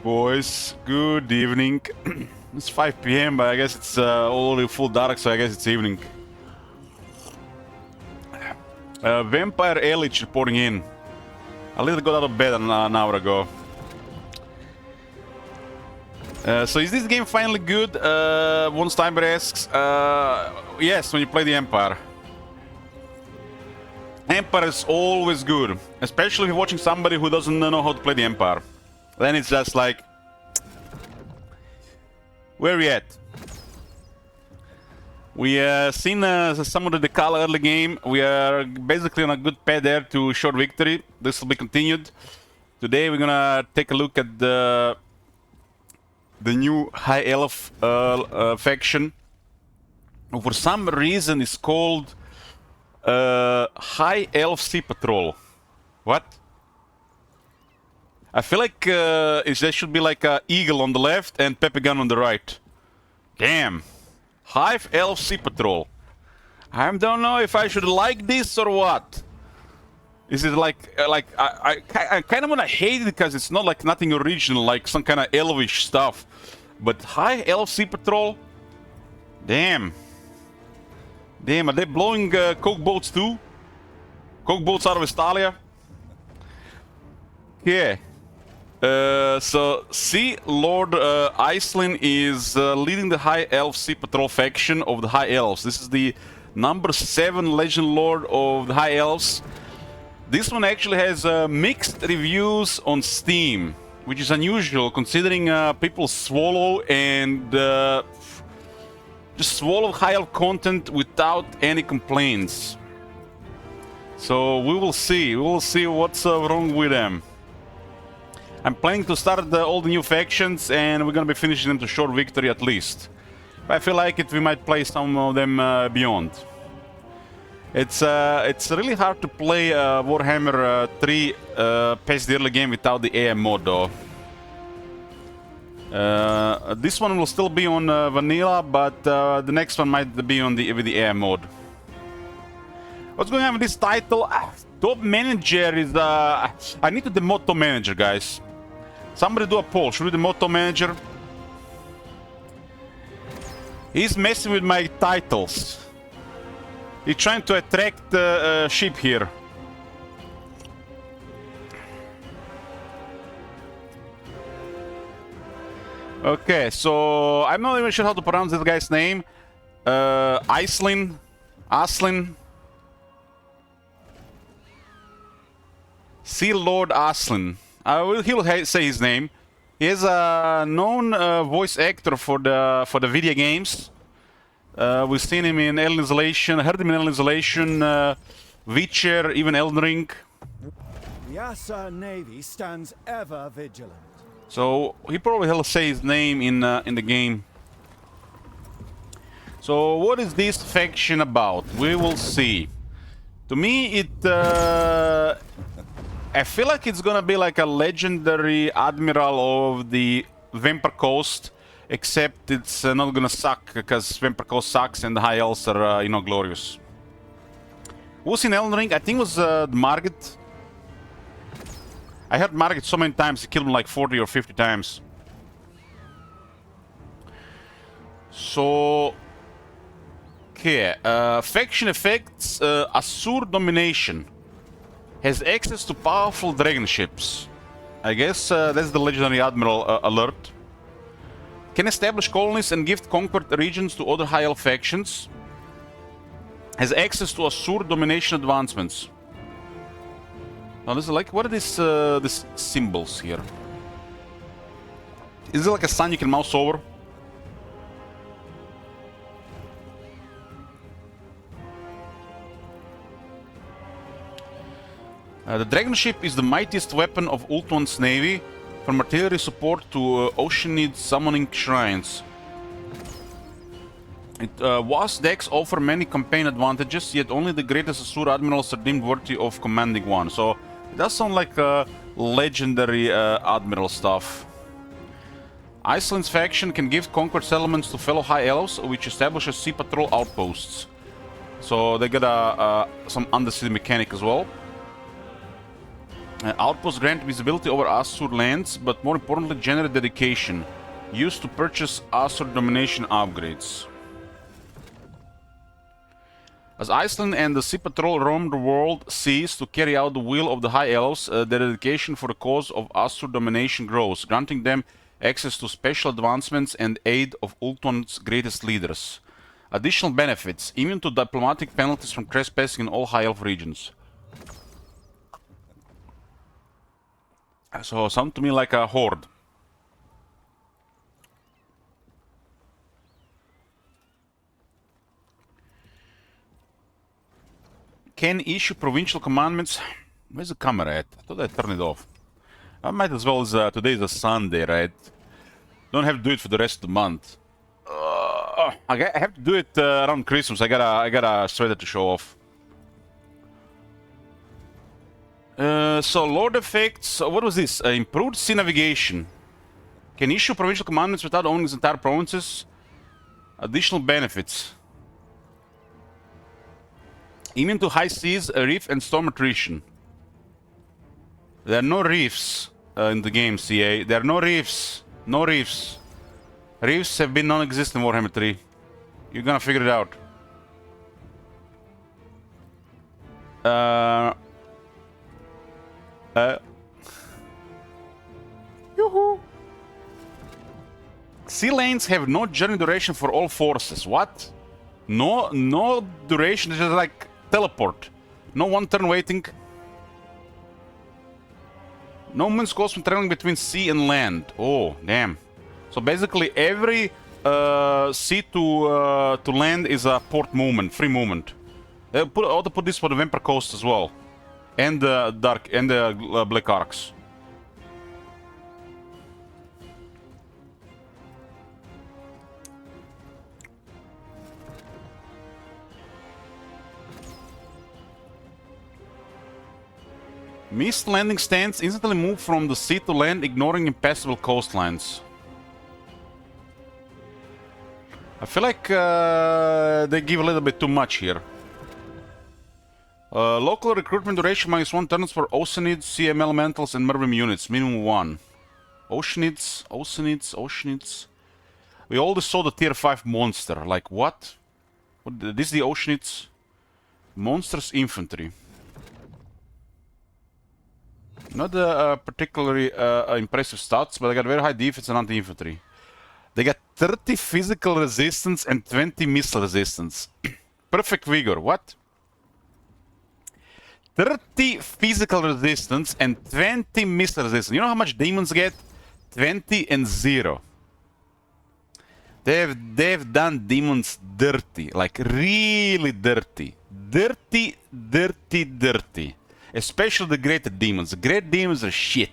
Boys, good evening. It's 5 p.m., but I guess it's already full dark, so I guess it's evening. Vampire Elich reporting in. I literally got out of bed an hour ago. So is this game finally good? One Steinberg asks. Yes, when you play the Empire. Empire is always good, especially if you're watching somebody who doesn't know how to play the Empire. Then it's just like, where are we at? We seen some of the Decala early game. We are basically on a good path there to short victory. This will be continued. Today we're gonna take a look at the new High Elf faction. For some reason it's called High Elf Sea Patrol. What? I feel like there should be like a eagle on the left and Pepe Gun on the right. Damn. High Elf Sea Patrol. I don't know if I should like this or what. Is it like I kind of wanna hate it because it's not like nothing original, like some kind of elvish stuff. But High Elf Sea Patrol? Damn. Damn, are they blowing coke boats too? Coke boats out of Estalia? Yeah. So, Sea Lord Iceland is leading the High Elf Sea Patrol faction of the High Elves. This is the number 7 Legend Lord of the High Elves. This one actually has mixed reviews on Steam, which is unusual considering people swallow and just swallow High Elf content without any complaints. So we will see. We will see what's wrong with them. I'm planning to start all the new factions, and we're gonna be finishing them to short victory at least. If I feel like it, we might play some of them beyond. It's really hard to play Warhammer 3 past the early game without the AM mode, though. This one will still be on vanilla, but the next one might be on with the AM mode. What's going on with this title? Top manager is I need to demote top manager, guys. Somebody do a poll. Should we demote top manager? He's messing with my titles. He's trying to attract sheep here. Okay, so I'm not even sure how to pronounce this guy's name. Iceland, Aslin. Sea Lord Aslin. He'll say his name. He is a known voice actor for the video games. We've seen him in Alien Isolation, heard him in Alien Isolation, Witcher, even Elden Ring. The Asa Navy stands ever vigilant. So he probably will say his name in the game. So what is this faction about? We will see. To me, I feel like it's gonna be like a legendary admiral of the Vampire Coast, except it's not gonna suck because Vampire Coast sucks and the High Elves are, glorious. Who's in Elden Ring? I think it was Margit. I heard Margit so many times, he killed him like 40 or 50 times. So, okay, faction effects, Asur domination. Has access to powerful dragon ships. I guess that's the legendary admiral alert. Can establish colonies and gift conquered regions to other High Elf factions. Has access to Asur domination advancements. Now this is like, what are these symbols here? Is it like a sun you can mouse over? The dragon ship is the mightiest weapon of Ultuan's navy, from artillery support to Oceanid summoning shrines. Vast decks offer many campaign advantages, yet only the greatest Asur admirals are deemed worthy of commanding one. So it does sound like legendary admiral stuff. Iceland's faction can give conquered settlements to fellow High Elves, which establishes sea patrol outposts. So they got some undersea mechanic as well. Outposts grant visibility over Asur lands, but more importantly generate dedication, used to purchase Asur domination upgrades. As Iceland and the Sea Patrol roam the world seas to carry out the will of the High Elves, their dedication for the cause of Asur domination grows, granting them access to special advancements and aid of Ultuan's greatest leaders. Additional benefits, immune to diplomatic penalties from trespassing in all High Elf regions. So, sound to me like a horde. Can issue provincial commandments. Where's the camera at? I thought I turned it off. I might as well as today is a Sunday, right? Don't have to do it for the rest of the month. I have to do it around Christmas. I got a sweater to show off. So Lord effects. What was this? Improved sea navigation. Can issue provincial commandments without owning his entire provinces. Additional benefits. Immune to high seas, reef, and storm attrition. There are no reefs in the game, CA. There are no reefs. No reefs. Reefs have been non-existent in Warhammer 3. You're gonna figure it out. Yoo-hoo! Sea lanes have no journey duration for all forces. What? No duration, it's just like teleport. No one turn waiting. No moves cost when traveling between sea and land. Oh, damn. So basically every sea to land is a port movement, free movement. They ought to put this for the Vampire Coast as well. And the Dark and the Black Arcs. Mist landing stands instantly move from the sea to land, ignoring impassable coastlines. I feel like they give a little bit too much here. Local recruitment duration -1 turns for Oceanids, CM Elementals, and Mervim units, minimum 1. Oceanids. We already saw the tier 5 monster. Like what? This is the Oceanids? Monsters infantry. Not particularly impressive stats, but they got very high defense and anti-infantry. They got 30 physical resistance and 20 missile resistance. Perfect vigor, what? 30 physical resistance and 20 missile resistance. You know how much demons get? 20 and 0. They've done demons dirty, like really dirty. Dirty. Especially the greater demons. The great demons are shit.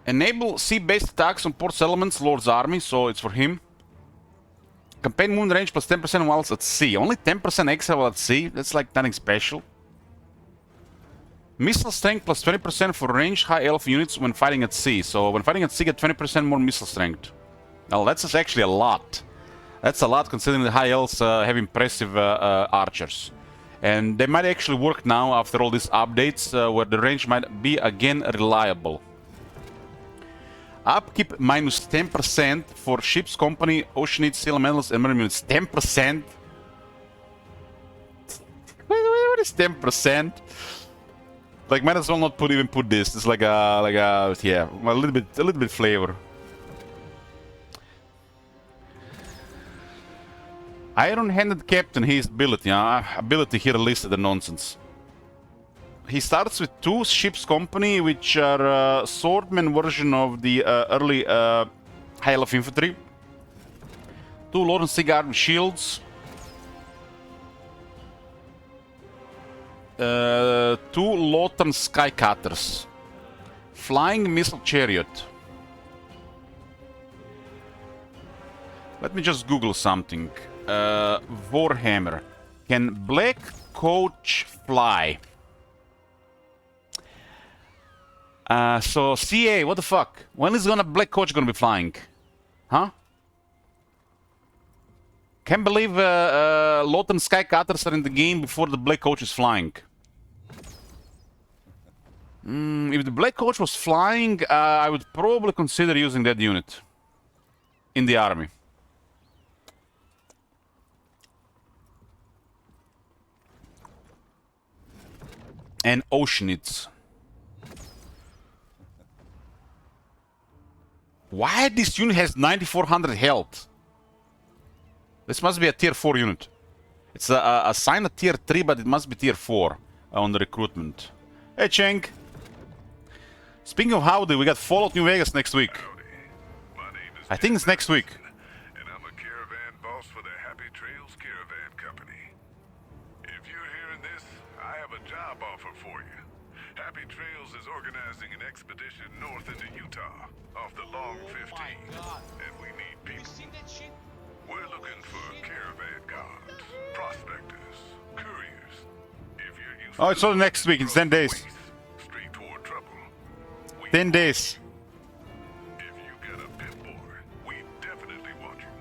Enable sea-based attacks on port settlements, Lord's army, so it's for him. Campaign moon range plus 10% while at sea. Only 10% extra while at sea? That's like nothing special. Missile strength plus 20% for ranged high elf units when fighting at sea. So when fighting at sea, get 20% more missile strength. Well, that's actually a lot. That's a lot considering the high elves have impressive archers. And they might actually work now after all these updates where the range might be again reliable. Upkeep minus 10% for ships, company, Oceanids, Sea Elementals, and Marine units. 10%? What is 10%? Like, might as well not even put this. It's like a yeah, a little bit flavor. Iron-handed captain, his ability. Ability here listed the nonsense. He starts with 2 ships company, which are swordman version of the early high elf infantry. 2 Lord and Sigurd with shields. 2 Lothern Skycutters. Flying missile chariot. Let me just Google something. Warhammer. Can Black Coach fly? So CA, what the fuck? When is Black Coach gonna be flying? Huh? Can't believe Lot and Sky Cutters are in the game before the Black Coach is flying. If the Black Coach was flying, I would probably consider using that unit in the army. And Oceanids. Why this unit has 9400 health? This must be a tier 4 unit. It's a sign of tier 3, but it must be tier 4 on the recruitment. Hey, Cheng. Speaking of howdy, we got Fallout New Vegas next week. I think it's next week. And I'm a caravan boss for the Happy Trails Caravan Company. If you're hearing this, I have a job offer for you. Happy Trails is organizing an expedition north into Utah, off the Long 15, and we need people. We're looking for caravan guards, prospectors, couriers. If you're used Oh, it's all next week. It's 10 days. straight toward trouble. 10 days. If you got a pit boy, we definitely want you.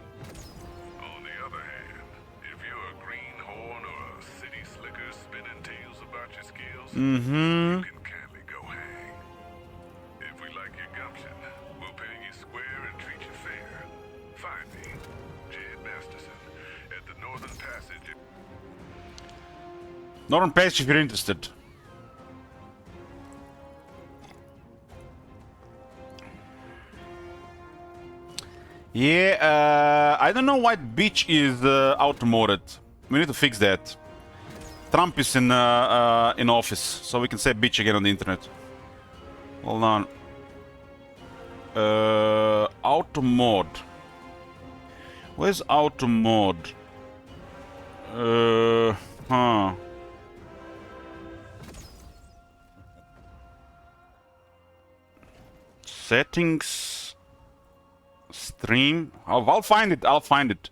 On the other hand, if you're a greenhorn or a city slicker spinning tales about your skills, you can kindly go hang. If we like your gumption, we'll pay you square and treat you fair. Find me, Jed Masterson, at the Northern Passage. Northern Passage if you're interested. Yeah, I don't know why Beach is outmoded. We need to fix that. Trump is in office, so we can say Beach again on the internet. Hold on. Auto mode. Where's auto mode? Huh. Settings. Stream. I'll find it. I'll find it.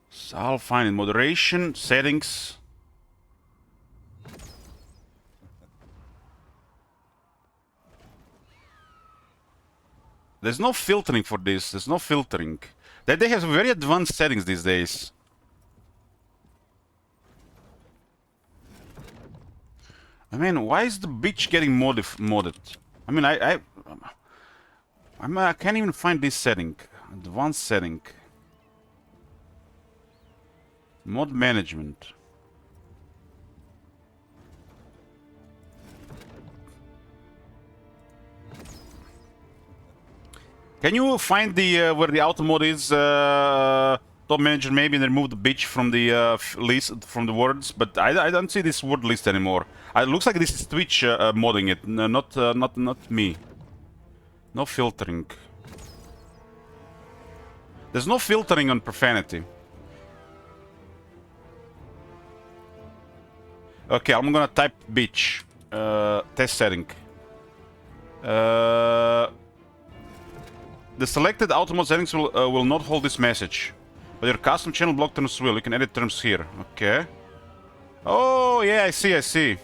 So I'll find it. Moderation. Settings. There's no filtering for this. There's no filtering. They have very advanced settings these days. I mean, why is the beach getting modded? I mean, I can't even find this setting. Advanced setting. Mod management. Can you find the where the auto mode is, top manager maybe, and remove the bitch from the list from the words? But I don't see this word list anymore. It looks like this is Twitch modding it, not me. No filtering. There's no filtering on profanity. Okay, I'm gonna type bitch. Test setting. The selected auto mode settings will not hold this message, but your custom channel block terms will. You can edit terms here. Okay. Oh yeah, I see.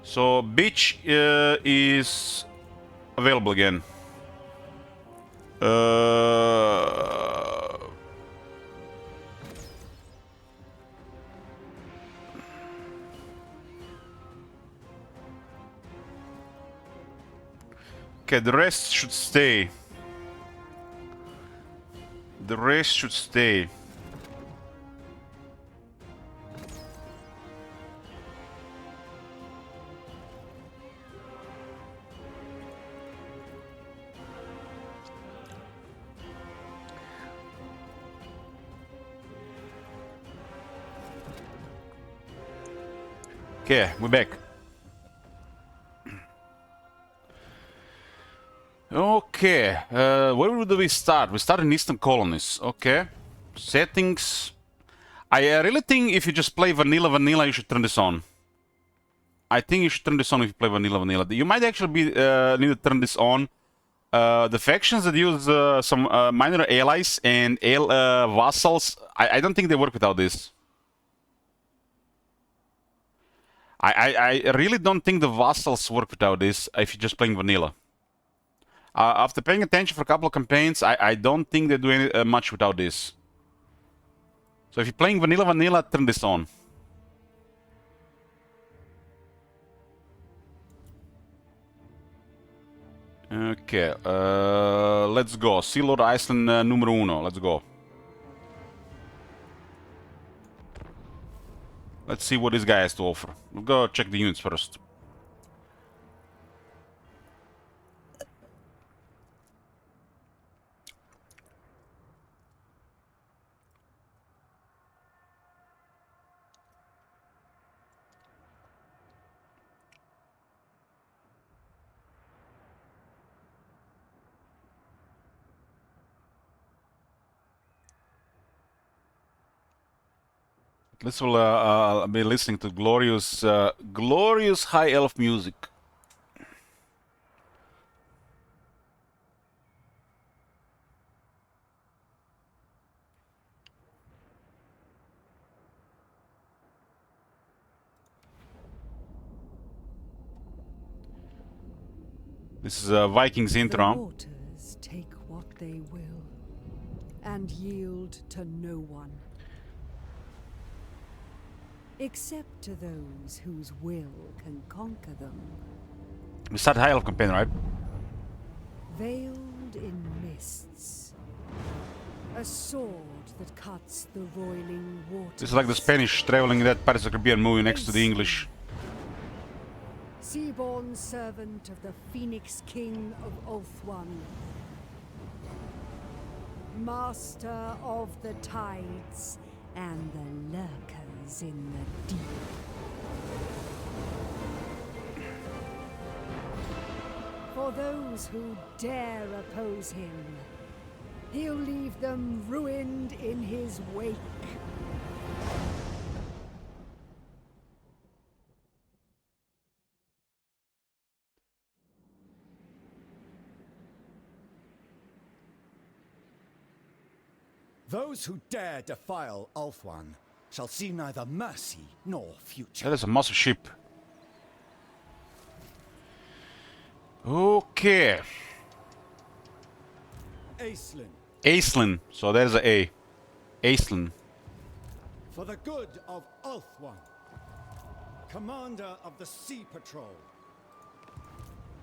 So bitch is available again. Okay, the rest should stay. The rest should stay. Okay, we're back. Okay, where do we start? We start in Eastern Colonies. Okay, settings. I really think if you just play vanilla, you should turn this on. I think you should turn this on if you play vanilla. You might actually be need to turn this on. The factions that use some minor allies and vassals, I don't think they work without this. I really don't think the vassals work without this if you're just playing vanilla. After paying attention for a couple of campaigns, I don't think they do any, much without this. So if you're playing vanilla, turn this on. Okay, let's go. Sea Lord Iceland numero uno. Let's go. Let's see what this guy has to offer. We'll go check the units first. This will be listening to glorious, glorious high elf music. This is Vikings intro. The waters take what they will, and yield to no one, except to those whose will can conquer them. We start high elf campaign, right? Veiled in mists, a sword that cuts the roiling waters. This is like the Spanish traveling that Pirates of the Caribbean movie next to the English. Seaborn servant of the Phoenix King of Ulthuan, master of the tides and the lurkers in the deep. For those who dare oppose him, he'll leave them ruined in his wake. Those who dare defile Ulthuan shall see neither mercy nor future. That is a massive ship. Okay. Aislinn, Aislinn. So there's a A. Aislinn. for the good of Ulthuan, commander of the Sea Patrol.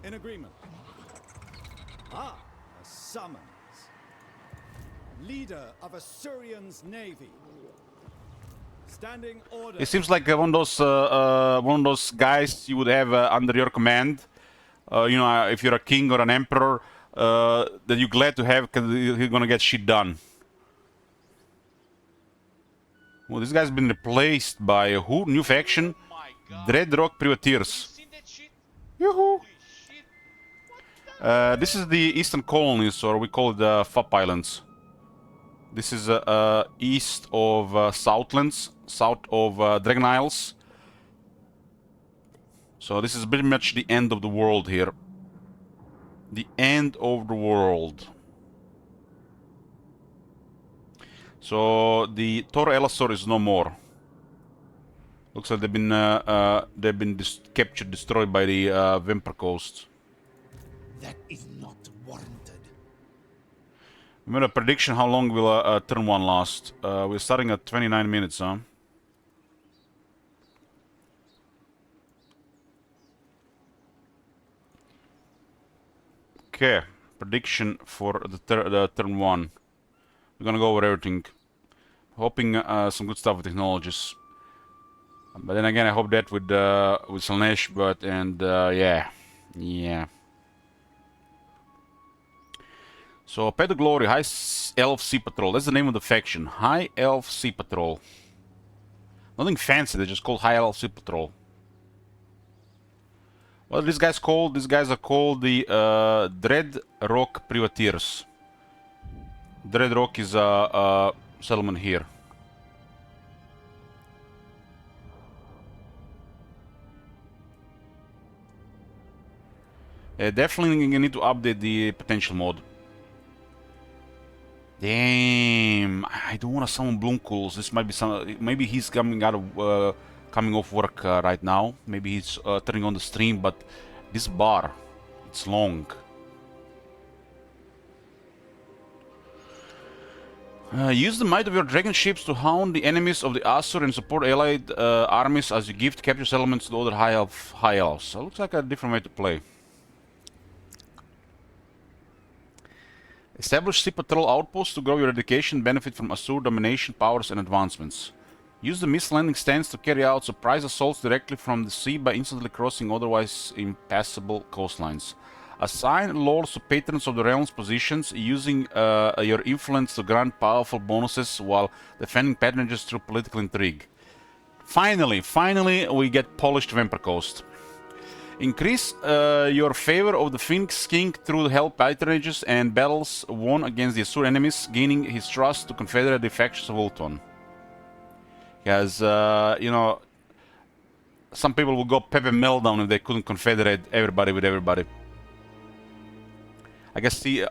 In agreement. Ah, a summons. Leader of Assyrian's navy. Standing order. It seems like one of those guys you would have under your command. You know, if you're a king or an emperor, that you're glad to have because you're gonna get shit done. Well, this guy's been replaced by who? New faction? Dreadrock Privateers. Yoo-hoo! This is the Eastern Colonies, or we call it the Fup Islands. This is east of Southlands, south of Dragon Isles. So this is pretty much the end of the world here. The end of the world. So the Tor Elasor is no more. Looks like they've been captured, destroyed by the Vampire Coast. That is not warranted. We made a prediction how long will turn one last. We're starting at 29 minutes, huh? Okay, prediction for the turn one. We're gonna go over everything. Hoping some good stuff with technologies. But then again, I hope that with Slaanesh, but yeah. So, Pet of Glory, High Elf Sea Patrol. That's the name of the faction. High Elf Sea Patrol. Nothing fancy, they're just called High Elf Sea Patrol. What are these guys called? These guys are called the Dreadrock Privateers. Dreadrock is a settlement here. Definitely need to update the potential mode. Damn, I don't want to summon Bloomcools. This might be some. Maybe he's coming off work right now. Maybe he's turning on the stream. But this bar, it's long. Use the might of your dragon ships to hound the enemies of the Asur and support allied armies as you gift capture settlements to other high elves. So looks like a different way to play. Establish sea patrol outposts to grow your education, benefit from Asur domination powers and advancements. Use the mist landing stands to carry out surprise assaults directly from the sea by instantly crossing otherwise impassable coastlines. Assign lords to patrons of the realm's positions, using your influence to grant powerful bonuses while defending patronages through political intrigue. Finally, we get polished Vampire Coast. Increase your favor of the Phoenix King through the help patronages and battles won against the Asur enemies, gaining his trust to confederate the factions of Ultron. Because, you know, some people will go Pepe Meltdown if they couldn't confederate everybody with everybody. I guess the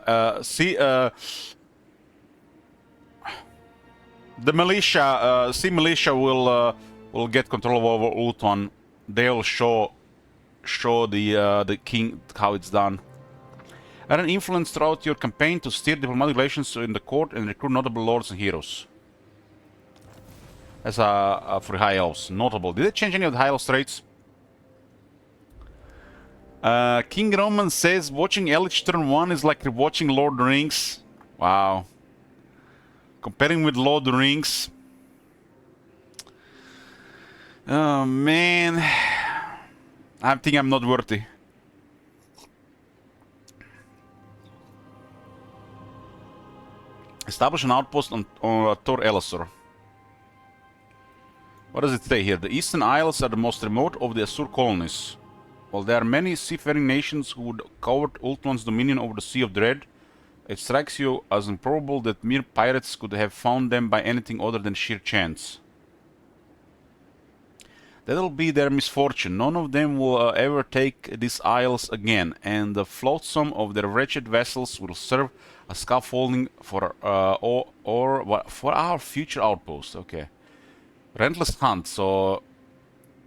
militia, militia will get control over Ultron. They'll show the king how it's done. Earn an influence throughout your campaign to steer diplomatic relations in the court and recruit notable lords and heroes. That's for high elves. Notable. Did they change any of the high elf traits? King Roman says watching Elich turn 1 is like rewatching Lord of the Rings. Wow. Comparing with Lord of the Rings. Oh man. I think I'm not worthy. Establish an outpost on Tor Elisor. What does it say here? The Eastern Isles are the most remote of the Asur colonies. While there are many seafaring nations who would covet Ultron's dominion over the Sea of Dread, it strikes you as improbable that mere pirates could have found them by anything other than sheer chance. That'll be their misfortune. None of them will ever take these isles again, and the flotsam of their wretched vessels will serve as scaffolding for our future outpost. Okay. Rentless Hunt. So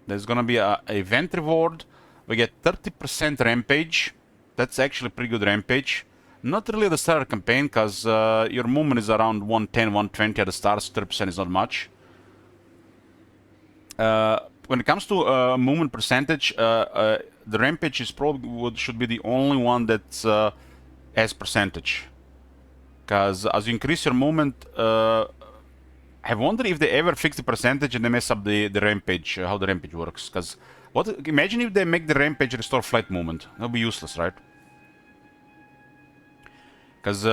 there's gonna be a event reward. We get 30% rampage. That's actually pretty good rampage. Not really at the start of the campaign, because your movement is around 110, 120 at the start, so 30% is not much. When it comes to movement percentage, the rampage is probably should be the only one that's as percentage. Because as you increase your movement, I wonder if they ever fix the percentage and they mess up the rampage, how the rampage works. Because imagine if they make the rampage restore flight movement. That'll be useless, right? Because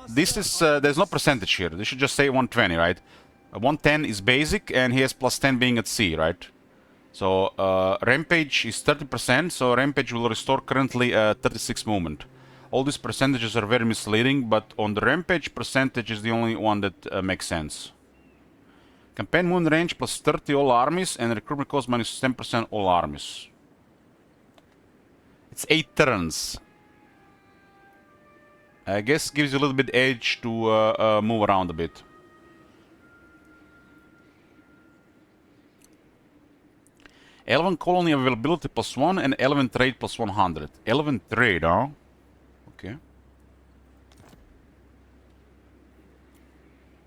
this is there's no percentage here. They should just say 120, right? 110 is basic, and he has plus 10 being at sea, right? So rampage is 30%, so rampage will restore currently 36 movement. All these percentages are very misleading, but on the rampage, percentage is the only one that makes sense. Campaign movement range plus 30 all armies, and recruitment cost minus 10% all armies. It's 8 turns. I guess gives you a little bit edge to move around a bit. Elven colony availability plus 1 and Elven trade plus 100. Elven trade, huh? Okay.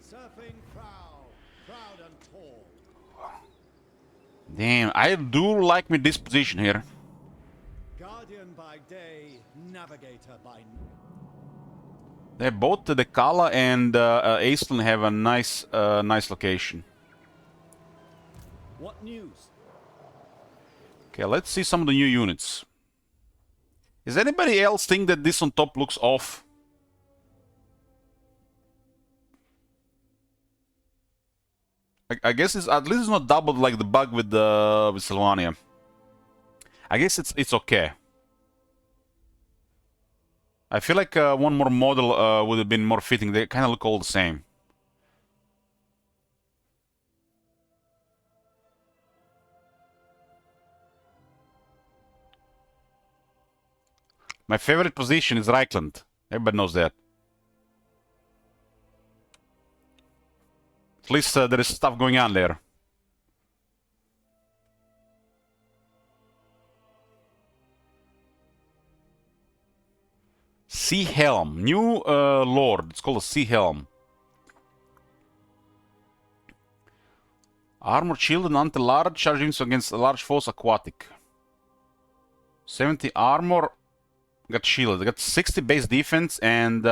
Surfing proud and tall. Damn, I do like me this position here. Guardian by day, navigator by night. They both the Kala and Aisling have a nice location. What news? Okay, let's see some of the new units. Is anybody else think that this on top looks off? I guess it's at least it's not doubled like the bug with Sylvania. I guess it's okay. I feel like one more model would have been more fitting. They kind of look all the same. My favorite position is Reichland. Everybody knows that. At least there is stuff going on there. Sea Helm. New lord. It's called a Sea Helm. Armor shielded until large charge units against large foes aquatic. 70 armor. Got shielded. They got 60 base defense and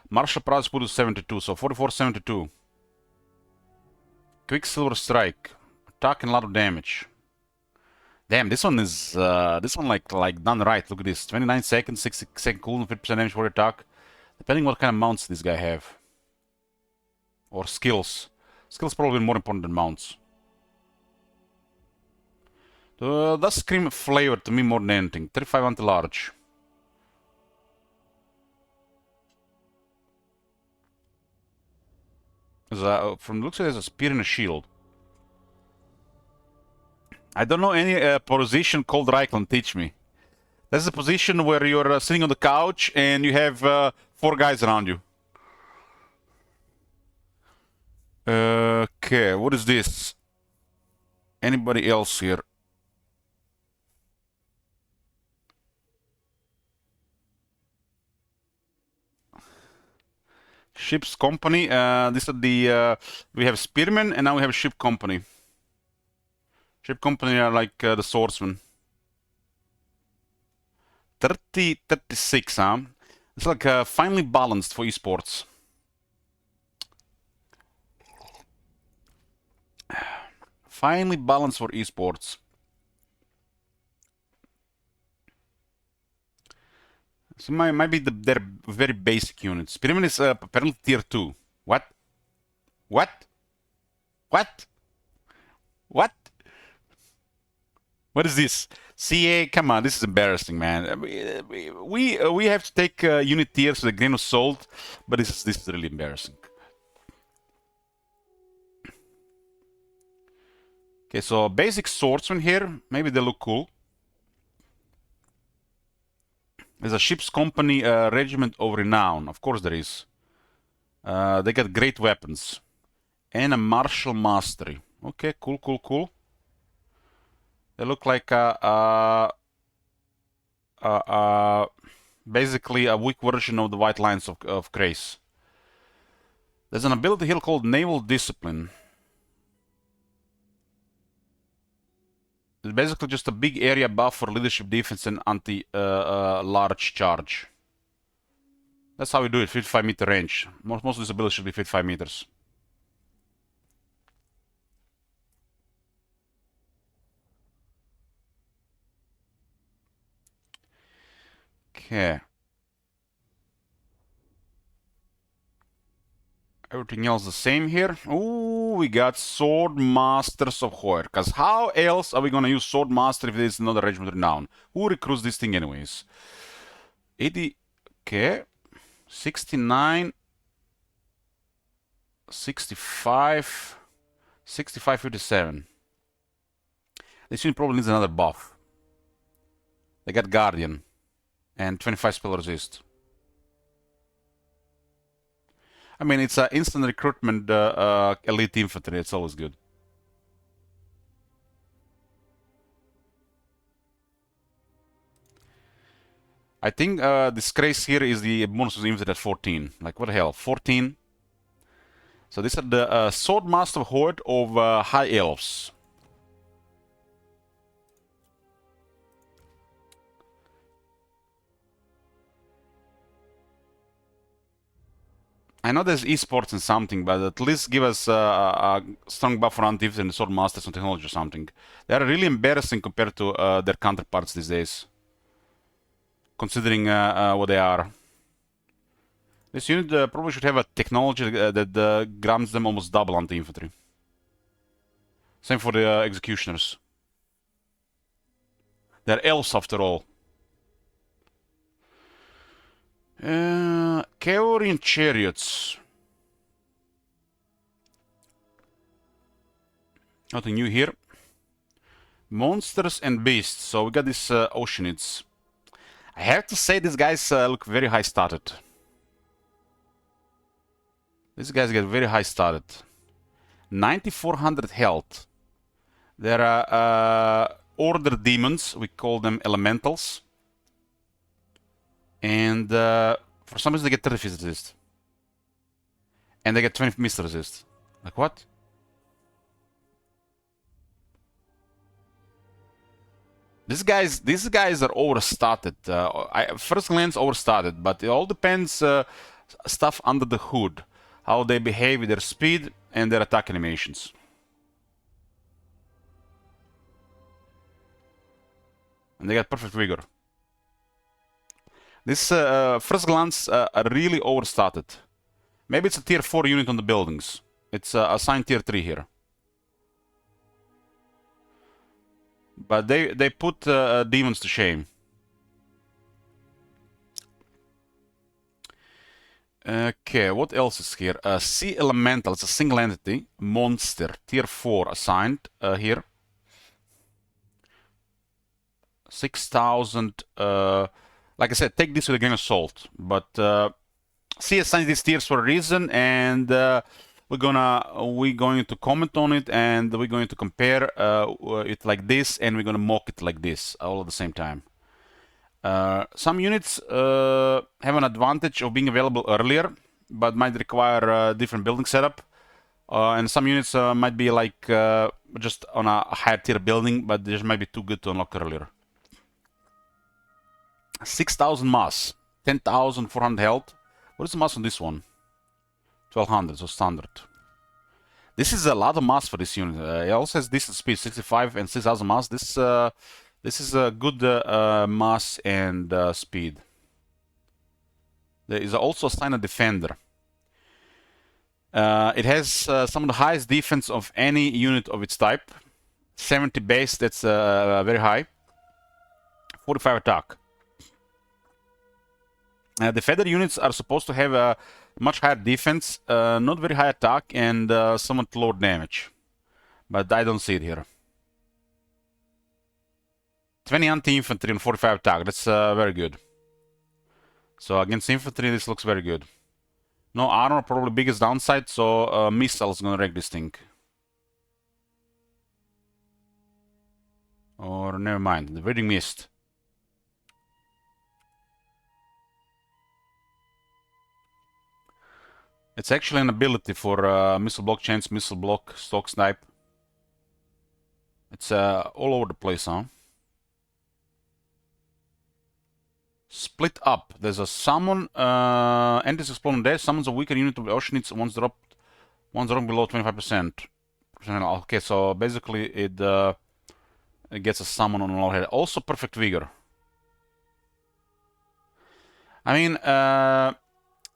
martial prowess put to 72, so 44, 72. Quicksilver strike. Attack and a lot of damage. Damn, this one is like done right. Look at this. 29 seconds, 60-second cooldown, 50% damage for attack. Depending what kind of mounts this guy have. Or skills. Skills probably more important than mounts. Does scream flavor to me more than anything. 35 anti-large. From the looks of it, there's a spear and a shield. I don't know any position called Reichland. Teach me. That's a position where you're sitting on the couch and you have 4 guys around you. Okay, what is this? Anybody else here? Ship's company. This is the we have spearmen and now we have ship company. Ship company are like the swordsmen. 30, 36, huh? It's like finely balanced for esports. Finely balanced for esports. So might be their very basic units. Spearman is apparently tier 2. What? What? What? What? What is this? CA, come on, this is embarrassing, man. We have to take unit tiers with a grain of salt, but this is really embarrassing. Okay, so basic swordsman here. Maybe they look cool. There's a ship's company regiment of renown. Of course there is. They got great weapons. And a martial mastery. Okay, cool, cool, cool. They look like basically a weak version of the White Lions of Grace. There's an ability here called Naval Discipline. It's basically just a big area buff for leadership, defense, and anti-large charge. That's how we do it, 55-meter range. Most of this ability should be 55 meters. Okay. Everything else the same here. Ooh, we got Sword Masters of Hoyer. Because how else are we going to use Sword Master if there's another Regiment of Renown? Who recruits this thing anyways? 80... Okay. 69... 65... 65, 57. This unit probably needs another buff. They got Guardian. And 25 spell resist. I mean, it's an instant recruitment elite infantry. It's always good. I think disgrace here is the bonus infantry at 14. Like, what the hell? 14? So these are the Swordmaster Horde of High Elves. I know there's esports and something, but at least give us a strong buff on anti and sword masters and technology or something. They are really embarrassing compared to their counterparts these days, considering what they are. This unit probably should have a technology that grants them almost double anti-infantry. Same for the executioners. They're elves after all. Cavalry and chariots. Nothing new here. Monsters and beasts. So we got these Oceanids. I have to say these guys look very high started. These guys get very high started. 9400 health. There are order demons. We call them elementals. And for some reason they get 30 physics resist. And they get 20 missile resist. Like what? These guys are overstated. First glance overstated, but it all depends stuff under the hood, how they behave with their speed and their attack animations. And they got perfect vigor. This first glance are really overstated. Maybe it's a tier 4 unit on the buildings. It's assigned tier 3 here. But they put demons to shame. Okay, what else is here? Sea Elemental, it's a single entity. Monster, tier 4 assigned here. 6,000. Like I said, take this with a grain of salt. But sea assigns these tiers for a reason, and we're going to comment on it, and we're going to compare it like this, and we're going to mock it like this, all at the same time. Some units have an advantage of being available earlier, but might require a different building setup. And some units might be like just on a higher tier building, but they might be too good to unlock earlier. 6,000 mass, 10,400 health. What is the mass on this one? 1,200, so standard. This is a lot of mass for this unit. It also has decent speed, 65 and 6,000 mass. This is a good mass and speed. There is also a sign of defender. It has some of the highest defense of any unit of its type. 70 base, that's very high. 45 attack. The feather units are supposed to have a much higher defense, not very high attack, and somewhat low damage. But I don't see it here. 20 anti-infantry and 45 attack, that's very good. So against infantry, this looks very good. No armor, probably biggest downside, so missiles gonna wreck this thing. Or never mind, the Reading Mist. It's actually an ability for missile block chance, missile block, stock snipe. It's all over the place, huh? Split up. There's a summon, enters exploding there. Summons a weaker unit of the ocean. It's once dropped below 25%. Okay, so basically it gets a summon on low head. Also perfect vigor. I mean,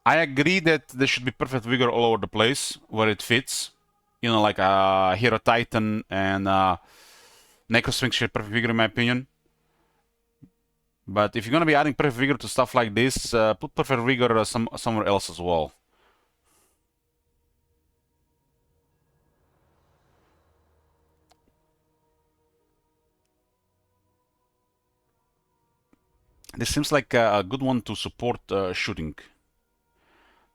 I agree that there should be perfect vigor all over the place where it fits. You know, like a Hero Titan and Necrosphinx should have perfect vigor in my opinion. But if you're gonna be adding perfect vigor to stuff like this, put perfect vigor somewhere else as well. This seems like a good one to support shooting.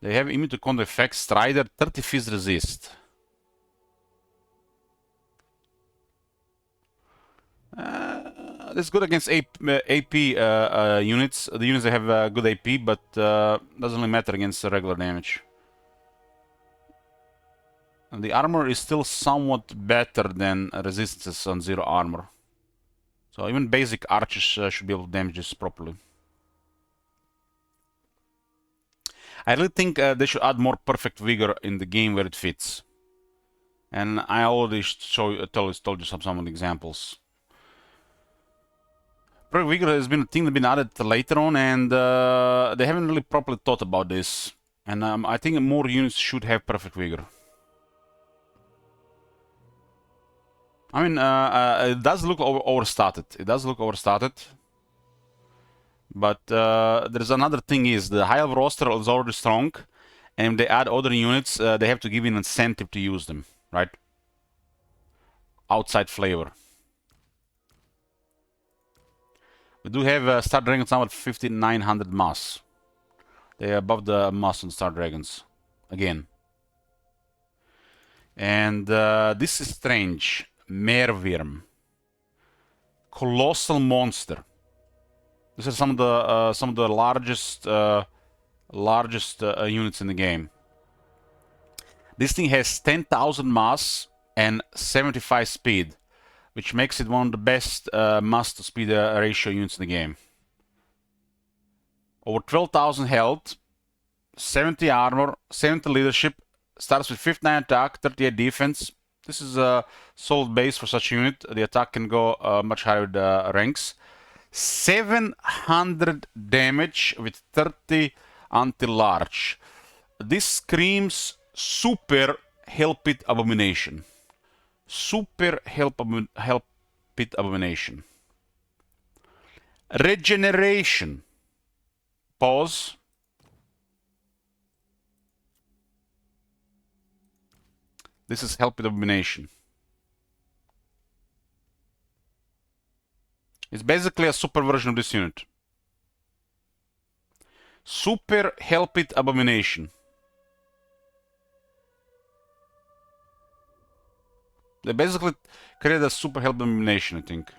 They have immune to counter effects, Strider, 30 fizz resist. That's good against AP units. The units that have good AP, but doesn't really matter against regular damage. And the armor is still somewhat better than resistances on 0 armor. So even basic archers should be able to damage this properly. I really think they should add more perfect vigor in the game where it fits. And I already told you some of the examples. Perfect vigor has been a thing that's been added later on, and they haven't really properly thought about this. And I think more units should have perfect vigor. I mean, it does look overstated. It does look overstated. But there's another thing is the high elf roster is already strong, and if they add other units, they have to give an incentive to use them, right? Outside flavor. We do have Star Dragons now at 5,900 mass. They're above the mass on Star Dragons. Again. And this is strange. Merwyrm. Colossal monster. These are some of the largest units in the game. This thing has 10,000 mass and 75 speed. which makes it one of the best mass to speed ratio units in the game. Over 12,000 health, 70 armor, 70 leadership, starts with 59 attack, 38 defense. This is a solid base for such a unit. The attack can go much higher with ranks. 700 damage with 30 anti-large. This screams super Hell Pit Abomination. Super Hell Pit Abomination. Regeneration. Pause. This is Hell Pit Abomination. It's basically a super version of this unit. Super Hell Pit Abomination. They basically created a super Hell Pit Abomination, I think.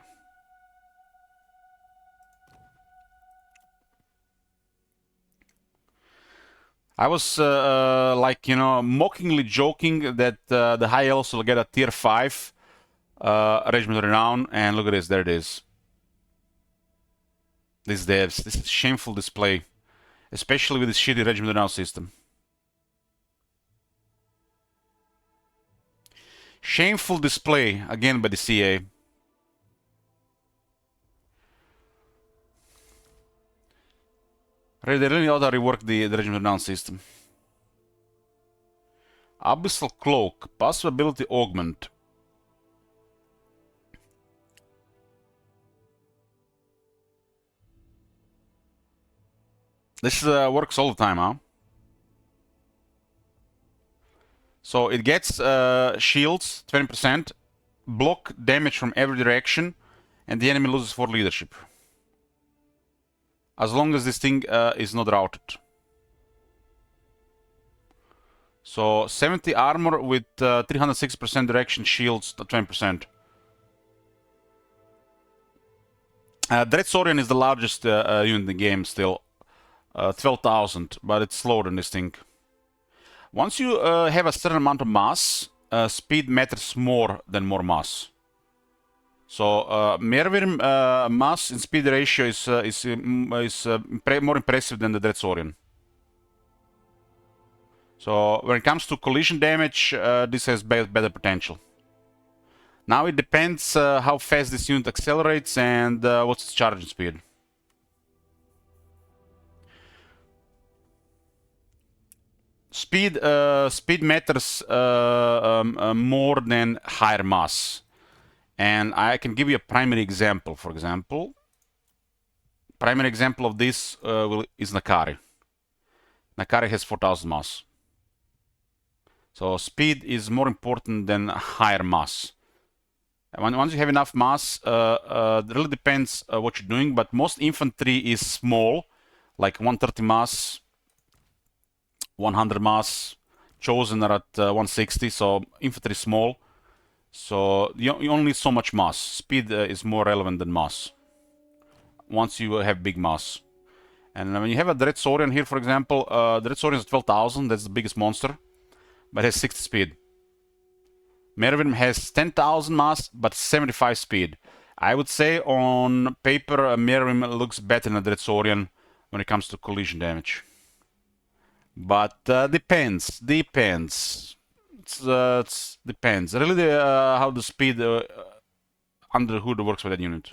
I was like, you know, mockingly joking that the high elves will get a tier 5 Regiment Renown, and look at this, there it is. These devs, this is shameful display, especially with this shitty Regiment Renown system. Shameful display, again by the CA. They really ought to rework the Regiment Renown system. Abyssal Cloak, passive ability augment. This works all the time, huh? So it gets shields, 20%, block damage from every direction, and the enemy loses 4 leadership. As long as this thing is not routed. So 70 armor with 306% direction shields, 20%. Dread Saurian is the largest unit in the game still. 12,000, but it's slower than this thing. Once you have a certain amount of mass, speed matters more than more mass. So Mervin mass and speed ratio is more impressive than the Dread Saurian. So when it comes to collision damage, this has better potential. Now it depends how fast this unit accelerates and what's its charging speed. Speed matters more than higher mass. And I can give you a primary example. For example, primary example of this is Nakari. Nakari has 4,000 mass. So speed is more important than higher mass. And once you have enough mass, it really depends what you're doing, but most infantry is small, like 130 mass, 100 mass, chosen are at 160, so infantry is small. So you only need so much mass. Speed is more relevant than mass once you have big mass. And when you have a Dread Saurian here, for example, Dread Saurian is 12,000, that's the biggest monster, but has 60 speed. Mervin has 10,000 mass, but 75 speed. I would say on paper, Mervin looks better than a Dread Saurian when it comes to collision damage. But depends. It depends. Really, how the speed under the hood works with that unit.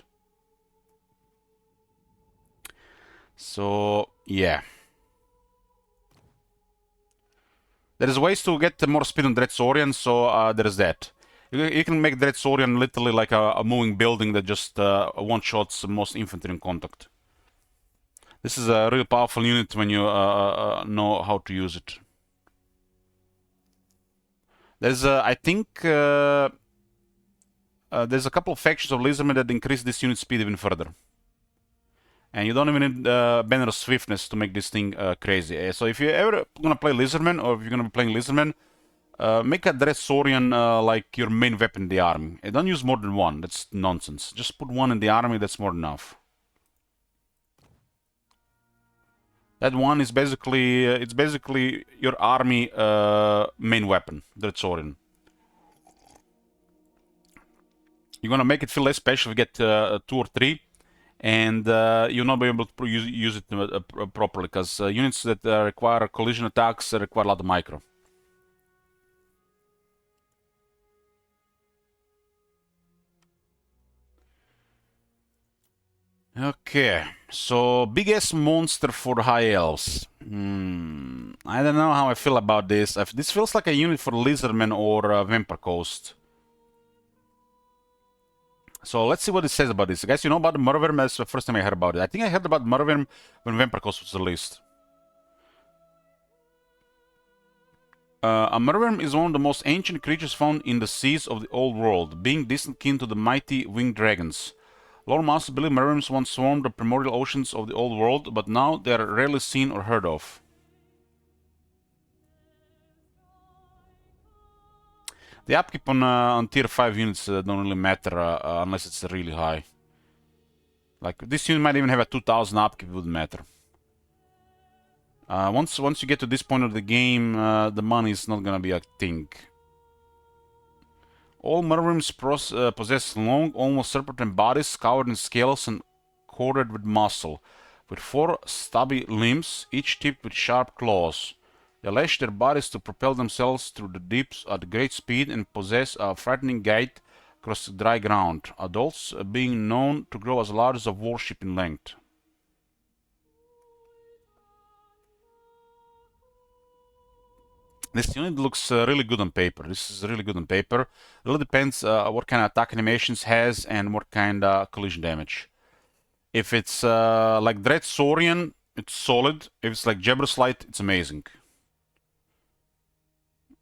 So yeah, there is ways to get more speed on Dread Saurian. So there is that. You can make Dread Saurian literally like a moving building that just one-shots most infantry in contact. This is a really powerful unit when you know how to use it. There's, I think, there's a couple of factions of Lizardmen that increase this unit speed even further. And you don't even need Banner of Swiftness to make this thing crazy. So if you're ever gonna play Lizardmen, or if you're gonna be playing Lizardmen, make a Dread Saurian like your main weapon in the army. And don't use more than one, that's nonsense. Just put one in the army, that's more than enough. That one is basically, it's basically your army main weapon, Dread Saurian. You're gonna make it feel less special if you get 2 or 3, and you'll not be able to use it properly, because units that require collision attacks require a lot of micro. Okay, so big ass monster for high elves. I don't know how I feel about this. This feels like a unit for Lizardmen or Vampire Coast. So let's see what it says about this. Guys, you know about the Murderworm? That's the first time I heard about it. I think I heard about Murderworm when Vampire Coast was released. A Murderworm is one of the most ancient creatures found in the seas of the old world, being distant kin to the mighty winged dragons. Lore masters believe Murderworms once swarmed the primordial oceans of the old world, but now they are rarely seen or heard of. The upkeep on tier 5 units don't really matter unless it's really high. Like, this unit might even have a 2000 upkeep, it wouldn't matter. Once you get to this point of the game, the money is not gonna be a thing. All Murderworms possess long, almost serpentine bodies covered in scales and corded with muscle, with 4 stubby limbs, each tipped with sharp claws. They lash their bodies to propel themselves through the deeps at great speed and possess a frightening gait across dry ground, adults being known to grow as large as a warship in length. This unit looks really good on paper. This is really good on paper. It really depends what kind of attack animations has and what kind of collision damage. If it's like Dread Saurian, it's solid. If it's like Jabberslite, it's amazing.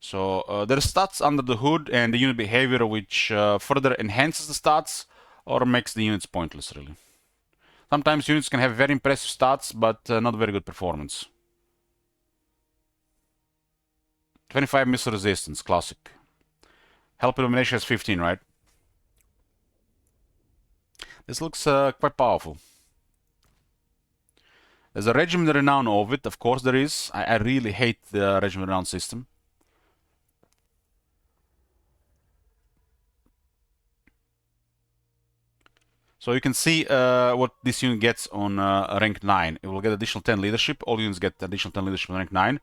So there are stats under the hood and the unit behavior which further enhances the stats or makes the units pointless, really. Sometimes units can have very impressive stats, but not very good performance. 25 missile resistance, classic. Help Illumination has 15, right? This looks quite powerful. There's a Regiment Renown of it, of course there is. I really hate the Regiment Renown system. So you can see what this unit gets on rank 9. It will get additional 10 leadership. All units get additional 10 leadership on rank 9.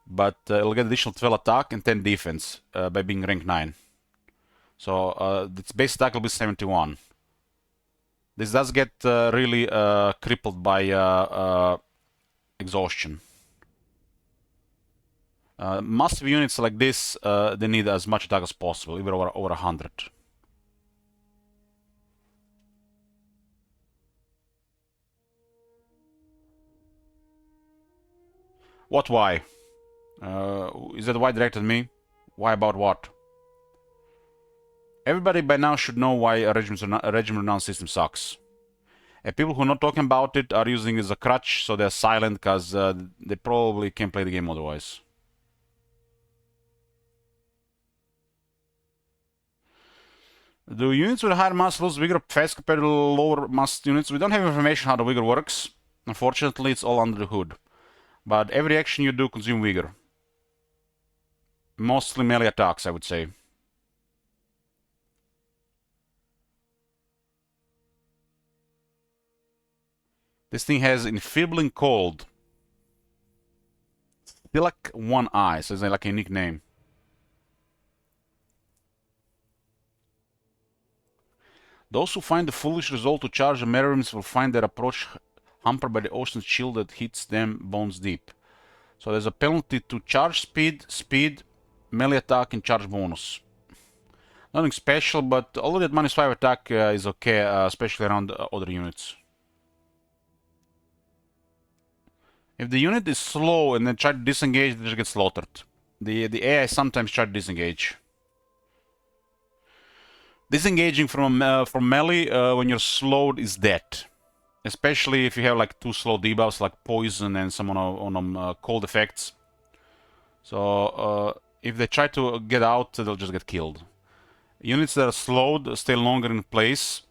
But it will get additional 12 attack and 10 defense by being rank 9. So its base attack will be 71. This does get really crippled by exhaustion. Massive units like this, they need as much attack as possible, even over 100. What why? Is that why directed me? Why about what? Everybody by now should know why a Regiment Renown system sucks. And people who are not talking about it are using it as a crutch, so they're silent because they probably can't play the game otherwise. Do units with higher mass lose vigor fast compared to lower mass units? We don't have information how the vigor works. Unfortunately, it's all under the hood. But every action you do consumes vigor. Mostly melee attacks, I would say. This thing has Enfeebling Cold. Still like one eye, so it's like a unique name. Those who find the foolish resolve to charge the Murderworms will find their approach hampered by the ocean's chill that hits them bones deep. So there's a penalty to charge speed, melee attack, and charge bonus. Nothing special, but already at -5 attack is okay, especially around other units. If the unit is slow and then try to disengage, they just get slaughtered. The AI sometimes try to disengage. Disengaging from melee when you're slowed is dead. Especially if you have like 2 slow debuffs like poison and some on cold effects. So if they try to get out, they'll just get killed. Units that are slowed stay longer in place,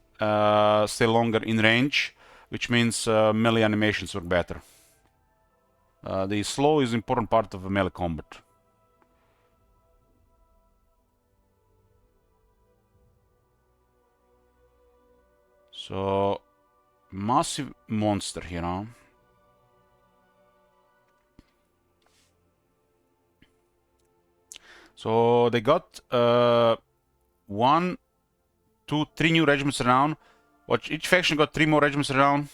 stay longer in range, which means melee animations work better. The slow is an important part of melee combat. So, massive monster here, huh? So they got 1, 2, 3 new regiments around. Watch, each faction got 3 more regiments around.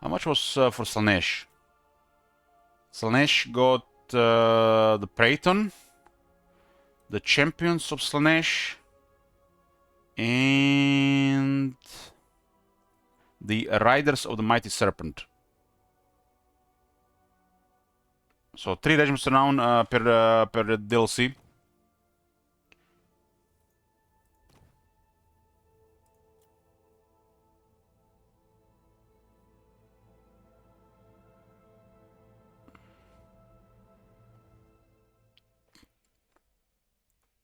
How much was for Slanesh? Slanesh got the Praeton, the Champions of Slanesh, and the Riders of the Mighty Serpent. So 3 regiments around per DLC.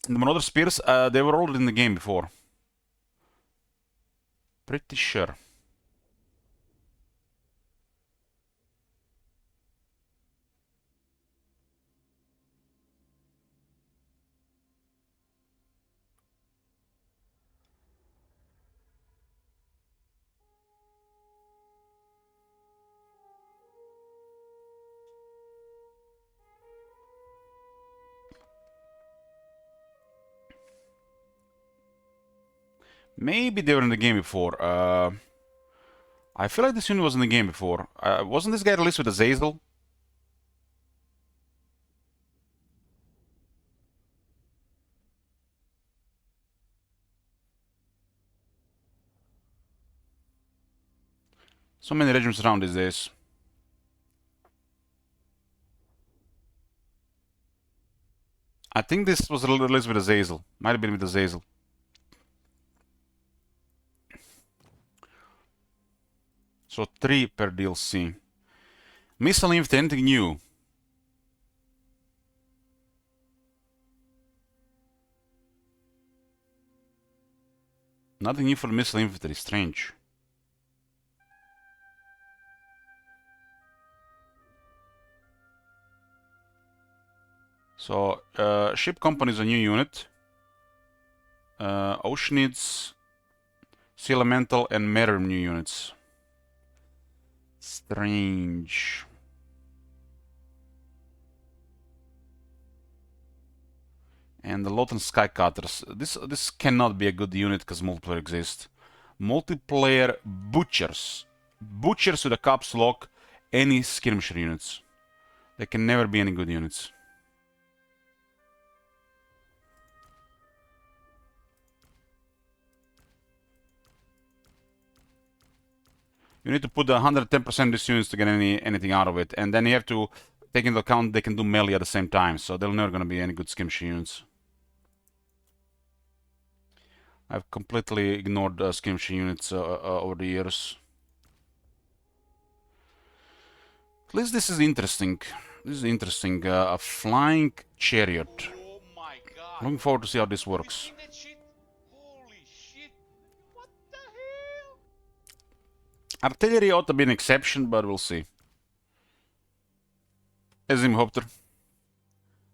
The Marauder Spears, they were already in the game before. Pretty sure. Maybe they were in the game before. I feel like this unit was in the game before. Wasn't this guy released with Azazel? So many regiments around these days. I think this was released with Azazel. Might have been with Azazel. So 3 per DLC. Missile Infantry, anything new? Nothing new for Missile Infantry, strange. So, Ship Company is a new unit. Oceanids, Sea Elemental, and Merim new units. Strange. And the Lotan Skycutters. This cannot be a good unit because multiplayer exists. Multiplayer butchers. Butchers with a caps lock any skirmisher units. They can never be any good units. You need to put 110% these units to get anything out of it, and then you have to take into account they can do melee at the same time, so they're never going to be any good skirmisher units. I've completely ignored skirmisher units over the years. At least this is interesting. This is interesting. A flying chariot. Oh my god. Looking forward to see how this works. You seen that shit? Holy shit. What the hell? Artillery ought to be an exception, but we'll see. Azimhopter.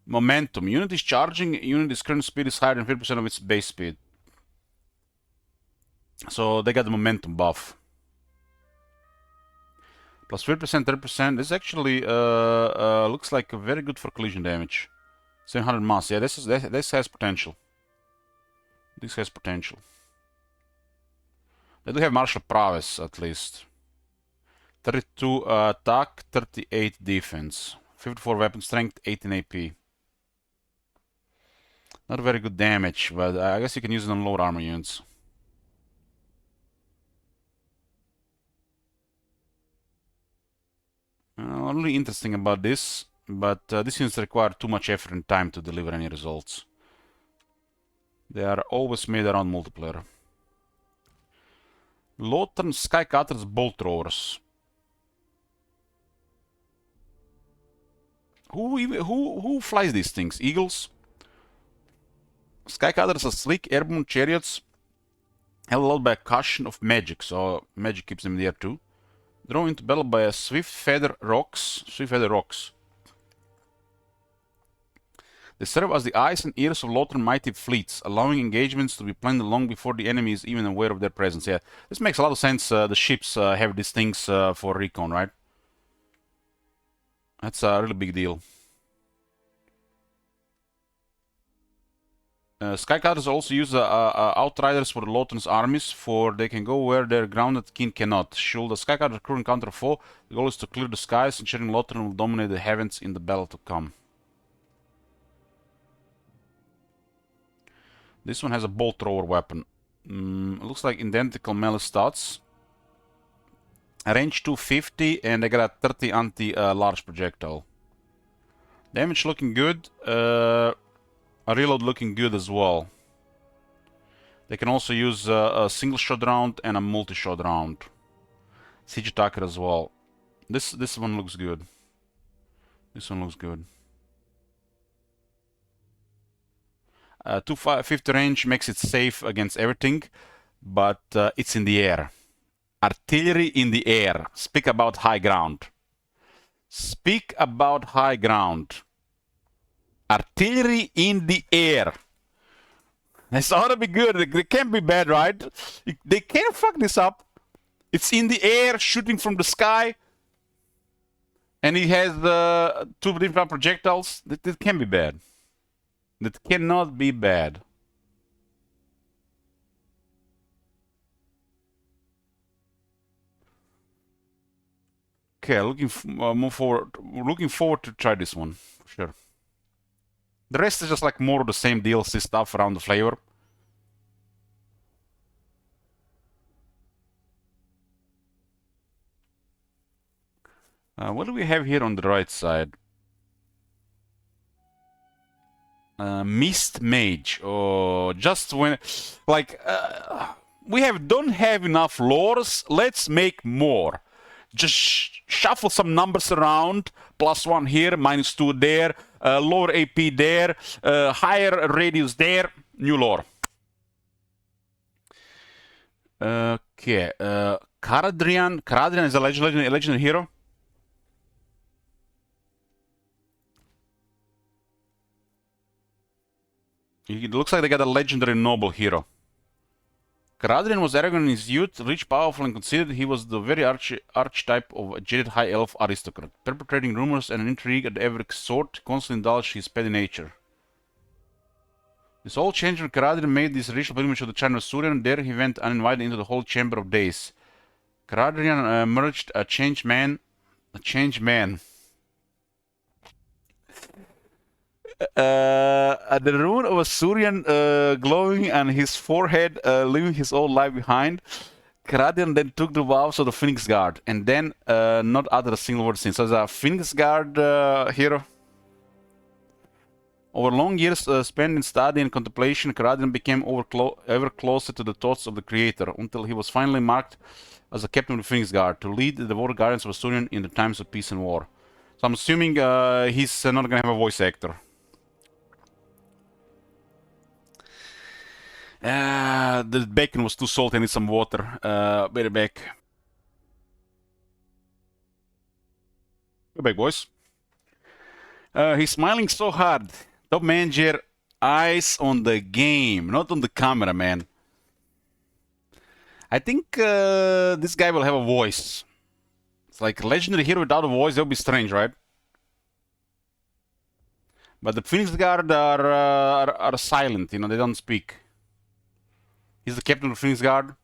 Momentum. Unit is charging. Unit's current speed is higher than 50% of its base speed. So they got the momentum buff. Plus 50%, 30%. This actually looks like very good for collision damage. 700 mass. Yeah, this has potential. This has potential. They do have martial prowess at least. 32 attack, 38 defense. 54 weapon strength, 18 AP. Not very good damage, but I guess you can use it on lower armor units. Only interesting about this, but these units require too much effort and time to deliver any results. They are always made around multiplayer. Lothern Skycutters Bolt Throwers. Who flies these things? Eagles? Skycutters are sleek airborne chariots held aloft by a cushion of magic, so magic keeps them there too. Drawn into battle by a swift feather rocks. They They serve as the eyes and ears of Lothran mighty fleets, allowing engagements to be planned long before the enemy is even aware of their presence. Yeah, this makes a lot of sense. The ships have these things for recon, right? That's a really big deal. Skycutters also use outriders for the Lothran's armies, for they can go where their grounded kin cannot. Should the Skycutter crew encounter a foe, the goal is to clear the skies, ensuring Lothran will dominate the heavens in the battle to come. This one has a bolt thrower weapon. Looks like identical melee stats. Range 250, and they got a 30 anti-large projectile. Damage looking good. A reload looking good as well. They can also use a single shot round and a multi-shot round. Siege attacker as well. This one looks good. This one looks good. 250 range makes it safe against everything, but it's in the air. Artillery in the air. Speak about high ground. Speak about high ground. Artillery in the air. This ought to be good. They can't be bad, right? They can't fuck this up. It's in the air, shooting from the sky. And he has 2 different projectiles. That can't be bad. That cannot be bad. Okay, looking forward to try this one for sure. The rest is just like more of the same DLC stuff around the flavor. What do we have here on the right side? Mist Mage. Oh, just when, like, we don't have enough lores. Let's make more. Just shuffle some numbers around. +1 here, -2 there, lower AP there, higher radius there. New lore. Okay, Caradrian. Caradrian is a legendary hero. It looks like they got a legendary noble hero. Caradrian was arrogant in his youth, rich, powerful, and considered he was the very archetype of a jaded high elf aristocrat, perpetrating rumors and intrigue at every sort, constantly indulged his petty nature. This all changed when Caradrian made this ritual pilgrimage to the China of Surian. There he went uninvited into the whole Chamber of Days. Caradrian emerged a changed man. A changed man. The rune of a Surian glowing on his forehead, leaving his old life behind. Caradrian then took the vows of the Phoenix Guard, and then not uttered a single word since. So there's a Phoenix Guard hero. Over long years spent in study and contemplation, Caradrian became ever closer to the thoughts of the Creator, until he was finally marked as a captain of the Phoenix Guard, to lead the devoted guardians of Surian in the times of peace and war. So I'm assuming he's not gonna have a voice actor. The bacon was too salty. I need some water. Be right back. Go back, boys. He's smiling so hard. Top manager, eyes on the game, not on the camera, man. I think this guy will have a voice. It's like legendary hero without a voice. That would be strange, right? But the Phoenix Guard are silent. You know, they don't speak. He's the captain of the Phoenix Guard.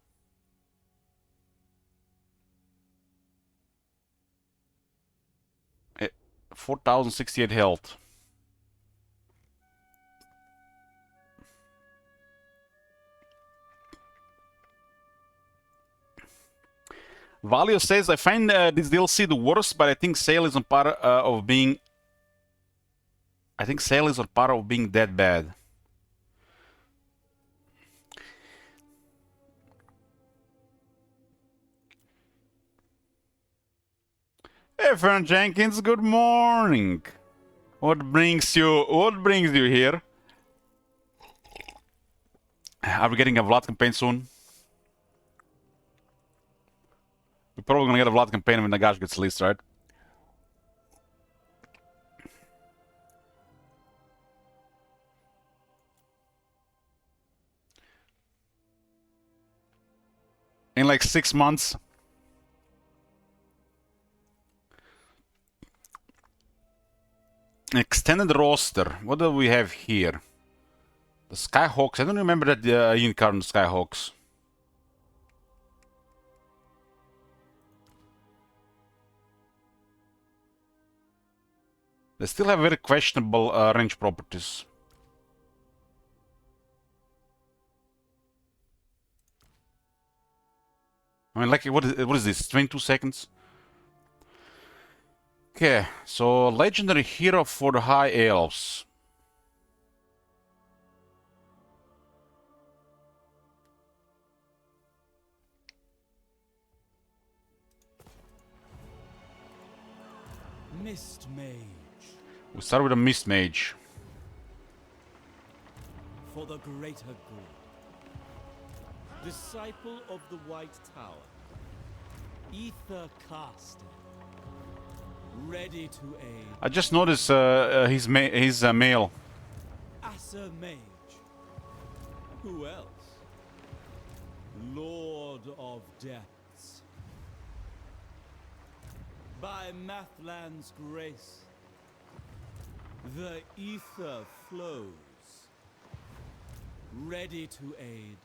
Eh, 4,068 health. Valio says, I find this DLC the worst, but I think Sail is on par of being... I think Sail is on par of being that bad. Hey, Fern Jenkins, good morning. What brings you here? Are we getting a Vlad campaign soon? We're probably gonna get a Vlad campaign when Nagash gets released, right? in like 6 months. Extended roster. What do we have here? The Skyhawks. I don't remember that unit card on the Skyhawks. They still have very questionable range properties. I mean, like, what is this? 22 seconds? Okay, so legendary hero for the High Elves. Mist Mage. We start with a Mist Mage. For the greater good. Disciple of the White Tower. Ether Caster. Ready to aid. I just noticed he's male. Asa Mage. Who else? Lord of Depths. By Mathland's grace, the ether flows. Ready to aid,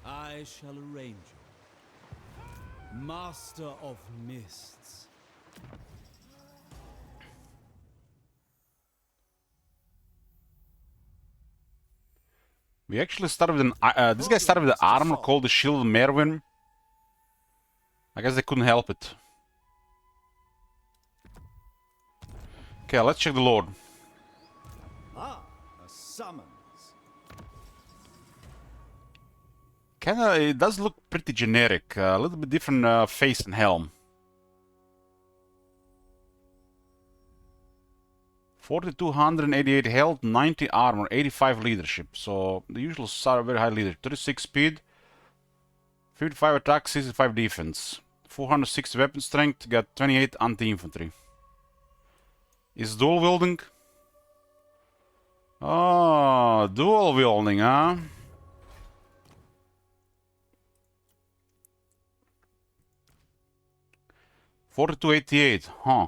I shall arrange you. Master of Mists. We actually started with an... this guy started with the armor called the Shield of Merwin. I guess they couldn't help it. Okay, let's check the Lord. Ah, a summons. Kinda, it does look pretty generic. A little bit different face and helm. 4,288 health, 90 armor, 85 leadership. So the usual are very high leadership. 36 speed, 55 attack, 65 defense, 460 weapon strength, got 28 anti-infantry. Is dual wielding? Oh, dual wielding, huh? $42.88, huh?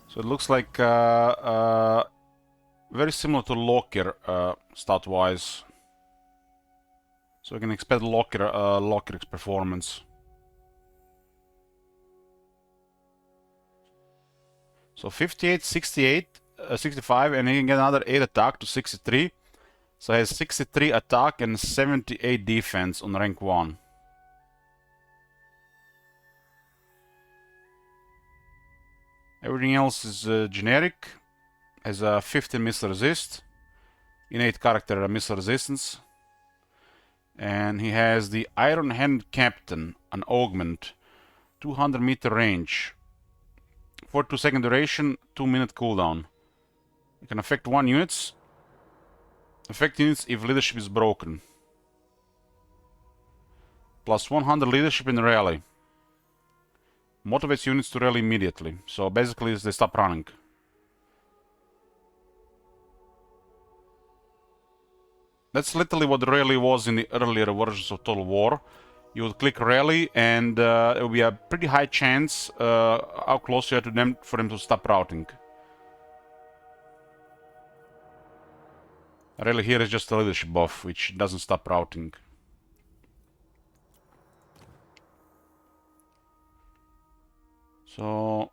So it looks like very similar to Locker stat-wise. So we can expect Locker's performance. So 58, 68, 65, and he can get another 8 attack to 63. So he has 63 attack and 78 defense on rank 1. Everything else is generic. Has a 15 missile resist, innate character missile resistance, and he has the Iron Hand Captain, an augment, 200-meter range, 42-second duration, 2-minute cooldown. You can affect 1 units. Affect units if leadership is broken. Plus 100 leadership in rally. Motivates units to rally immediately. So basically they stop running. That's literally what rally was in the earlier versions of Total War. You would click rally and it would be a pretty high chance how close you are to them for them to stop routing. Rally here is just a leadership buff, which doesn't stop routing. So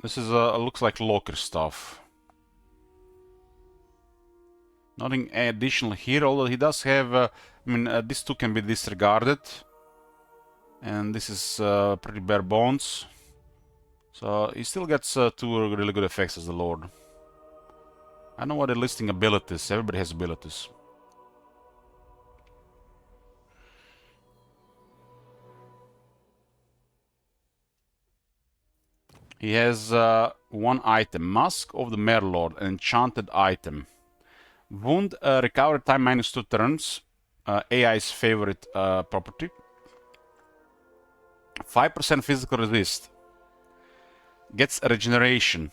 this is looks like Locker stuff. Nothing additional here, although he does have, I mean, these two can be disregarded. And this is pretty bare bones. So he still gets 2 really good effects as the Lord. I know what they're listing abilities, everybody has abilities. He has 1 item, Mask of the Merlord, an enchanted item. Wound recovery time -2 turns, AI's favorite property. 5% physical resist. Gets a regeneration.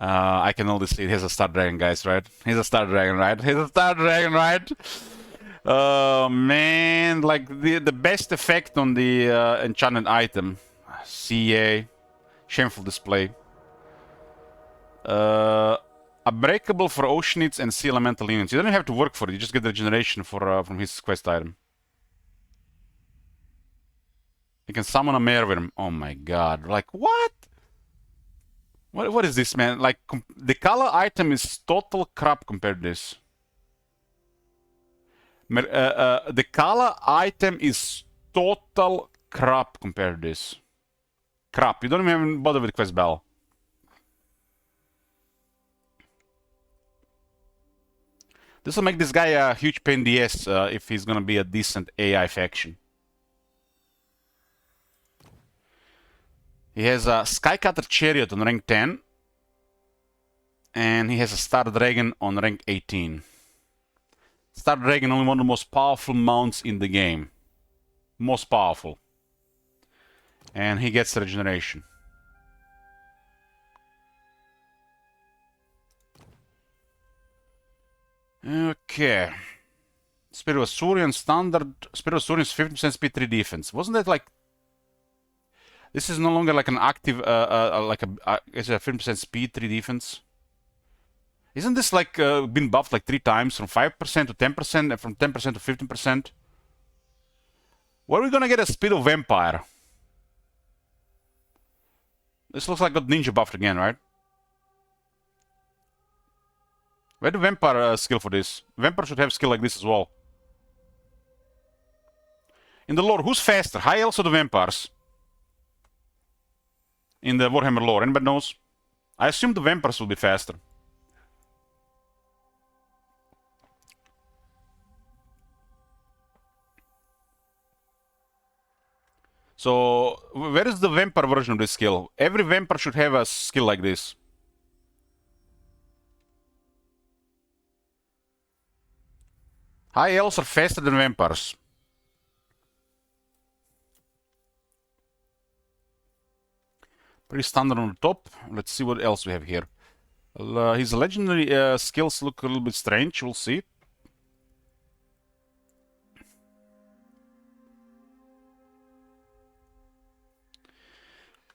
I can only see it. He's a Star Dragon, guys, right? He's a Star Dragon, right? He's a Star Dragon, right? Oh, man. Like, the best effect on the enchanted item. CA. Shameful display. Unbreakable for Oceanids and Sea Elemental units. You don't even have to work for it. You just get the regeneration for from his quest item. You can summon a Merwyrm. Oh my god. Like, what? What is this, man? Like, the color item is total crap compared to this. The color item is total crap compared to this. Crap. You don't even bother with quest battle. This will make this guy a huge pain in the ass if he's gonna be a decent AI faction. He has a Skycutter Chariot on rank 10. And he has a Star Dragon on rank 18. Star Dragon, only one of the most powerful mounts in the game. Most powerful. And he gets regeneration. Okay. Spirit of Saurian standard. Spirit of Saurian is 50% speed 3 defense. Wasn't that like... This is no longer like an active, it's a 50% speed 3 defense. Isn't this like been buffed like 3 times from 5% to 10% and from 10% to 15%? Where are we gonna get a Speed of Vampire? This looks like got Ninja buffed again, right? Where the Vampire skill for this? Vampire should have skill like this as well. In the lore, who's faster? High Elves or the Vampires? In the Warhammer lore, anybody knows? I assume the Vampires will be faster. So, where is the Vampire version of this skill? Every Vampire should have a skill like this. High Elves are faster than Vampires. Pretty standard on the top. Let's see what else we have here. His legendary skills look a little bit strange. We'll see.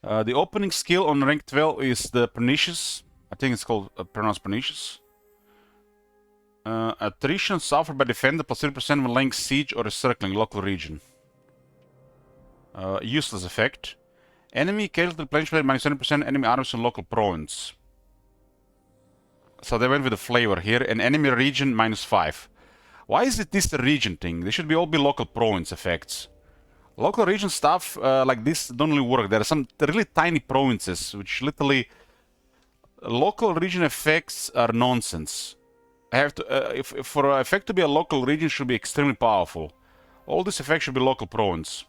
The opening skill on rank 12 is the Pernicious. I think it's called pronounced Pernicious. Attrition suffered by defender plus 3% when laying siege or encircling local region. Useless effect. Enemy casualty replenishment minus 20% enemy arms in local province. So they went with the flavor here. And enemy region minus 5. Why is it this the region thing? They should all be local province effects. Local region stuff like this don't really work. There are some really tiny provinces which literally... Local region effects are nonsense. I have to... for an effect to be a local region, should be extremely powerful. All these effects should be local province.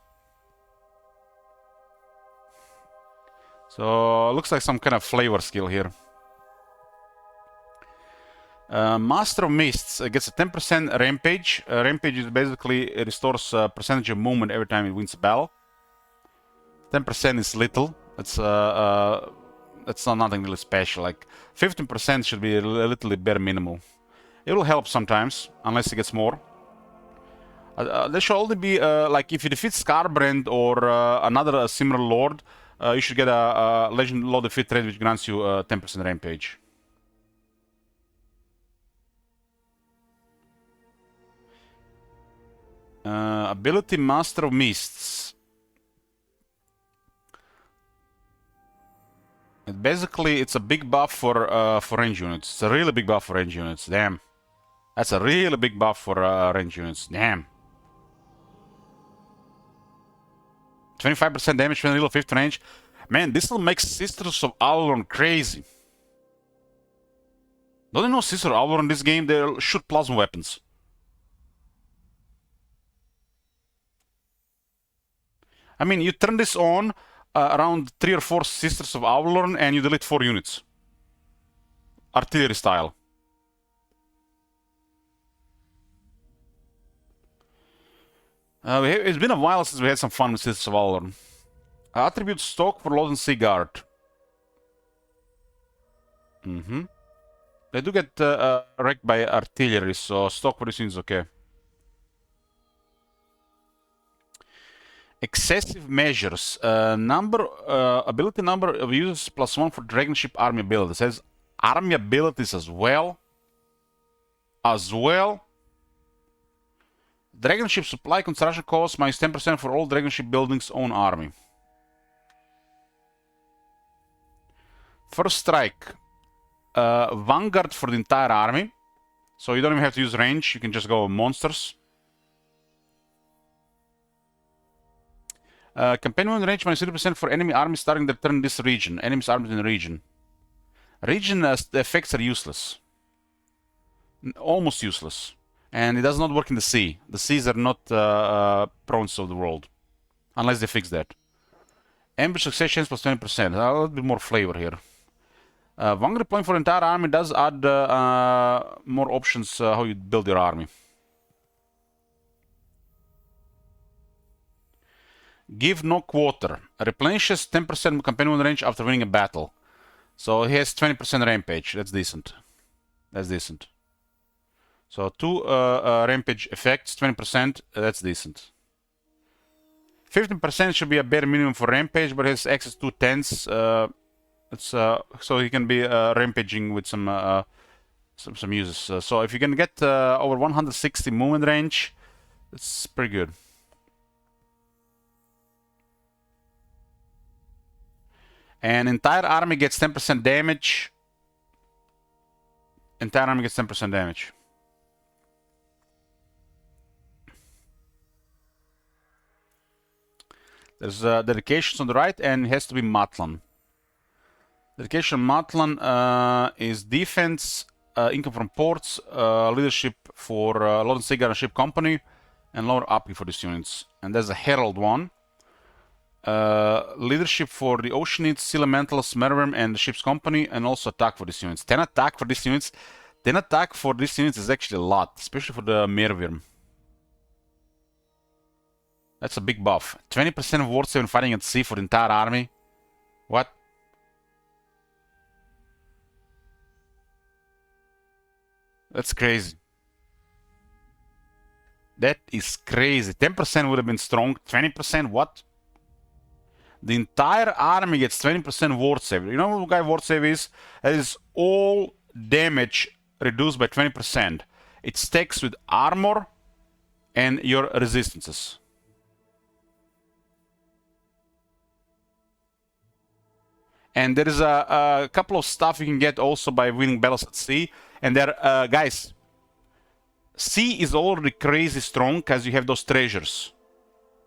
So, looks like some kind of flavor skill here. Master of Mists gets a 10% rampage. Rampage is basically restores percentage of movement every time it wins a battle. 10% is little. It's not nothing really special. Like 15% should be a little bit bare minimal. It will help sometimes, unless it gets more. There should only be like if you defeat Scarbrand or another similar lord, you should get a Legend Lord defeat trait which grants you 10% rampage. Ability Master of Mists. Basically, it's a big buff for range units. It's a really big buff for range units. Damn. That's a really big buff for range units. Damn. 25% damage when little 5th range. Man, this will make Sisters of Avalon crazy. Don't you know Sisters of Avalon in this game? They'll shoot plasma weapons. I mean, you turn this on around 3 or 4 Sisters of Avalon and you delete 4 units. Artillery style. It's been a while since we had some fun with Sisters of Valor. Attribute stock for Loden Sea Guard. They do get wrecked by artillery, so stock for this is okay. Excessive measures. Ability number of users +1 for Dragon Ship army abilities. It says army abilities as well. Dragon ship supply construction cost -10% for all Dragon ship buildings own army. First strike. Vanguard for the entire army. So you don't even have to use range, you can just go monsters. Campaign range -30% for enemy armies starting their turn in this region. Enemies armies in the region. Region the effects are useless. Almost useless. And it does not work in the sea. The seas are not provinces of the world. Unless they fix that. Ambush success chance +20%. A little bit more flavor here. Vanguard deploying for entire army does add more options how you build your army. Give no quarter. Replenishes 10% companion range after winning a battle. So he has 20% rampage. That's decent. That's decent. So 2 rampage effects, 20%. That's decent. 15% should be a bare minimum for rampage, but he has access to 10s. So he can be rampaging with some uses. So if you can get over 160 movement range, it's pretty good. And entire army gets 10% damage. Entire army gets 10% damage. There's dedications on the right, and it has to be Matlan. Dedication Matlan is defense, income from ports, leadership for Loden Seaguard and Ship Company, and lower API for these units. And there's a Herald one. Leadership for the Oceanids, Sea Elementals, Merworm, and the Ship's Company, and also attack for these units. 10 attack for these units. 10 attack for these units is actually a lot, especially for the Merworm. That's a big buff. 20% of ward save when fighting at sea for the entire army. What? That's crazy. That is crazy. 10% would have been strong. 20%, what? The entire army gets 20% ward save. You know what guy ward save is? That is all damage reduced by 20%. It stacks with armor and your resistances. And there is a couple of stuff you can get also by winning battles at sea. And there, guys, sea is already crazy strong because you have those treasures.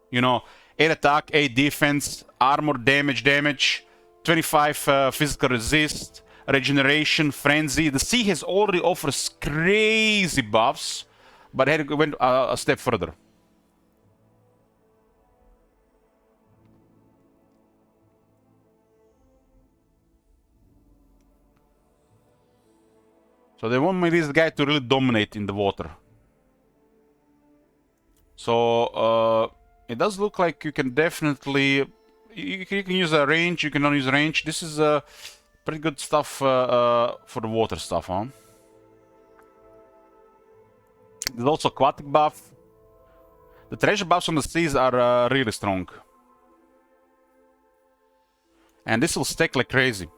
You know, 8 attack, 8 defense, armor, damage, 25 physical resist, regeneration, frenzy. The sea has already offers crazy buffs, but I went a step further. So they want me this guy to really dominate in the water. So it does look like you can definitely you can use a range, you cannot use a range. This is pretty good stuff for the water stuff, huh? There's also aquatic buff. The treasure buffs on the seas are really strong. And this will stack like crazy.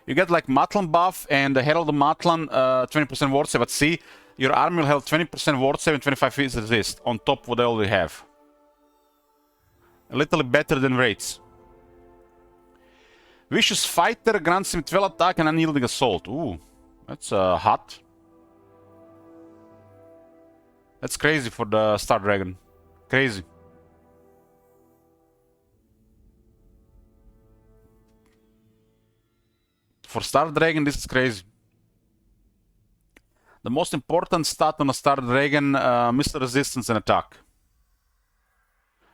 You get like Matlan buff and the Herald of Matlan, 20% ward save at sea. Your army will have 20% ward save and 25 physical resist on top of what they already have. A little better than Wraiths. Vicious Fighter grants him 12 attack and unyielding assault. Ooh, that's hot. That's crazy for the Star Dragon. Crazy. For Star Dragon, this is crazy. The most important stat on a Star Dragon, Mr. Resistance and Attack.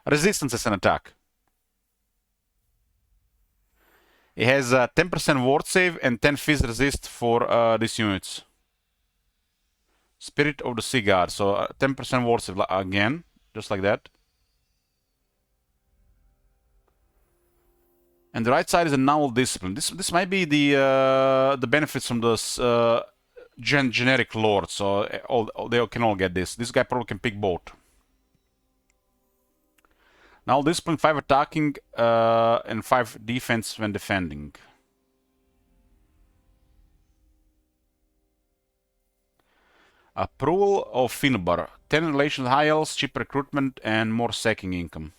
Resistance is an attack. It has 10% ward save and 10 phys resist for these units. Spirit of the Sea Guard, so 10% ward save again, just like that. And the right side is a novel discipline. This might be the benefits from this generic lord. So they can all get this. This guy probably can pick both. Now discipline 5 attacking and 5 defense when defending. Approval of Finbar. 10 relations with high elves, cheap recruitment, and more sacking income.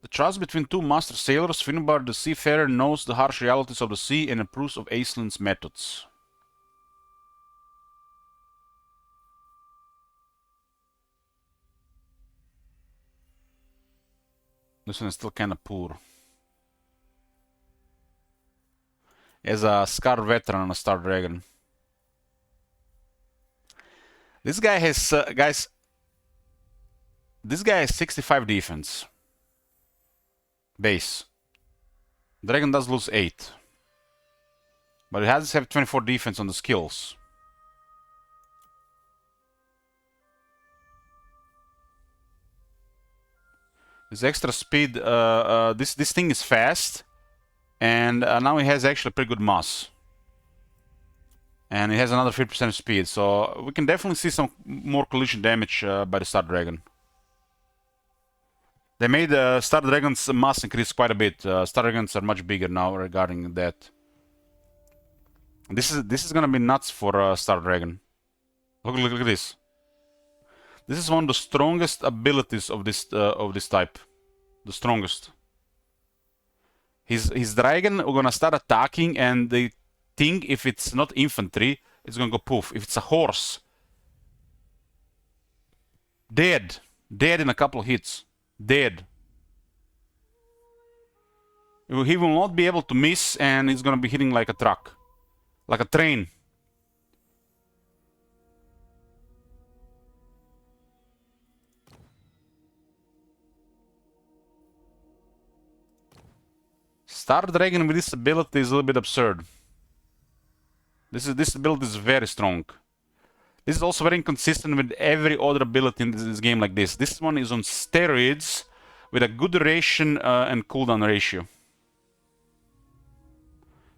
The trust between two master sailors, Finbar the seafarer knows the harsh realities of the sea and approves of Aislin's methods. This one is still kinda poor. As a scarred veteran on a Star Dragon. This guy has, guys, this guy has 65 defense. Base. Dragon does lose 8. But it has to have 24 defense on the skills. This extra speed, this thing is fast. And now he has actually pretty good mass. And he has another 50% speed, so we can definitely see some more collision damage by the Star Dragon. They made Star Dragon's mass increase quite a bit. Star Dragons are much bigger now regarding that. This is gonna be nuts for Star Dragon. Look at this. This is one of the strongest abilities of this type. The strongest. His dragon are gonna start attacking, and they think if it's not infantry, it's gonna go poof. If it's a horse, dead in a couple of hits, dead. He will not be able to miss, and he's gonna be hitting like a truck, like a train. Star Dragon with this ability is a little bit absurd. This ability is very strong. This is also very inconsistent with every other ability in this game like this. This one is on steroids with a good duration and cooldown ratio.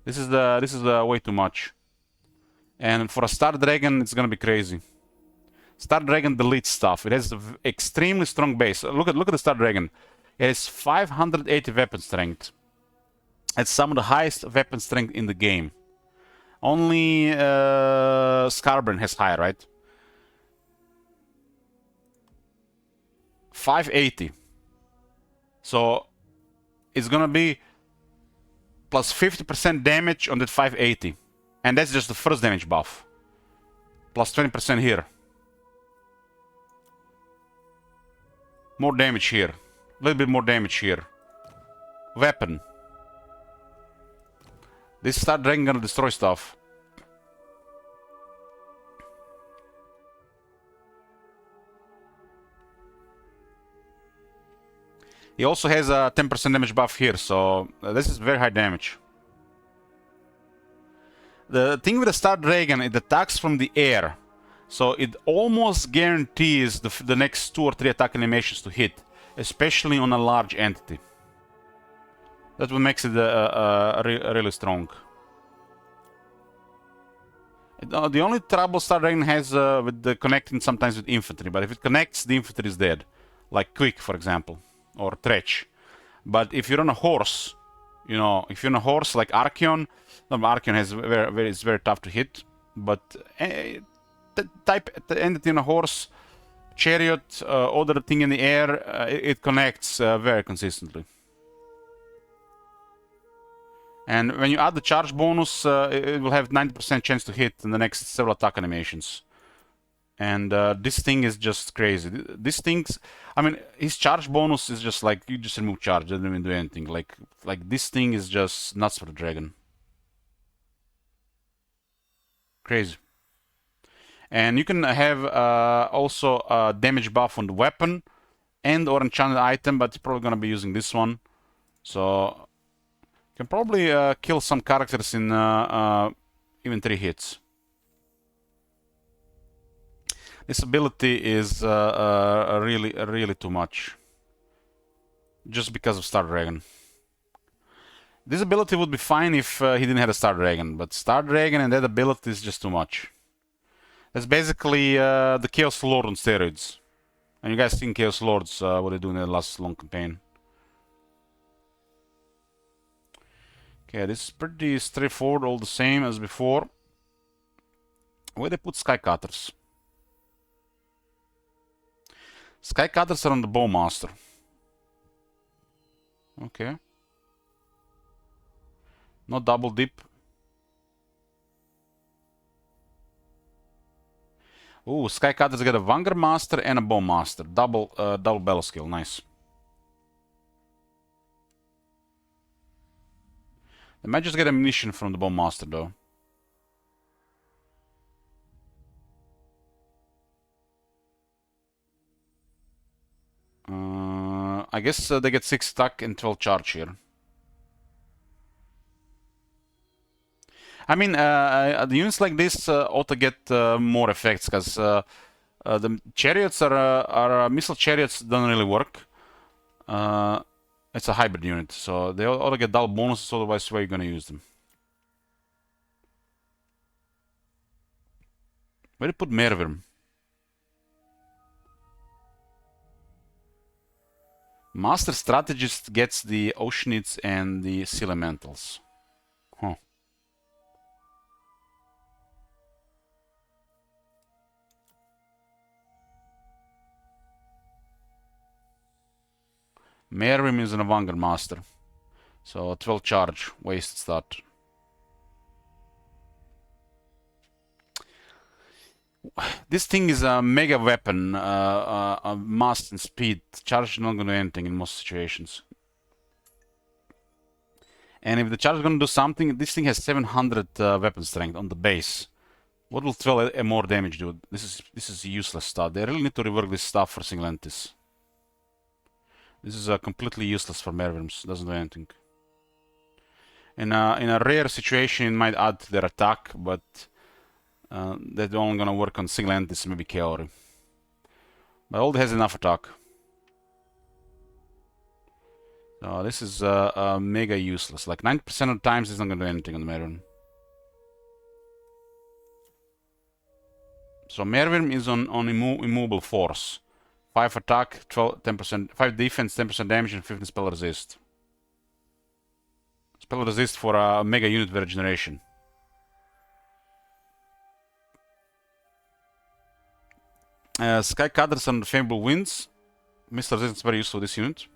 This is way too much. And for a Star Dragon, it's gonna be crazy. Star Dragon deletes stuff. It has an extremely strong base. Look at the Star Dragon. It has 580 weapon strength. It's some of the highest weapon strength in the game. Only Scarburn has higher, right? 580. So it's gonna be plus 50% damage on that 580. And that's just the first damage buff. Plus 20% here. More damage here. A little bit more damage here. Weapon. This Star Dragon gonna destroy stuff. He also has a 10% damage buff here, so this is very high damage. The thing with the Star Dragon, it attacks from the air. So it almost guarantees the next 2 or 3 attack animations to hit. Especially on a large entity. That's what makes it really strong. The only trouble Star Dragon has with the connecting sometimes with infantry, but if it connects, the infantry is dead. Like Quick, for example, or Tretch. But if you're on a horse, you know, if you're on a horse like Archeon, no, Archeon has it's very tough to hit. But type entity on a horse, chariot, other thing in the air, it connects very consistently. And when you add the charge bonus, it will have 90% chance to hit in the next several attack animations. And this thing is just crazy. This thing's, I mean, his charge bonus is just like, you just remove charge, doesn't even do anything. Like this thing is just nuts for the dragon. Crazy. And you can have also a damage buff on the weapon and or enchanted item, but you're probably gonna be using this one. So you can probably kill some characters in even 3 hits. This ability is really too much. Just because of Star Dragon. This ability would be fine if he didn't have a Star Dragon, but Star Dragon and that ability is just too much. That's basically the Chaos Lord on steroids. And you guys seen Chaos Lords, what they do in the last long campaign. Okay, this is pretty straightforward, all the same as before. Where they put Sky Cutters? Sky Cutters are on the Bowmaster. Okay. No double dip. Ooh, Sky Cutters get a Vanguard Master and a Bowmaster. Double battle skill, nice. They might just get ammunition from the Bowmaster though. I guess they get 6 stack and 12 charge here. I mean, the units like this ought to get more effects, because the chariots are missile chariots don't really work. It's a hybrid unit, so they ought to get double bonuses, otherwise where are you gonna use them? Where do you put Mervirm? Master Strategist gets the Oceanids and the Sea Elementals. Huh. Mervim is an Vanguard Master. So 12 charge, wasted start. This thing is a mega weapon, mass and speed. Charge is not going to do anything in most situations. And if the charge is going to do something, this thing has 700 weapon strength on the base. What will 12 more damage do? This is useless stuff. They really need to rework this stuff for Singlentis. This is completely useless for Mervirms. Doesn't do anything. In a rare situation, it might add to their attack, but they're only gonna work on Singlentis, maybe Kaori. But Old has enough attack. So this is mega useless. Like 90% of the times, it's not gonna do anything on the Mervirm. So Mervirm is on immovable force. 5 attack, 10%, 5 defense, 10% damage, and 15 spell resist. Spell resist for a mega unit with regeneration. Sky Cutters and Favorable Winds. Missile resistance is very useful this unit.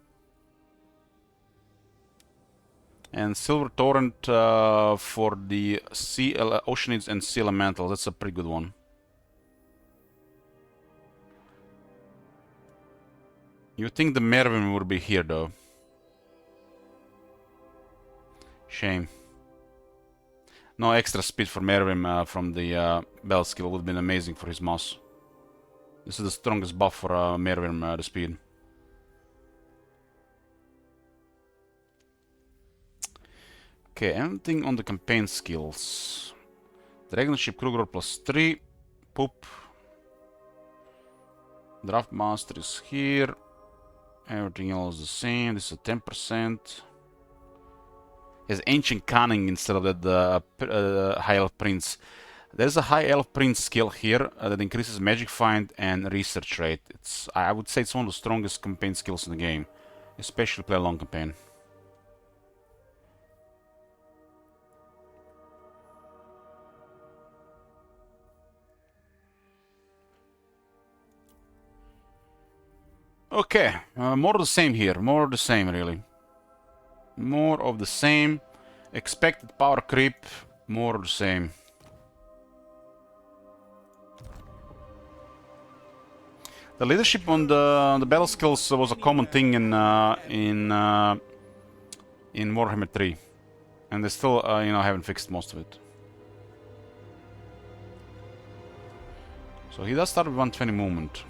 And Silver Torrent for the Oceanids and Sea Elemental. That's a pretty good one. You think the Mervin would be here though. Shame. No extra speed for Mervin from the Bell skill would have been amazing for his mouse. This is the strongest buff for Mervin, the speed. Okay, anything on the campaign skills? Dragon Ship Kruger +3. Poop. Draft Master is here. Everything else is the same. This is a 10%. He has Ancient Cunning instead of that High Elf Prince. There's a High Elf Prince skill here that increases Magic Find and Research rate. I would say it's one of the strongest campaign skills in the game, especially play a long campaign. Okay, more of the same here. More of the same, really. More of the same. Expected power creep. More of the same. The leadership on the battle skills was a common thing in Warhammer 3, and they still, haven't fixed most of it. So he does start with 120 movement.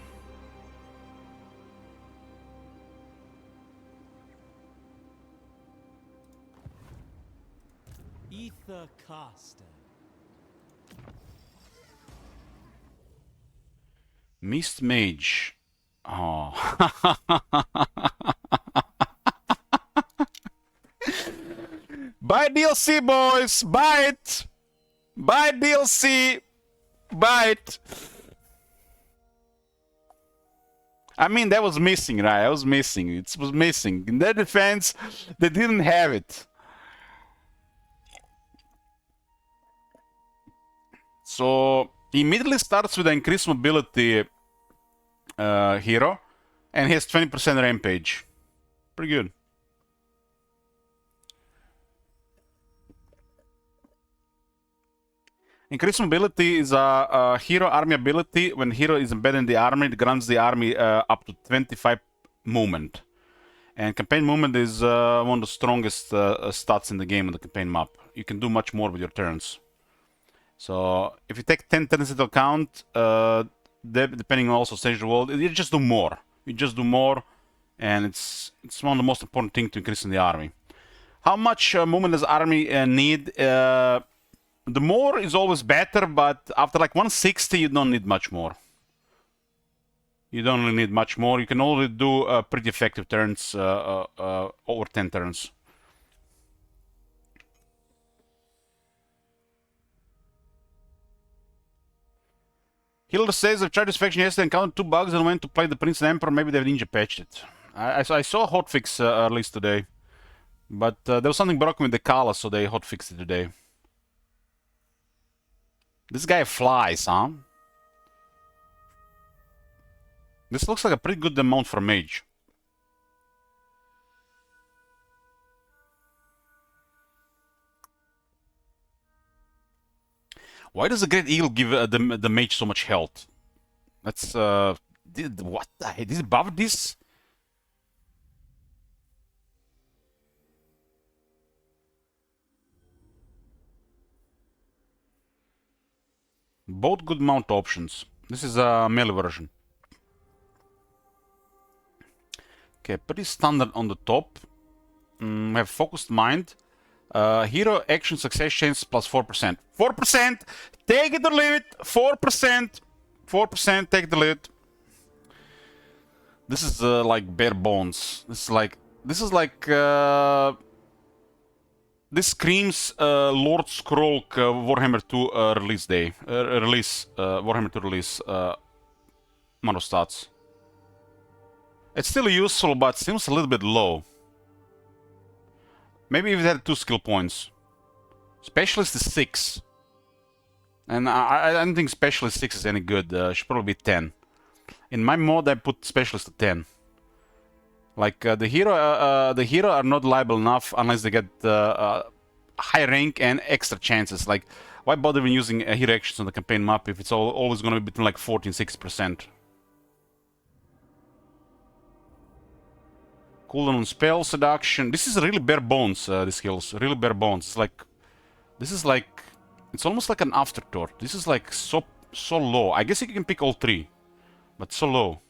Ether Caster. Mist Mage. Oh. Buy DLC, boys! Buy it! Buy DLC! Buy it! I mean, that was missing, right? That was missing. It was missing. In their defense, they didn't have it. So, he immediately starts with an increased mobility hero, and he has 20% rampage. Pretty good. Increased mobility is a hero army ability. When hero is embedded in the army, it grants the army up to 25 movement. And campaign movement is one of the strongest stats in the game on the campaign map. You can do much more with your turns. So if you take 10 turns into account, depending on also stage of the world, you just do more. You just do more, and it's one of the most important things to increase in the army. How much movement does army need? The more is always better, but after like 160, you don't need much more. You don't really need much more. You can only do pretty effective turns over 10 turns. Hilda says, I've tried this faction yesterday, encountered 2 bugs and went to play the Prince and Emperor. Maybe they've ninja patched it. I saw a hotfix released today. But there was something broken with the Kala, so they hotfixed it today. This guy flies, huh? This looks like a pretty good amount for mage. Why does the Great Eagle give the mage so much health? That's what the heck? Is it above this? Both good mount options. This is a melee version. Okay, pretty standard on the top. We have focused mind. Hero action success chance plus 4%. 4%! Take it or leave it! 4%! 4%, take the lead. This is like bare bones. This is like this screams Lord Scroll Warhammer 2 release day. Warhammer 2 release mono stats. It's still useful, but seems a little bit low. Maybe if it had 2 skill points. Specialist is 6. And I don't think Specialist 6 is any good. Should probably be 10. In my mod, I put Specialist at 10. Like, the hero are not liable enough unless they get high rank and extra chances. Like, why bother even using hero actions on the campaign map if it's always going to be between like 40 and 60%? Cooldown on spell, seduction. This is really bare bones, these skills. Really bare bones. It's almost like an afterthought. This is like so low. I guess you can pick all 3, but so low.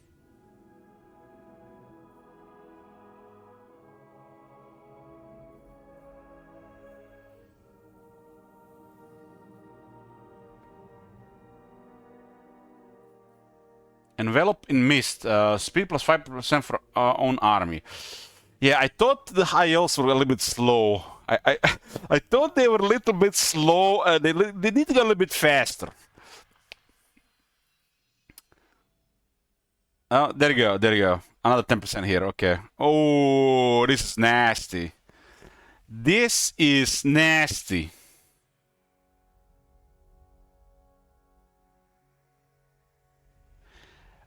Envelop in mist. Speed plus 5% for our own army. Yeah, I thought the high elves were a little bit slow. I thought they were a little bit slow. They need to go a little bit faster. Oh, there you go. There you go. Another 10% here. Okay. Oh, this is nasty. This is nasty.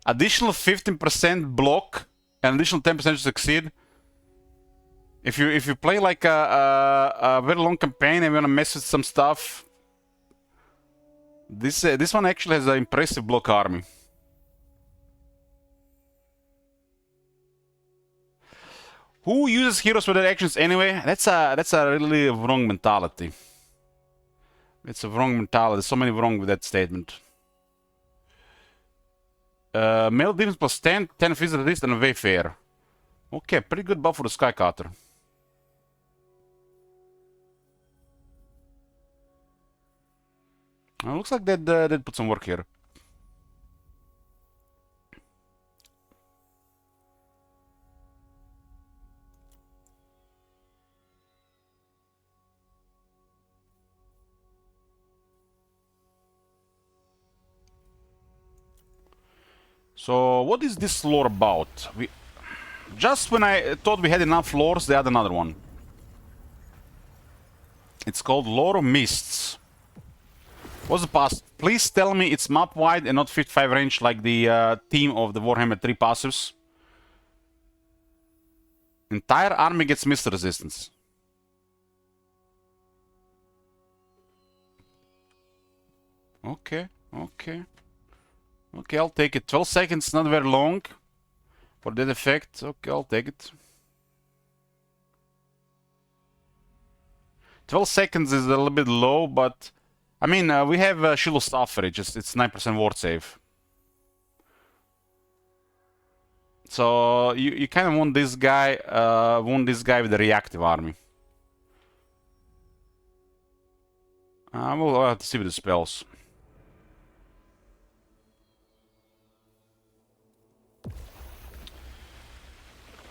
Additional 15% block and additional 10% to succeed. If you play like a very long campaign and you wanna mess with some stuff, this one actually has an impressive block army. Who uses heroes for their actions anyway? That's a really wrong mentality. It's a wrong mentality. There's so many wrong with that statement. Melee defense plus 10, 10 physical resist, and a Wayfarer. Okay, pretty good buff for the Skycutter. Looks like they'd put some work here. So what is this lore about? Just when I thought we had enough lores, they had another one. It's called Lore of Mists. What's the past? Please tell me it's map wide and not 55 range like the theme of the Warhammer 3 passives. Entire army gets mist resistance. Okay, okay. Okay, I'll take it. 12 seconds, not very long for that effect. Okay, I'll take it. 12 seconds is a little bit low, but I mean, we have Shield of Suffrage. It's 9% ward save. So you kind of want this guy with the reactive army. We'll have to see with the spells.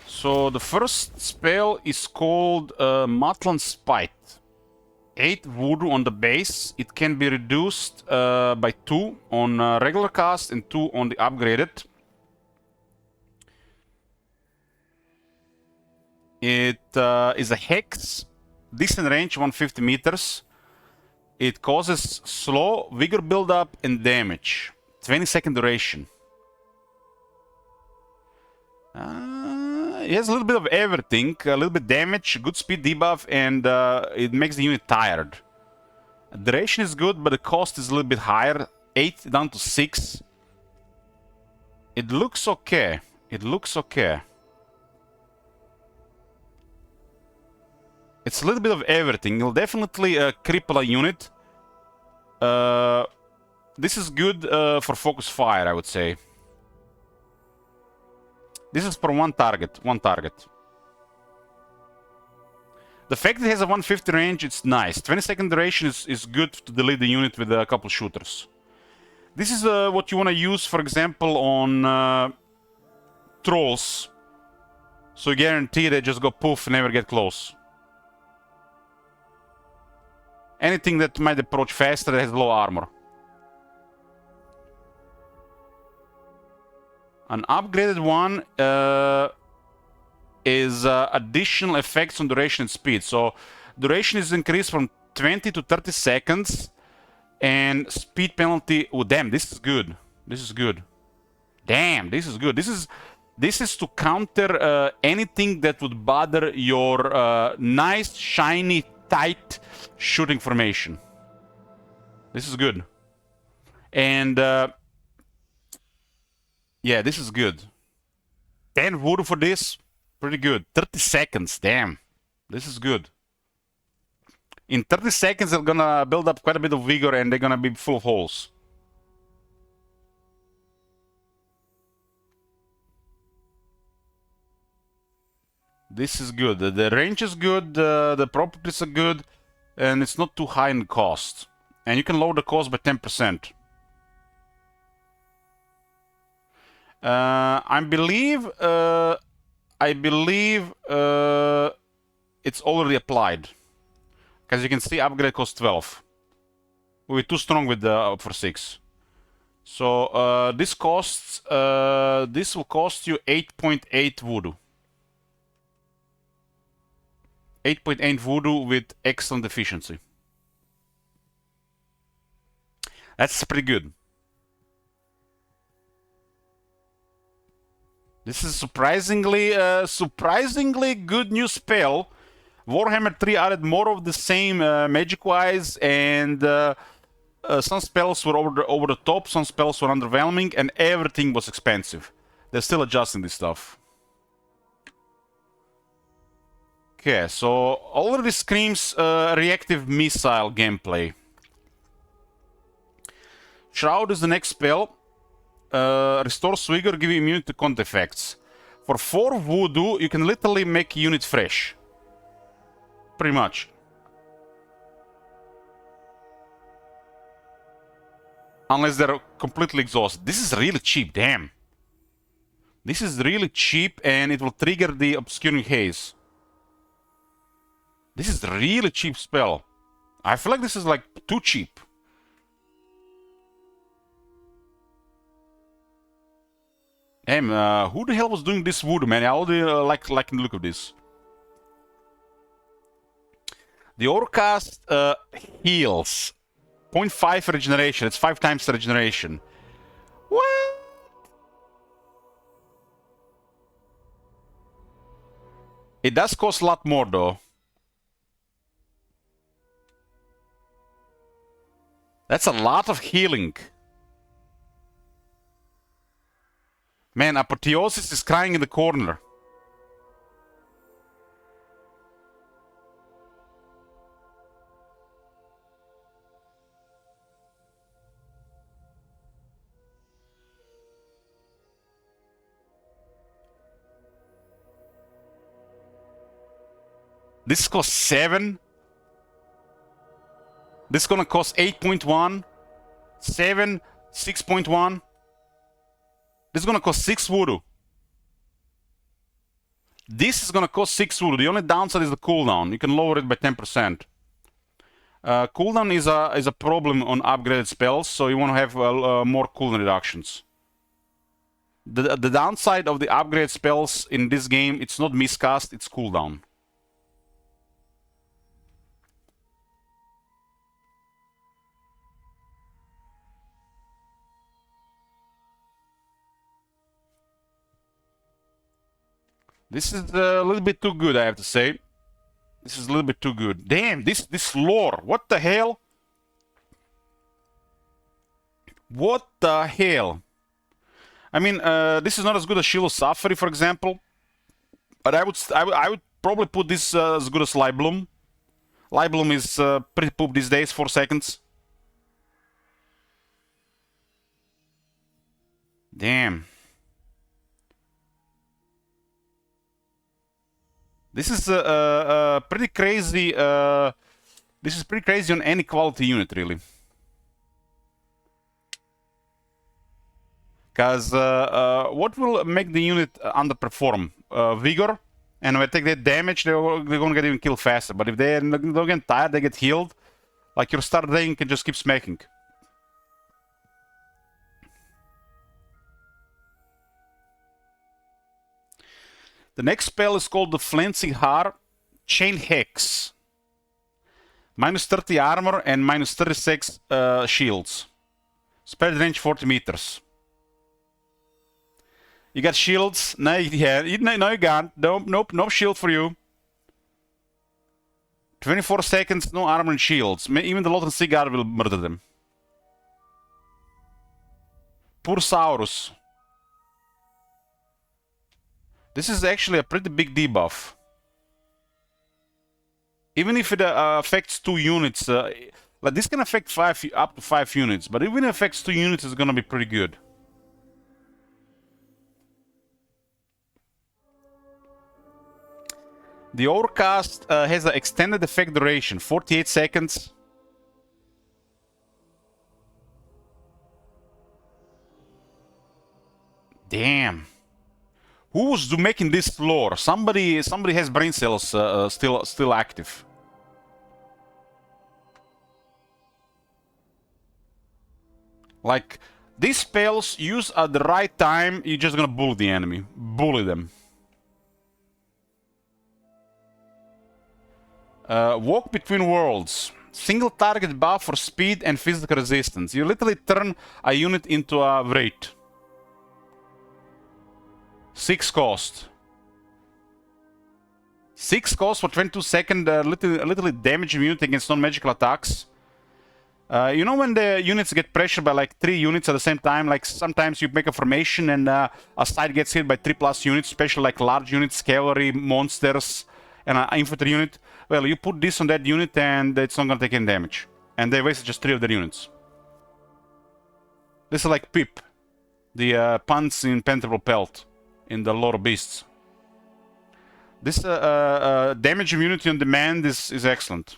So the first spell is called Matlan Spite. 8 voodoo on the base. It can be reduced by 2 on regular cast and 2 on the upgraded. It is a hex, decent range, 150 meters. It causes slow, vigor buildup, and damage. 20-second duration. It has a little bit of everything, a little bit damage, good speed debuff, and it makes the unit tired. Duration is good, but the cost is a little bit higher. 8 down to 6. It looks okay. It looks okay. It's a little bit of everything. It'll definitely cripple a unit. This is good for focus fire, I would say. This is for one target. The fact that it has a 150 range, it's nice. 20-second duration is good to delete the unit with a couple shooters. This is what you want to use, for example, on trolls. So you guarantee they just go poof, never get close. Anything that might approach faster that has low armor. An upgraded one is additional effects on duration and speed. So duration is increased from 20 to 30 seconds. And speed penalty... Oh, damn, this is good. This is good. Damn, this is good. This is to counter anything that would bother your nice, shiny, tight shooting formation. This is good. And yeah, this is good. 10 voodoo for this, pretty good. 30 seconds, damn. This is good. In 30 seconds, they're gonna build up quite a bit of vigor and they're gonna be full of holes. This is good. The range is good, the properties are good, and it's not too high in cost. And you can lower the cost by 10%. I believe it's already applied. Because you can see upgrade costs 12. We're too strong with the for 6. So this will cost you 8.8 voodoo. 8.8 voodoo with excellent efficiency. That's pretty good. This is surprisingly good new spell. Warhammer 3 added more of the same magic-wise, and some spells were over the top, some spells were underwhelming, and everything was expensive. They're still adjusting this stuff. Okay, so already screams reactive missile gameplay. Shroud is the next spell. Restores vigor, give you immunity to contact effects. For 4 voodoo, you can literally make a unit fresh. Pretty much. Unless they're completely exhausted. This is really cheap, damn. This is really cheap and it will trigger the obscuring haze. This is a really cheap spell. I feel like this is like too cheap. Damn, who the hell was doing this voodoo, man? I already like the look of this. The Overcast heals. 0.5 regeneration. It's 5 times the regeneration. What? It does cost a lot more, though. That's a lot of healing. Man, Apotheosis is crying in the corner. This costs 7. This is gonna cost 8.1. 7, 6.1. This is gonna cost 6 voodoo. This is gonna cost 6 voodoo. The only downside is the cooldown. You can lower it by 10%. Cooldown is a problem on upgraded spells, so you want to have more cooldown reductions. The downside of the upgraded spells in this game, it's not miscast, it's cooldown. This is a little bit too good, I have to say. This is a little bit too good. Damn, this lore. What the hell? What the hell? I mean, this is not as good as Shield of Safari, for example. But I would probably put this as good as Libloom. Libloom is pretty poop these days, 4 seconds. Damn. This is pretty crazy. This is pretty crazy on any quality unit, really. Because what will make the unit underperform? Vigor. And when they take that damage, they're going to get even killed faster. But if they don't get tired, they get healed. Like your start dragon can just keep smacking. The next spell is called the Flensing Har Chain Hex. Minus 30 armor and minus 36 shields. Spread range 40 meters. You got shields? No, no you got. Nope, no shield for you. 24 seconds, no armor and shields. Even the Lothran Seaguard will murder them. Poor Saurus. This is actually a pretty big debuff. Even if it affects 2 units, like this can affect up to 5 units, but even if it affects 2 units, it's gonna be pretty good. The Overcast has an extended effect duration, 48 seconds. Damn. Who was making this lore? Somebody has brain cells still active. Like, these spells used at the right time, you're just gonna bully the enemy. Bully them. Walk between worlds. Single target buff for speed and physical resistance. You literally turn a unit into a wraith. 6 cost. 6 cost for 22 second, literally damage unit against non-magical attacks. You know when the units get pressured by like 3 units at the same time? Like sometimes you make a formation and a side gets hit by 3+ units, especially like large units, cavalry, monsters, and an infantry unit. Well, you put this on that unit and it's not gonna take any damage. And they wasted just 3 of their units. This is like Pip, the Pants in Impenetrable Pelt in the Lore of Beasts. This damage immunity on demand is excellent.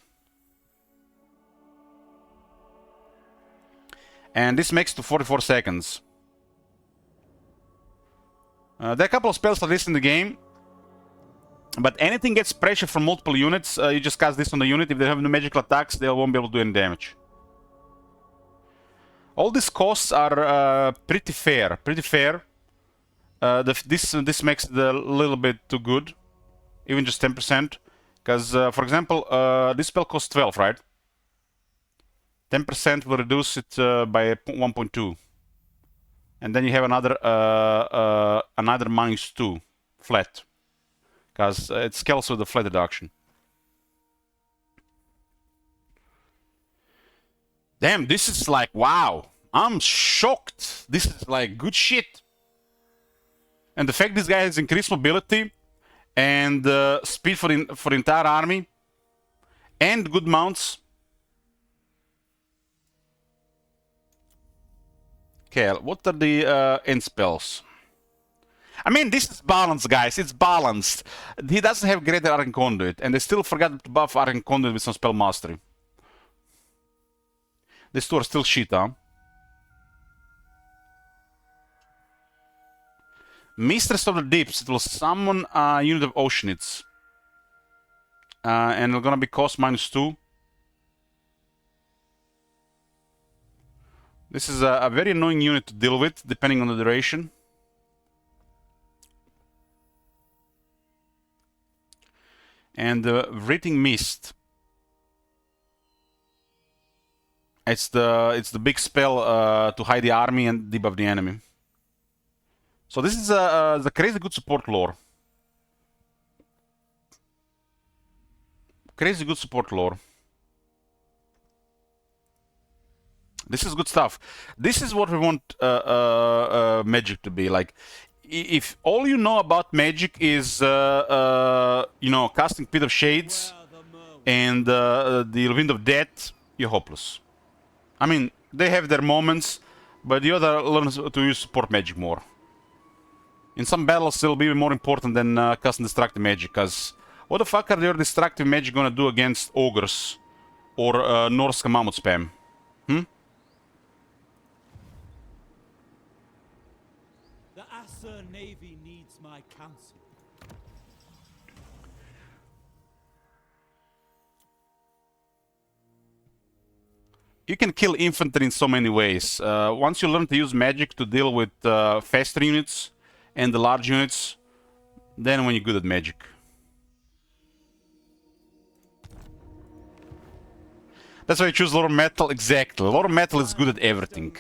And this makes to 44 seconds. There are a couple of spells like this in the game. But anything gets pressure from multiple units, you just cast this on the unit. If they have no magical attacks, they won't be able to do any damage. All these costs are pretty fair. This makes it a little bit too good, even just 10%. Because, for example, this spell costs 12, right? 10% will reduce it by 1.2, and then you have another -2 flat, because it scales with the flat reduction. Damn, this is like, wow! I'm shocked. This is like good shit. And the fact this guy has increased mobility and speed for the entire army and good mounts. Okay, what are the end spells? I mean, this is balanced, guys. It's balanced. He doesn't have greater Arcane Conduit, and they still forgot to buff Arcane Conduit with some spell mastery. These two are still shit, huh? Mistress of the Deeps. It will summon a unit of Oceanids. And it's gonna be cost -2. This is a very annoying unit to deal with, depending on the duration. And Writhing Mist. It's the big spell to hide the army and debuff the enemy. So this is the crazy good support lore. Crazy good support lore. This is good stuff. This is what we want Magic to be like. If all you know about Magic is you know, casting Pit of Shades and the Wind of Death, you're hopeless. I mean, they have their moments, but you gotta learn to use support magic more. In some battles, it'll be more important than casting destructive magic, because what the fuck are your destructive magic gonna do against ogres or Norse mammoth spam? Hmm? The Aesir Navy needs my counsel. You can kill infantry in so many ways. Once you learn to use magic to deal with faster units and the large units, then when you're good at magic. That's why you choose Lore Metal. Exactly. Lore Metal is good at everything.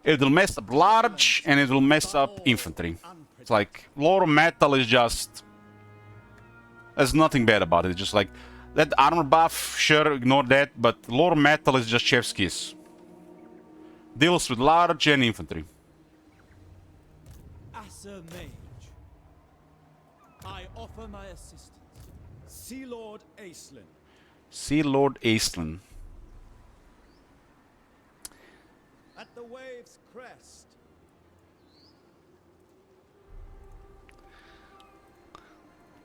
It will mess up large and it will mess up infantry. It's like Lore Metal is just... There's nothing bad about it. It's just like that armor buff, sure, ignore that, but Lore Metal is just chef's kiss. Deals with large and infantry. Aesir Mage, I offer my assistance. Sea Lord Aislinn. Sea Lord Aislinn. At the wave's crest.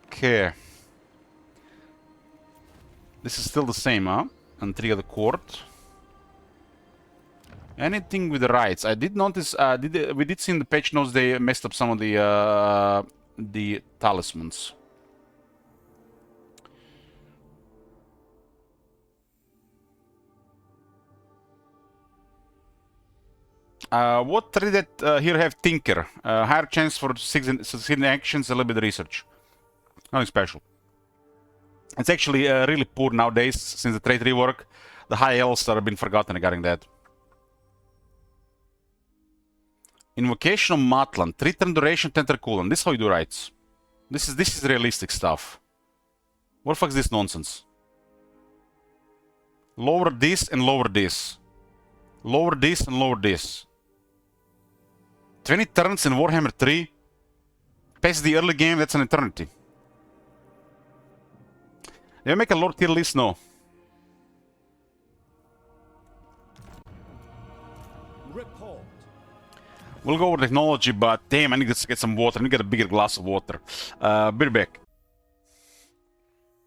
Okay. This is still the same, huh? Intrigue of the Court. Anything with the rights? I did notice. We did see in the patch notes they messed up some of the talismans. What three that here have Tinker? Higher chance for succeeding actions, a little bit of research. Nothing special. It's actually really poor nowadays since the trait rework. The high elves are been forgotten regarding that. Invocation of Matlan. 3 turn duration, 10 turn cooldown. This is how you do rights. This is realistic stuff. What the fuck is this nonsense? Lower this and lower this. Lower this and lower this. 20 turns in Warhammer 3. Past the early game, that's an eternity. Did I make a Lord tier list? No. Report. We'll go over technology, but damn, I need to get some water. I need to get a bigger glass of water. Be back.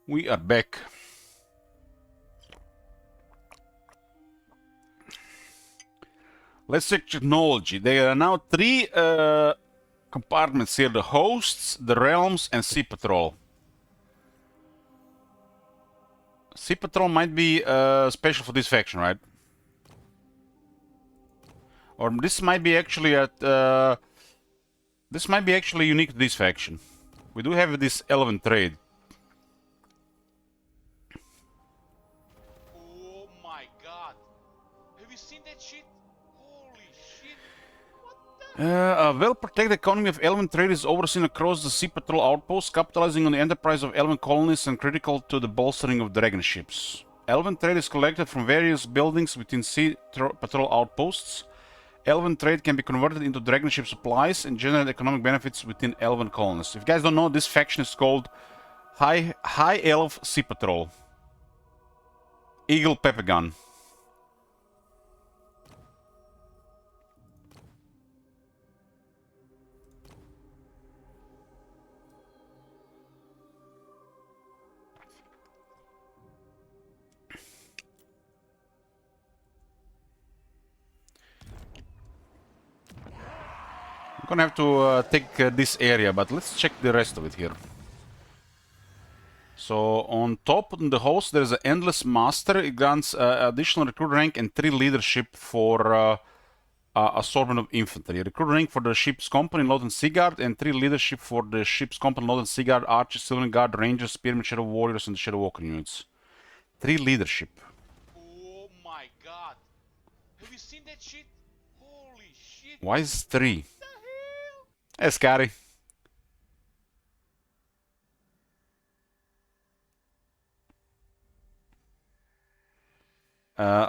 We are back. Let's check technology. There are now 3 compartments here. The hosts, the realms, and Sea Patrol. Sea Patrol might be special for this faction, right? Or this might be actually at This might be actually unique to this faction. We do have this elven trade. Oh my god. Have you seen that shit? Holy shit. What the? A well-protected economy of elven trade is overseen across the sea patrol outposts, capitalizing on the enterprise of elven colonies and critical to the bolstering of dragon ships. Elven trade is collected from various buildings within sea patrol outposts. Elven trade can be converted into dragon ship supplies and generate economic benefits within elven colonies. If you guys don't know, this faction is called High Elf Sea Patrol. Eagle Pepper Gun. I'm gonna have to take this area, but let's check the rest of it here. So on top in the host there's an Endless Master. It grants additional recruit rank and 3 leadership for assortment of infantry. Recruit rank for the ship's company, Northern Sea Guard, and 3 leadership for the ship's company, Northern Sea Guard, Archers, Sylvan Guard, Rangers, Spearmen, Shadow Warriors, and the Shadow Walker units. 3 leadership. Oh my god. Have you seen that shit? Holy shit. Why is 3? What the hell? Hey, Scotty.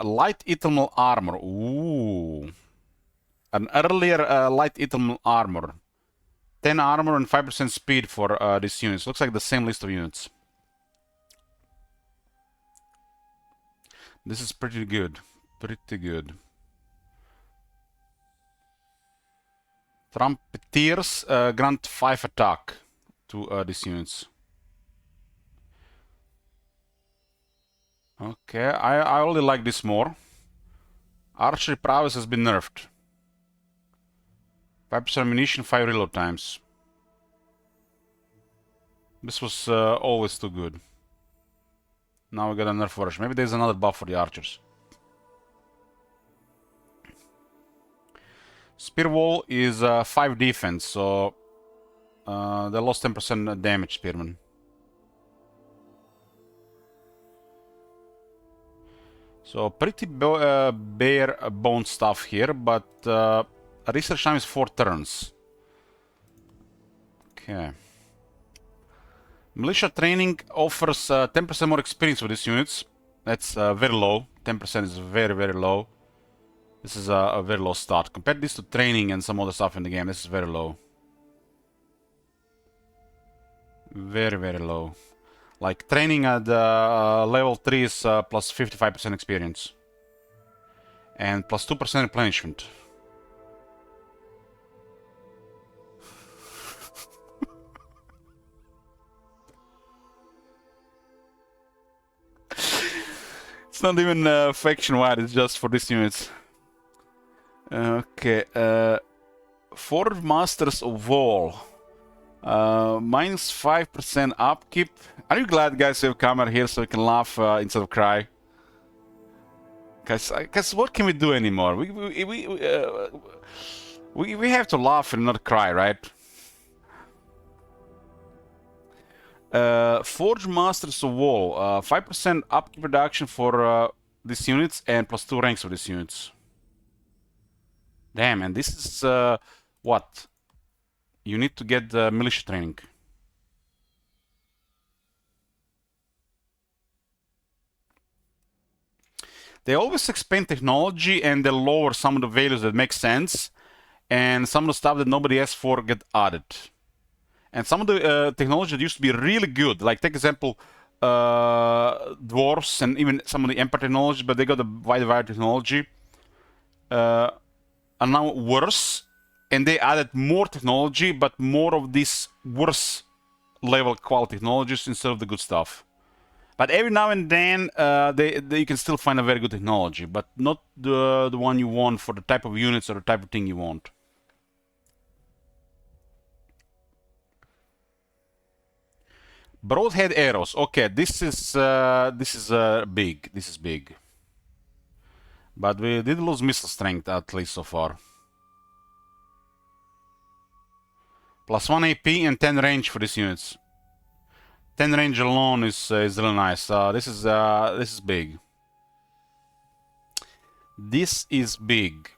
Light Eternal Armor. Ooh. An earlier Light Eternal Armor. 10 armor and 5% speed for these units. Looks like the same list of units. This is pretty good. Pretty good. Trumpeteers grant 5 attack to these units. Okay, I only like this more. Archery prowess has been nerfed. 5% ammunition, 5 reload times. This was always too good. Now we got a nerf version. Maybe there's another buff for the archers. Spear wall is 5 defense, so they lost 10% damage, spearmen. So pretty bare bone stuff here, but research time is 4 turns. Okay. Militia training offers 10% more experience for these units. That's very low. 10% is very, very low. This is a very low start. Compare this to training and some other stuff in the game. This is very low. Very, very low. Like training at level 3 is plus 55% experience. And plus 2% replenishment. It's not even faction-wide, it's just for these units. Okay, Forge Masters of War. Minus 5% upkeep. Are you glad, guys, we have camera here so we can laugh instead of cry? Guys, what can we do anymore? We have to laugh and not cry, right? Forge Masters of War. 5% upkeep reduction for these units and plus 2 ranks for these units. Damn, and this is what? You need to get militia training. They always expand technology and they lower some of the values that make sense, and some of the stuff that nobody asked for get added. And some of the technology that used to be really good, like take example, dwarves and even some of the empire technology, but they got a wide variety of technology, are now worse. And they added more technology, but more of these worse level quality technologies instead of the good stuff. But every now and then, you can still find a very good technology, but not the one you want for the type of units or the type of thing you want. Broadhead arrows. Okay, this is big. This is big. But we did lose missile strength at least so far. +1 AP and 10 range for these units. 10 range alone is really nice. This is big. This is big.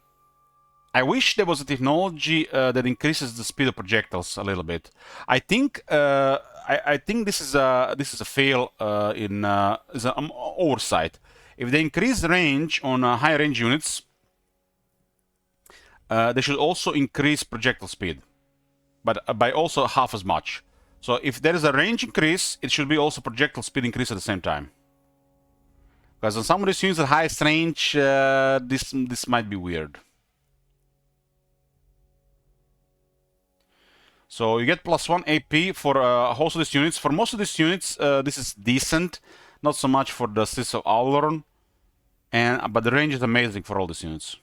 I wish there was a technology that increases the speed of projectiles a little bit. I think I think this is a fail is an oversight. If they increase the range on high range units, they should also increase projectile speed, but by also half as much. So if there is a range increase, it should be also projectile speed increase at the same time. Because on some of these units at highest range, this might be weird. So you get +1 AP for a host of these units. For most of these units, this is decent. Not so much for the Sis of Auloran, but the range is amazing for all these units.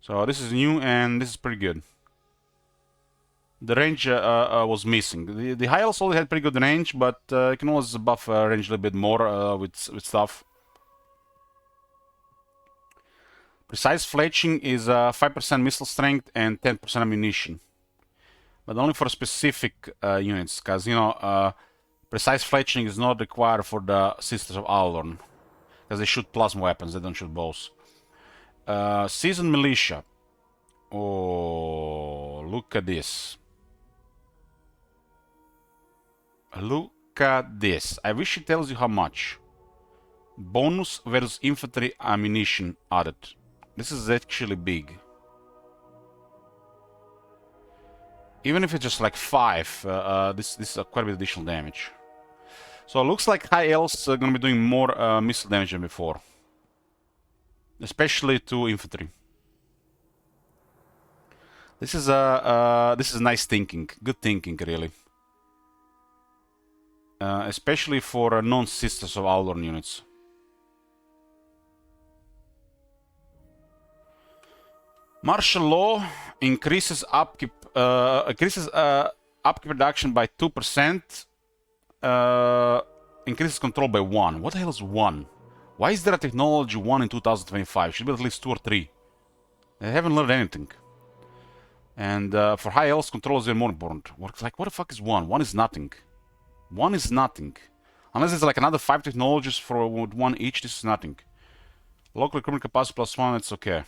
So this is new and this is pretty good. The range was missing. The high elves already had pretty good range, but you can always buff range a little bit more with stuff. Precise fletching is 5% missile strength and 10% ammunition, but only for specific units, because precise fletching is not required for the Sisters of Auloran, because they shoot plasma weapons, they don't shoot bows. Seasoned militia. Oh, look at this. Look at this. I wish it tells you how much. Bonus versus infantry ammunition added. This is actually big. Even if it's just like 5, this is quite a bit of additional damage. So it looks like high elves are going to be doing more missile damage than before. Especially to infantry. This is nice thinking. Good thinking, really. Especially for non-Sisters of Auloran units. Martial law increases upkeep reduction by 2%. Increases control by 1. What the hell is 1? Why is there a technology 1 in 2025? Should be at least 2 or 3. They haven't learned anything. And for high elves, control is even more important. Like, what the fuck is 1? 1 is nothing. 1 is nothing. Unless it's like another 5 technologies for 1 each, this is nothing. Local recruitment capacity +1, it's okay.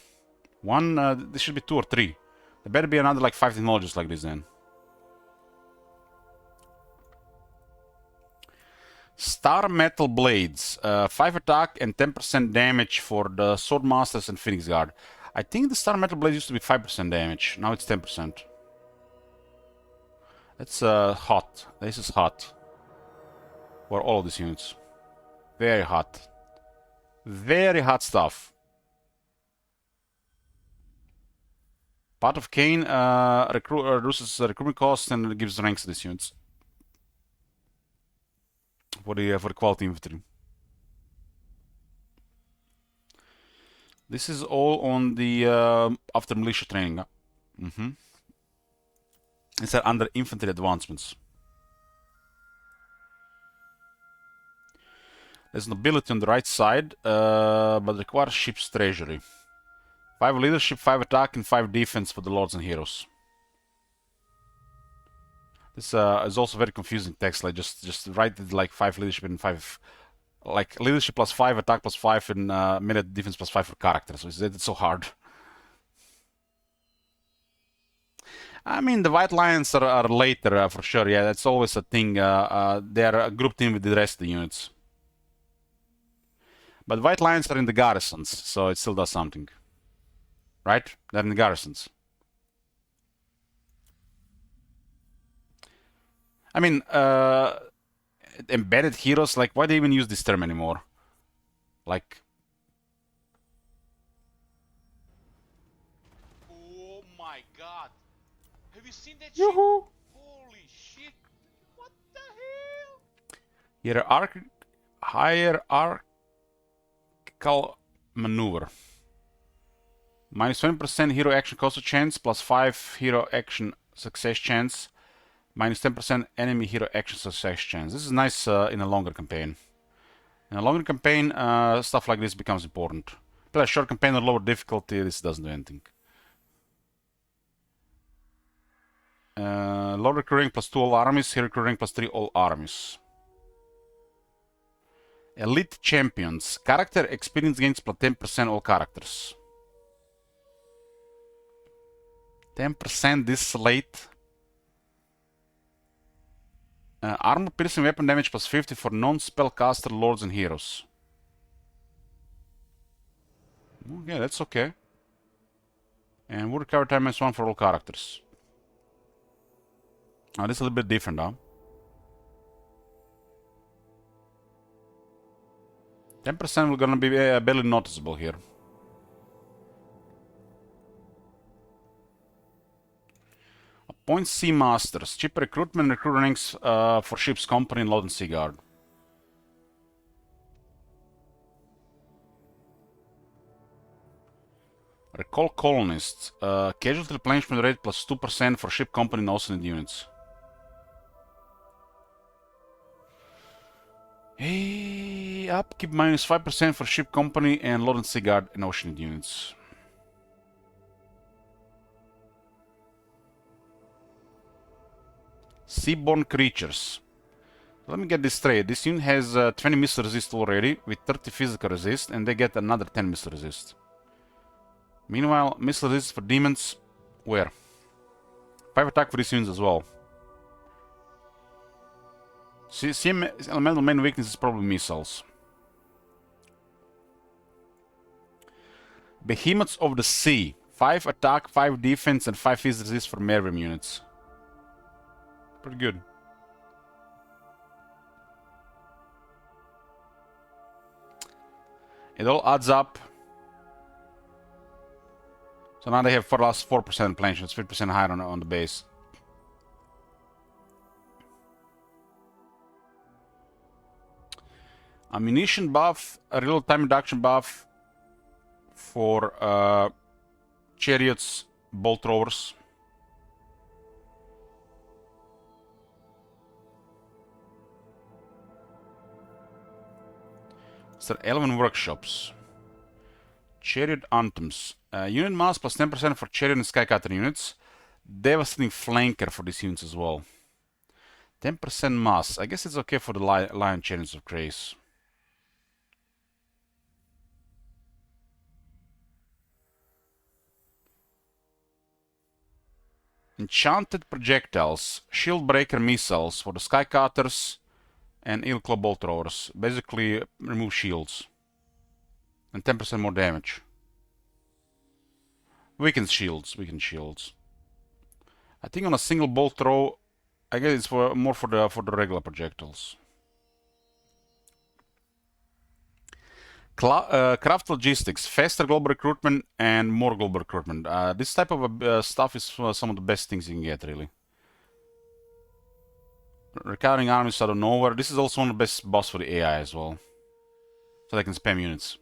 1, this should be 2 or 3. There better be another like 5 technologies like this then. Star Metal Blades. 5 attack and 10% damage for the Swordmasters and Phoenix Guard. I think the Star Metal Blades used to be 5% damage. Now it's 10%. That's hot. This is hot. For all of these units. Very hot. Very hot stuff. Part of Kane reduces recruitment costs and gives ranks to these units. For the quality infantry. This is all on the after militia training. It's under infantry advancements. There's nobility on the right side, but requires ship's treasury. 5 leadership, 5 attack, and 5 defense for the lords and heroes. This is also very confusing text. Like just write it like 5 leadership and 5, like leadership +5, attack +5, and minute defense +5 for characters. So it's so hard. I mean, the White Lions are later for sure. Yeah, that's always a thing. They're grouped in with the rest of the units. But White Lions are in the garrisons, so it still does something. Right? They're in the garrisons. I mean, embedded heroes, like, why do they even use this term anymore? Like... Oh my god! Have you seen that Yoo-hoo. shit? Holy shit! What the hell? Hierarchical maneuver. -20% hero action cost chance, +5 hero action success chance, -10% enemy hero action success chance. This is nice in a longer campaign. In a longer campaign, stuff like this becomes important. But a short campaign or lower difficulty, this doesn't do anything. Low recruiting +2 all armies, high recruiting +3 all armies. Elite champions. Character experience gains +10% all characters. 10% this late. Armor piercing weapon damage +50 for non-spellcaster lords and heroes. Okay, that's okay. And would recover time -1 for all characters. Now this is a little bit different, huh? 10% will gonna be barely noticeable here. Appoint Sea Masters. Cheap recruitment, recruit ranks for ship's company in Loden Sea Guard. Recall colonists. Casualty replenishment rate +2% for ship company and Oceanid units. Hey, upkeep -5% for ship company and Loden Sea Guard and Oceanid units. Seaborne creatures. Let me get this straight. This unit has 20 missile resist already with 30 physical resist, and they get another 10 missile resist. Meanwhile, missile resist for demons. Where? 5 attack for these units as well. Elemental main weakness is probably missiles. Behemoths of the Sea. 5 attack, 5 defense, and 5 physical resist for Mervim units. Pretty good. It all adds up. So now they have for last 4% planation. It's 50% higher on the base. Ammunition buff, a real time reduction buff for chariots, bolt throwers. So 11 workshops. Chariot anthems. Unit mass +10% for chariot and skycutter units. Devastating flanker for these units as well. 10% mass. I guess it's okay for the lion chariots of grace. Enchanted projectiles. Shield breaker missiles for the skycutters and Ilkla bolt throwers. Basically remove shields. And 10% more damage. Weakened shields. I think on a single bolt throw, I guess it's more for the regular projectiles. Craft logistics, faster global recruitment and more global recruitment. This type of stuff is some of the best things you can get, really. Recovering armies out of nowhere. This is also one of the best boss for the AI as well. So they can spam units.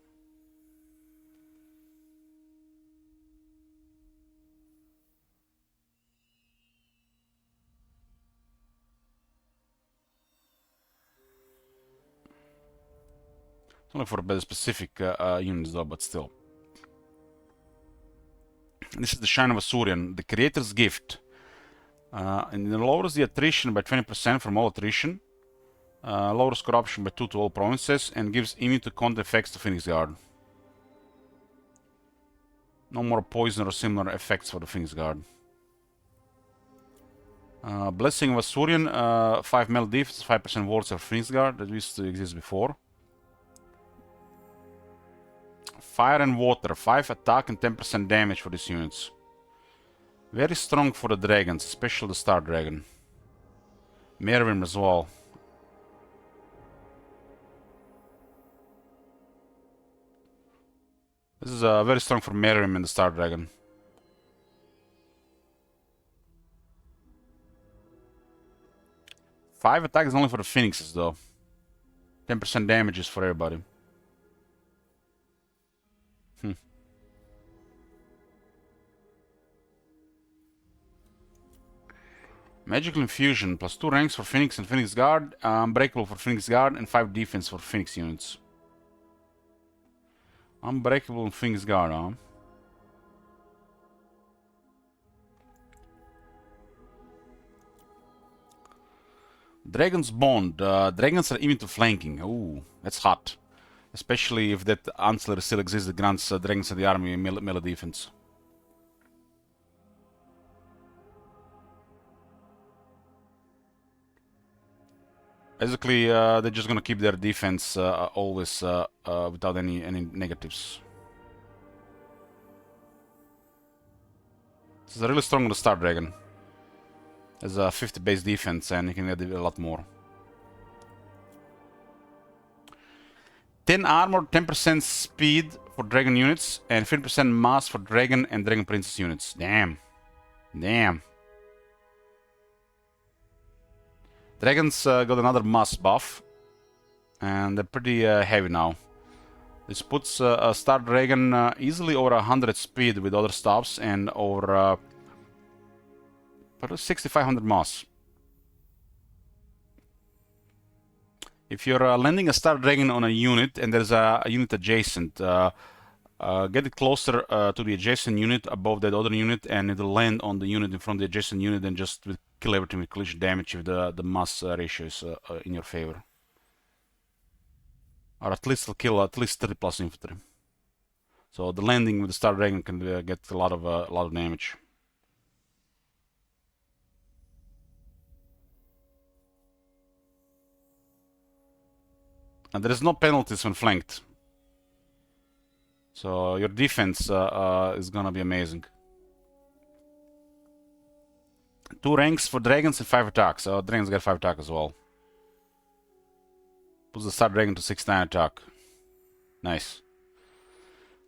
It's only for better specific units though, but still. This is the Shrine of Asuryan, the Creator's Gift. And it lowers the attrition by 20% from all attrition. Lowers corruption by 2 to all provinces and gives immune to counter effects to Phoenix Guard. No more poison or similar effects for the Phoenix Guard. Blessing of Asuryan, 5 melee defense, 5% wards of Phoenix Guard. That used to exist before. Fire and water, 5 attack and 10% damage for these units. Very strong for the dragons, especially the Star Dragon. Mervim as well. This is very strong for Mervim and the Star Dragon. Five attack is only for the Phoenixes though. 10% damage is for everybody. Magical Infusion, +2 ranks for Phoenix and Phoenix Guard, Unbreakable for Phoenix Guard, and 5 defense for Phoenix units. Unbreakable and Phoenix Guard, huh? Dragon's Bond. Dragons are immune to flanking. Ooh, that's hot. Especially if that ancillary still exists that grants dragons in the army melee defense. Basically, they're just gonna keep their defense always without any negatives. This is really strong on the Star Dragon. There's a 50 base defense and you can get a lot more. 10 armor, 10% speed for dragon units, and 50% mass for dragon and dragon princess units. Damn. Damn. Dragons got another mass buff, and they're pretty heavy now. This puts a Star Dragon easily over 100 speed with other stuffs and over 6500 mass. If you're landing a Star Dragon on a unit and there's a unit adjacent, get it closer to the adjacent unit above that other unit, and it'll land on the unit in front of the adjacent unit and just kill everything with collision damage if the mass ratio is in your favor. Or at least it'll kill at least 30 plus infantry. So the landing with the Star Dragon can get a lot of damage. And there is no penalties when flanked. So your defense is gonna be amazing. 2 ranks for dragons and 5 attacks. Dragons get 5 attack as well. Puts the Star Dragon to 69 attack. Nice.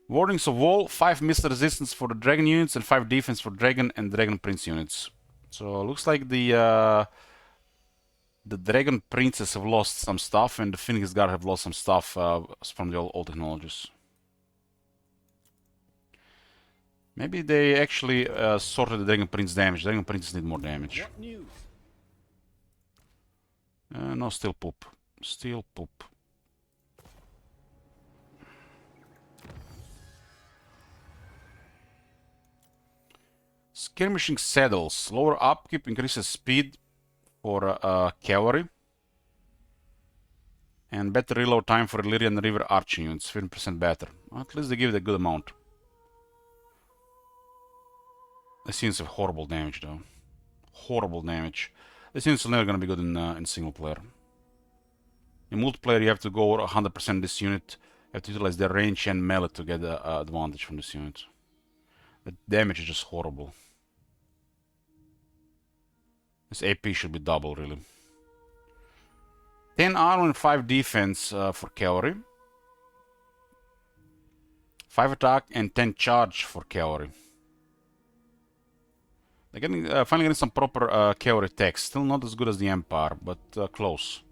Wardings of Wall, 5 missile resistance for the dragon units and 5 defense for dragon and dragon prince units. So looks like the dragon princes have lost some stuff and the Phoenix Guard have lost some stuff from the old technologies. Maybe they actually sorted the Dragon Prince damage. Dragon Princes need more damage. What news? No, still poop. Still poop. Skirmishing Saddles. Lower upkeep increases speed for cavalry. And better reload time for Illyrian River archer units. 50% better. Well, at least they give it a good amount. These units have horrible damage though. Horrible damage. These units are never gonna be good in single player. In multiplayer you have to go over 100% this unit. You have to utilize their range and melee to get advantage from this unit. The damage is just horrible. This AP should be double really. 10 armor and 5 defense for cavalry. 5 attack and 10 charge for cavalry. They're getting, finally getting some proper cavalry text. Still not as good as the Empire, but close.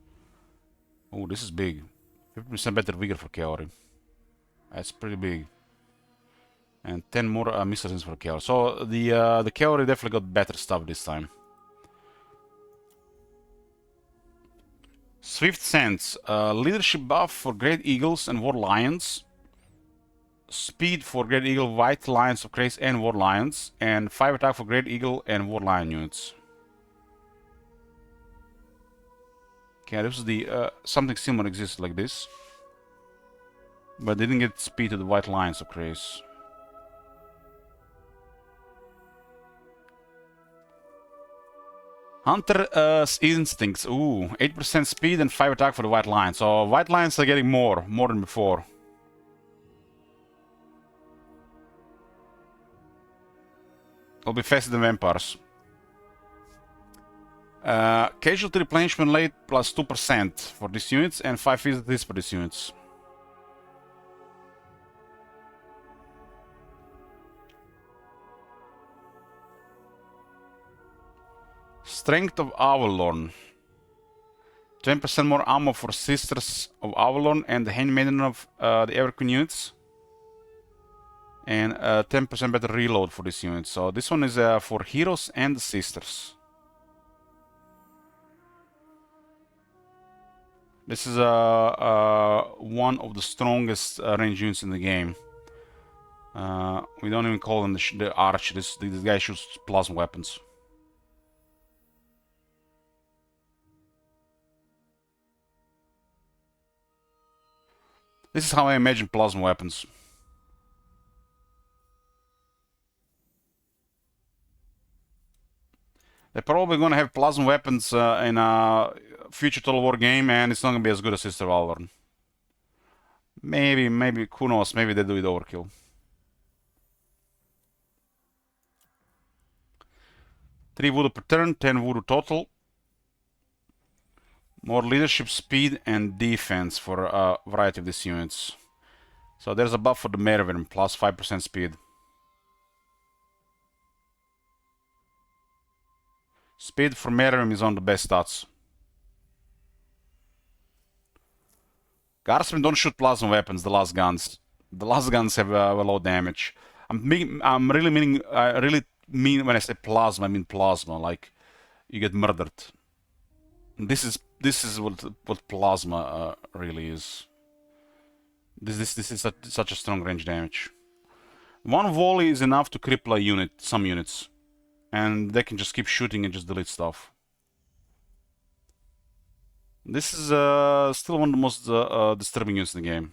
Oh, this is big. 50% better vigor for cavalry. That's pretty big. And 10 more missiles for cavalry. So the cavalry definitely got better stuff this time. Swift Sense. Leadership buff for Great Eagles and War Lions. Speed for Great Eagle, White Lions of Grace and War Lions. And 5 attack for Great Eagle and War Lion units. Okay, this is the something similar exists like this. But they didn't get speed to the White Lions of Grace. Hunter's Instincts. Ooh, 8% speed and 5 attack for the White Lions. So White Lions are getting more than before. It'll be faster than vampires. Casualty replenishment rate plus 2% for these units and 5 visitors for these units. Strength of Avalon. 10% more ammo for Sisters of Avalon and the Handmaiden of the Everqueen units. And 10% better reload for this unit. So this one is for heroes and the sisters. This is one of the strongest range units in the game. We don't even call them the arch. This guy shoots plasma weapons. This is how I imagine plasma weapons. They're probably gonna have plasma weapons in a future Total War game, and it's not gonna be as good as Sister Valorn. Maybe, who knows? Maybe they do it overkill. Three voodoo per turn, 10 voodoo total. More leadership, speed, and defense for a variety of these units. So there's a buff for the Mervyn, plus 5% speed. Speed for Mervyn is on the best stats. Guardsmen don't shoot plasma weapons, the last guns. The last guns have a low damage. I'm really mean when I say plasma, I mean plasma, like you get murdered. This is what plasma really is. This is such a strong range damage. One volley is enough to cripple a unit, some units, and they can just keep shooting and just delete stuff. This is still one of the most disturbing units in the game.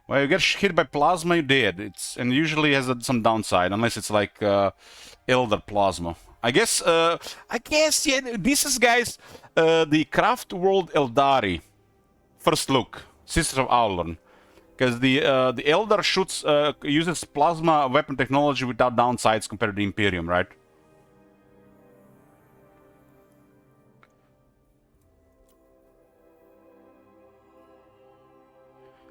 Well, you get hit by plasma, you're dead. And usually has some downside, unless it's like Elder Plasma. I guess, yeah, this is, guys, the Craft World Eldari first look, Sisters of Aulon. Because the Elder uses plasma weapon technology without downsides compared to the Imperium, right?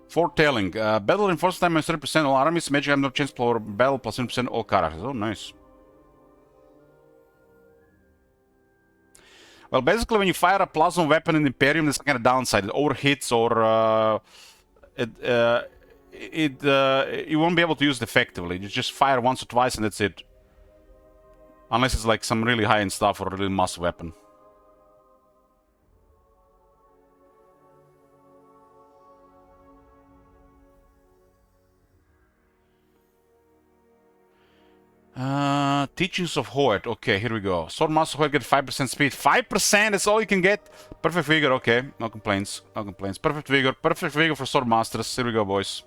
Foretelling. Battle reinforcement time minus 30% all armies. Magic item chance for battle plus 20% all characters. Oh, nice. Well, basically, when you fire a plasma weapon in Imperium, there's kind of downside. It overhits, or you won't be able to use it effectively. You just fire once or twice, and that's it. Unless it's like some really high-end stuff or a really massive weapon. Teachings of Hoyt. Okay, here we go. Swordmaster Hoyt get 5% speed. 5%? That's all you can get? Perfect vigor. Okay, no complaints. No complaints. Perfect vigor. Perfect vigor for Swordmasters. Here we go, boys.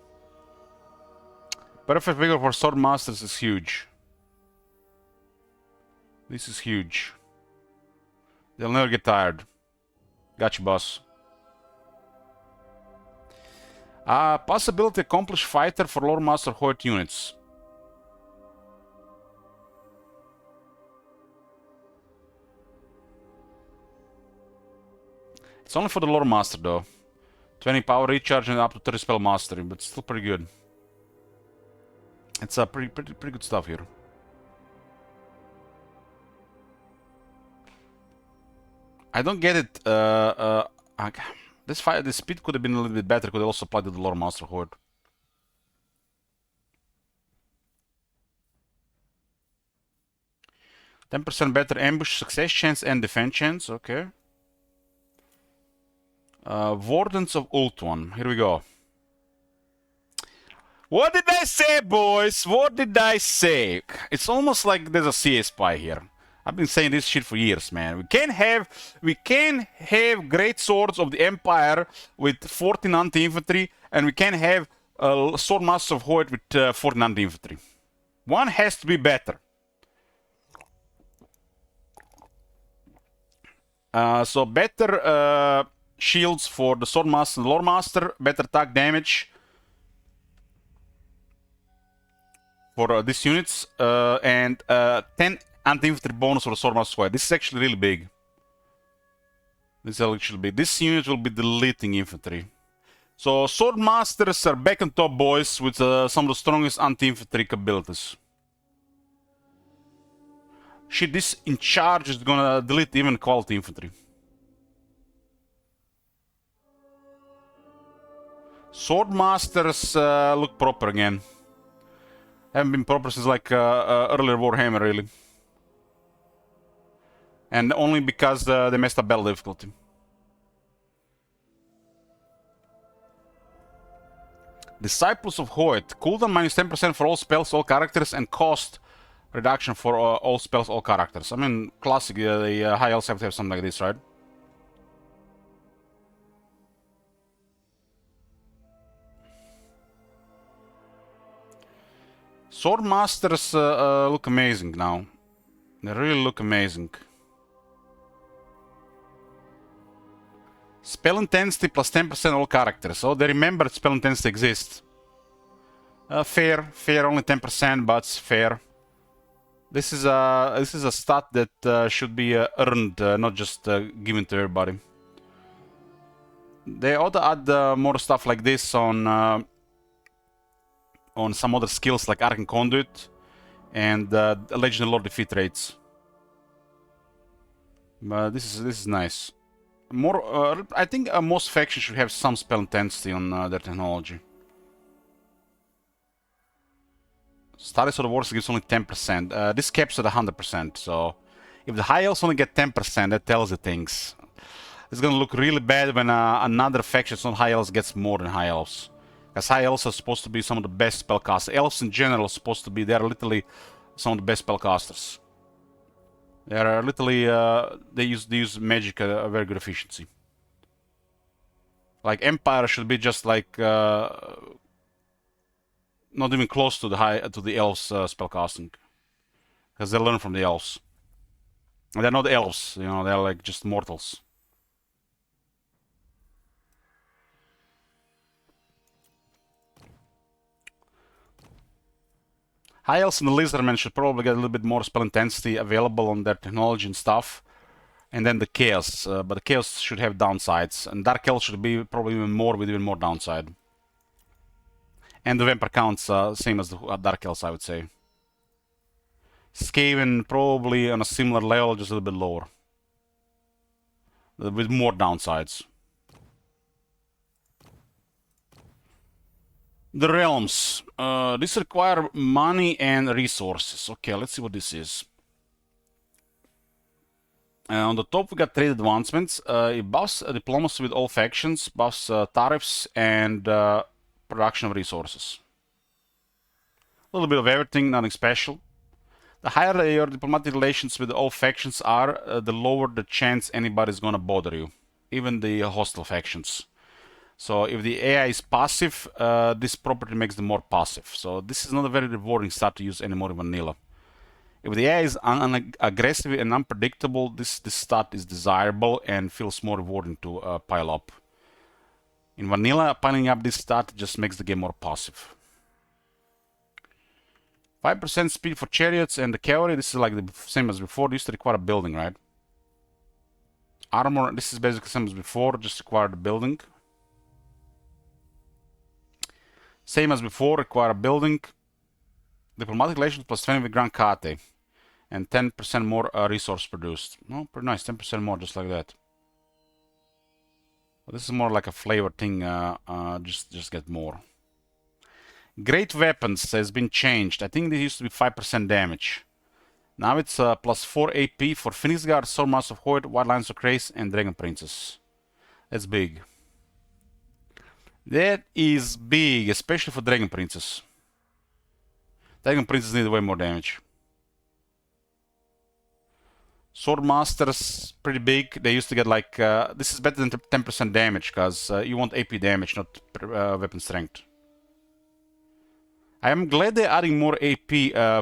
Perfect vigor for Swordmasters is huge. This is huge. They'll never get tired. Gotcha, boss. Possibility accomplished fighter for Lord Master Hoyt units. It's only for the Lore Master, though. 20 power recharge and up to 30 spell mastery, but still pretty good. It's pretty good stuff here. I don't get it. This speed could have been a little bit better. Could have also applied to the Lore Master Horde. %10 better ambush success chance and defense chance. Okay. Wardens of Ultuan. Here we go. What did I say, boys? What did I say? It's almost like there's a CA spy here. I've been saying this shit for years, man. We can have great swords of the Empire with 14 anti-infantry, and we can have Swordmasters of Hoyt with 14 anti-infantry. One has to be better. So better shields for the Swordmaster and Loremaster, better attack damage for these units, and 10 anti-infantry bonus for the Swordmaster squad. This is actually really big. This is actually big. This unit will be deleting infantry. So Swordmasters are back on top, boys, with some of the strongest anti-infantry abilities. Shit, this in charge is gonna delete even quality infantry. Swordmasters look proper again. Haven't been proper since like earlier Warhammer, really. And only because they messed up battle difficulty. Disciples of Hoyt. Cooldown minus 10% for all spells, all characters, and cost reduction for all spells, all characters. I mean, classic, the high elves have to have something like this, right? Sword Masters look amazing now. They really look amazing. Spell intensity plus 10% all characters. So they remembered spell intensity exists. Fair, only 10%, but it's fair. This is a stat that should be earned, not just given to everybody. They ought to add more stuff like this on some other skills like Arc and Conduit and Legendary Lord defeat rates. But this is nice. More, I think most factions should have some spell intensity on their technology. Status of the Wars gives only 10%. This caps at 100%, so if the High Elves only get 10%, that tells you things. It's gonna look really bad when another faction that's not High Elves gets more than High Elves. Because High Elves are supposed to be some of the best spellcasters. Elves in general are supposed to be, they're literally some of the best spellcasters. They're literally, they use magic at a very good efficiency. Like Empire should be just like, not even close to the elves spellcasting, because they learn from the elves. And they're not elves, you know, they're like just mortals. High elves and the lizardmen should probably get a little bit more spell intensity available on their technology and stuff, and then the chaos. But the chaos should have downsides, and dark elves should be probably even more with even more downside. And the vampire counts same as the dark elves, I would say. Skaven probably on a similar level, just a little bit lower, with more downsides. The realms. This require money and resources. Okay, let's see what this is. On the top we got trade advancements. It buffs diplomacy with all factions, buffs tariffs and production of resources. A little bit of everything, nothing special. The higher your diplomatic relations with all factions are, the lower the chance anybody's gonna bother you, even the hostile factions. So if the AI is passive, this property makes them more passive. So this is not a very rewarding stat to use anymore in vanilla. If the AI is aggressive and unpredictable, this stat is desirable and feels more rewarding to pile up. In vanilla, piling up this stat just makes the game more passive. 5% speed for chariots and the cavalry. This is like the same as before. They used to require a building, right? Armor, this is basically the same as before, just required a building. Same as before, require a building. Diplomatic relations plus 20 with Grand Kate. And 10% more resource produced. No, pretty nice, 10% more, just like that. Well, this is more like a flavor thing, just get more. Great weapons has been changed. I think they used to be 5% damage. Now it's plus 4 AP for Phoenix Guard, Swordmaster of Hoyt, White Lions of Grace, and Dragon Princess. That's big. That is big, especially for Dragon Princess. Dragon Princess need way more damage. Swordmasters, pretty big. They used to get like... this is better than 10% damage, because you want AP damage, not weapon strength. I am glad they're adding more AP,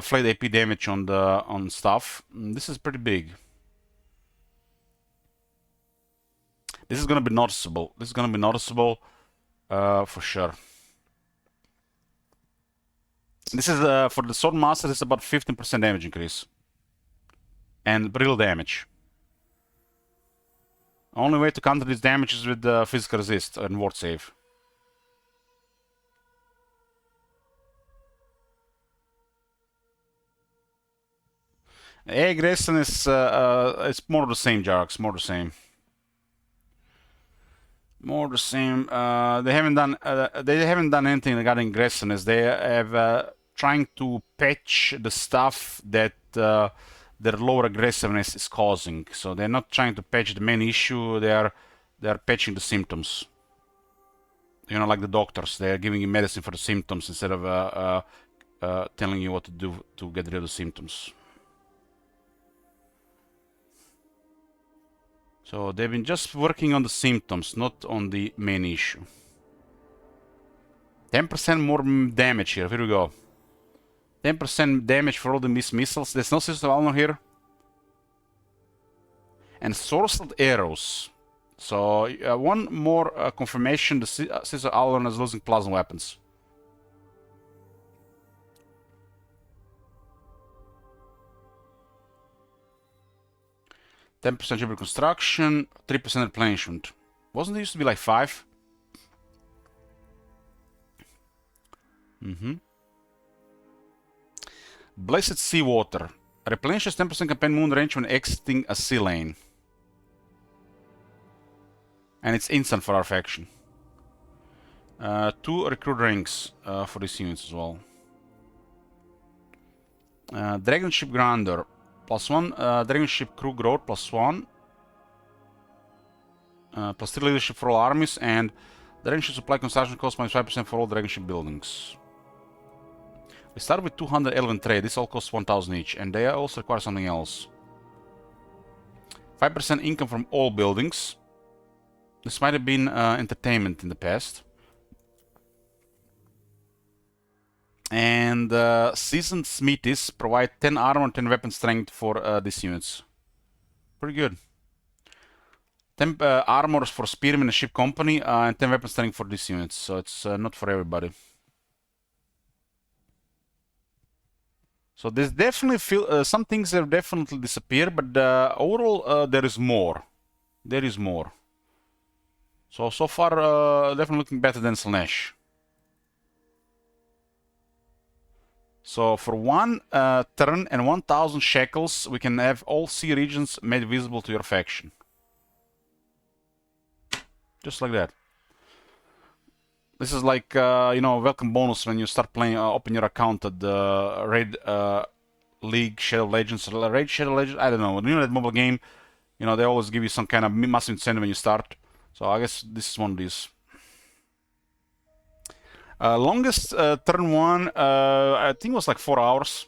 flat AP damage on stuff. This is pretty big. This is gonna be noticeable. This is gonna be noticeable for sure. This is for the Swordmaster. This is about 15% damage increase, and real damage. Only way to counter this damage is with physical resist and ward save. Aggression is it's more the same, Jarks. More the same. More the same. They haven't done anything regarding aggressiveness. They have trying to patch the stuff that their lower aggressiveness is causing. So they're not trying to patch the main issue. They are patching the symptoms. You know, like the doctors. They are giving you medicine for the symptoms instead of telling you what to do to get rid of the symptoms. So they've been just working on the symptoms, not on the main issue. 10% more damage here. Here we go. 10% damage for all the missed missiles. There's no Scissor of Honor here. And Sorcered Arrows. So one more confirmation, the Scissor of Honor is losing plasma weapons. %10% cheaper construction, 3% replenishment. Wasn't it used to be like 5? Blessed Seawater. Replenishes 10% campaign moon range when exiting a sea lane. And it's instant for our faction. 2 recruit ranks for these units as well. Dragon Ship Grandeur. +1 Dragon Ship crew growth, +1. +3 leadership for all armies, and Dragon Ship supply construction cost -5% for all Dragon Ship buildings. We start with 200 Elven trade. This all costs 1,000 each, and they also require something else. 5% income from all buildings. This might have been entertainment in the past. And seasoned smithies provide 10 armor and 10 weapon strength for these units. Pretty good. 10 armors for spearmen and ship company, and 10 weapon strength for these units. So it's not for everybody. So there's definitely some things have definitely disappeared, but overall there is more. There is more. So far definitely looking better than Slanesh. So for 1 turn and 1,000 shekels, we can have all sea regions made visible to your faction. Just like that. This is like, you know, welcome bonus when you start playing, open your account at the Raid League Shadow Legends, Raid Shadow Legends, I don't know. You know that mobile game, you know, they always give you some kind of massive incentive when you start. So I guess this is one of these. Longest turn 1, I think it was like 4 hours.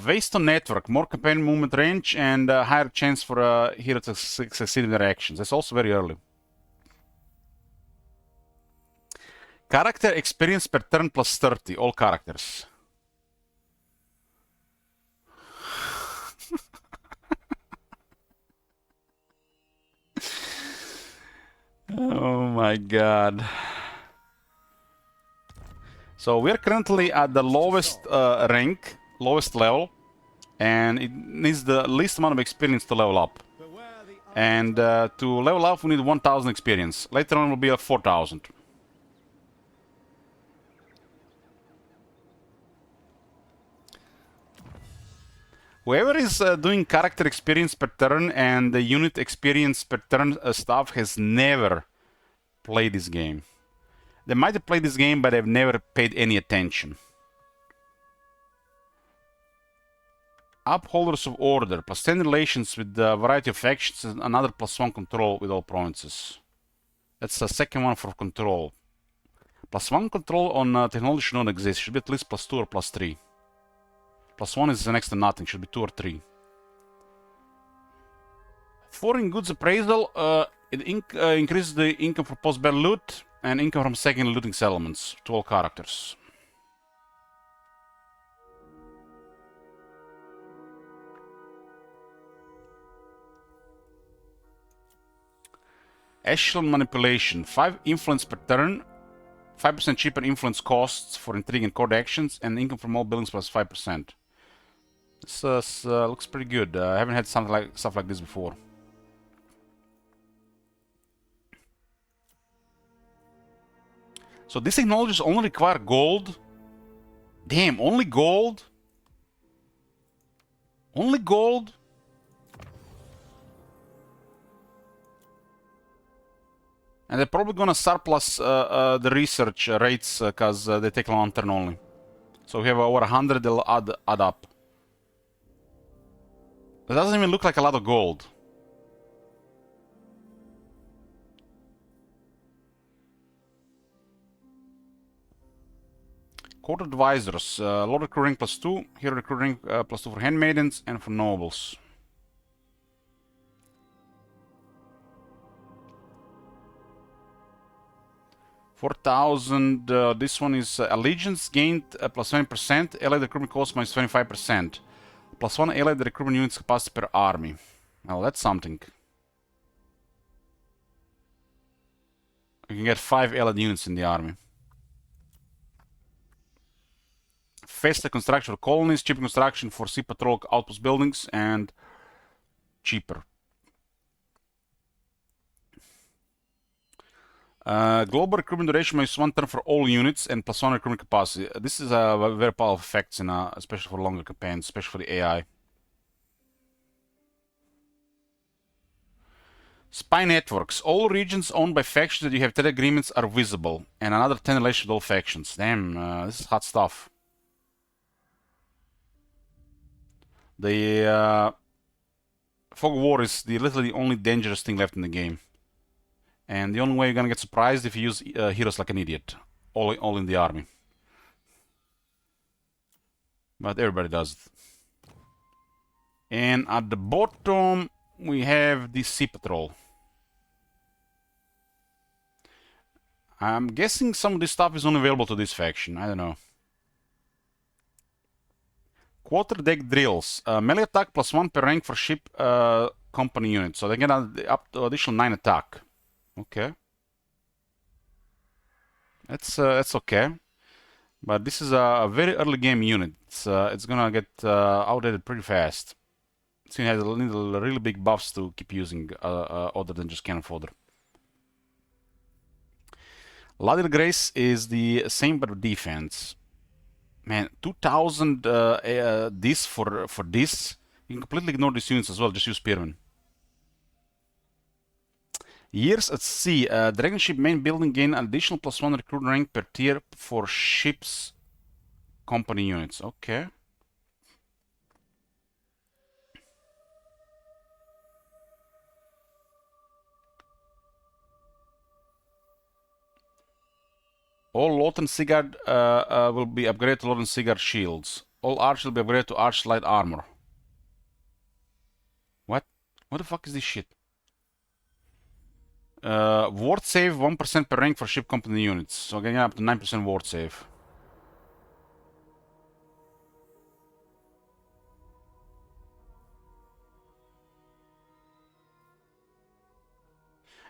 Based on network, more campaign movement range, and higher chance for a hero to succeed in their actions. That's also very early. Character experience per turn +30, all characters. Oh my god. So we're currently at the lowest rank, lowest level, and it needs the least amount of experience to level up. And to level up we need 1,000 experience. Later on will be at 4,000. Whoever is doing character experience per turn and the unit experience per turn stuff has never played this game. They might have played this game, but they've never paid any attention. Upholders of Order, +10 relations with a variety of factions, and another +1 control with all provinces. That's the second one for control. +1 control on technology should not exist. Should be at least +2 or +3. +1 is next to nothing. Should be 2 or 3. Foreign goods appraisal. It increases the income for post-battle loot and income from second looting settlements to all characters. Echelon manipulation. 5 influence per turn. 5% cheaper influence costs for intrigue and court actions, and income from all buildings +5%. This looks pretty good. I haven't had stuff like this before. So these technologies only require gold. Damn, only gold? Only gold? And they're probably gonna surplus the research rates because they take a long turn only. So we have over 100, they'll add up. It doesn't even look like a lot of gold. Court advisors, Lord recruiting +2, hero recruiting +2 for handmaidens and for nobles. 4,000. This one is allegiance gained plus 20%. Allied recruitment cost minus 25%. Plus 1 allied recruitment units capacity per army. Well, that's something. You can get 5 allied units in the army. Faster construction for colonies, cheaper construction for sea patrol outpost buildings, and cheaper. Global recruitment duration minus 1 turn for all units and plus 1 recruitment capacity. This is a very powerful effect, in especially for longer campaigns, especially for the AI. Spy networks. All regions owned by factions that you have trade agreements are visible, and another 10 relations with all factions. Damn, this is hot stuff. The Fog of War is literally the only dangerous thing left in the game. And the only way you're gonna get surprised if you use heroes like an idiot. All in the army. But everybody does it. And at the bottom, we have the Sea Patrol. I'm guessing some of this stuff is only available to this faction. I don't know. Quarterdeck drills. Melee attack plus 1 per rank for ship company unit. So they get up to additional 9 attack. Okay. That's okay. But this is a very early game unit. It's gonna get outdated pretty fast. It's gonna have really big buffs to keep using other than just cannon fodder. Ladder Grace is the same but with defense. Man, 2,000 this for this. You can completely ignore these units as well. Just use Spearmen. Years at sea. Dragon ship main building gain additional plus 1 recruit rank per tier for ships company units. Okay. All Lothern Sigurd will be upgraded to Lothern Sigurd shields. All archers will be upgraded to arch light armor. What? What the fuck is this shit? Ward save 1% per rank for ship company units. So getting up to 9% ward save.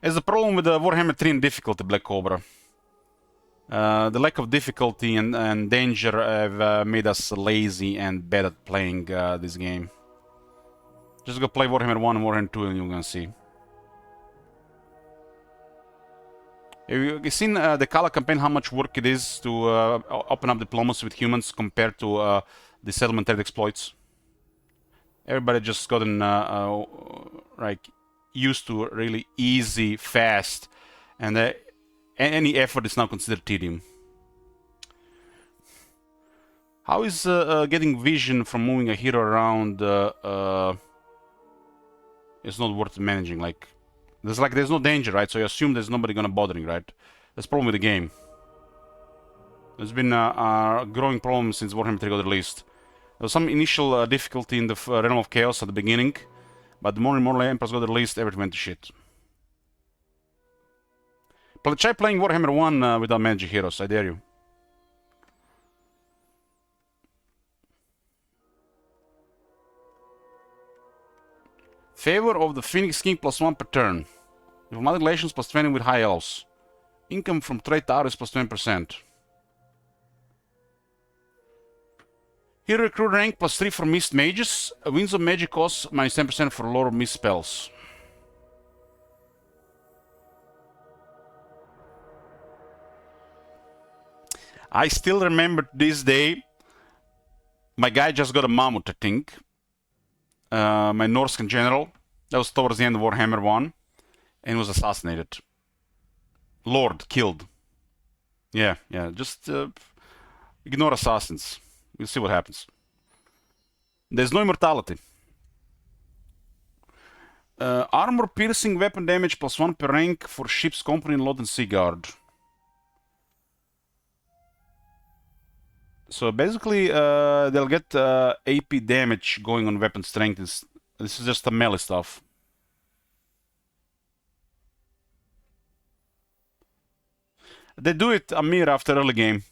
It's the problem with the Warhammer 3 in difficulty, Black Cobra. The lack of difficulty and danger have made us lazy and bad at playing this game. Just go play Warhammer 1 and Warhammer 2 and you're gonna see. Have you seen the Kala campaign, how much work it is to open up diplomacy with humans compared to the settlement trade exploits? Everybody just gotten like used to really easy, fast, and any effort is now considered tedium. How is getting vision from moving a hero around it's not worth managing? Like there's no danger, right? So you assume there's nobody gonna bothering, right? That's the problem with the game. There's been a growing problem since Warhammer 3 got released. There was some initial difficulty in the Realm of Chaos at the beginning, but the more and more Emperors got released, everything went to shit. Try playing Warhammer 1 without managing heroes, I dare you. Favor of the Phoenix King plus 1 per turn. Diplomatic relations plus 20 with high elves. Income from trade towers plus 20%. Hero recruit rank plus 3 for mist mages. Winds of magic cost minus 10% for lore of mist spells. I still remember this day. My guy just got a mammoth, I think. My Norscan general. That was towards the end of Warhammer 1. And was assassinated. Lord, killed. Yeah, just ignore assassins. We'll see what happens. There's no immortality. Armor piercing weapon damage plus 1 per rank for ship's company in Lothern Seaguard. So basically, they'll get AP damage going on weapon strength. This is just the melee stuff. They do it, Amir, after early game.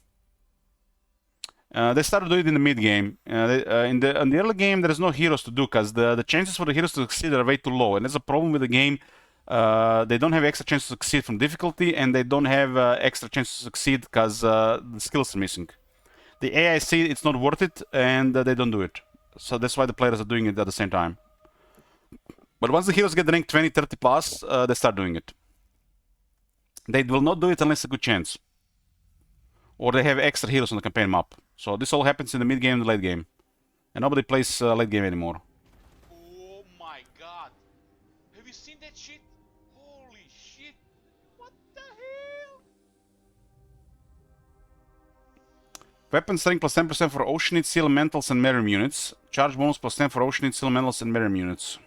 They started doing it in the mid game. In the early game, there is no heroes to do because the chances for the heroes to succeed are way too low, and there's a problem with the game. They don't have extra chances to succeed from difficulty, and they don't have extra chances to succeed because the skills are missing. The AI see it's not worth it, and they don't do it. So that's why the players are doing it at the same time. But once the heroes get ranked 20, 30 plus, they start doing it. They will not do it unless a good chance. Or they have extra heroes on the campaign map. So this all happens in the mid game and the late game. And nobody plays late game anymore. Oh my god. Have you seen that shit? Holy shit. What the hell? Weapon strength plus 10% for Oceanid, Sea Elementals, and Merriam units. Charge bonus plus 10 for Oceanid, Sea Elementals, and Merriam units.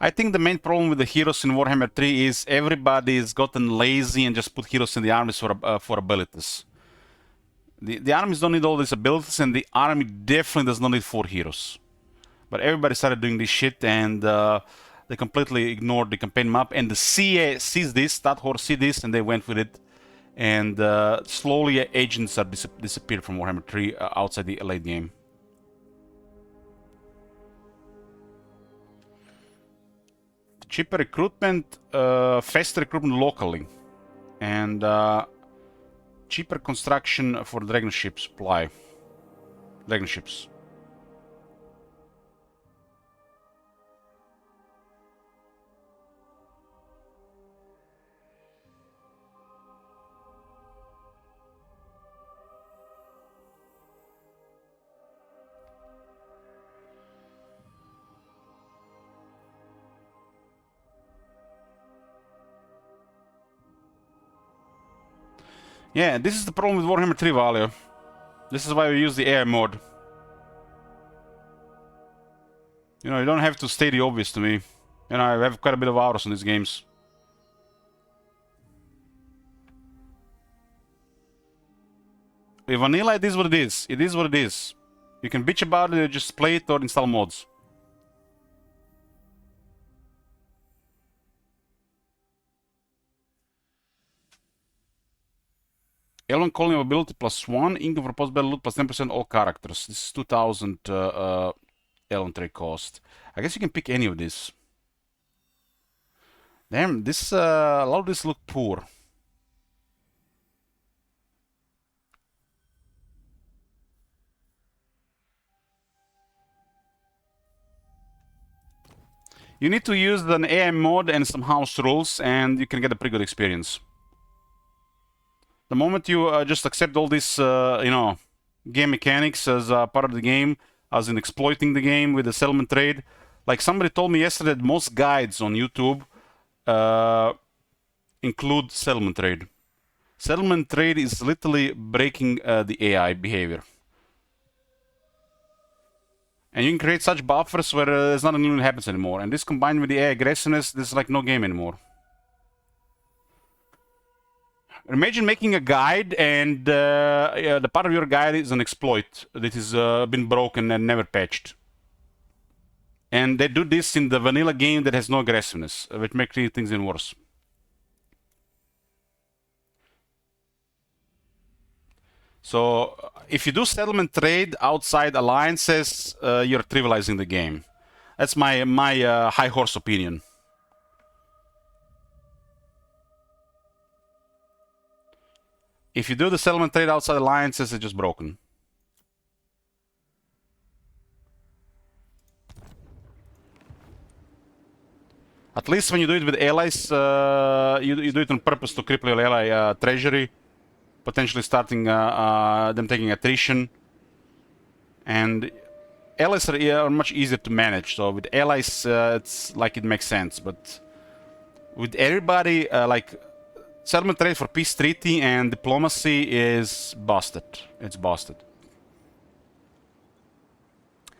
I think the main problem with the heroes in Warhammer 3 is everybody's gotten lazy and just put heroes in the armies for abilities. The armies don't need all these abilities, and the army definitely does not need 4 heroes. But everybody started doing this shit, and they completely ignored the campaign map. And the CA sees this, Stathor see this, and they went with it. And slowly agents are disappeared from Warhammer 3 outside the late game. Cheaper recruitment, faster recruitment locally, and cheaper construction for dragon ship supply. Dragon ships. Yeah, this is the problem with Warhammer 3 value. This is why we use the AI mode. You know, you don't have to state the obvious to me. You know, I have quite a bit of hours on these games. With vanilla, it is what it is. It is what it is. You can bitch about it, just play it or install mods. Elven calling ability +1, income for post-battle loot plus 10% all characters. This is 2000 Elven trade cost. I guess you can pick any of these. Damn, this a lot of this look poor. You need to use an AI mod and some house rules, and you can get a pretty good experience. The moment you just accept all this, you know, game mechanics as part of the game, as in exploiting the game with the settlement trade. Like somebody told me yesterday that most guides on YouTube include settlement trade. Settlement trade is literally breaking the AI behavior. And you can create such buffers where there's nothing even happens anymore. And this combined with the AI aggressiveness, there's like no game anymore. Imagine making a guide and the part of your guide is an exploit that has been broken and never patched. And they do this in the vanilla game that has no aggressiveness, which makes things even worse. So if you do settlement trade outside alliances, you're trivializing the game. That's my high horse opinion. If you do the settlement trade outside alliances, it's just broken. At least when you do it with allies, you do it on purpose to cripple your ally treasury, potentially starting them taking attrition. And allies are much easier to manage. So with allies, it's like it makes sense. But with everybody, like settlement trade for peace treaty and diplomacy is busted. It's busted.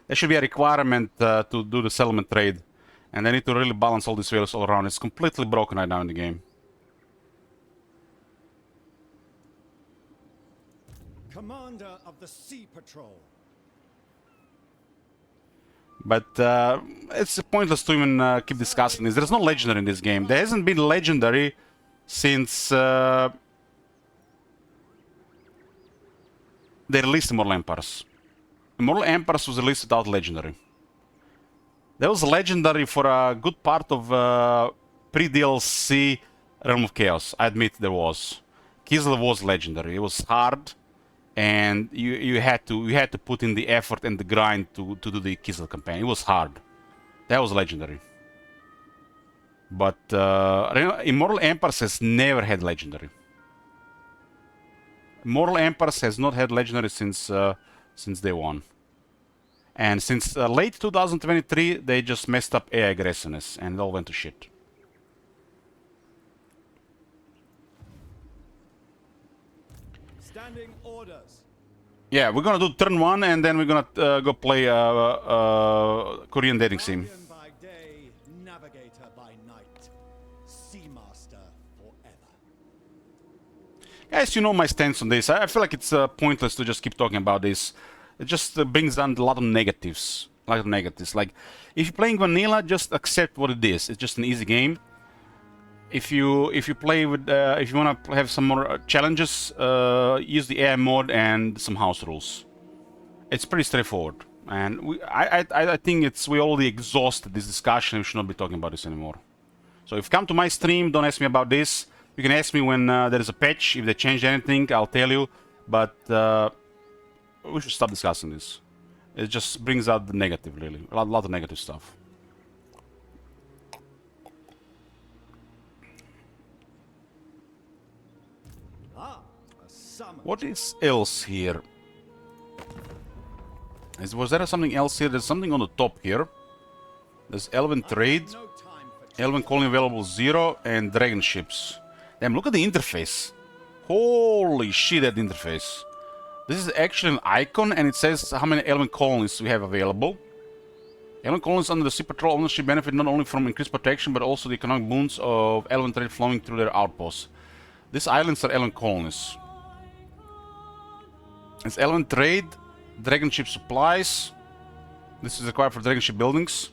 There should be a requirement to do the settlement trade. And they need to really balance all these values all around. It's completely broken right now in the game. Commander of the Sea Patrol. But it's pointless to even keep discussing this. There's no legendary in this game. There hasn't been legendary since they released Immortal Emperors. Immortal Emperors was released without legendary. There was legendary for a good part of pre-DLC Realm of Chaos. I admit there was. Kislev was legendary. It was hard, and you had to put in the effort and the grind to do the Kislev campaign. It was hard. That was legendary. But Immortal Emperors has never had legendary. Immortal Emperors has not had legendary since day one. And since late 2023, they just messed up AI aggressiveness and it all went to shit. Standing orders. Yeah, we're gonna do turn 1 and then we're gonna go play Korean dating sim. Guardian by day, navigator by night. Seamaster forever. Guys, you know my stance on this. I feel like it's pointless to just keep talking about this. It just brings down a lot of negatives. Like, if you're playing vanilla, just accept what it is. It's just an easy game. If you play with, if you want to have some more challenges, use the AI mode and some house rules. It's pretty straightforward. And I think we already exhausted this discussion. We should not be talking about this anymore. So if you come to my stream, don't ask me about this. You can ask me when there is a patch. If they changed anything, I'll tell you. But we should stop discussing this. It just brings out the negative, really. A lot of negative stuff. What is else here? Was there something else here? There's something on the top here. There's Elven Trade, Elven Colony available 0, and Dragon Ships. Damn, look at the interface. Holy shit, that interface. This is actually an icon, and it says how many Elven Colonies we have available. Elven Colonies under the Sea Patrol ownership benefit not only from increased protection, but also the economic boons of Elven Trade flowing through their outposts. These islands are Elven Colonies. It's Elven Trade, Dragon Ship Supplies. This is required for Dragon Ship buildings.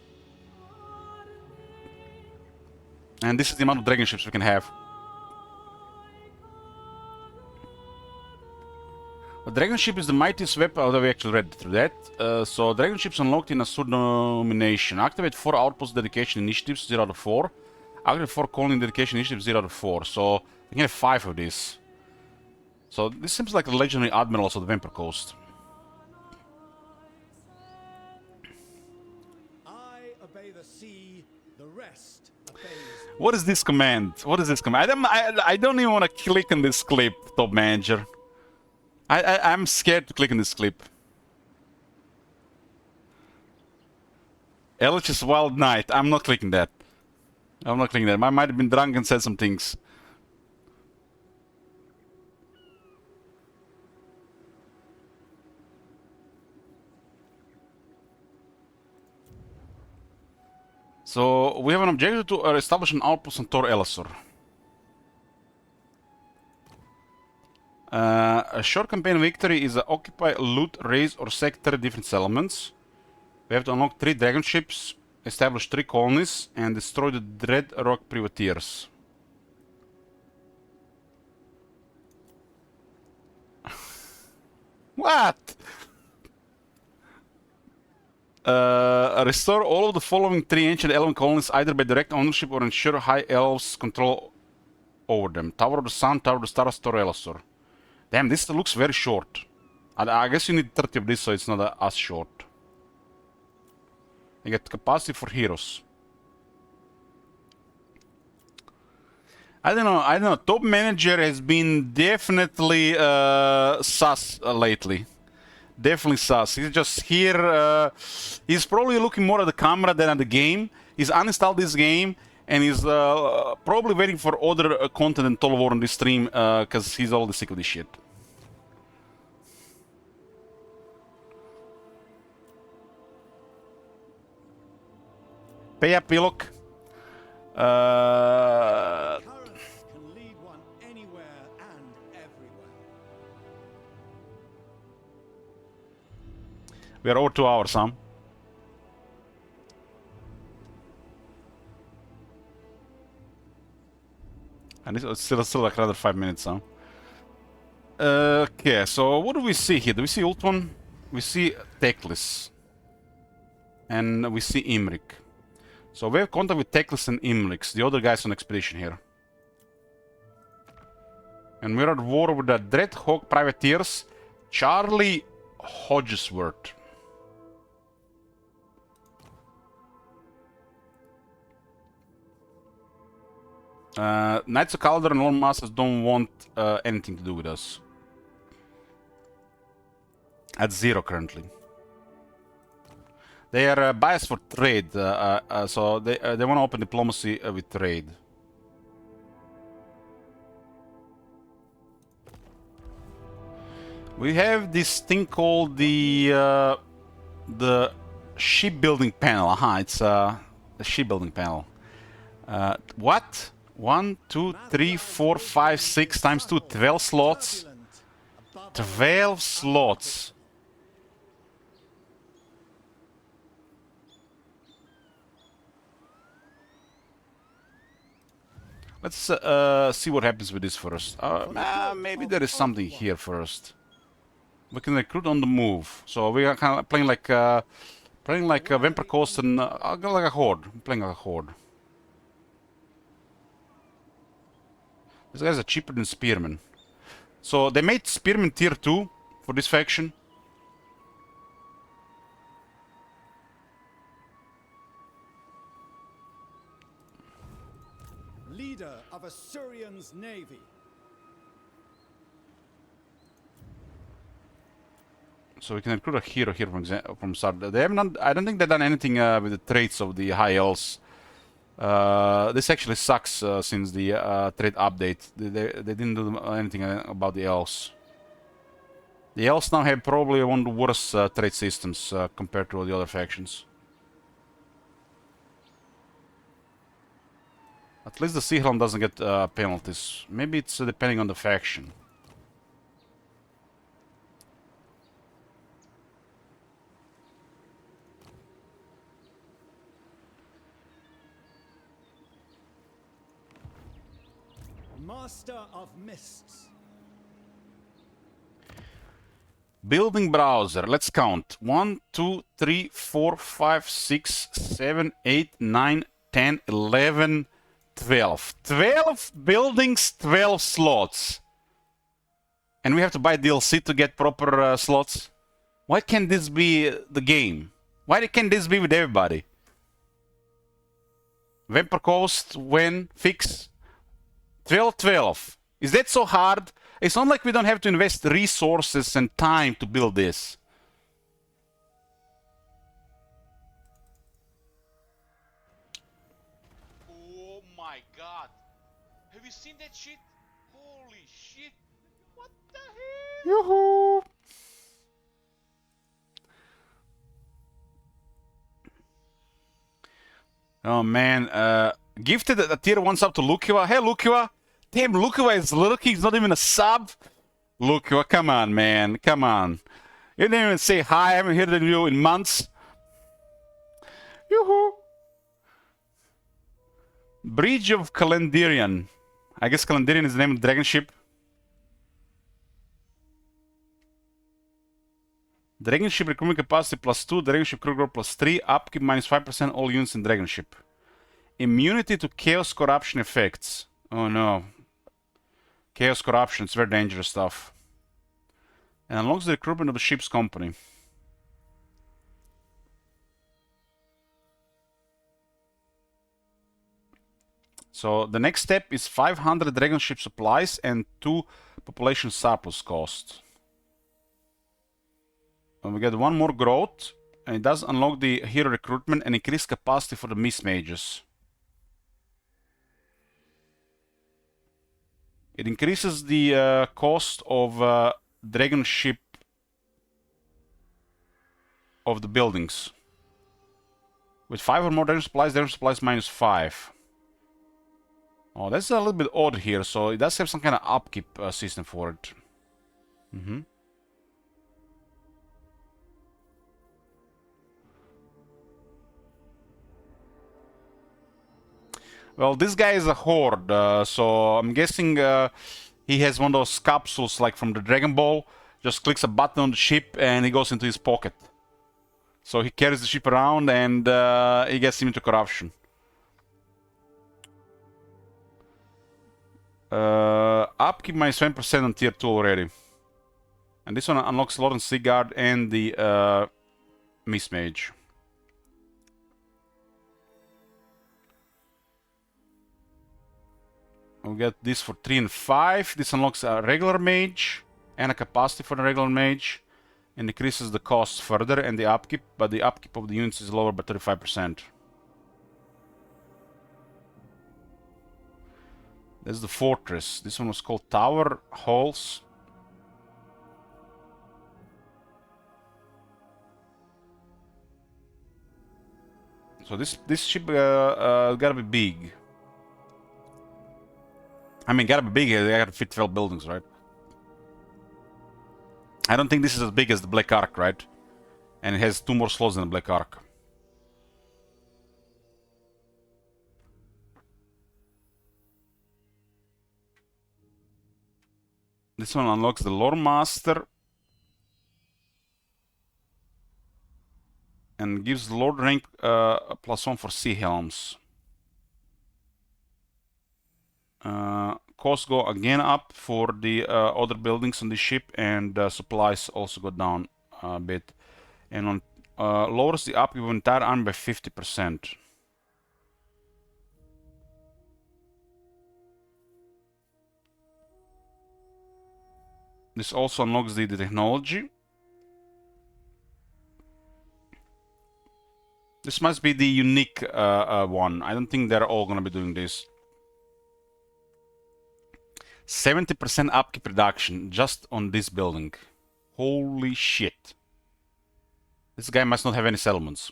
And this is the amount of Dragon Ships we can have. A Dragon Ship is the mightiest weapon. Oh, we actually read through that. So, Dragon Ships unlocked in a Sword nomination. Activate 4 Outpost Dedication Initiatives, 0 out of 4. Activate 4 Colony Dedication Initiatives, 0 out of 4. So, we can have 5 of these. So, this seems like the legendary admirals of the Vampire Coast. I obey the sea, the rest obeys. What is this command? What is this command? I don't even want to click on this clip, Top Manager. I'm scared to click on this clip. Elich's Wild Night. I'm not clicking that. I'm not clicking that. I might have been drunk and said some things. So, we have an objective to establish an outpost on Tor Elisor. A short campaign victory is occupy, loot, raise, or sack 3 different settlements. We have to unlock 3 dragon ships, establish 3 colonies, and destroy the Dread Rock Privateers. What? Restore all of the following 3 ancient elven colonies either by direct ownership or ensure high elves control over them. Tower of the Sun, Tower of the Stars, Tor Elisor. Damn, this looks very short. I guess you need 30 of this so it's not as short. You get capacity for heroes. I don't know. Top Manager has been definitely sus lately. Definitely sus. He's just here. He's probably looking more at the camera than at the game. He's uninstalled this game and he's probably waiting for other content than Total War on this stream because he's already sick of this shit. Pay up, Pilok. Currents can lead one anywhere and everywhere. We are over 2 hours, Sam. And it's still like another 5 minutes, huh? Okay, so what do we see here? Do we see Ultron? We see Teclis. And we see Imrik. So we have contact with Teclis and Imrik, the other guys on expedition here. And we're at war with the Dreadhawk privateers, Charlie Hodgesworth. Knights of Calder and Lord Masters don't want anything to do with us. At 0 currently. They are biased for trade, so they want to open diplomacy with trade. We have this thing called the shipbuilding panel. Aha, it's the shipbuilding panel. What? 1, 2, 3, 4, 5, 6 times 2, 12 slots. 12 slots. Let's see what happens with this first. Maybe there is something here first. We can recruit on the move. So we are kind of playing like Vampire Coast and like a horde. Playing like a horde. These guys are cheaper than Spearmen. So they made Spearmen tier 2 for this faction. Leader of Assyrian's navy. So we can recruit a hero here from start. They haven't done, I don't think they've done anything with the traits of the high elves. This actually sucks since the trait update. They didn't do anything about the elves. The elves now have probably one of the worst trait systems compared to all the other factions. At least the Sea Helm doesn't get penalties. Maybe it's depending on the faction. Master of Mists. Building browser. Let's count. 1, 2, 3, 4, 5, 6, 7, 8, 9, 10, 11, 12. 12 buildings, 12 slots. And we have to buy DLC to get proper slots. Why can't this be the game? Why can't this be with everybody? Vampire Coast, when, fix. 12, 12. Is that so hard? It's not like we don't have to invest resources and time to build this. Oh my god. Have you seen that shit? Holy shit. What the hell? Yoo-hoo! Oh man, gifted a tier 1 sub to Lukiwa. Hey Lukiwa! Damn, Lukiwa is lurking, he's not even a sub! Lukiwa, come on man, come on. You didn't even say hi, I haven't heard of you in months. Yoo-hoo! Bridge of Calendarian. I guess Calendarian is the name of the dragon ship. Dragon ship recruitment capacity +2, dragon ship crew growth +3, upkeep -5% all units in dragon ship. Immunity to chaos corruption effects. Oh no. Chaos corruption, it's very dangerous stuff. And unlocks the recruitment of the ship's company. So the next step is 500 dragon ship supplies and 2 population surplus cost. And we get 1 more growth, and it does unlock the hero recruitment and increase capacity for the mist mages. It increases the cost of dragon ship of the buildings. With 5 or more dragon supplies -5. Oh, that's a little bit odd here, so it does have some kind of upkeep system for it. Well, this guy is a horde, so I'm guessing he has one of those capsules like from the Dragon Ball. Just clicks a button on the ship and he goes into his pocket. So he carries the ship around and he gets him into corruption. Upkeep minus 20% on tier 2 already. And this one unlocks Lord and Sigurd and the Miss Mage. We get this for 3 and 5. This unlocks a regular mage and a capacity for the regular mage. And decreases the cost further and the upkeep, but the upkeep of the units is lower by 35%. There's the fortress. This one was called Tower Halls. So this ship gotta be big. I mean, gotta be big. They gotta fit 12 buildings, right? I don't think this is as big as the Black Ark, right? And it has 2 more slots than the Black Ark. This one unlocks the Lore Master. And gives the Lord rank +1 for Sea Helms. Costs go again up for the other buildings on the ship, and supplies also go down a bit. And on lowers the upkeep of entire army by 50%. This also unlocks the technology. This must be the unique one. I don't think they're all gonna be doing this. 70% upkeep reduction just on this building. Holy shit. This guy must not have any settlements.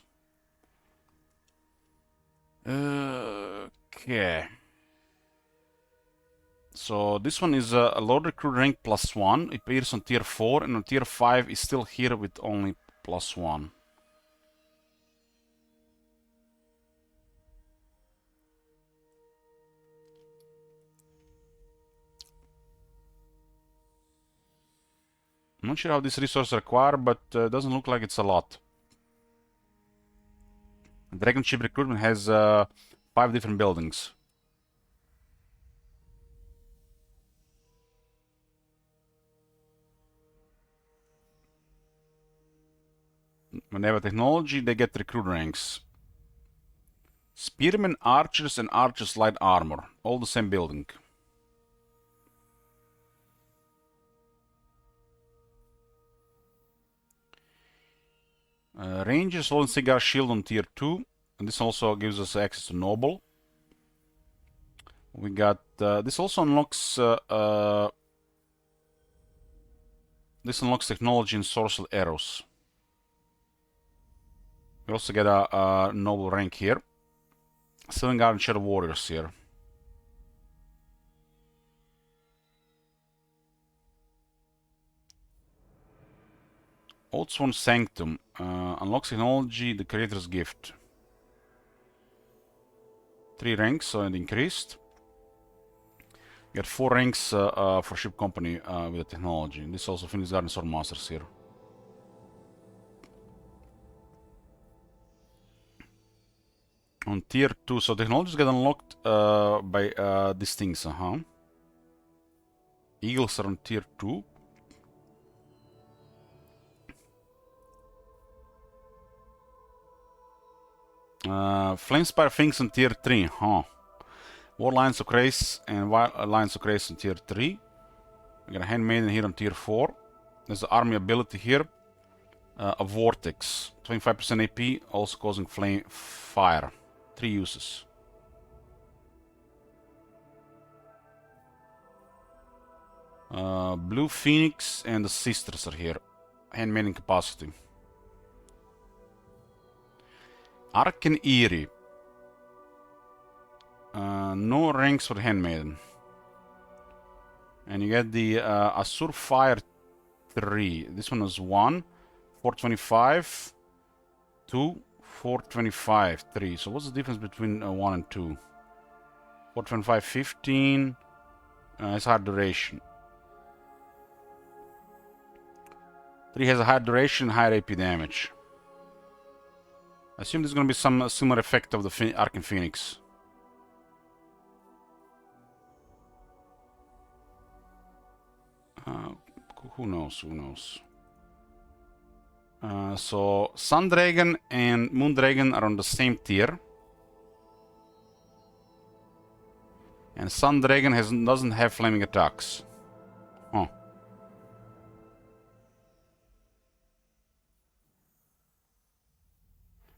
Okay. So this one is a Lord Recruit rank +1. It appears on tier 4, and on tier 5 is still here with only +1. I'm not sure how this resource required, but it doesn't look like it's a lot. Dragon Ship Recruitment has 5 different buildings. When they have a technology, they get recruit ranks. Spearmen, Archers, and Archers Light Armor. All the same building. Rangers, Lone Cigar Shield on tier 2. And this also gives us access to Noble. We got... this also unlocks... this unlocks technology and sorcery arrows. We also get a Noble rank here. Seven Guard and Shadow Warriors here. Oathsworn Sanctum unlocks technology, the Creator's Gift. 3 ranks, so it increased. You get 4 ranks for Ship Company with the technology. And this also Phoenix Guard and Sword Masters here. On tier 2, so technologies get unlocked by these things, Eagles are on tier 2. Flamespire Things on tier 3, War Lions of Grace and Lions of Grace on tier 3. We got a Handmaiden here on tier 4. There's the Army ability here. A Vortex, 25% AP, also causing fire. 3 uses. Blue Phoenix and the Sisters are here. Handmaiden capacity. Arcan Eerie. No ranks for the Handmaiden. And you get the Azure Fire 3. This one is 1, 425, 2, 425, 3. So what's the difference between 1 and 2? 425, 15. It's hard duration. 3 has a high duration, higher AP damage. I assume there's gonna be some similar effect of the Arcane Phoenix. Who knows? Who knows? So Sun Dragon and Moon Dragon are on the same tier. And Sun Dragon doesn't have flaming attacks. Oh.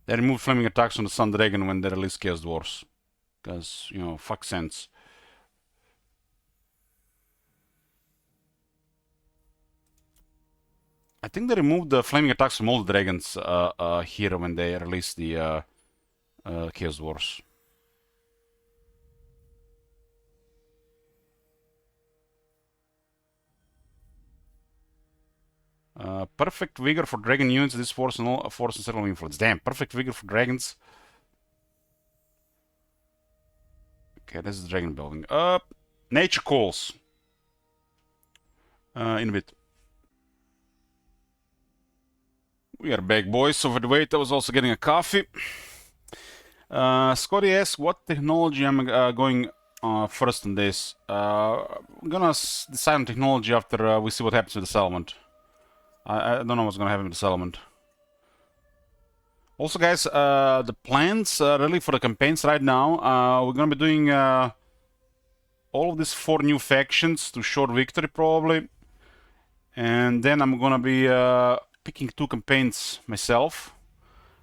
They remove flaming attacks on the Sun Dragon when they release Chaos Dwarfs. Because, you know, fuck sense. I think they removed the flaming attacks from all the dragons here when they released the Chaos Dwarfs. Perfect vigor for dragon units. This force and all force and circle of influence. Damn, perfect vigor for dragons. Okay, this is dragon building. Nature calls. In a bit. We are back, boys. So for the wait, I was also getting a coffee. Scotty asks, what technology am I going first on this? I'm gonna decide on technology after we see what happens with the settlement. I don't know what's gonna happen with the settlement. Also, guys, the plans really for the campaigns right now, we're gonna be doing all of these 4 new factions to short victory probably, and then I'm gonna be picking 2 campaigns myself.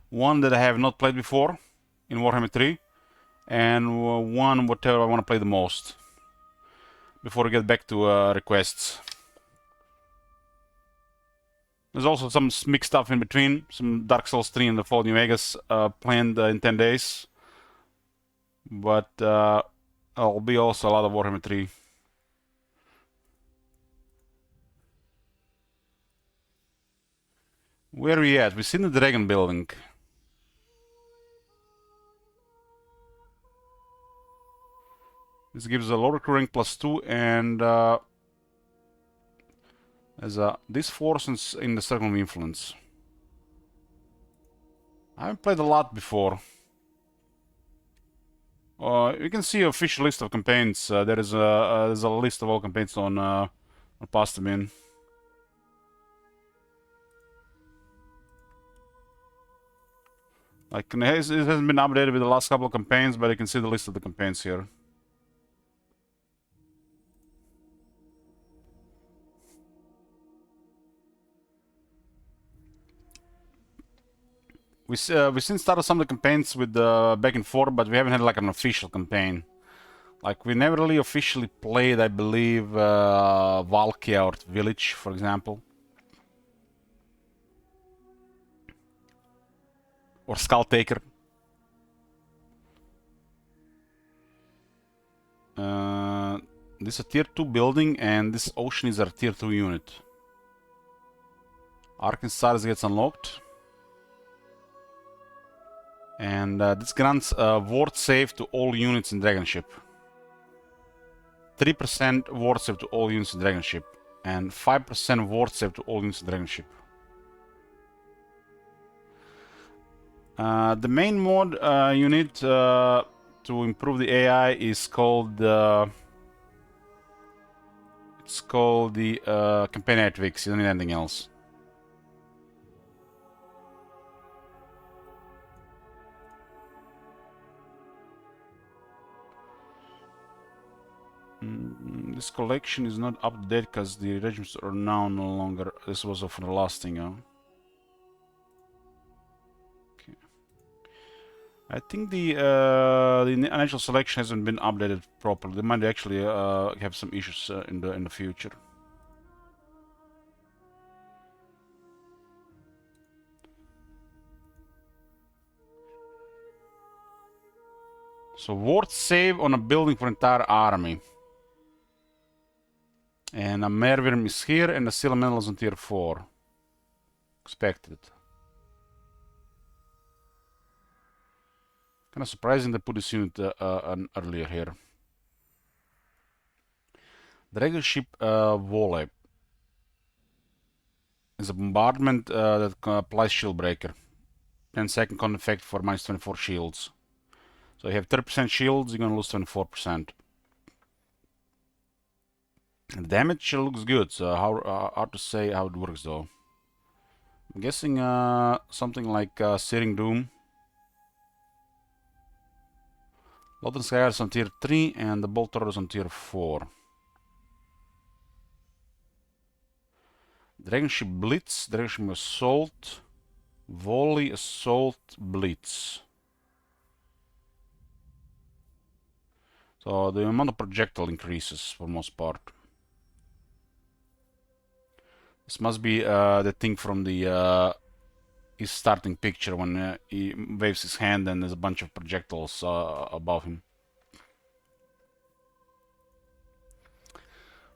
One that I have not played before in Warhammer 3, and one whatever I want to play the most before we get back to requests. There's also some mixed stuff in between, some Dark Souls 3 and the Fallout New Vegas planned in 10 days, but there'll be also a lot of Warhammer 3. Where are we at? We've seen the dragon building. This gives a low recurring +2 and there's this force in the circle of influence. I haven't played a lot before. You can see an official list of campaigns. There's a list of all campaigns on Pastabin. Like, it hasn't been updated with the last couple of campaigns, but you can see the list of the campaigns here. We've since started some of the campaigns with back and forth, but we haven't had like an official campaign. Like, we never really officially played, I believe, Valkia or Village, for example. Or Skulltaker. This is a tier 2 building, and this ocean is a tier 2 unit. Arcane Stars gets unlocked. And this grants ward save to all units in Dragonship. 3% ward save to all units in Dragonship. And 5% ward save to all units in Dragonship. The main mod you need to improve the AI is called it's called the Campaign AI Tweaks. You don't need anything else. This collection is not up to date because the regiments are now no longer. This was for the last thing, huh? I think the initial selection hasn't been updated properly. They might actually have some issues in the future. So ward save on a building for entire army. And a Merwyrm is here, and the Seal Elemental is on tier 4. Expected. Kind of surprising they put this unit earlier here. Dragon ship volley is a bombardment that applies shield breaker. 10-second con effect for minus 24 shields. So you have 30% shields, you're gonna lose 24%. The damage looks good, so hard to say how it works though. I'm guessing something like Searing Doom. Lothan Sky is on tier 3 and the Bolt Thrower is on tier 4. Dragon Ship Blitz, Dragon Ship Assault, Volley, Assault, Blitz. So the amount of projectile increases for most part. This must be the thing from the his starting picture when he waves his hand and there's a bunch of projectiles above him.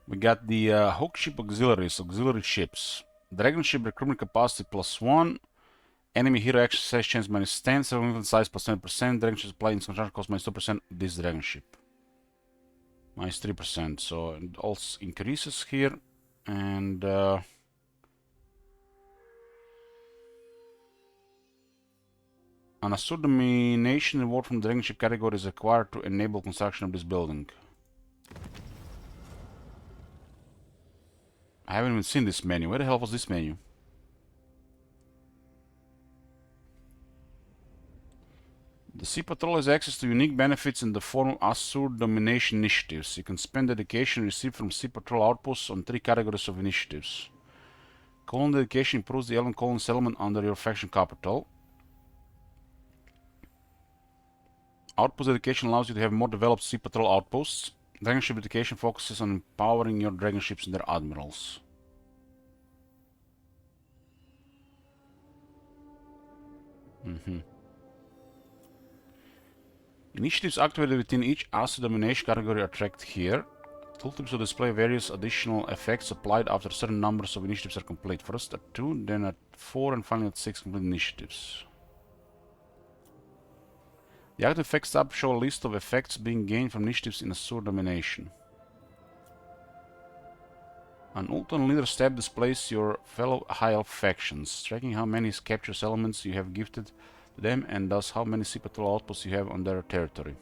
We got the Hawk Ship Auxiliaries, auxiliary ships. Dragon Ship recruitment capacity +1. Enemy hero action size chance -10. Server movement size +20%. Dragon Ship supply in construction cost -2%. This Dragon Ship. -3%. So it also increases here. And an assured domination reward from the Dragon Ship category is required to enable construction of this building. I haven't even seen this menu. Where the hell was this menu? The Sea Patrol has access to unique benefits in the form of assured domination initiatives. You can spend dedication received from Sea Patrol outposts on 3 categories of initiatives. Colon dedication improves the element colon settlement under your faction capital. Outpost dedication allows you to have more developed Sea Patrol outposts. Dragon Ship dedication focuses on empowering your Dragon Ships and their admirals. Initiatives activated within each asset domination category are tracked here. Tooltips will display various additional effects applied after certain numbers of initiatives are complete. First at 2, then at 4, and finally at 6 complete initiatives. The active effects tab show a list of effects being gained from initiatives in Assured Domination. An Ulton Leaders tab displays your fellow High Elf factions, tracking how many captures elements you have gifted to them and thus how many Sea Patrol outposts you have on their territory.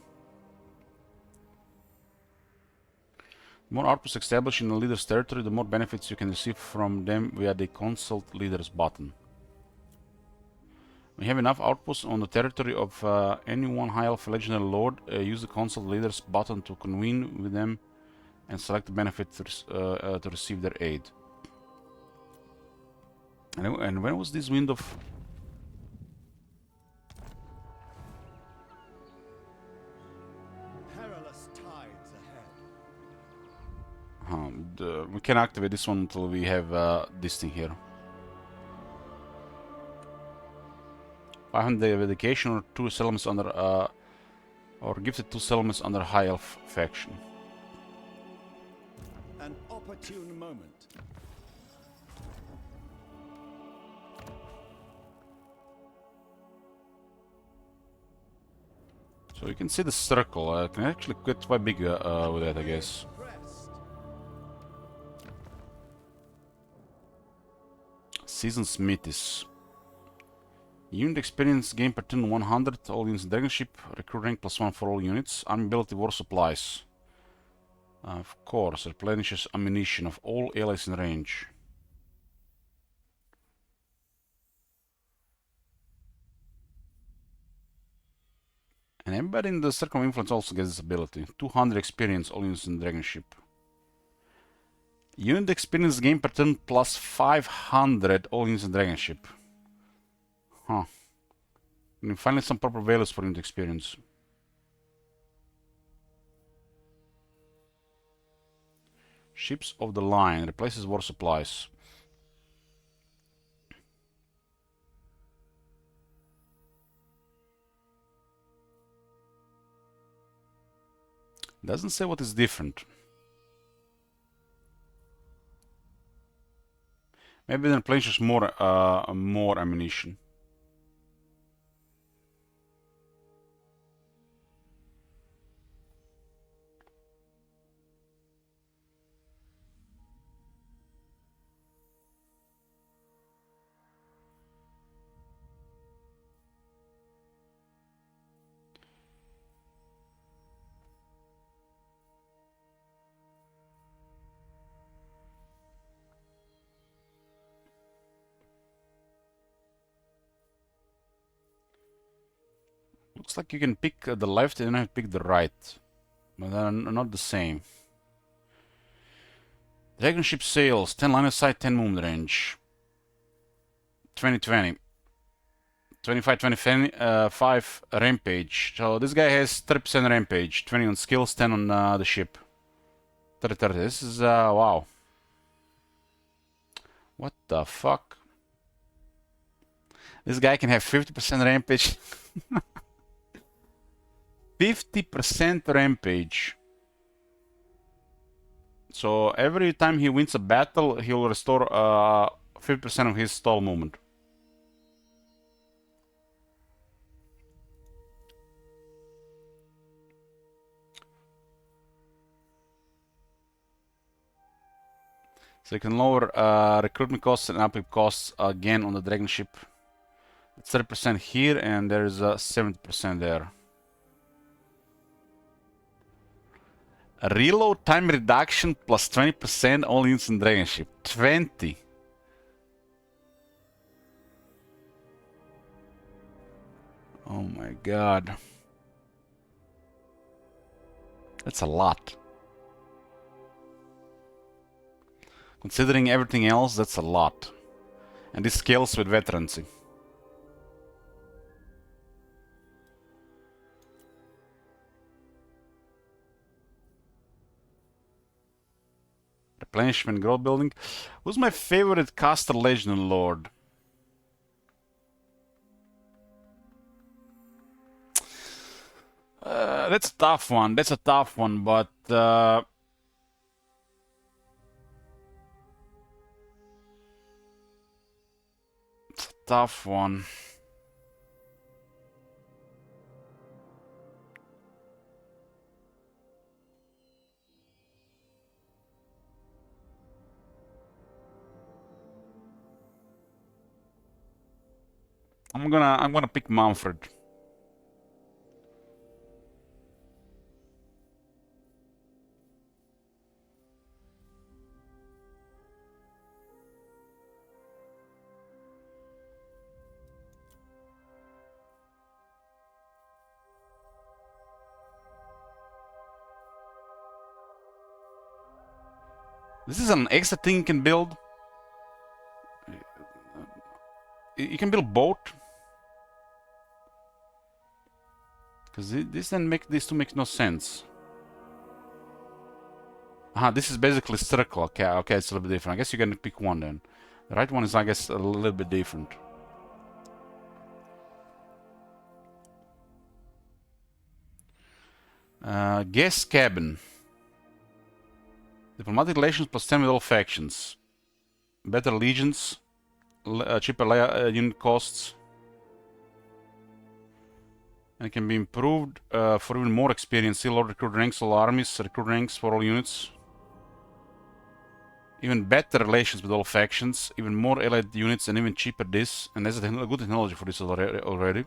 The more outposts established in a leader's territory, the more benefits you can receive from them via the Consult Leaders button. When you have enough outposts on the territory of any one High Elf Legendary Lord, use the Consult Leaders button to convene with them and select the benefit to receive their aid. And when was this Wind of... Perilous tides ahead. we can activate this one until we have this thing here. 500 dedication or 2 settlements under... or gifted 2 settlements under High Elf faction. An opportune moment. So you can see the circle. I can actually get quite big with that, I guess. Season Smithies. Unit experience gain per turn 100. All units in Dragon Ship. Recruit rank +1 for all units. Army ability war supplies. Of course, replenishes ammunition of all allies in range. And everybody in the Circle of Influence also gets this ability. 200 experience, all units in Dragon Ship. Unit experience gain per turn +500, all units in Dragon Ship. Huh. And finally some proper values for unit experience. Ships of the Line replaces war supplies. Doesn't say what is different. Maybe then replenishes more ammunition. Looks like you can pick the left and then pick the right. But they're not the same. Dragon ship sails, 10 line of sight, 10 movement range. 2020. 25, 25 rampage. So this guy has 30% rampage, 20 on skills, 10 on the ship. 30, 30. This is, wow. What the fuck? This guy can have 50% rampage. 50% rampage. So every time he wins a battle, he'll restore 50% of his stall movement. So you can lower recruitment costs and upkeep costs again on the dragon ship. It's 30% here and there's 70% there. A reload time reduction plus 20% all units in dragon ship. 20. Oh my god. That's a lot. Considering everything else, that's a lot. And this scales with veterancy. Replenishment, growth building. Who's my favorite caster legend lord? That's a tough one. That's a tough one, but it's a tough one. I'm gonna pick Manfred. This is an extra thing you can build. You can build both. Because these two make no sense. This is basically circle. Okay, it's a little bit different. I guess you can pick one then. The right one is, I guess, a little bit different. Guest cabin. Diplomatic relations plus 10 with all factions. Better legions. Cheaper unit costs. And it can be improved for even more experience. Still Lord recruit ranks, all armies, recruit ranks for all units. Even better relations with all factions. Even more allied units and even cheaper this. And there's a good technology for this already.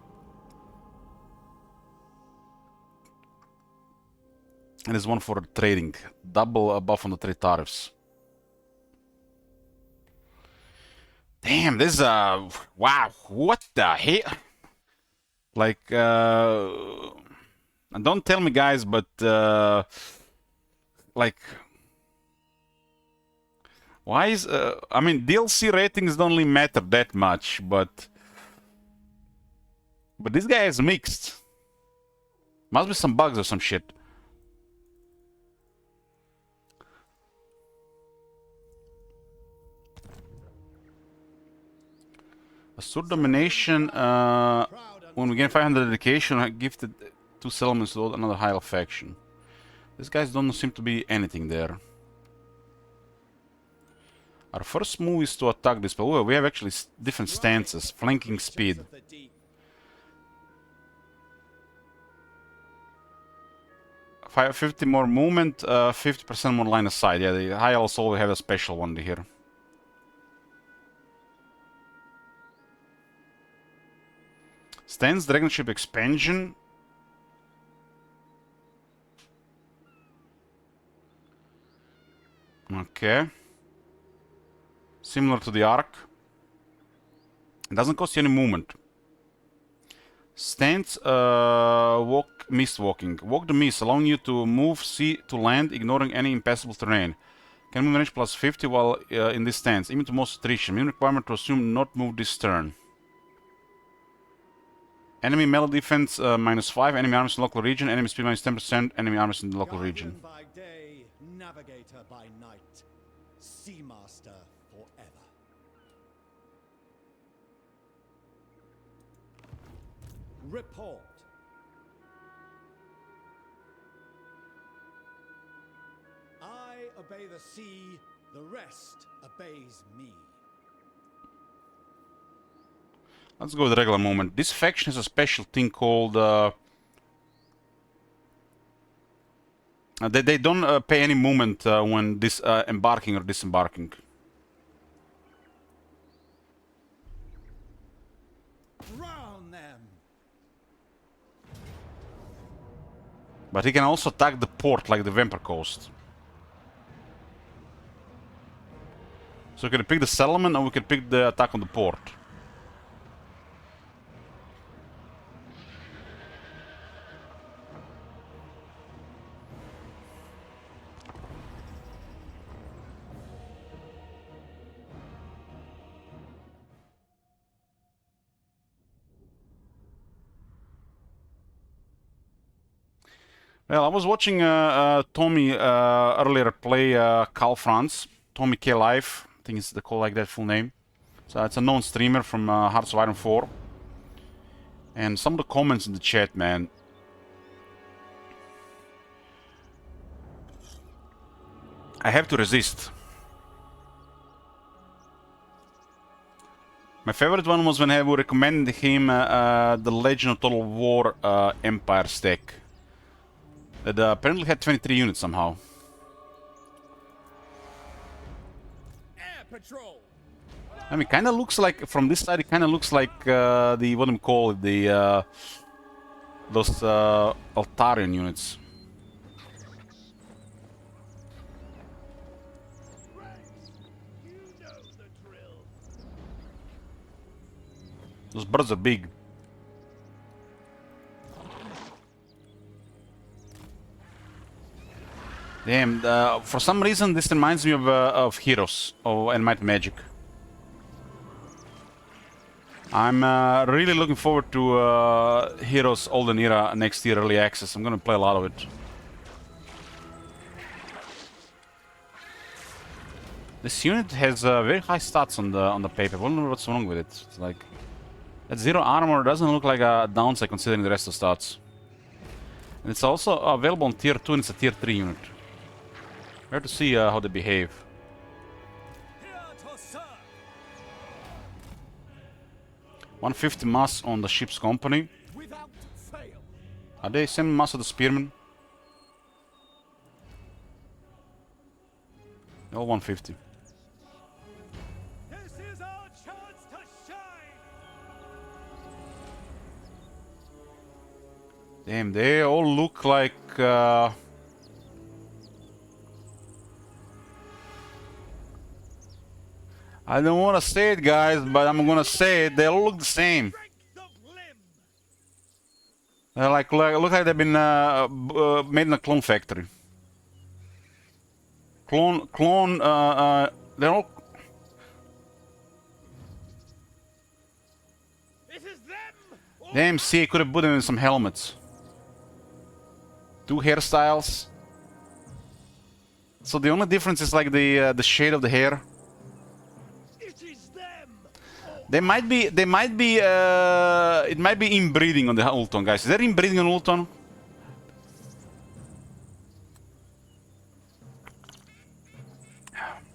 And there's one for trading. Double buff on the trade tariffs. Damn, this is wow, what the hell? Like, don't tell me guys, but like, why is, I mean, DLC ratings don't really matter that much, but this guy is mixed. Must be some bugs or some shit. Assured domination, when we gain 500 dedication, I gifted 2 settlements to another high faction. These guys don't seem to be anything there. Our first move is to attack this, but we have actually different stances. Flanking speed. Five, 50 more movement, 50% more line of sight. Yeah, the high elves always have a special one here. Stance, Dragon Ship expansion. Okay. Similar to the Ark. It doesn't cost you any movement. Stance, mist walking. Walk the mist, allowing you to move sea to land, ignoring any impassable terrain. Can move range plus 50 while in this stance. Even to most attrition. Minimum requirement to assume not move this turn. Enemy melee defense -5. Enemy armors in local region. Enemy speed -10%. Enemy armors in the local region. Guardian by day, navigator by night, seamaster forever. Report. I obey the sea, the rest obeys me. Let's go with the regular movement. This faction has a special thing called... they don't pay any movement when embarking or disembarking. Drown them. But he can also attack the port like the Vampire Coast. So we can pick the settlement or we can pick the attack on the port. Well, I was watching Tommy earlier play Cal France, Tommy K Live, I think it's the call like that full name. So it's a known streamer from Hearts of Iron 4. And some of the comments in the chat, man. I have to resist. My favorite one was when I would recommend him the Legend of Total War Empire stack. That apparently had 23 units somehow. Air patrol. I mean, kind of looks like from this side. It kind of looks like the what do you call it? The those Altarian units. Those birds are big. Damn, for some reason this reminds me of Heroes and Might and Magic. I'm really looking forward to Heroes Olden Era next year, early access. I'm gonna play a lot of it. This unit has very high stats on the paper. I wonder what's wrong with it. It's like that 0 armor doesn't look like a downside considering the rest of the stats. And it's also available on tier 2 and it's a tier 3 unit. We have to see how they behave. Here to serve. 150 mass on the ship's company. Without fail. Are they sending mass of the spearmen? All 150. This is our chance to shine. Damn, they all look like I don't want to say it, guys, but I'm gonna say it. They all look the same. Strength of limb. They're look like they've been made in a clone factory. They're all. It is them. Damn, see, I could have put them in some helmets. 2 hairstyles. So the only difference is like the shade of the hair. It is them. It might be inbreeding on the Ulton, guys. Is there inbreeding on Ulton?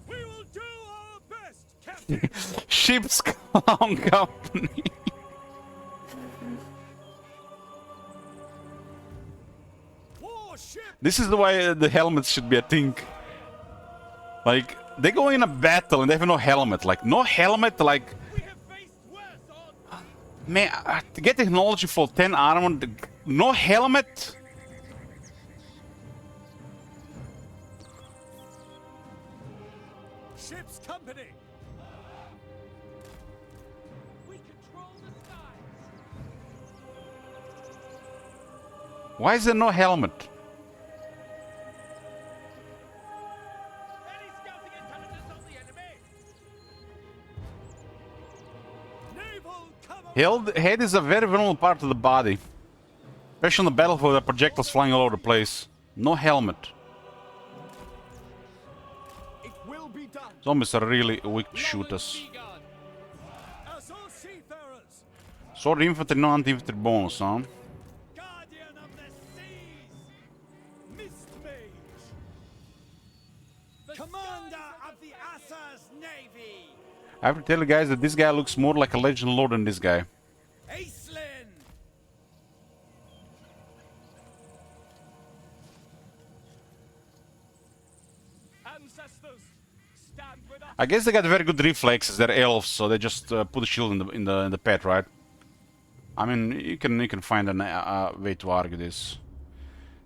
We will do our best, Captain. Ship's Clown Company. Warship. This is the way the helmets should be a thing. Like, they go in a battle and they have no helmet. Like, no helmet, like... We have faced worse on. Man, to get technology for 10 armor, no helmet? Ship's company. We control the skies. Why is there no helmet? Any scouting intelligence on the enemy? Naval cover. Head is a very vulnerable part of the body. Especially on the battlefield, the projectiles flying all over the place. No helmet. It will be done. Zombies are really weak to shoot us. As all seafarers, Sword infantry, no anti-infantry bonus, huh? guardian of the seas, Mist Mage, commander of the Assa's navy, I have to tell you guys that this guy looks more like a legend lord than this guy. Aislinn. Ancestors, stand with us. I guess they got very good reflexes. They're elves, so they just put a shield in the pet, right? I mean, you can find a way to argue this.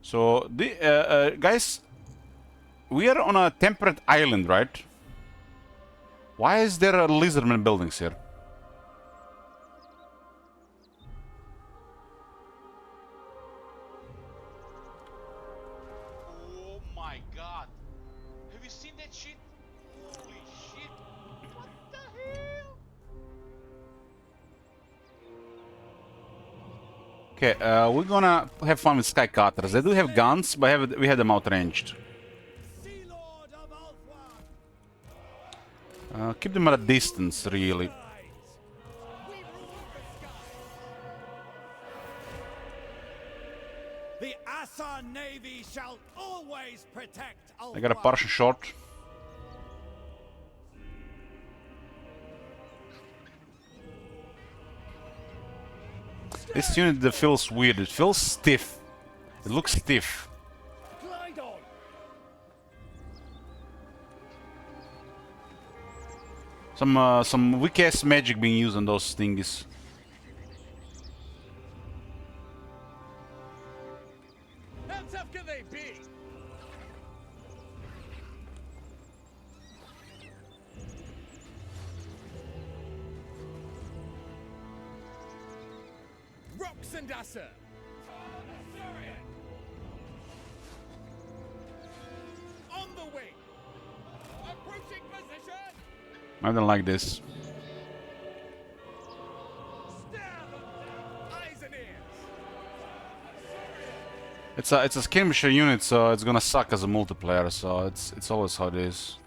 So the guys, we are on a temperate island, right? Why is there a lizardman buildings here? Oh my god. Have you seen that shit? Holy shit. What the hell? Okay, we're gonna have fun with sky cutters. They do have guns, but we had them outranged. Sea Lord of Ulthuan. Keep them at a distance, really. We rule the sky. The Assa navy shall always protect Ulthuan. I got a partial shot. This unit that feels weird. It feels stiff. It looks stiff. Glide on. Some weak ass magic being used on those thingies. How tough can they be? Rocks and Assa. On the wing. Approaching position. I don't like this. Stand them down. Eyes and ears. It's a skirmisher unit, so it's gonna suck as a multiplayer. So it's always how it is.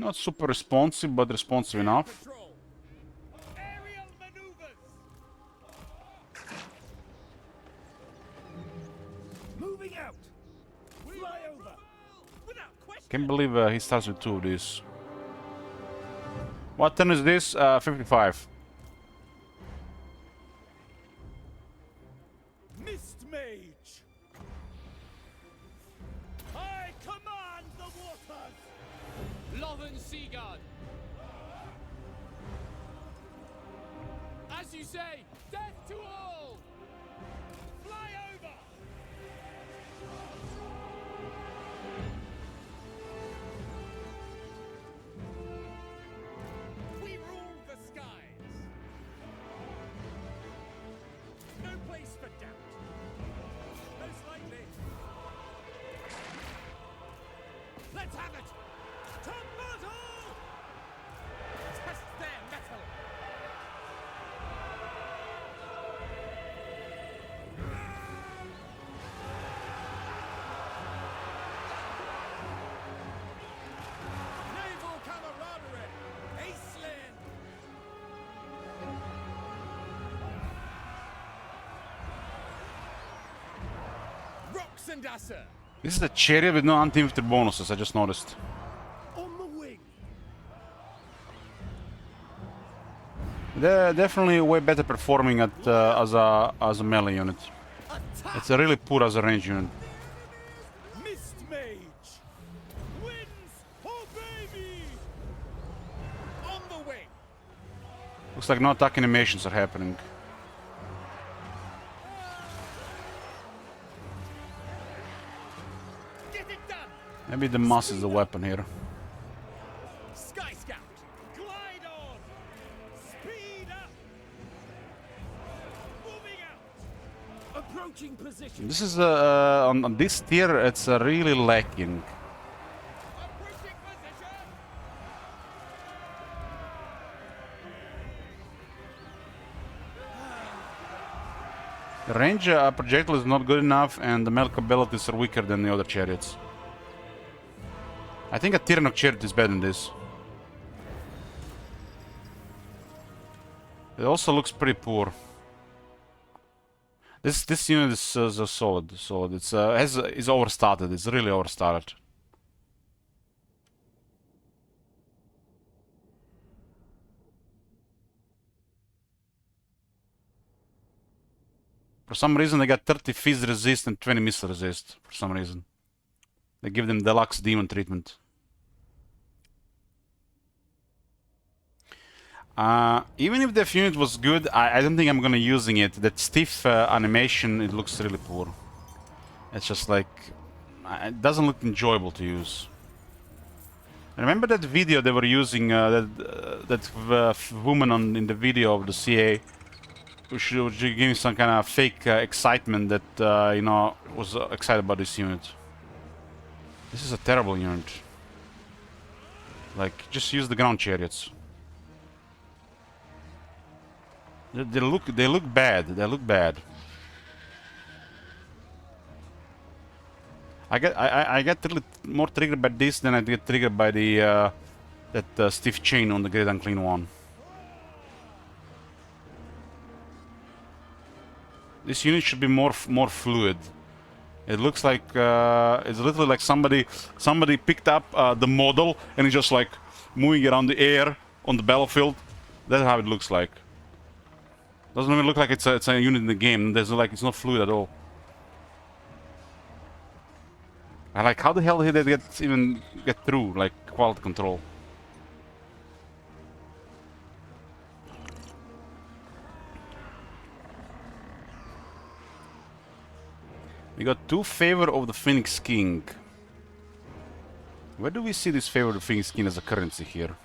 Not super responsive, but responsive enough. Patrol. Aerial maneuvers. Moving out. Fly over. Without question. Can't believe he starts with two of these. What turn is this? 55. Mist Mage. I command the waters. Lothern Seaguard. As you say, death to all! Fly over. We rule the skies. No place for doubt. Most likely. Let's have it. To battle! Test their metal. Naval camaraderie. Aislinn. Rocks and Assa. This is a chariot with no anti-infantry bonuses. I just noticed. On the wing. They're definitely way better performing at as a melee unit. Attack. It's a really poor as a range unit. Mist Mage. Winds. Obey me. On the wing. Looks like no attack animations are happening. Get it done. Maybe the moss is the weapon here. Sky Scout! Glide on! Speed up! Moving out! Approaching position! This is on this tier. It's really lacking. Approaching position! The range projectile is not good enough, and the melee abilities are weaker than the other chariots. I think a Tyrannok chariot is better than this. It also looks pretty poor. This unit is solid. It's is overstated. It's really overstated. For some reason, they got 30 fizz resist and 20 missile resist. For some reason, they give them deluxe demon treatment. Even if the unit was good, I don't think I'm gonna using it. That stiff animation, it looks really poor. It's just like it doesn't look enjoyable to use. Remember that video they were using that woman in the video of the CA, which gave me some kind of fake excitement that you know, was excited about this unit. This is a terrible unit. Like, just use the ground chariots. They look bad. They look bad. I get really more triggered by this than I get triggered by the that stiff chain on the Great Unclean One. This unit should be more fluid. It looks like it's literally like somebody picked up the model and it's just like moving around the air on the battlefield. That's how it looks like. Doesn't even look like it's a unit in the game. There's like it's not fluid at all. I like how the hell did they even get through like quality control? We got 2 favor of the Phoenix King. Where do we see this favor of the Phoenix King as a currency here?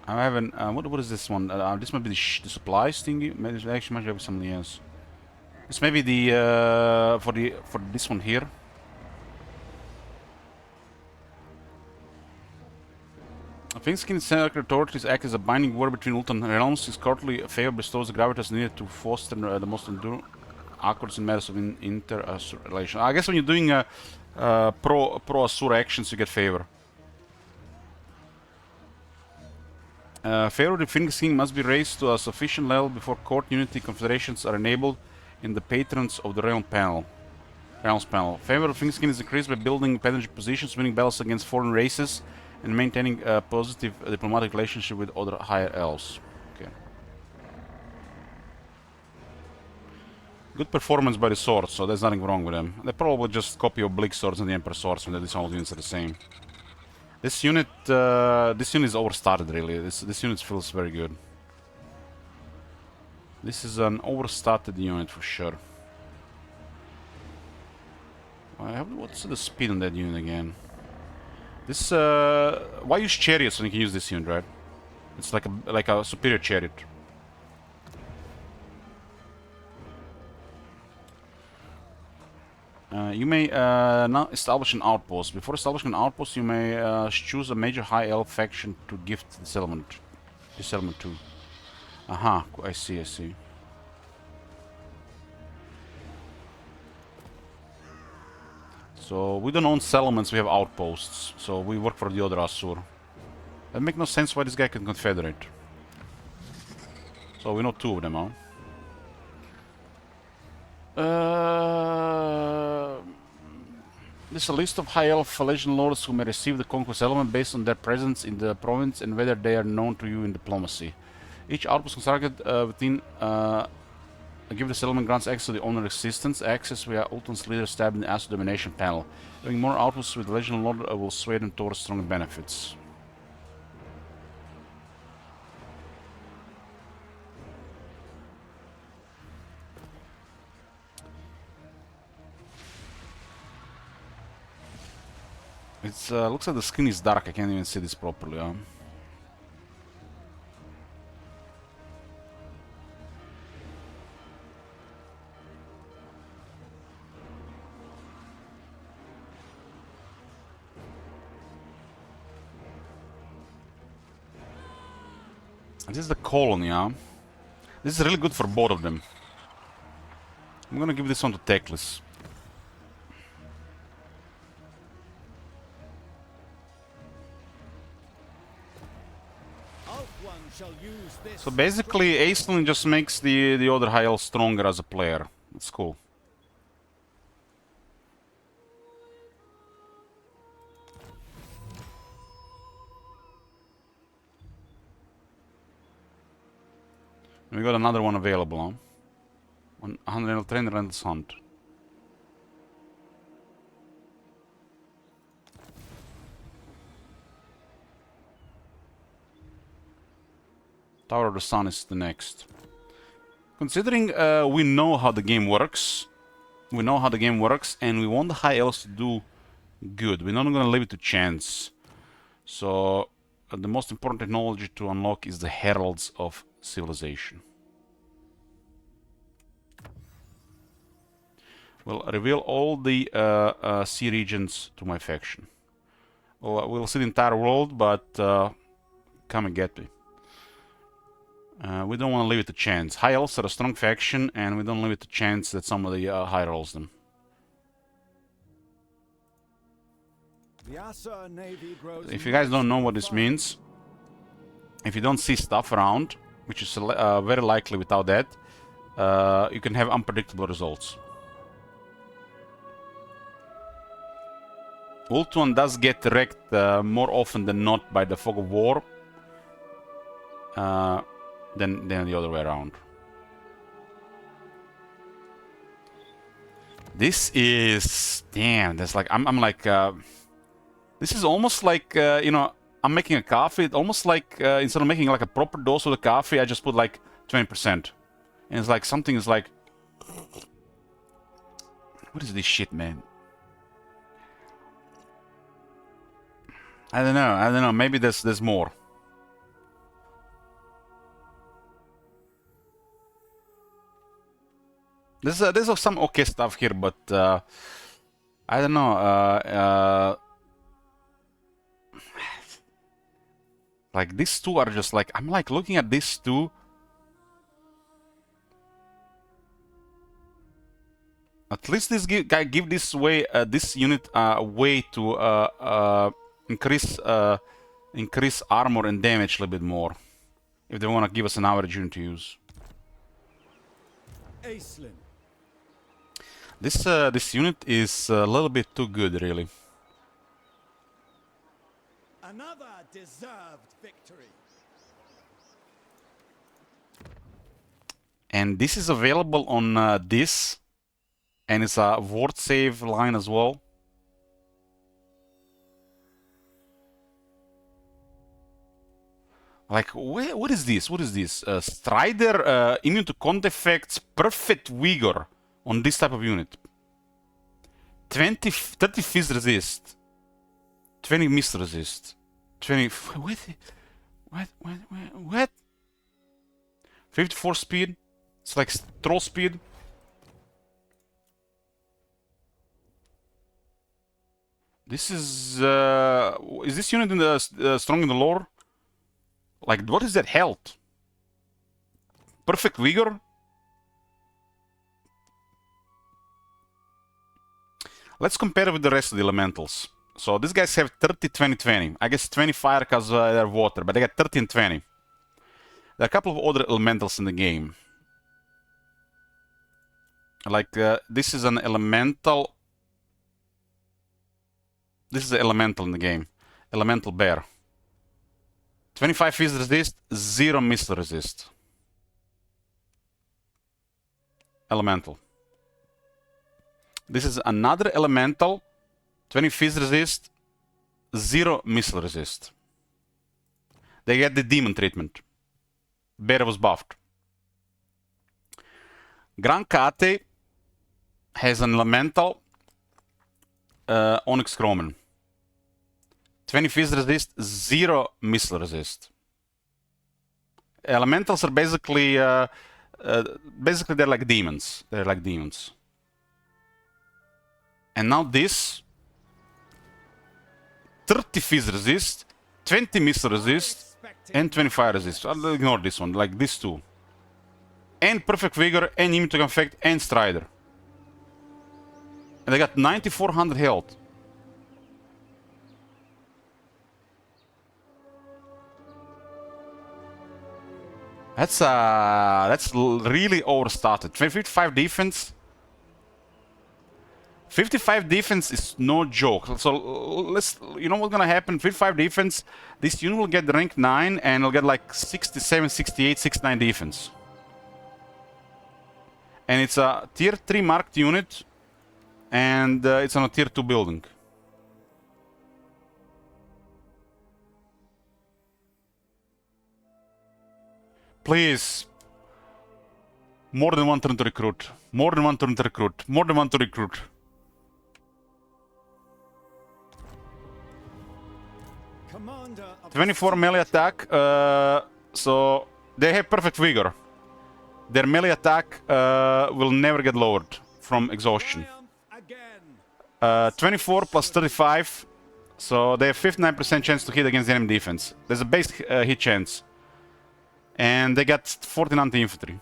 I haven't. What is this one? This might be the supplies thingy. Maybe it actually might have something else. This may be the for this one here. Phoenix King's sacred authorities act as a binding word between Ultan realms. His courtly favor bestows the gravitas needed to foster the most enduring accords in matters of inter-Asur relation. I guess when you're doing pro-Asur actions, you get favor. Favor of the Phoenix King must be raised to a sufficient level before court unity confederations are enabled in the patrons of the realms panel. Favor of the Phoenix King is increased by building pedantic positions, winning battles against foreign races, and maintaining a positive diplomatic relationship with other higher elves. Okay. Good performance by the swords, so there's nothing wrong with them. They probably just copy Oblique swords and the Emperor swords when these all units are the same. This unit is overstated really. This unit feels very good. This is an overstated unit for sure. What's the speed on that unit again? This why use chariots when you can use this unit, right? It's like a superior chariot. You may now establish an outpost. Before establishing an outpost, you may choose a major high elf faction to gift the settlement. This settlement too. Aha, I see. So we don't own settlements, we have outposts. So we work for the other Asur. That makes no sense why this guy can confederate. So we know 2 of them, huh? This is a list of high elf legend lords who may receive the conquest element based on their presence in the province and whether they are known to you in diplomacy. Each outpost constructed within give the settlement grants access to the owner existence, access via Ultan's leader stabbed in the Asur domination panel. Having more outposts with legend lord will sway them towards stronger benefits. It's looks like the screen is dark. I can't even see this properly. This is the colony, yeah. This is really good for both of them. I'm gonna give this one to Teclis. So basically, Aislinn just makes the other high elf stronger as a player. That's cool. We got another one available, huh? 100 trainer and hunt. Tower of the Sun is the next. Considering we know how the game works, and we want the high elves to do good. We're not gonna leave it to chance. So the most important technology to unlock is the Heralds of Civilization. We'll reveal all the sea regions to my faction. We'll see the entire world, but come and get me. We don't want to leave it to chance. High elves are a strong faction, and we don't leave it to chance that somebody high rolls them. If you guys don't know what this means, if you don't see stuff around, which is very likely without that, you can have unpredictable results. Ultuan does get wrecked more often than not by the Fog of War than the other way around. This is... damn, that's like... I'm like... this is almost like, you know, I'm making a coffee. It's almost like, instead of making like a proper dose of the coffee, I just put like 20%. And it's like, something is like... what is this shit, man? I don't know, maybe there's more. There's some okay stuff here, but I don't know. Like these two are just like, I'm like looking at these two. At least this guy give this way this unit a way to increase armor and damage a little bit more, if they want to give us an average unit to use. Aislinn. This unit is a little bit too good, really. Another deserved victory. And this is available on this, and it's a ward save line as well. Like, what is this? What is this? Strider immune to con effects, perfect vigor on this type of unit. 30 fizz resist, 20 mist resist, 20. What? 54 speed. It's like troll speed. This is this unit in the strong in the lore? Like, what is that health? Perfect vigor? Let's compare it with the rest of the elementals. So these guys have 30, 20, 20. I guess 20 fire because they're water, but they got 30 and 20. There are a couple of other elementals in the game. Like, this is an elemental. This is the elemental in the game. Elemental bear. 25 fizz resist, 0 missile resist. Elemental. This is another elemental. 20 fizz resist, 0 missile resist. They get the demon treatment. Bear was buffed. Gran Kate has an elemental Onyx Chromen. 20 fizz resist, 0 missile resist. Elementals are basically they're like demons. They're like demons. And now this 30 fizz resist, 20 missile resist, and 25 resist. I'll ignore this one, like this two. And perfect vigor, and immune to confect, and strider. And they got 9400 health. That's really overstated. 55 defense. 55 defense is no joke. So you know what's gonna happen? 55 defense, this unit will get rank 9 and it'll get like 67, 68, 69 defense. And it's a tier 3 marked unit, and it's on a tier 2 building. Please. More than one turn to recruit. More than one turn to recruit. More than one to recruit. Commander of 24 melee attack. So they have perfect vigor. Their melee attack will never get lowered from exhaustion. again. 24 plus 35. So they have 59% chance to hit against enemy defense. There's a base hit chance. And they got 14 anti-infantry.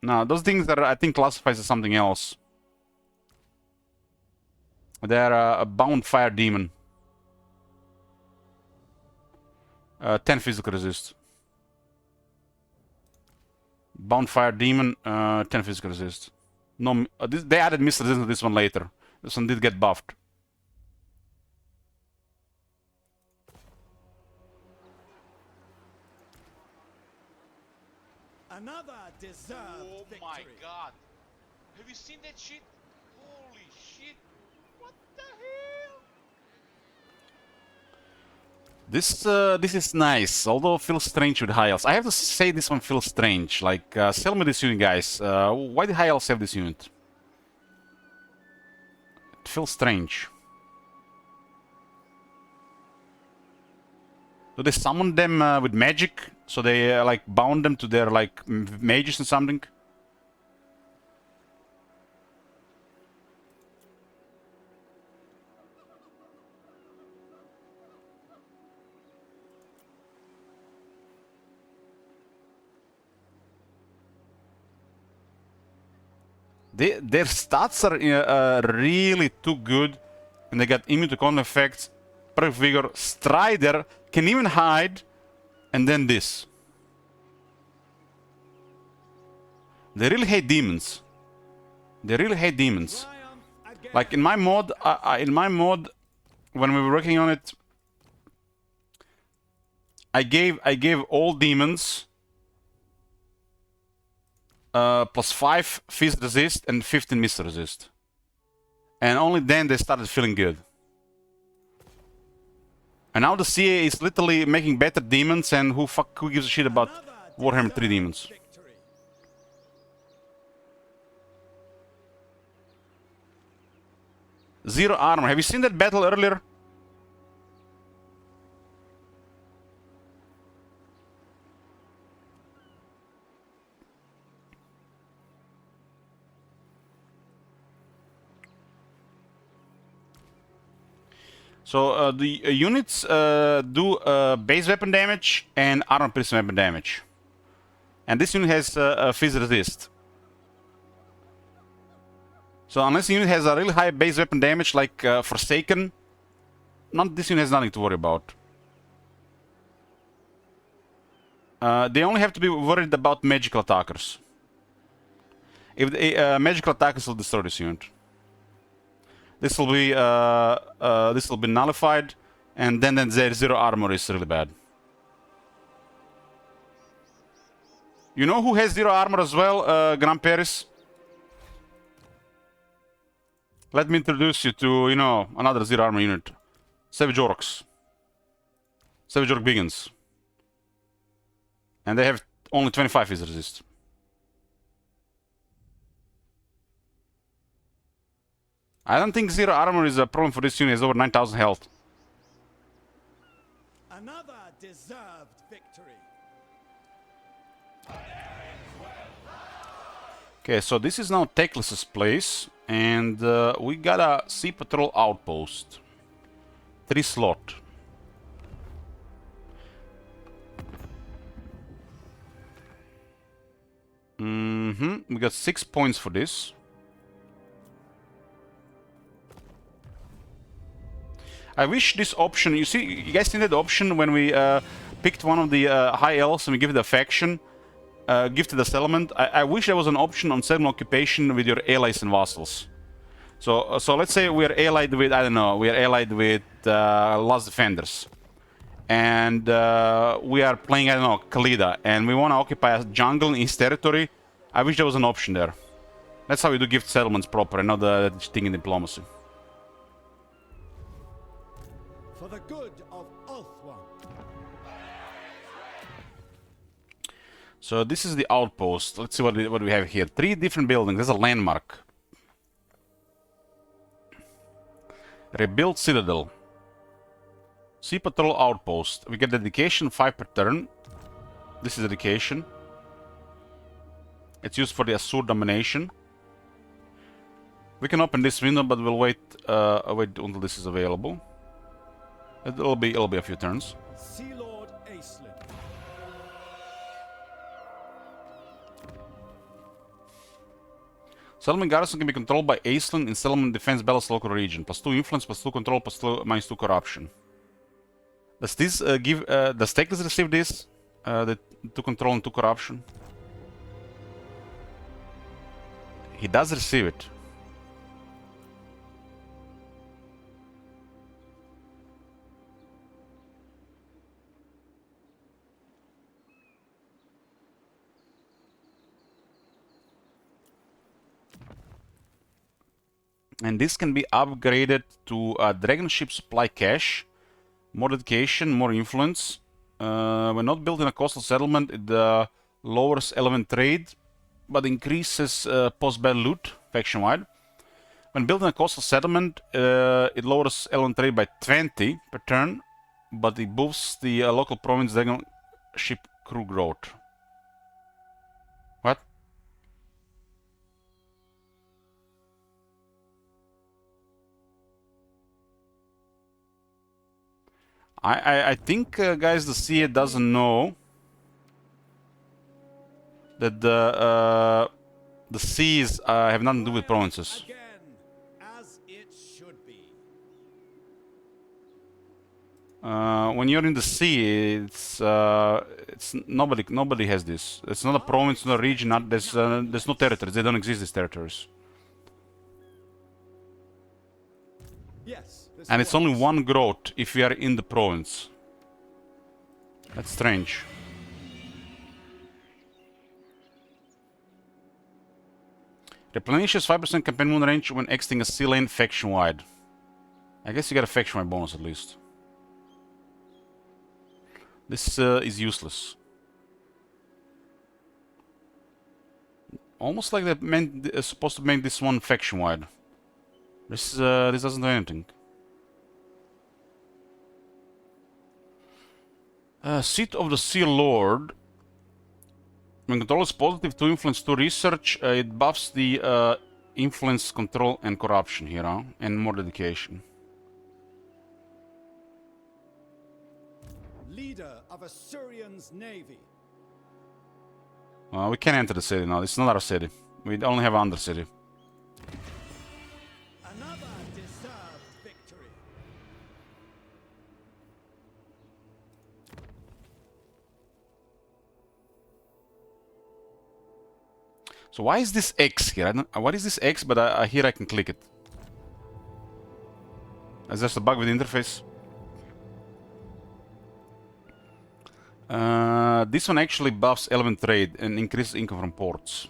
Now, those things are, I think, classified as something else. They're a bound fire demon. 10 physical resist. Bound fire demon, 10 physical resist. No, they added missile resistance to this one later. This one did get buffed. Another deserved Oh victory. my god. Have you seen that shit? Holy shit. What the hell? This is nice, although it feels strange with high elves. I have to say this one feels strange. Like, sell me this unit, guys. Why did high elves have this unit? It feels strange. Do they summon them with magic? So they like bound them to their like mages and something? Their stats are really too good, and they got immune to con effects, perfect vigor, strider, can even hide, and then this. They really hate demons. They really hate demons. Triumph again. Like in my mod, when we were working on it, I gave all demons plus 5 fizz resist and 15 missile resist, and only then they started feeling good. And now the CA is literally making better demons, and who gives a shit about Warhammer 3 demons? Victory. Zero armor. Have you seen that battle earlier? So the units do base weapon damage and armor piercing weapon damage. And this unit has fizz resist. So unless the unit has a really high base weapon damage like Forsaken, this unit has nothing to worry about. They only have to be worried about magical attackers. If the magical attackers will destroy this unit. This will be nullified, and then their zero armor is really bad. You know who has zero armor as well, Grand Paris? Let me introduce you to, you know, another zero armor unit. Savage Orcs. Savage Orc Biggins. And they have only 25 is resist. I don't think zero armor is a problem for this unit. It's over 9,000 health. Another deserved victory. Okay, so this is now Teclis's place. And we got a Sea Patrol outpost. 3 slot. We got 6 points for this. I wish this option, you see, you guys seen that option when we picked one of the high elves and we give it a faction, gifted a settlement. I wish there was an option on settlement occupation with your allies and vassals. So let's say we are allied with, I don't know, we are allied with Last Defenders. And we are playing, I don't know, Khalida, and we want to occupy a jungle in his territory. I wish there was an option there. That's how we do gift settlements proper, and not the thing in diplomacy. For the good of Ulthuan. So this is the outpost. Let's see what we have here. 3 different buildings. There's a landmark. Rebuild Citadel. Sea Patrol Outpost. We get dedication 5 per turn. This is dedication. It's used for the Asur domination. We can open this window, but we'll wait until this is available. It'll be a few turns. Sea Lord Aislinn. Settlement garrison can be controlled by Aislinn in settlement defense balance local region. +2 influence, +2 control, -2 corruption. Does this does Teclis receive this? The 2 control and 2 corruption? He does receive it. And this can be upgraded to Dragon Ship Supply Cache. More dedication, more influence. When not built in a coastal settlement, it lowers element trade, but increases post-battle loot, faction-wide. When built in a coastal settlement, it lowers element trade by 20 per turn, but it boosts the local province Dragon Ship crew growth. What? I think, guys, the CA doesn't know that the seas have nothing to do with provinces. Again, as it should be. When you're in the sea, it's nobody has this. It's not a province, not a region. There's no territories. They don't exist. These territories. Yes. And it's only 1 growth if we are in the province. That's strange. Replenishes 5% campaign moon range when exiting a sea lane faction-wide. I guess you get a faction-wide bonus at least. This is useless. Almost like they're supposed to make this one faction-wide. This doesn't do anything. Seat of the Sea Lord. When control is positive to influence to research, it buffs the influence, control, and corruption here, huh? And more dedication. Leader of Assyrian's navy. We can't enter the city now. It's not our city. We only have under city. Another deserved victory. So why is this X here? What is this X? But here I can click it. Is there a bug with the interface? This one actually buffs element trade and increases income from ports.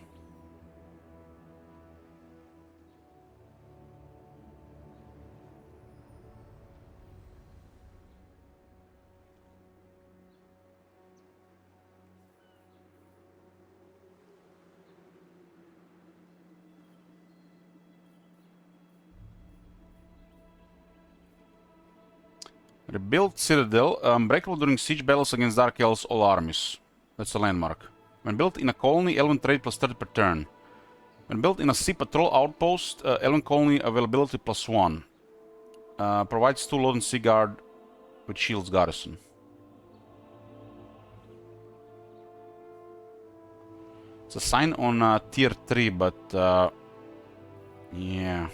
Rebuilt Citadel, unbreakable during siege battles against Dark Elves, all armies. That's a landmark. When built in a colony, Elven trade plus 30 per turn. When built in a sea patrol outpost, Elven colony availability plus 1. Provides 2 Lord and Sea Guard with shields garrison. It's a sign on tier 3, but yeah.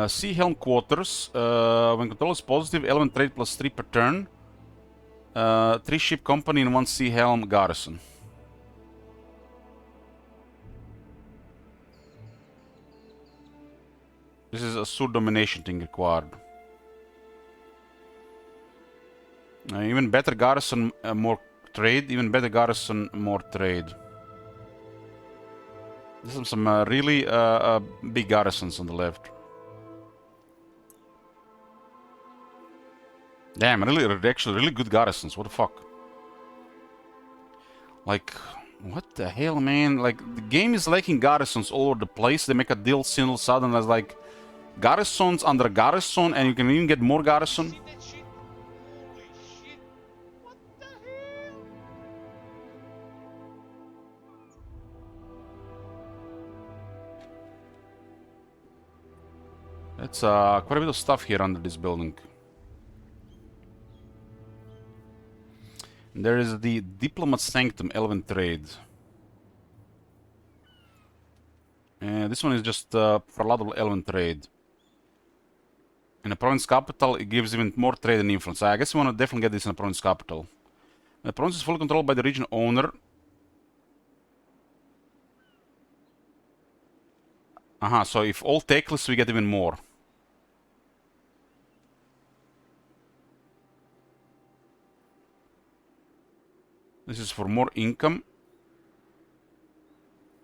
Sea Helm Quarters. When control is positive, Elven trade plus 3 per turn. 3 ship company and 1 Sea Helm garrison. This is a Sur domination thing required. Even better garrison, more trade. Even better garrison, more trade. There's some really big garrisons on the left. Damn, actually really good garrisons. What the fuck? Like, what the hell, man? Like, the game is lacking garrisons all over the place. They make a deal single sudden as like garrisons under garrison, and you can even get more garrison. See that shit? Holy shit! What the hell? That's quite a bit of stuff here under this building. There is the Diplomat Sanctum, Elven Trade. This one is just for a lot of Elven Trade. In a province capital, it gives even more trade and influence. I guess you want to definitely get this in a province capital. The province is fully controlled by the region owner. So if all take lists, we get even more. This is for more income.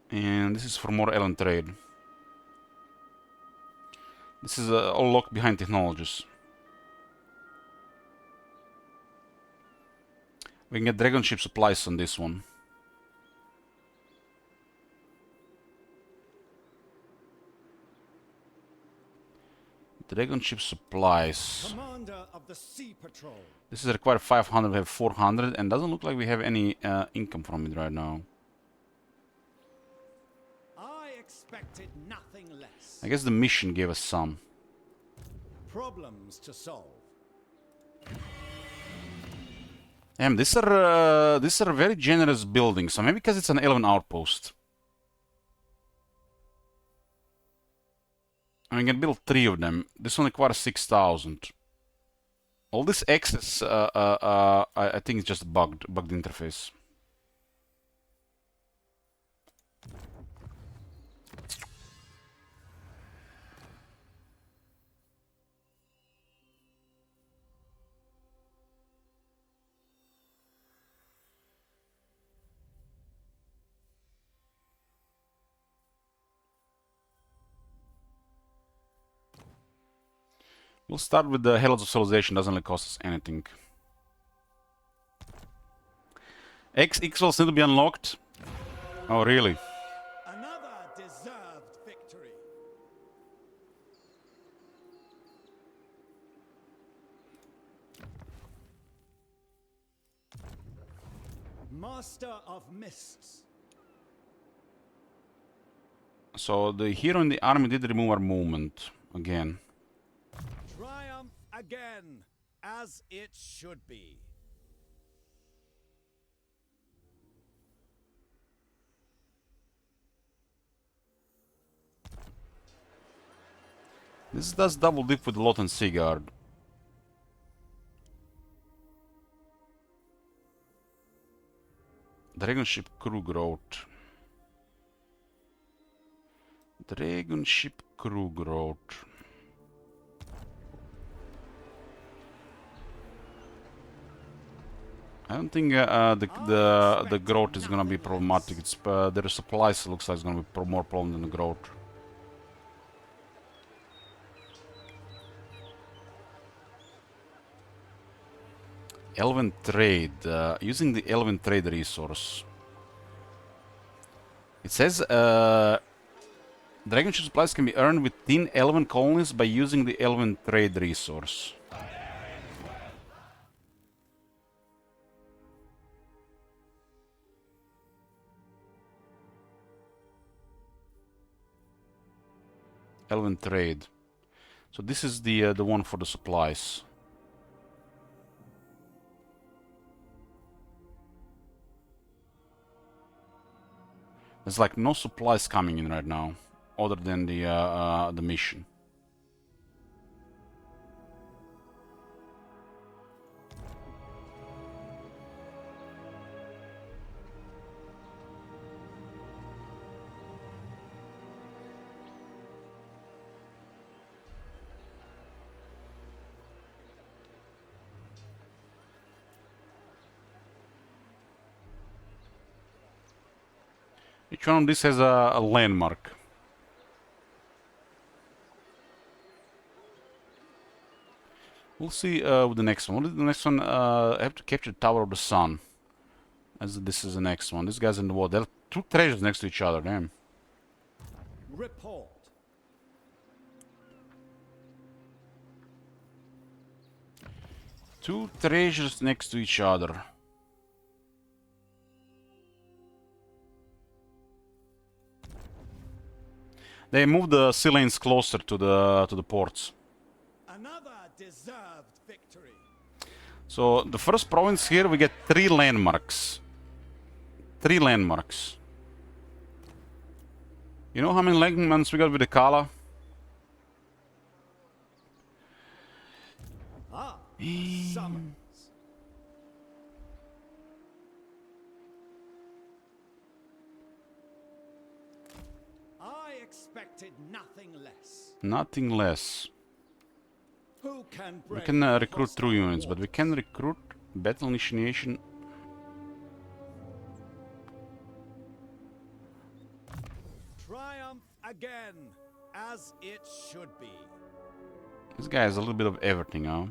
And this is for more Elven trade. This is all locked behind technologies. We can get dragon ship supplies on this one. Dragon ship supplies. Commander of the Sea Patrol. This is required 500, we have 400, and doesn't look like we have any income from it right now. I expected nothing less. I guess the mission gave us some. Problems to solve. Damn, these are very generous buildings, so maybe because it's an Elven outpost. And we can build 3 of them. This one requires 6,000. All this excess, I think it's just bugged interface. We'll start with the Heralds of Civilization, doesn't really cost us anything. X will still to be unlocked. Oh, really? Another deserved victory. Master of Mists. So the hero in the army did remove our movement again. Triumph again, as it should be. This does double dip with Lot and Seaguard. Dragon ship crew growth. Dragon ship crew growth. I don't think the growth is gonna be problematic. It's their supplies looks like it's gonna be more problem than the growth. Elven trade. Using the Elven trade resource. It says Dragonship supplies can be earned within Elven colonies by using the Elven trade resource. Elven trade. So this is the one for the supplies. There's like no supplies coming in right now, other than the mission. Each one of these has a landmark. We'll see with the next one. What is the next one? I have to capture the Tower of the Sun. As this is the next one. This guy's in the water. There are two treasures next to each other, damn. Report. Two treasures next to each other. They moved the sea lanes closer to the ports. Another deserved victory. So the first province here we get 3 landmarks. 3 landmarks. You know how many landmarks we got with the Kala? Ah, summons. I expected nothing less. Nothing less. Who can We brave can the recruit hostile through units, but we walls? can recruit battle initiation. Triumph again, as it should be. This guy has a little bit of everything, huh?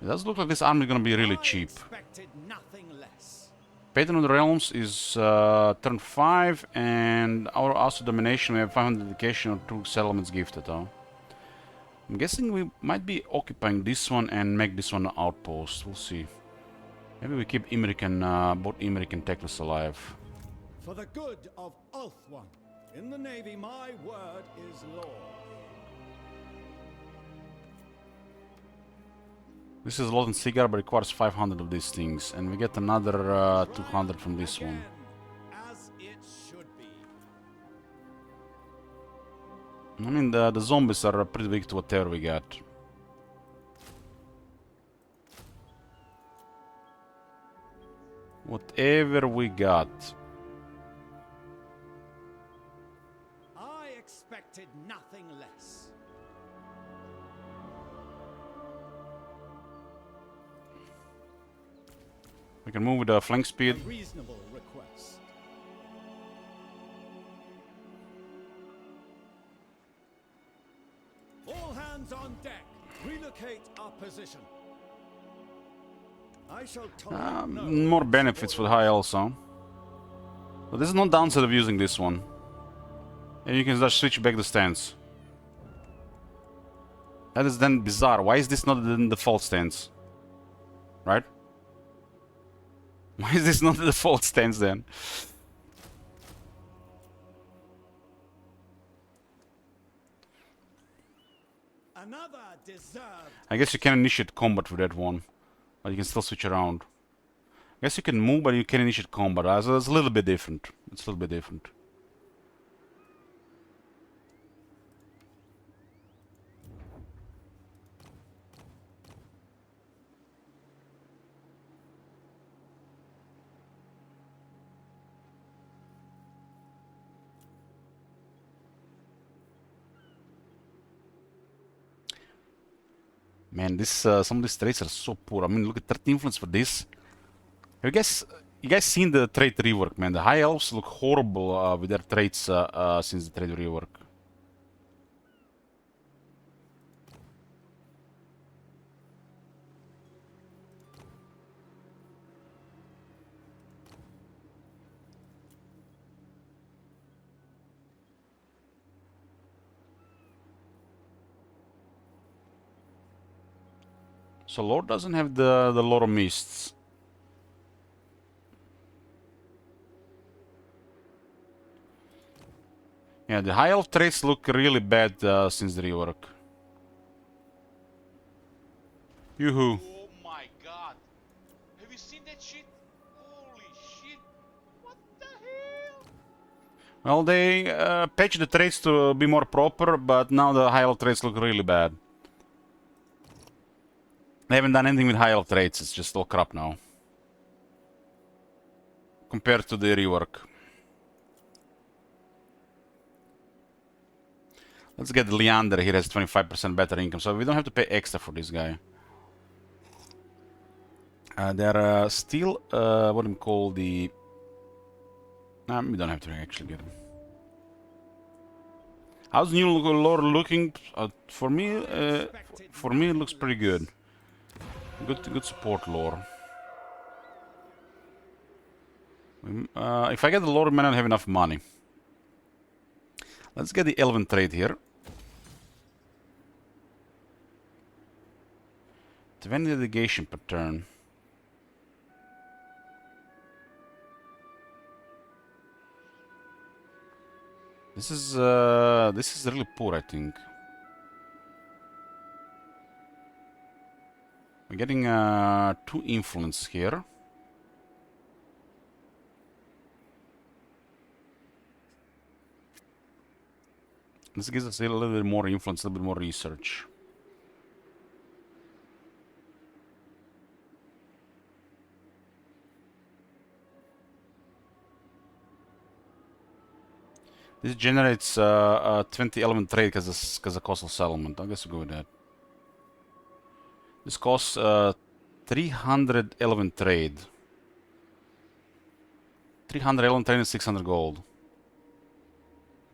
It does look like this army is gonna be really I cheap. expected nothing less. Patron of the Realms is turn 5, and our also domination we have 500 dedication or 2 settlements gifted, huh? I'm guessing we might be occupying this one and make this one an outpost. We'll see. Maybe we keep Imrik and both Imrik and Teclis alive. For the good of Ulthuan, in the Navy my word is law. This is a lot in Cigar, but requires 500 of these things, and we get another 200 from this one. Again, as it should be. I mean, the zombies are pretty big to whatever we got. Whatever we got. I expected nothing less. We can move with the flank A speed. reasonable request. All hands on deck. Relocate our position. I shall tolerate no More benefits for the high elves, huh? But there's no downside of using this one. And you can just switch back the stance. That is then bizarre. Why is this not the default stance? Right? Why is this not the default stance then? Another deserved. I guess you can initiate combat with that one. But you can still switch around. I guess you can move, but you can initiate combat. So it's a little bit different. It's a little bit different. Man, this some of these traits are so poor. I mean, look at 13 influence for this. Have you guys seen the trait rework, man? The high elves look horrible with their traits since the trait rework. So Lord doesn't have the Lord of Mists. Yeah, the high elf traits look really bad since the rework. Yoo-hoo. Oh my god. Have you seen that shit? Holy shit. What the hell? Well, they patched the traits to be more proper, but now the high elf traits look really bad. They haven't done anything with high elf traits, it's just all crap now. Compared to the rework. Let's get Leander, he has 25% better income, so we don't have to pay extra for this guy. They're still, what do you call the... we don't have to actually get him. How's new lore looking? For me, it looks pretty good. Good support lore. If I get the lore, I may not have enough money. Let's get the Elven trade here. 20 delegation per turn. This is really poor, I think. We're getting 2 influence here. This gives us a little bit more influence, a little bit more research. This generates 20 element trade because of coastal settlement. I guess we'll go with that. This costs 300 element trade. 300 element trade and 600 gold.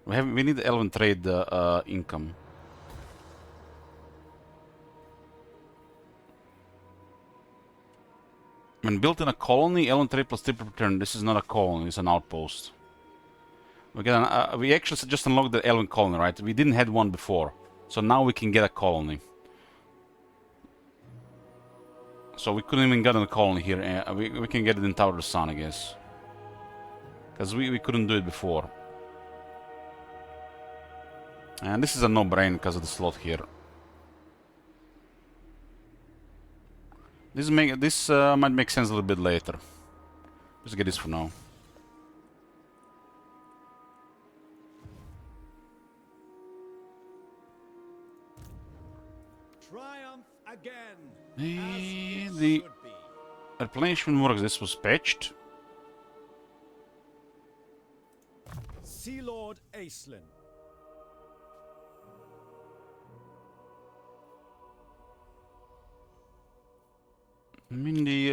We need the element trade income. When built in a colony, element trade plus 3 per turn. This is not a colony, it's an outpost. We actually just unlocked the Elven colony, right? We didn't have one before. So now we can get a colony. So we couldn't even get a colony here. We can get it in Tower of the Sun, I guess. Because we couldn't do it before. And this is a no-brainer because of the slot here. This might make sense a little bit later. Just get this for now. Triumph again. The replenishment works. This was patched. Sea Lord Aislinn. I mean, the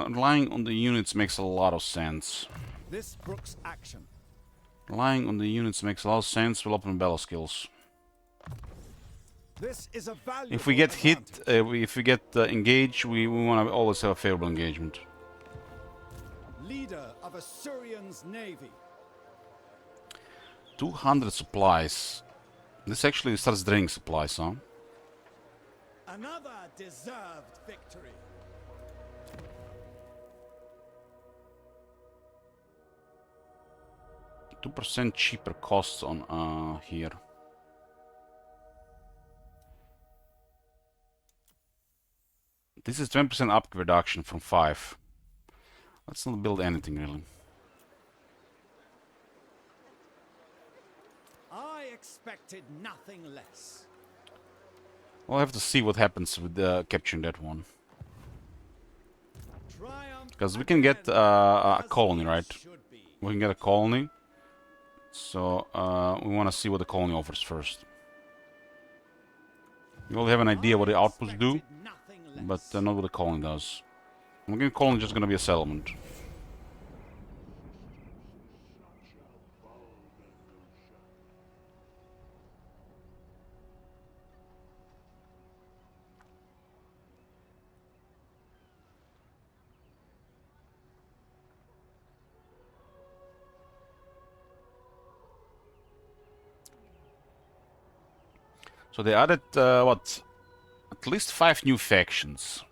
relying on the units makes a lot of sense. This brooks action. Relying on the units makes a lot of sense. We'll open battle skills. This is a valuable If we get hit, advantage. if we get engaged, we want to always have a favorable engagement. Leader of Assyrian's navy. 200 supplies. This actually starts draining supplies, huh? Another deserved victory. %2 cheaper costs on here. This is 20% upgrade reduction from 5. Let's not build anything really. I expected nothing less. We'll have to see what happens with capturing that one. Because we can get a colony, right? We can get a colony. So we want to see what the colony offers first. We all have an idea what the outposts do, but not what the colony does. I'm getting colony just gonna be a settlement. So they added, what? At at least 5 new factions.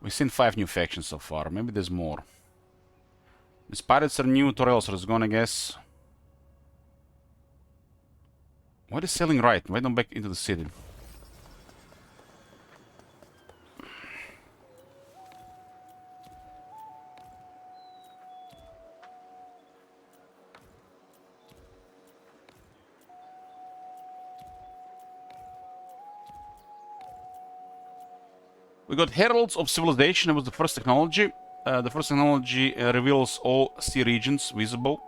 We've seen 5 new factions so far. Maybe there's more. These pirates are new. Torellos is gone, I guess. Why is selling right? Why don't back into the city? We got Heralds of Civilization. It was the first technology. The first technology reveals all sea regions visible.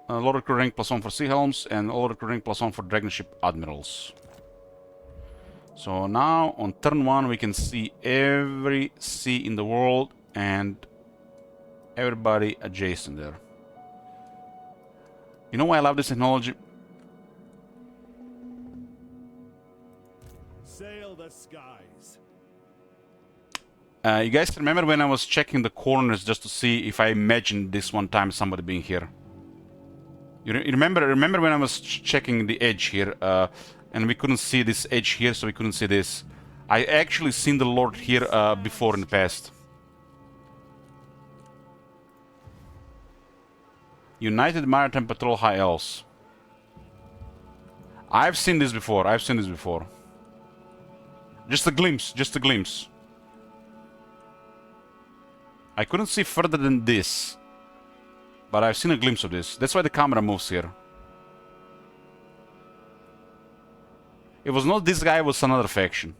Lower crew rank +1 for Sea Helms, and lower crew rank +1 for Dragon Ship Admirals. So now, on turn 1, we can see every sea in the world and everybody adjacent there. You know why I love this technology? Sail the skies. You guys remember when I was checking the corners just to see if I imagined this one time somebody being here? You remember when I was checking the edge here, and we couldn't see this edge here, so we couldn't see this. I actually seen the Lord here before in the past. United Maritime Patrol High Elves. I've seen this before. I've seen this before. Just a glimpse. Just a glimpse. I couldn't see further than this. But I've seen a glimpse of this. That's why the camera moves here. It was not this guy, it was another faction.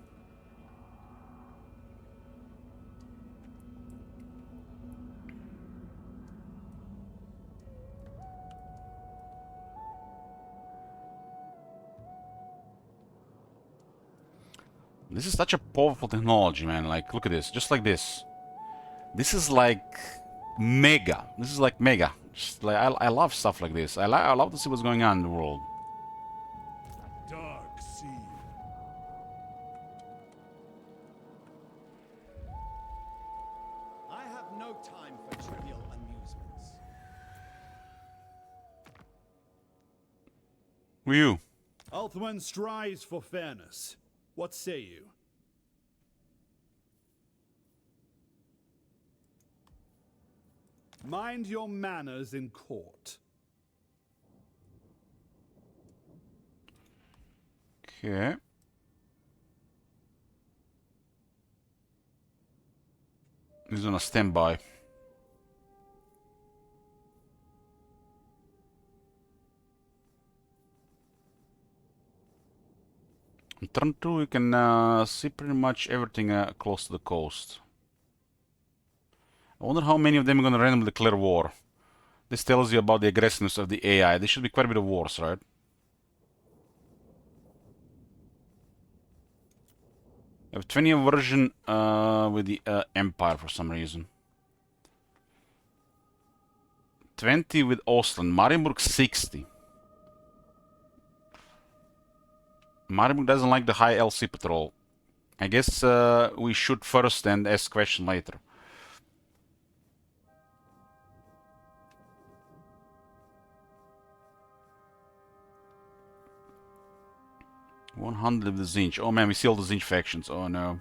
This is such a powerful technology, man. Like, look at this. Just like this. This is like mega. This is like mega. Just like, I love stuff like this. I love to see what's going on in the world. Dark sea. I have no time for trivial amusements. Who are you? Ulthuan strives for fairness. What say you? Mind your manners in court. Okay. He's on a standby. On turn 2, we can see pretty much everything close to the coast. I wonder how many of them are going to randomly declare war. This tells you about the aggressiveness of the AI. There should be quite a bit of wars, right? I have 20 aversion with the Empire for some reason. 20 with Ostland. Marienburg 60. Marienburg doesn't like the high LC patrol. I guess we shoot first and ask question later. $100 of the Zinch. Oh man, we see all the Zinch factions. Oh no.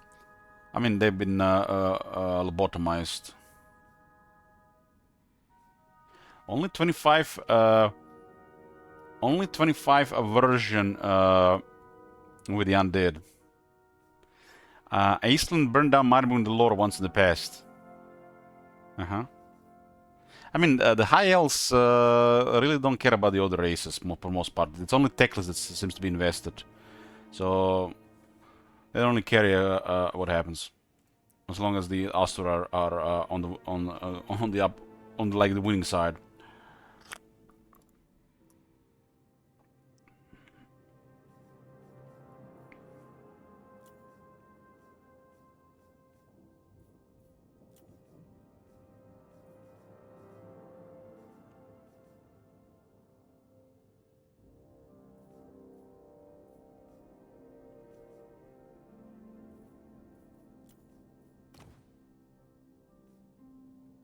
I mean, they've been lobotomized. Only 25 aversion with the undead. Iceland burned down Marienburg in the lore once in the past. I mean, the high elves really don't care about the other races for most part. It's only Teclis that seems to be invested. So they don't really care what happens, as long as the Astur are on the winning side.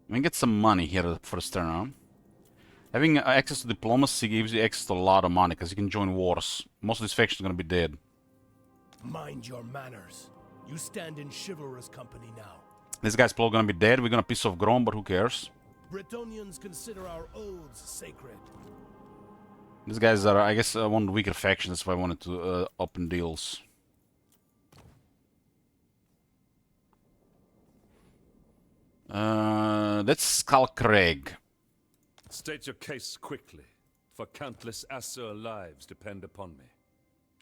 We can get some money here the first turn, huh? Having access to diplomacy gives you access to a lot of money, because you can join wars. Most of these factions are going to be dead. Mind your manners. You stand in chivalrous company now. This guy's probably gonna be dead. We're gonna piss off Grom, but who cares? Bretonians consider our oaths sacred. These guys are, I guess, one of the weaker factions. That's why I wanted to open deals. That's Skullcrag. State your case quickly, for countless Asur lives depend upon me.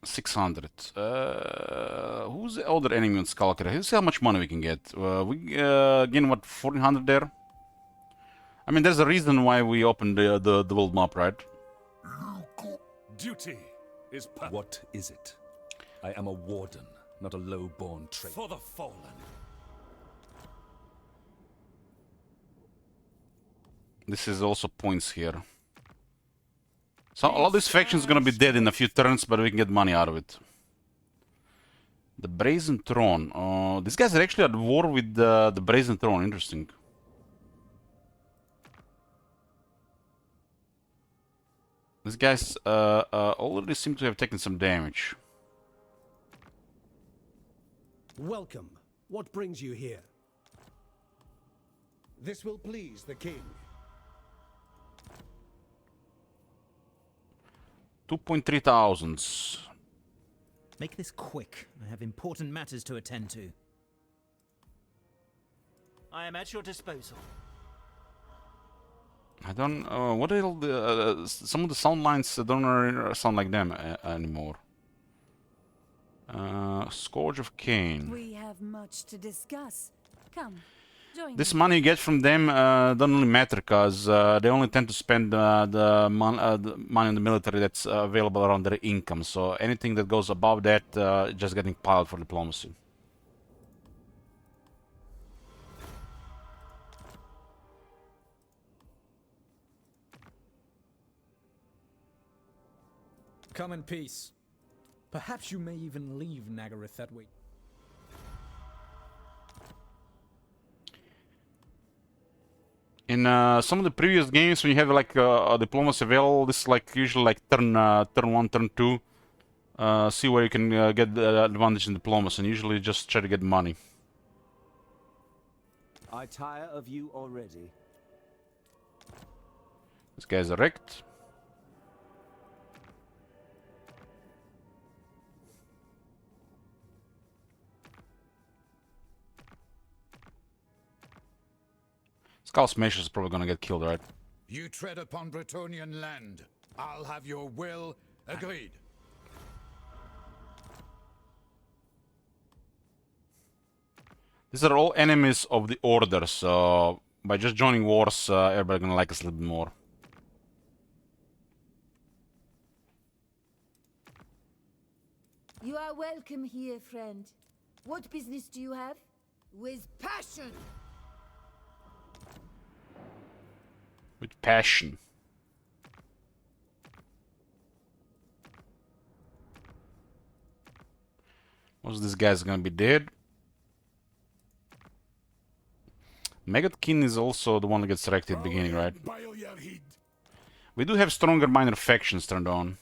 600. Who's the other enemy on Skullcrag? Let's see how much money we can get. We gain what, 1400 there? I mean, there's a reason why we opened the world map, right? Duty is What is it? I am a warden, not a low-born traitor. for the fallen. This is also points here. So a lot of this faction is gonna be dead in a few turns, but we can get money out of it. The Brazen Throne. These guys are actually at war with the Brazen Throne. Interesting. These guys already seem to have taken some damage. Welcome. What brings you here? This will please the king. 2.3 thousand. Make this quick. I have important matters to attend to. I am at your disposal. I don't. What are the some of the sound lines don't sound like them anymore. Scourge of Cain. We have much to discuss. Come, join This me. money you get from them doesn't really matter, because they only tend to spend the money in the military that's available around their income. So anything that goes above that just getting piled for diplomacy. Come in peace. Perhaps you may even leave Nagaroth that way. In some of the previous games, when you have like a diplomacy available, this is like usually like turn 1, turn 2. See where you can get the advantage in diplomacy, and usually just try to get money. I tire of you already. This guy's wrecked. Skull Smasher is probably gonna get killed, right? You tread upon Bretonian land. I'll have your will. Agreed. These are all enemies of the Order, so by just joining wars, everybody's gonna like us a little bit more. You are welcome here, friend. What business do you have? With passion! With passion. Most of these guys are gonna be dead. Maggot King is also the one that gets selected at the beginning, right? We do have stronger minor factions turned on.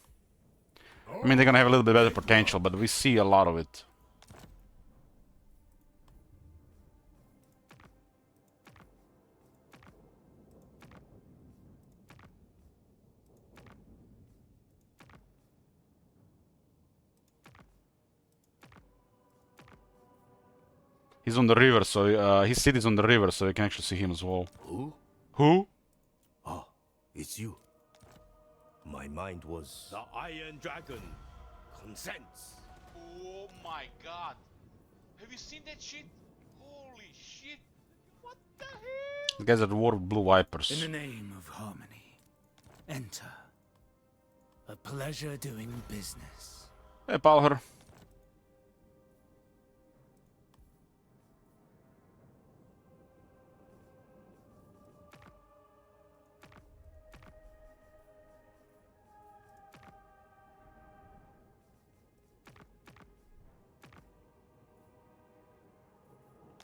I mean, they're gonna have a little bit better potential, but we see a lot of it. He's on the river, so his city's on the river, so you can actually see him as well. Who? Who? Ah, it's you. My mind was... The Iron Dragon consents. Oh my god. Have you seen that shit? Holy shit. What the hell? The guys at war with blue vipers. In the name of harmony, enter. A pleasure doing business. Hey, Palher.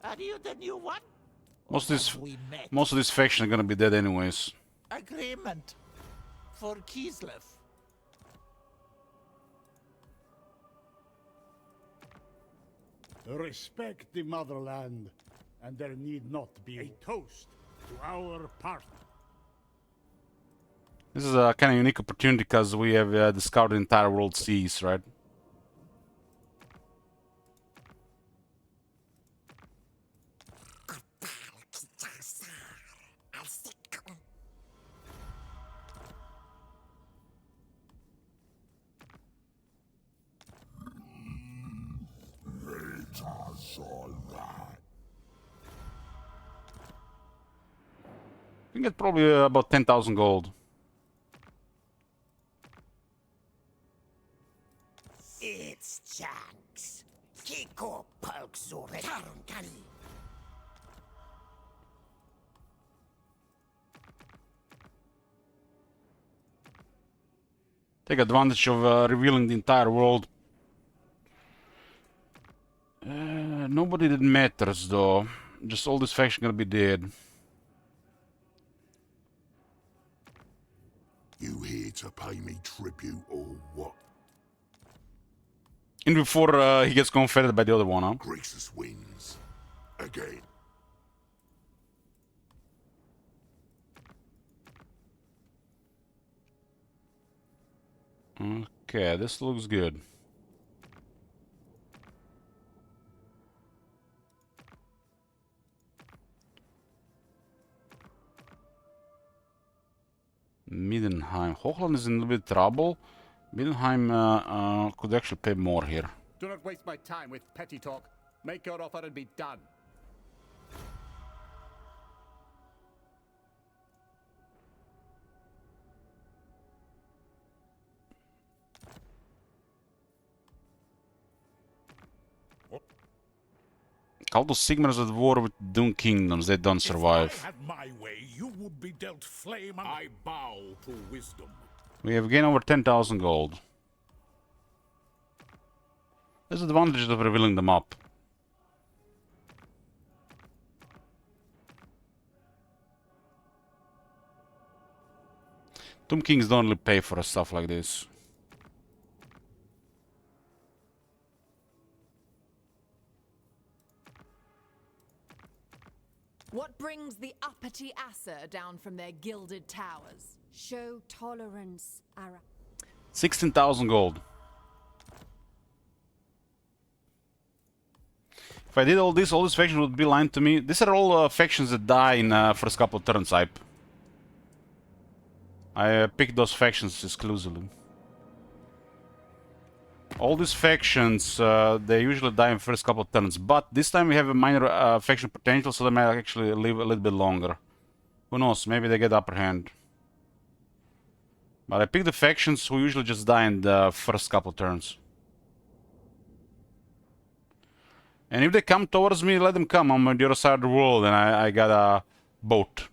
Are you the new one? Most of this faction are gonna be dead anyways. Agreement for Kislev. Respect the motherland, and there need not be a toast to our partner. This is a kind of unique opportunity because we have discovered the entire world seas, right? We can get probably about 10,000 gold. It's chunks. Kiko pokes Zure Tarunkani. Take advantage of revealing the entire world. Nobody that matters though. Just all this faction gonna be dead. You here to pay me tribute or what? And before he gets confronted by the other one, huh? Croesus wins. Again. Okay, this looks good. Middenheim. Hochland is in a little bit of trouble. Middenheim could actually pay more here. Do not waste my time with petty talk. Make your offer and be done. Caldo Sigmar is at war with Doom Kingdoms. They don't survive. If I had my way, you would be dealt flame and I bow to wisdom. We have gained over 10,000 gold. There's advantages of revealing them up. Tomb Kings don't really pay for stuff like this. What brings the uppity Aesir down from their gilded towers? Show tolerance, Ara. 16,000 gold. If I did all these factions would be lined to me. These are all factions that die in first couple of turns. I picked those factions exclusively. All these factions, they usually die in first couple of turns, but this time we have a minor faction potential, so they might actually live a little bit longer. Who knows, maybe they get upper hand. But I picked the factions who usually just die in the first couple of turns. And if they come towards me, let them come. I'm on the other side of the world and I got a boat.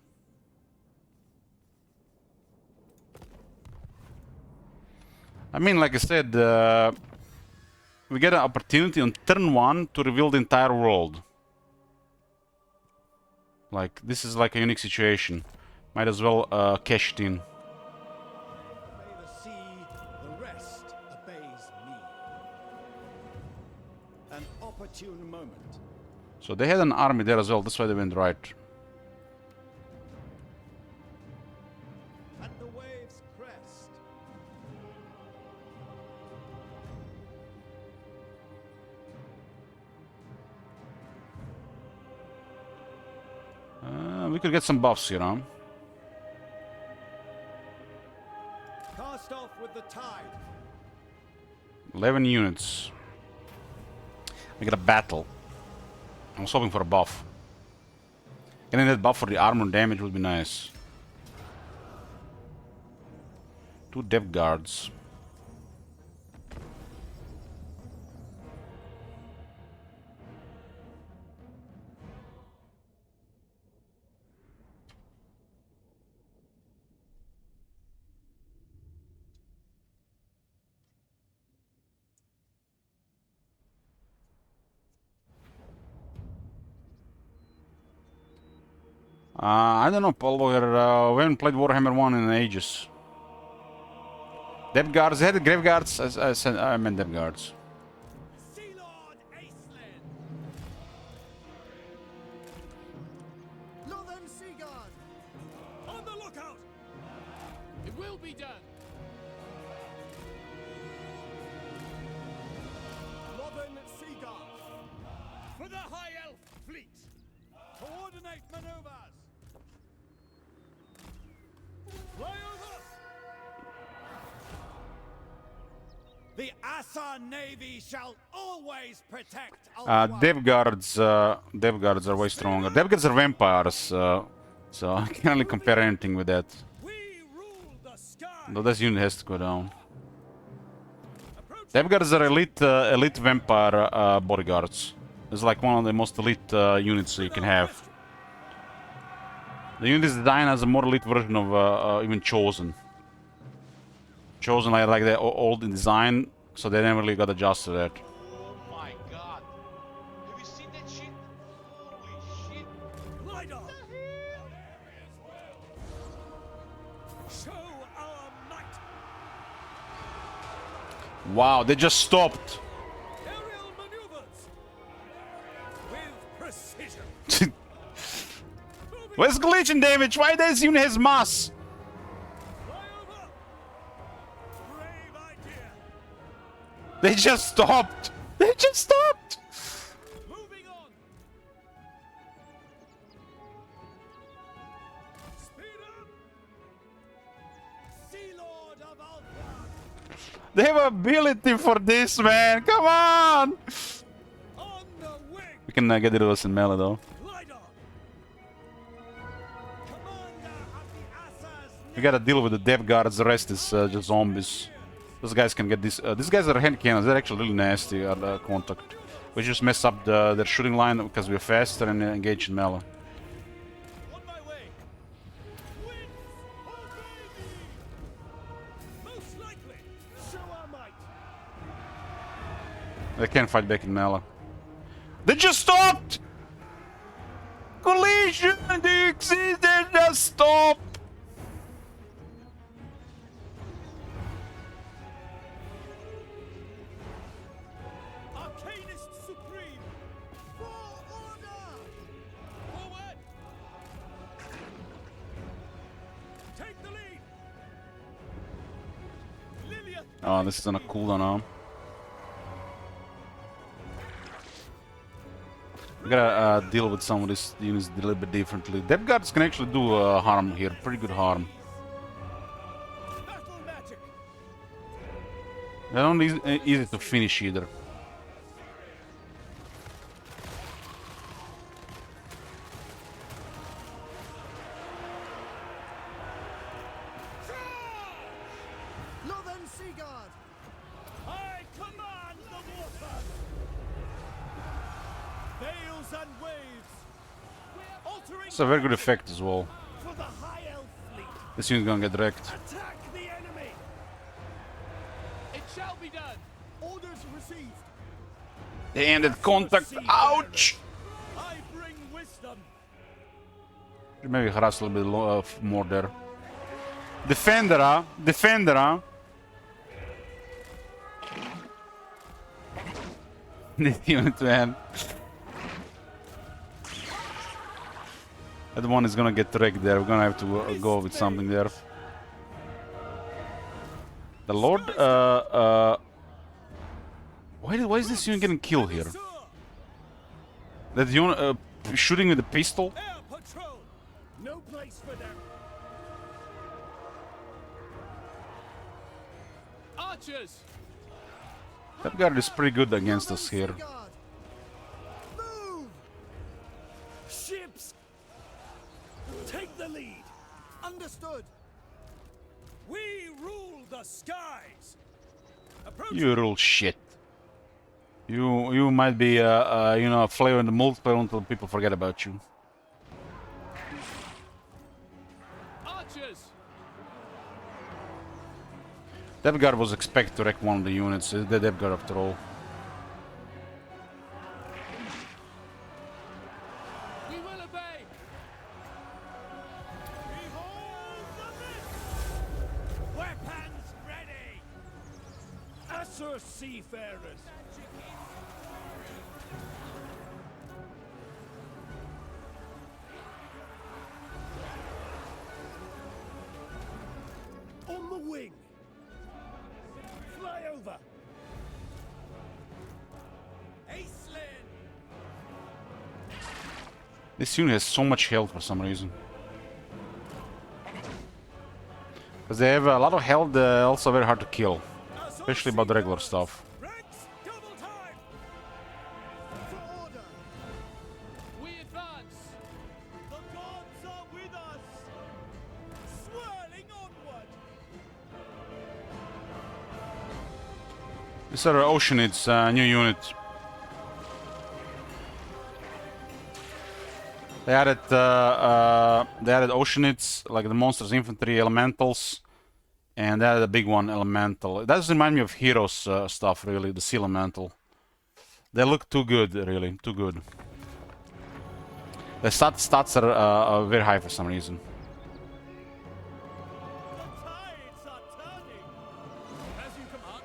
I mean, like I said, we get an opportunity on turn 1 to reveal the entire world. Like, this is like a unique situation. Might as well cash it in. Obey the sea, the rest obeys me. An opportune moment. So they had an army there as well, that's why they went right. At the waves' crest. We could get some buffs, you know. Cast off with the tide. 11 units. We get a battle. I was hoping for a buff. Getting that buff for the armor damage would be nice. 2 depth guards. I don't know, Paul. We haven't played Warhammer 1 in ages. Depth guards, they had grave guards. I meant depth guards. Sea Lord Aisling! will be done. Northern Seagull. For the High Elf fleet. Coordinate maneuvers. Fly over. The Asa Navy shall always protect Dev guards are way stronger. Dev guards are vampires, so I can't really compare anything with that. Though this unit has to go down. Dev guards are elite vampire bodyguards. It's like one of the most elite units you can have. The unit is designed as a more elite version of even Chosen. Chosen like the old in design, so they never really got adjusted to that. Oh my god. Have you seen that shit? Holy shit. Light on. Show our might. Wow, they just stopped. Aerial maneuvers. With precision. Where's glitching damage? Why this unit has mass? They just stopped. They just stopped. Moving on. Speed up. Sea Lord of Alpha. They have ability for this, man. Come on. We can get rid of us in melee though. We gotta deal with the dev guards. The rest is just zombies. Those guys can get this. These guys are hand cannons. They're actually really nasty at contact. We just mess up their shooting line because we're faster and engage in melee. They can't fight back in melee. They just stopped! Collision! They exist! They just stopped! Oh, this is on a cooldown now. We gotta deal with some of these units a little bit differently. Dev guards can actually do harm here, pretty good harm. They're not easy to finish either. It's a very good effect as well. This unit's gonna get wrecked. Attack the enemy. It shall be done. Orders received. They ended contact. Ouch! I bring wisdom. Maybe harass a little bit more there. Defender, huh? Defender, huh? This unit, man. That one is gonna get wrecked there. We're gonna have to go with something there. The Lord, why is this unit getting killed here? That unit shooting with a pistol? No place for them. Archers. That guard is pretty good against us here. Move. Ships. Take the lead. Understood. We rule the skies. You rule shit. You might be you know, a flavor in the multiplayer until people forget about you. Archers. That guard was expected to wreck one of the units. The dev guard after all. We will obey. Weapons ready. Asur seafarers. over. Aislinn! This unit has so much health for some reason. Because they have a lot of health, also very hard to kill. Especially about the regular stuff. We advance. The gods are with us. Swirling onward. These are Oceanids, new unit. They added Oceanids, like the monsters, infantry, elementals, and they added a big one, elemental. It does remind me of Heroes stuff, really, the sea elemental. They look too good, really, too good. The stats are very high for some reason. The tides are turning. As you command.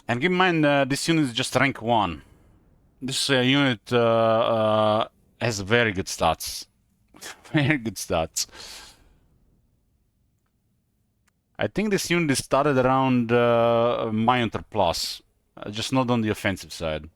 And keep in mind, this unit is just rank 1. This unit has very good stats. Very good stats. I think this unit is started around Minotaur Plus, just not on the offensive side.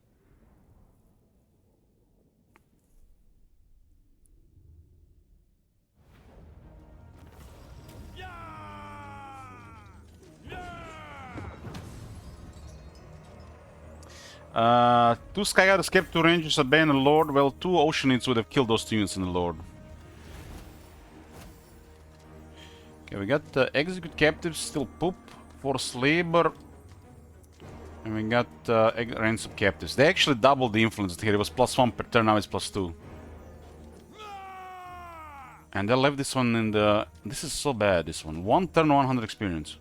Two Skyguards kept 2 Rangers at bay and a Lord. Well, 2 Oceanids would have killed those 2 units in the Lord. Okay, we got Execute Captives, still poop. Forced Labor. And we got Ransom Captives. They actually doubled the influence here. It was +1 per turn, now it's +2. And they left this one in the... This is so bad, this one. 1 turn, 100 experience.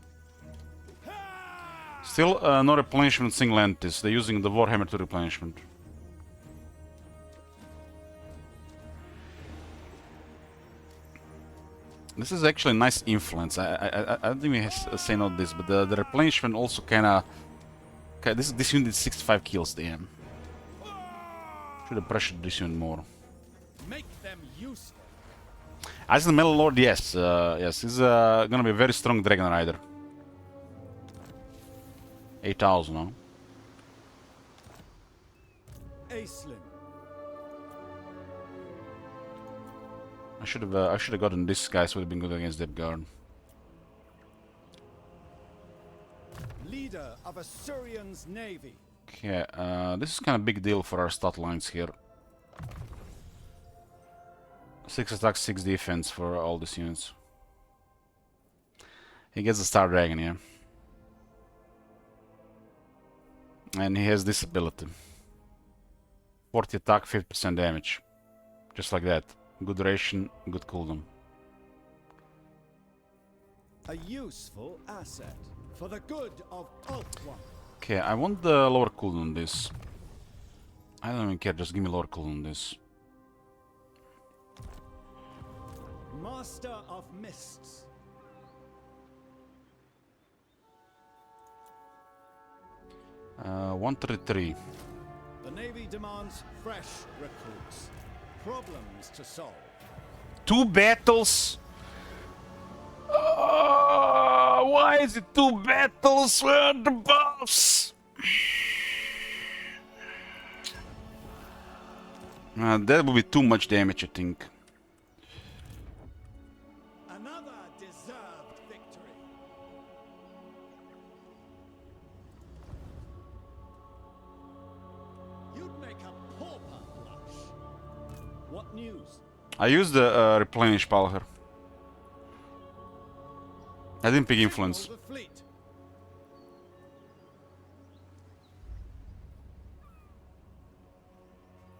Still no replenishment single entities. They're using the Warhammer to replenishment. This is actually a nice influence. I don't think we say no to this, but the replenishment also kinda... Okay, this unit did 65 kills, damn. Should have pressured this unit more. Make them useful. As the Metal Lord, yes. Yes, he's gonna be a very strong Dragon Rider. 8,000 now. Aislinn. I should have gotten this guy, so it would have been good against Deep Guard. Leader of Assyrian's navy. Okay, this is kind of big deal for our stat lines here. 6 attack, 6 defense for all these units. He gets the Star Dragon here. And he has this ability. 40 attack, 50% damage. Just like that. Good duration, good cooldown. A useful asset for the good of Ulthuan. Okay, I want the lower cooldown on this. I don't even care, just give me lower cooldown on this. Master of Mists. 133. The Navy demands fresh recruits. Problems to solve. 2 battles? Why is it 2 battles? Where are the buffs? That would be too much damage, I think. Another deserved victory. You'd make a pauper blush. What news? I used the replenish Palher. I didn't pick influence. The fleet.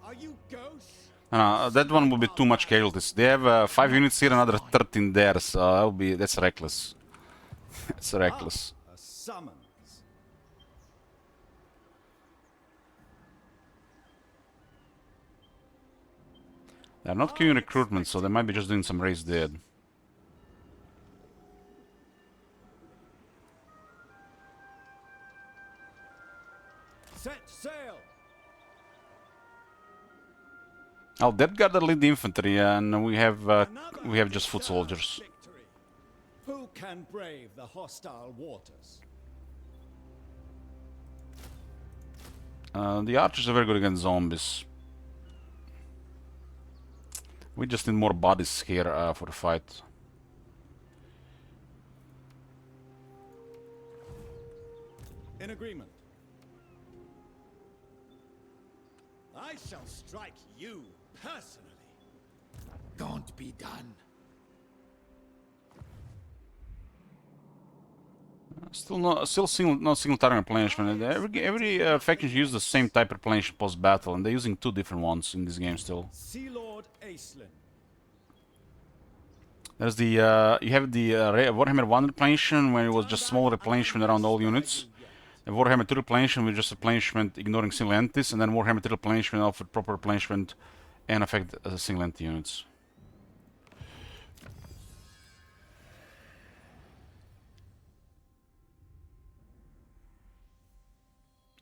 Are you ghosts? No, that one would be too much casualties. They have 5 units here, another 13 there, so that's reckless. It's reckless. A summons. They're not queuing recruitment, so they might be just doing some race dead. sail! Oh, that guard lead the infantry, and we have just foot soldiers. Who can brave the hostile waters? The archers are very good against zombies. We just need more bodies here for the fight. In agreement. I shall strike you personally. Don't be done. Still not single target replenishment. Every faction uses the same type of replenishment post battle, and they're using two different ones in this game still. Sea Lord Aislinn. There's the you have the Warhammer 1 replenishment, where it was just small replenishment around all units. The Warhammer 2 replenishment with just replenishment ignoring single entities, and then Warhammer 3 replenishment offered proper replenishment and affect single entity units.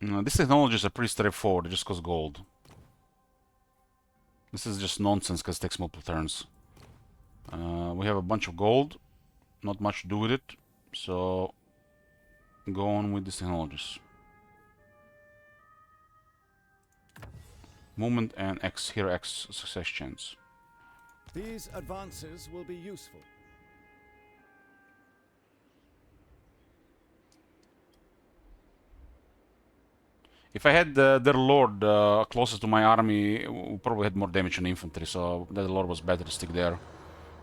These technologies are pretty straightforward, it just costs gold. This is just nonsense because it takes multiple turns. We have a bunch of gold, not much to do with it, so go on with these technologies. Movement and X, here X success chance. These advances will be useful. If I had their lord closest to my army, we probably had more damage on infantry, so that lord was better to stick there.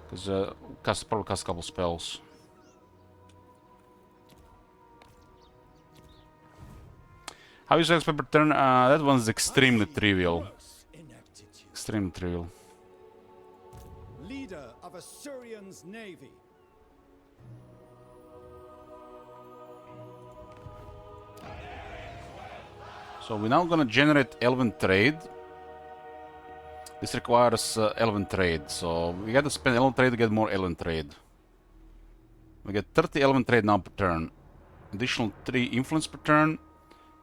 Because probably cast a couple spells. How is XP per turn? That one's extremely trivial. Extremely trivial. Leader of Assyrian's navy. So we're now gonna generate Elven Trade. This requires Elven Trade, so we gotta spend Elven Trade to get more Elven Trade. We get 30 Elven Trade now per turn. Additional 3 Influence per turn.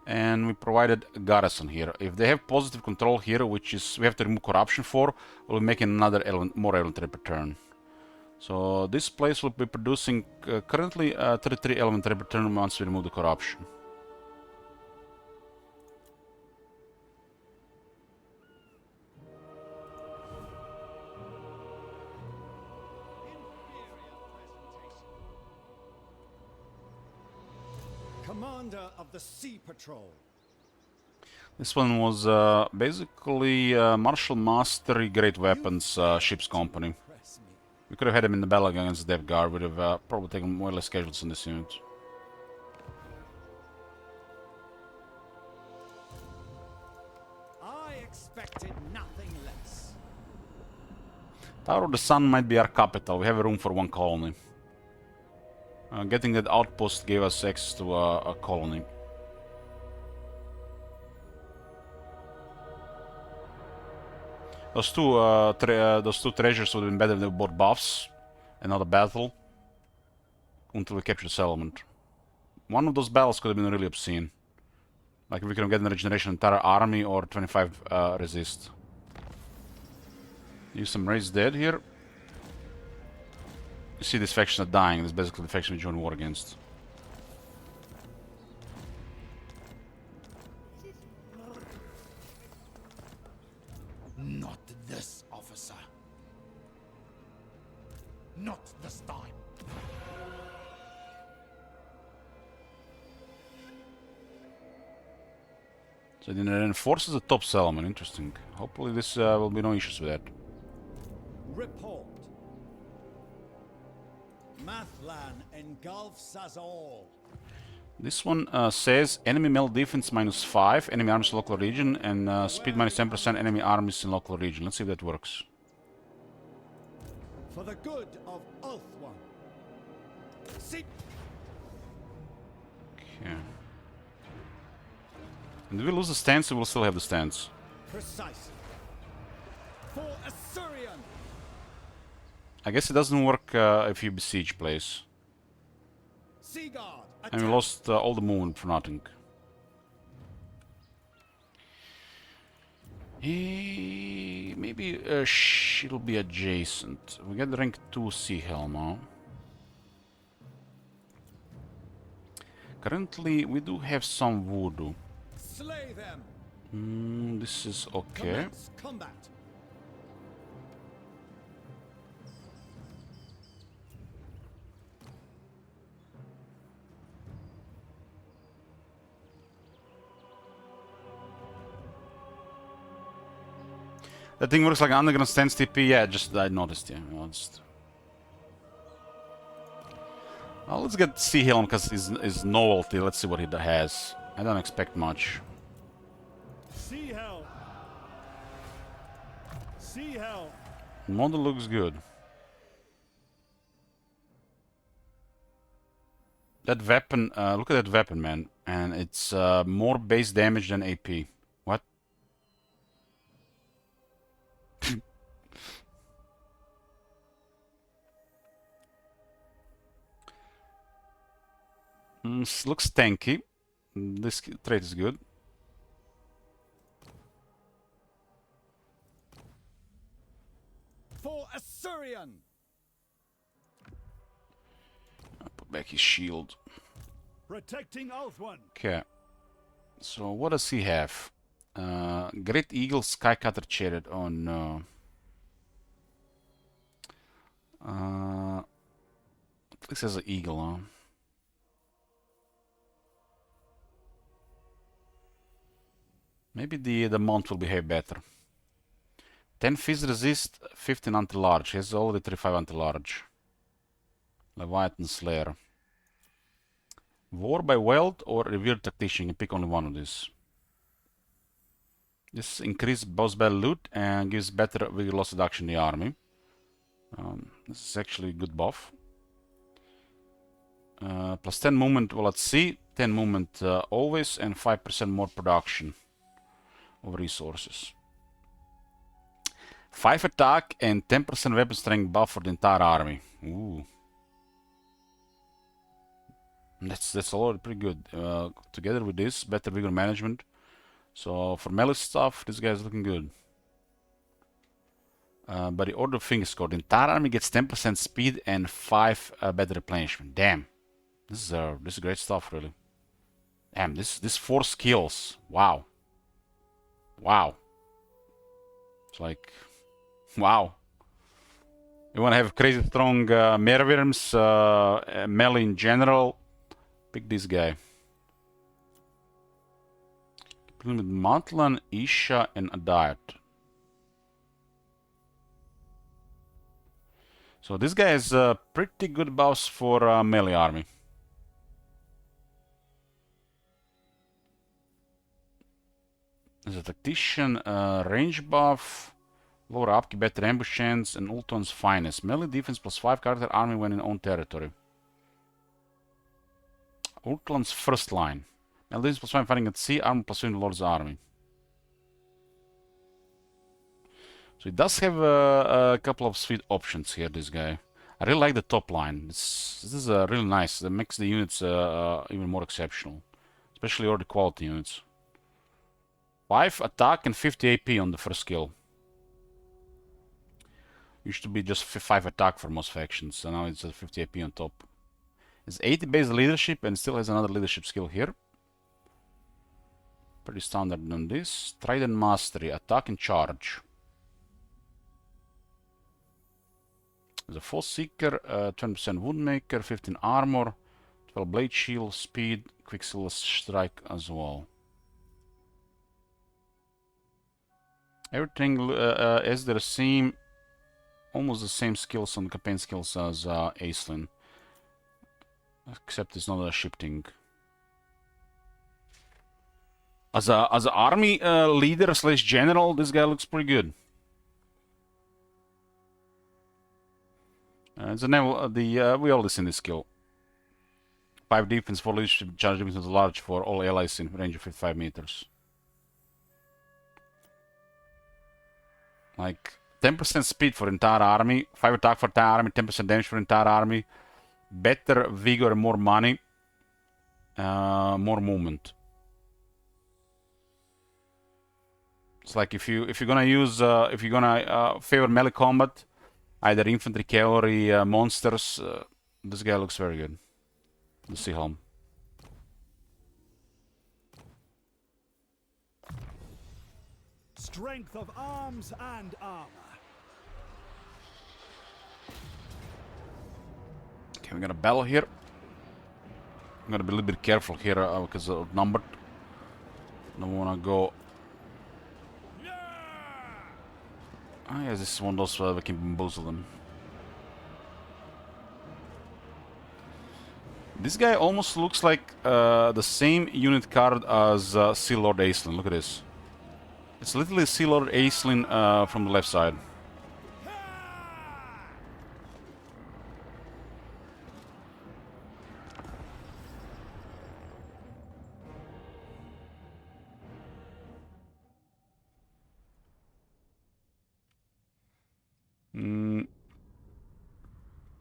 And we provided Garrison here. If they have positive control here, which is we have to remove corruption for, we'll be making another more Elven Trade per turn. So this place will be producing currently 33 Elven Trade per turn once we remove the corruption. Commander of the Sea Patrol. This one was basically Marshal Mastery Great Weapons Ships Company. We could have had him in the battle against Death Guard, would have probably taken more or less casualties in this unit. I expected nothing less. Tower of the Sun might be our capital. We have room for 1 colony. Getting that outpost gave us access to a colony. Those two treasures would have been better if they bought buffs and not a battle until we capture the settlement. One of those battles could have been really obscene. Like if we can get an regeneration entire army or 25 resist. Use some raise dead here. You see this faction are dying. This is basically the faction we joined war against. Not this, officer. Not this time. So it reinforces the top settlement. Interesting. Hopefully this will be no issues with that. Report. Mathlan engulfs us all. This one says enemy melee defense -5, enemy armies in local region, and speed -10% enemy armies in local region. Let's see if that works. For the good of Ulthuan. See. Okay. And if we lose the stance, we will still have the stance. Precisely. For Assyrian. I guess it doesn't work if you besiege place. Sea Guard. And we lost all the movement for nothing. Maybe it'll be adjacent. We get rank 2 Sea Helm now. Currently, we do have some voodoo. Slay them. This is okay. Commence combat. That thing works like an underground stance TP. Yeah, I noticed. Yeah, let's get Sea Helm because his novelty. Let's see what he has. I don't expect much. Sea Helm. Sea Helm. Model looks good. That weapon, look at that weapon, man. And it's more base damage than AP. What? Looks tanky. This trait is good. For Assyrian. I'll put back his shield. Protecting Althwan. Okay. So what does he have? Great Eagle Skycutter Chariot. Oh no. At least has an eagle, huh? Maybe the mount will behave better. 10 fizz resist, 15 anti-large. He has already 35 anti-large. Leviathan Slayer. War by Wealth or Revered Tactician. You can pick only one of these. This increases boss battle loot and gives better vigor loss reduction in the army. This is actually a good buff. Plus 10 movement while at sea, 10 movement always, and 5% more production of resources. 5 attack and 10% weapon strength buff for the entire army. Ooh. That's already pretty good. Together with this, better vigor management. So for melee stuff, this guy is looking good. But the Order of Fingers score, the entire army gets 10% speed and 5 better replenishment. Damn, this is great stuff, really. Damn, this 4 skills. Wow. Wow. It's like, wow. You want to have crazy strong Merwyrms, melee in general, pick this guy. With Matlan, Isha, and Adayat. So this guy is pretty good buffs for melee army. As a tactician, range buff, lower upkeep, better ambush chance, and Ulton's finest. Melee defense plus 5 character army when in own territory. Ulton's first line. Melee defense plus 5 fighting at sea, armor plus 2 in the Lord's army. So he does have a couple of sweet options here, this guy. I really like the top line. This is really nice. It makes the units even more exceptional. Especially all the quality units. 5 attack and 50 AP on the first skill. Used to be just 5 attack for most factions, so now it's 50 AP on top. It's 80 base leadership and still has another leadership skill here. Pretty standard on this. Trident Mastery, attack and charge. There's a Force Seeker, 20% Woundmaker, 15 armor, 12 blade shield, speed, Quicksilver Strike as well. Everything as the same, almost the same skills on campaign skills as Aislinn. Except it's not a shifting. As a army leader slash general, this guy looks pretty good. We all listen this skill. 5 defense, 4 leadership, charge defense large for all allies in range of 55 meters. Like 10% speed for entire army, 5 attack for entire army, 10% damage for entire army, better vigor, more money, more movement. It's like if you're gonna use if you're gonna favor melee combat, either infantry, cavalry, monsters. This guy looks very good. The Sea Helm. Strength of arms and armor. Okay, we're gonna battle here. I'm gonna be a little bit careful here because of numbered. Don't wanna go. Oh yeah, this is one of those we can bamboozle them. This guy almost looks like the same unit card as Sea Lord Aislinn. Look at this. It's literally Sea Lord Aislinn from the left side.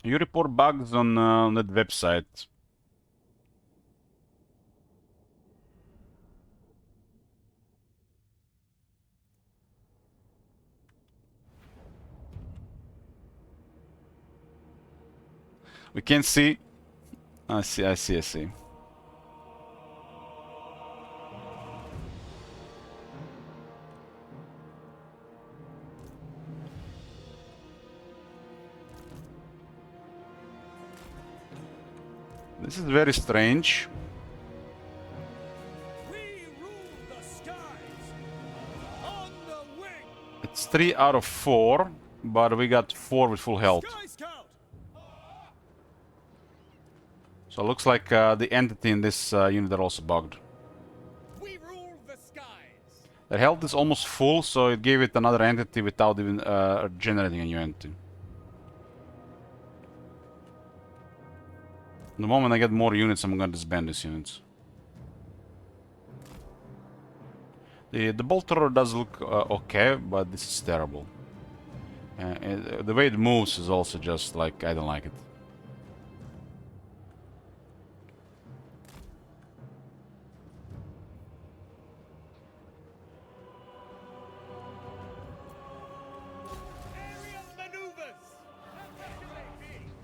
You report bugs on that website. We can't see. I see. This is very strange. It's 3 out of 4, but we got 4 with full health. So it looks like the entity in this unit are also bugged. Their health is almost full, so it gave it another entity without even generating a new entity. The moment I get more units, I'm gonna disband these units. The bolter does look okay, but this is terrible. The way it moves is also just like, I don't like it.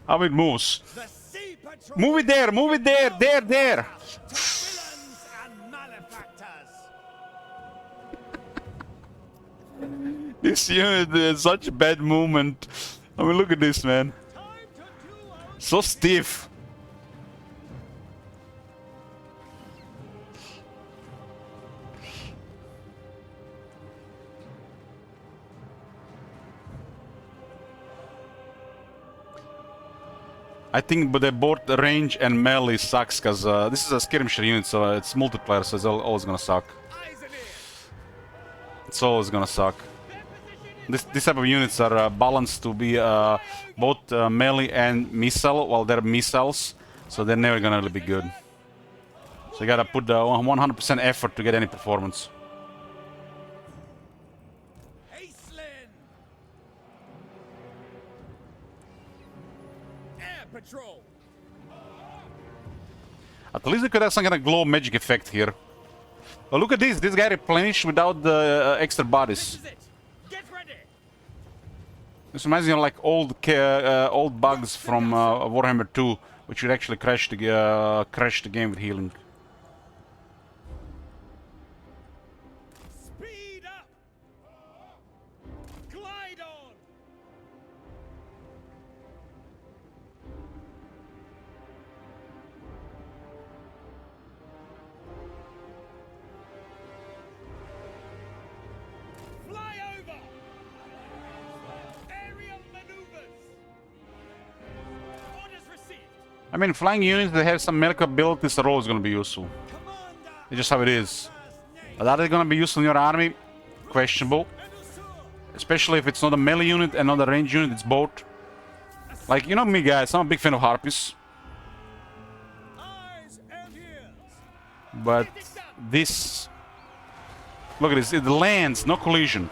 How it moves. Move it there, there. This unit is such a bad movement. I mean, look at this, man. So stiff. I think, but they both range and melee sucks because this is a skirmisher unit, so it's multiplayer, so it's always gonna suck. It's always gonna suck. This type of units are balanced to be both melee and missile, while they're missiles, so they're never gonna really be good. So you gotta put 100% effort to get any performance. Patrol. At least they could have some kind of glow magic effect here. But look at this. This guy replenished without the extra bodies. This reminds me of like old bugs from Warhammer 2, which would actually crash the game with healing. Speed up. Glide on. I mean, flying units that have some medical abilities are always going to be useful. It's just how it is. But are they going to be useful in your army? Questionable. Especially if it's not a melee unit and not a range unit, it's both. Like, you know me, guys, I'm a big fan of Harpies. But this... Look at this, it lands, no collision.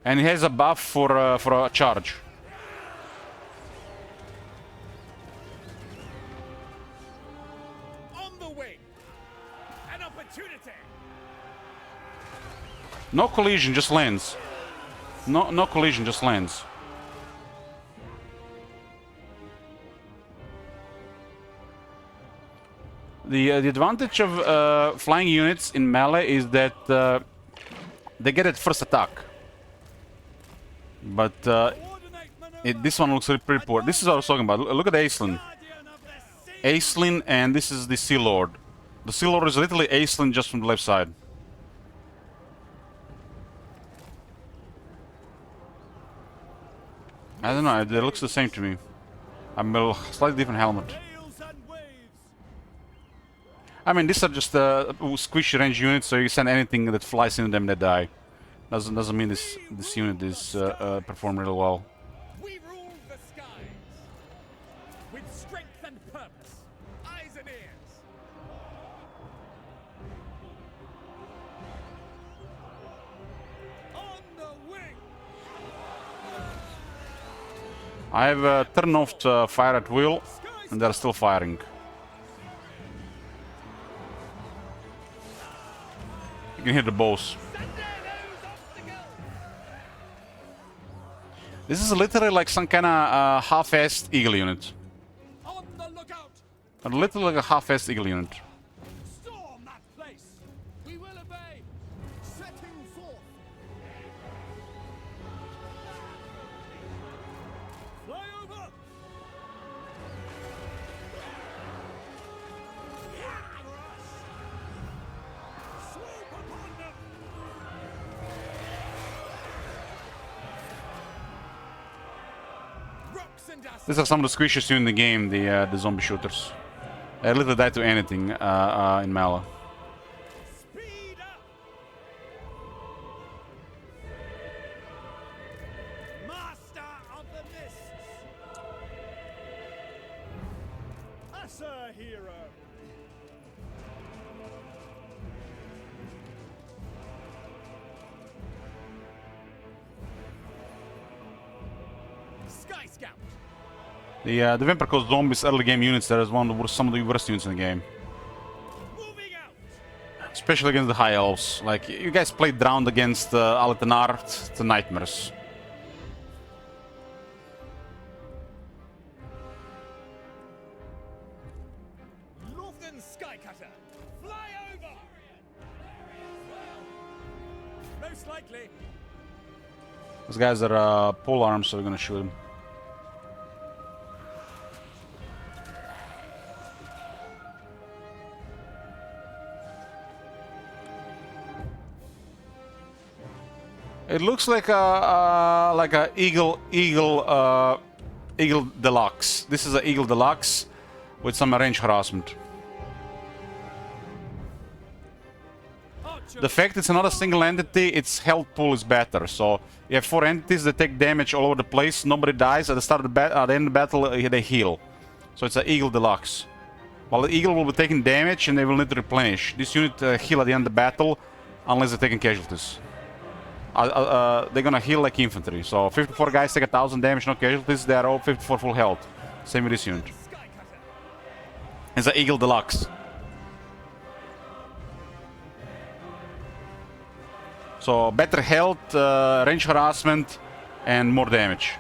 And it has a buff for a charge. No collision, just lands. No collision, just lands. The advantage of flying units in melee is that they get it first attack. But this one looks pretty poor. This is what I was talking about. Look at Aislinn. Aislinn, and this is the Sea Lord. The Sea Lord is literally Aislinn just from the left side. I don't know, it looks the same to me. I'm a slightly different helmet. I mean, these are just squishy range units, so you send anything that flies into them, they die. Doesn't mean this unit is perform really well. We rule the skies with strength and purpose, eyes and ears. On the wing. I have turned off fire at will, and they're still firing. You can hear the bows. This is literally like some kind of half-assed eagle unit. On the lookout. Literally like a half-assed eagle unit. Storm that place. We will obey. Setting forth. Fly over. Swoop upon them. These are some of the squishiest in the game, the zombie shooters. They literally die to anything in melee. Master of the Mists. Asa hero. Sky Scout. The Vampire Coast Zombies early game units, that is some of the worst units in the game. Especially against the High Elves. Like, you guys played Drowned against Alitanar, it's nightmares. Northern Skycutter. Fly over. Most likely. Those guys are pole arms, so we're gonna shoot them. It looks like a Eagle Deluxe. This is an Eagle Deluxe with some range harassment. The fact it's not a single entity, its health pool is better. So you have 4 entities that take damage all over the place. Nobody dies at the start of the at the end of the battle. They heal. So it's an Eagle Deluxe. While the Eagle will be taking damage and they will need to replenish. This unit heal at the end of the battle unless they're taking casualties. They're gonna heal like infantry. So 54 guys take 1000 damage, no casualties. They are all 54 full health. Same with this unit. It's an Eagle Deluxe. So better health, range harassment, and more damage.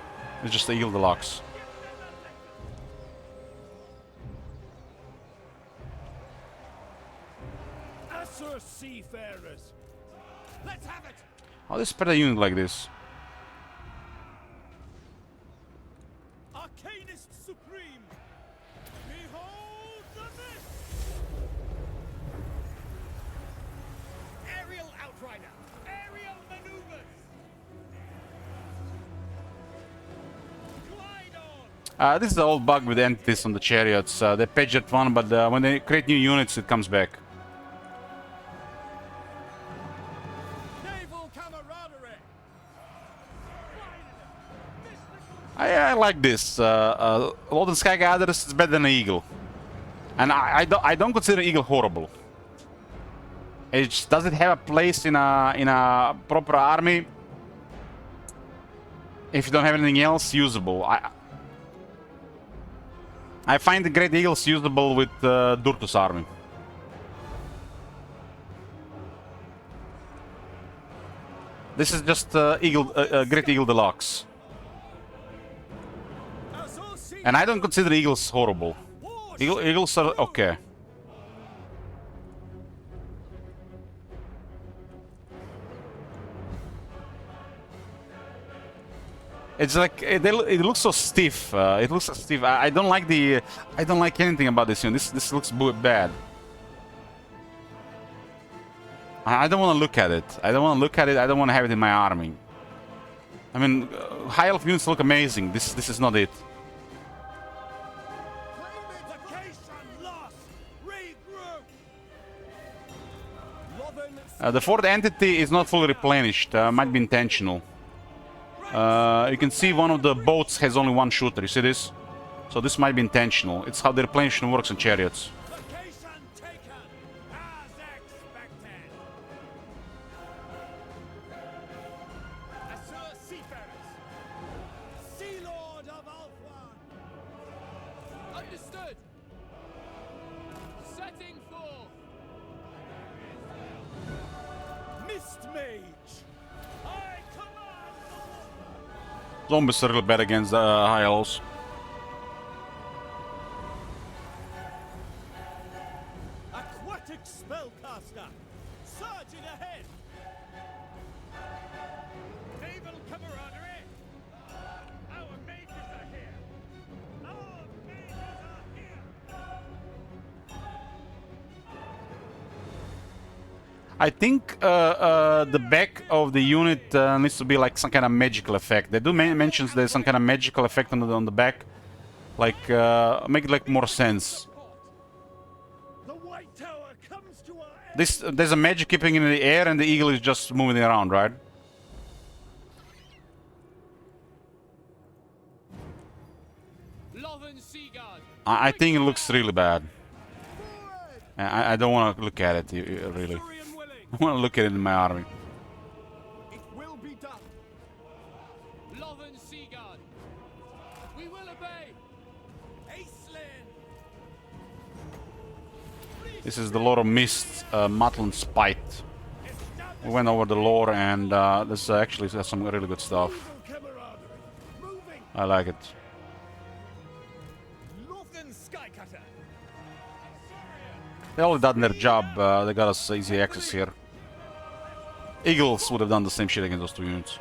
It's just the Eagle Deluxe. Asur seafarers. Let's have it. How do you spread a unit like this? Arcanist supreme. Behold the mist. Aerial outrider. Aerial maneuvers. Glide on. This is the old bug with entities on the chariots. They patch that one, but when they create new units, it comes back. I like this. Lord and Sky Gatherers is better than an Eagle. And I don't consider Eagle horrible. Does it have a place in a proper army? If you don't have anything else usable. I find the Great Eagles usable with Durtus army. This is just Great Eagle Deluxe. And I don't consider eagles horrible. Eagles are okay. It's like it looks so stiff. It looks so stiff. I don't like the. I don't like anything about this unit. This looks bad. I don't want to look at it. I don't want to look at it. I don't want to have it in my army. I mean, high elf units look amazing. This is not it. The fourth entity is not fully replenished. Might be intentional. You can see one of the boats has only one shooter. You see this? So this might be intentional. It's how the replenishment works in chariots. Zombies are really bad against high elves. Aquatic spellcaster, surging ahead. Naval camaraderie. Our mages are here. Our mages are here. I think the back of the unit needs to be like some kind of magical effect. They do mention there's some kind of magical effect on the back, like make it like more sense. There's a magic keeping it in the air, and the eagle is just moving around, right? I think it looks really bad. I don't want to look at it really. I want to look at it in my army. It will be done. Loven Seaguard. We will obey. Aislinn. This is the Lord of Mist, Matlan Spite. We went over the lore, and this actually has some really good stuff. I like it. They already done their job. They got us easy access here. Eagles would have done the same shit against those two units.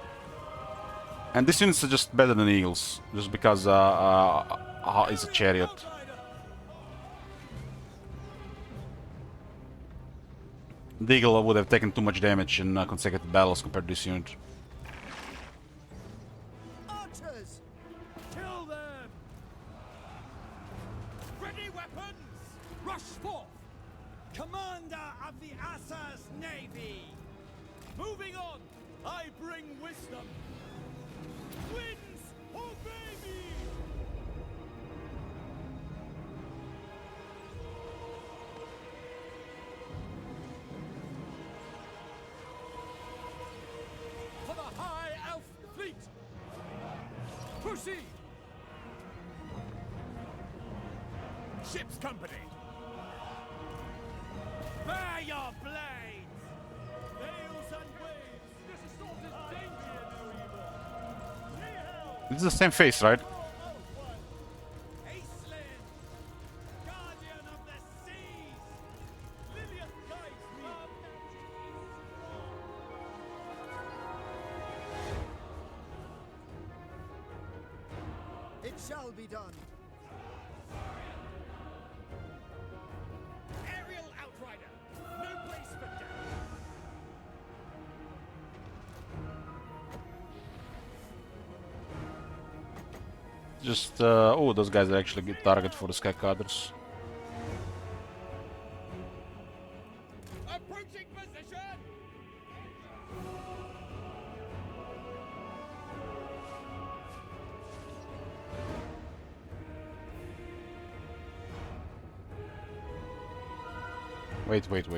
And this unit's just better than Eagles, just because it's a chariot. The Eagle would have taken too much damage in consecutive battles compared to this unit. Archers, kill them. Ready weapons. Rush forth. Commander of the Assa's Navy! Moving on! I bring wisdom! Winds, obey me! For the High Elf Fleet! Proceed! Ship's company! Bear your blades! Nails and waves! This assault is danger, no evil! This is the same face, right? Aislinn! Guardian of the seas! Lilith guides me! It shall be done. Aerial Outrider! No place for death! Just, oh, those guys are actually a good target for the Sky Cutters. Approaching position! Wait. Wait.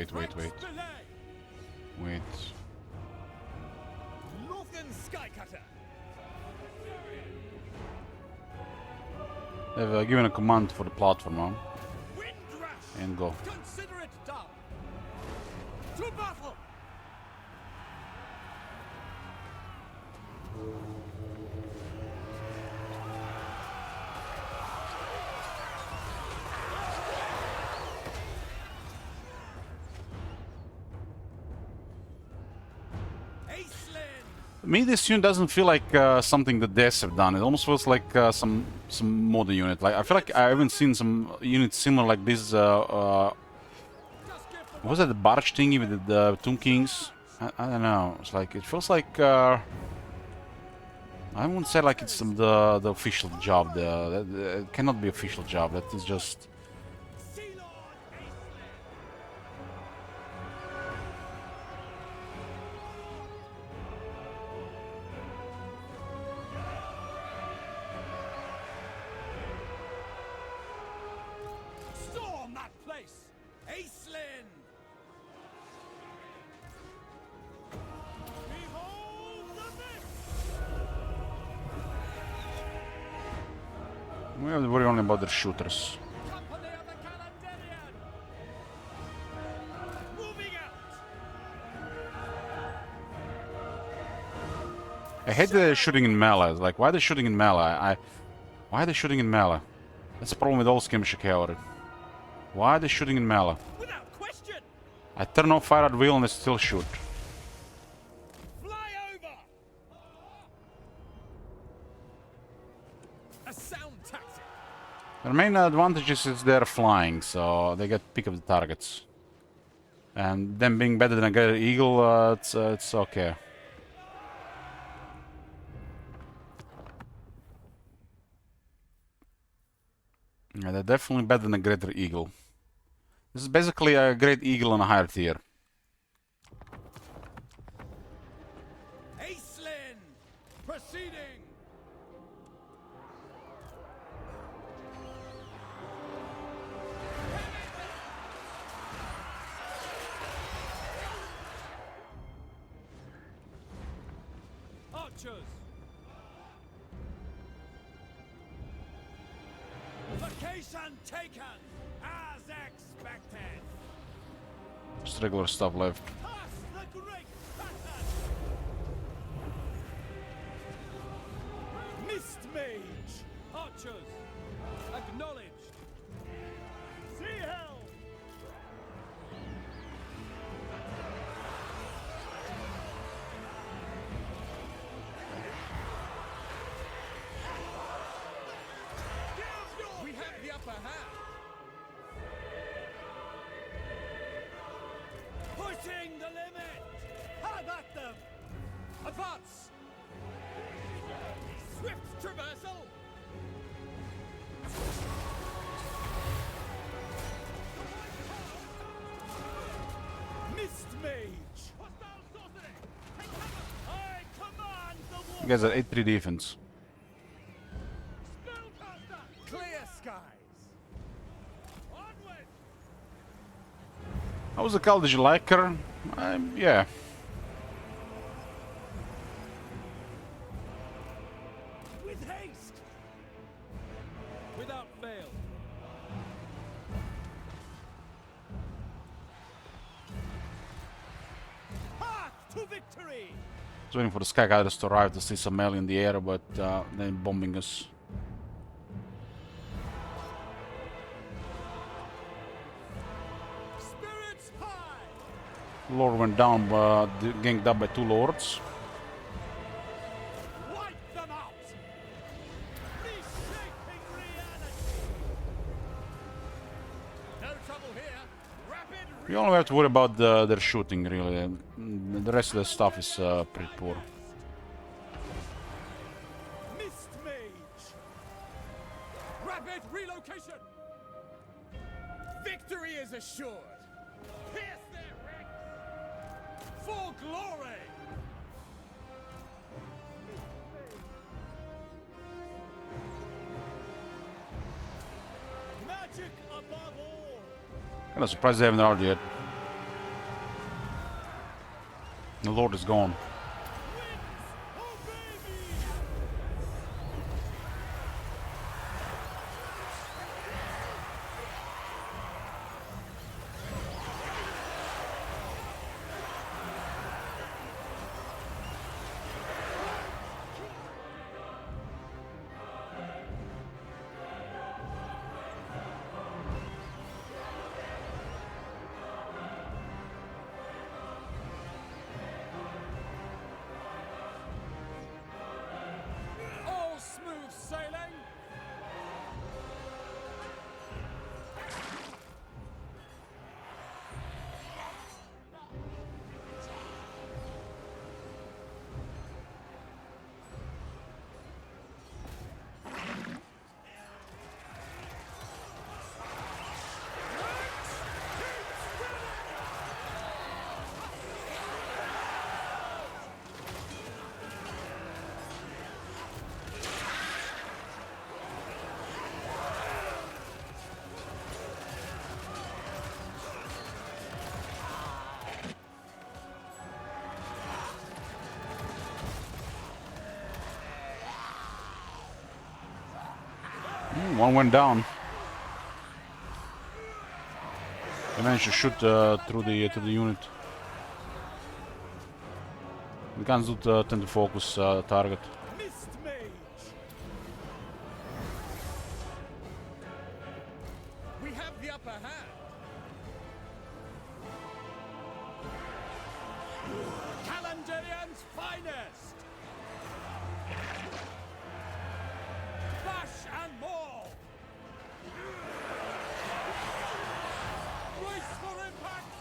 Northern Skycutter! They've given a command for the platform now. And go. Consider it done! To battle! me, this unit doesn't feel like something the devs have done. It almost feels like some modern unit. Like I feel like I haven't seen some units similar like this. Was that the barge thingy with the Tomb Kings? I don't know. It's like it feels like I wouldn't say like it's the official job. It cannot be official job. That is just. Storm that place! Aislinn! Behold the mist! We have to worry only about the shooters. Company of the Caledonian! Moving out! I hate the shooting in melee. Like, why are they shooting in melee? Why are they shooting in melee? That's the problem with all skirmisher cavalry. Why are they shooting in melee? Without question! I turn off fire at will and they still shoot. Fly over! A sound tactic! Their main advantage is they're flying, so they get pick of the targets. And them being better than a greater eagle, it's okay. Yeah, they're definitely better than a greater eagle. This is basically a great eagle on a higher tier. Aislinn! Proceeding! Archers! Location taken! As expected! Just regular stuff left. Pass the great pattern! Mist Mage! Archers! Acknowledged! Sea Hell! We have the upper hand! Pushing the limit! Have at them! Advance! Swift traversal! Mist Mage! Hostile sorcery! Take cover! I command the war! You guys are 8-3 defense. Spellcaster! Clear skies! Onward! How was the call? Did you like her? Yeah. With haste! Without fail! Path to victory! I was waiting for the Sky Guiders to arrive to see some melee in the air, but they're bombing us. Spirits high! Lord went down, ganked up by 2 lords. Wipe them out! Reshaping reality! No trouble here! Rapid We only have to worry about their shooting, really. The rest of the stuff is pretty poor. Mist Mage! Rapid relocation! Victory is assured! Pierce their ranks! For glory! Magic above all! Kinda surprised they haven't arrived yet. The Lord is gone. One went down. They managed to shoot through the unit. The guns do tend to focus target. Mist Mage! We have the upper hand. Calandarian's finest! Bash and maul! Brace for impact!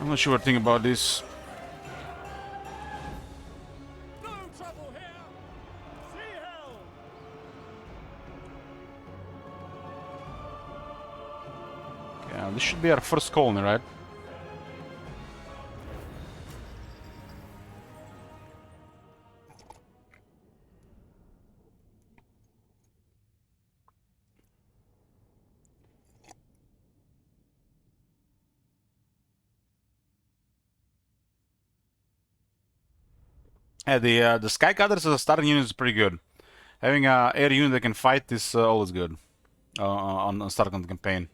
I'm not sure what I think about this. No trouble here! Sea hell! Yeah, this should be our first colony, right? Yeah, the Sky Cutters as a starting unit is pretty good. Having a air unit that can fight is always good on starting on the campaign.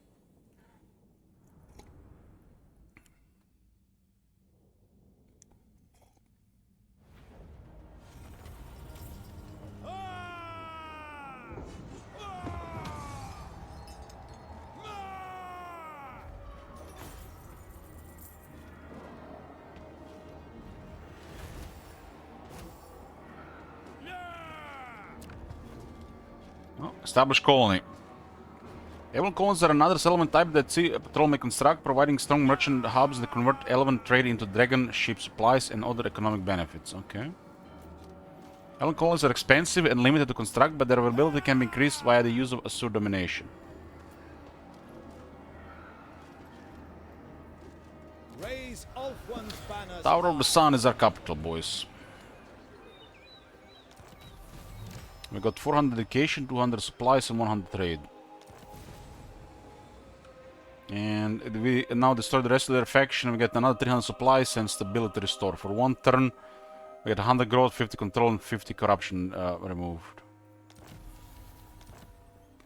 Oh, establish colony. Elven colonies are another settlement type that Sea Patrol may construct, providing strong merchant hubs that convert elven trade into dragon ship supplies and other economic benefits. Okay. Elven colonies are expensive and limited to construct, but their availability can be increased via the use of Asur domination. Raise Ulthuan's banners. Tower of the Sun is our capital, boys. We got 400 education, 200 supplies, and 100 trade. And we now destroy the rest of their faction. We get another 300 supplies and stability restored. For one turn, we get 100 growth, 50 control, and 50 corruption removed.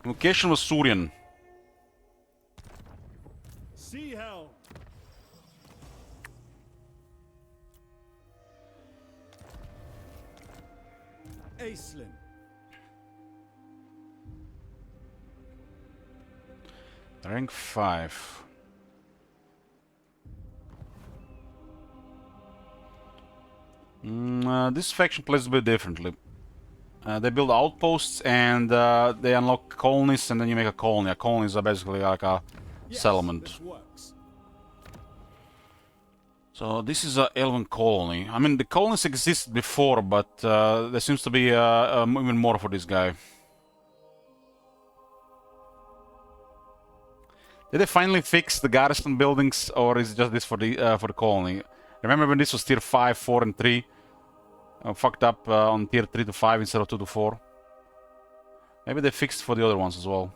Location was Surian. Sea hell! Aislinn. Rank 5. This faction plays a bit differently. They build outposts and they unlock colonies, and then you make a colony. A colony is basically like a settlement. So this is an elven colony. I mean, the colonies existed before, but there seems to be even more for this guy. Did they finally fix the garrison buildings, or is it just this for the colony? Remember when this was tier 5, 4, and 3? Fucked up on tier 3 to 5 instead of 2 to 4. Maybe they fixed for the other ones as well.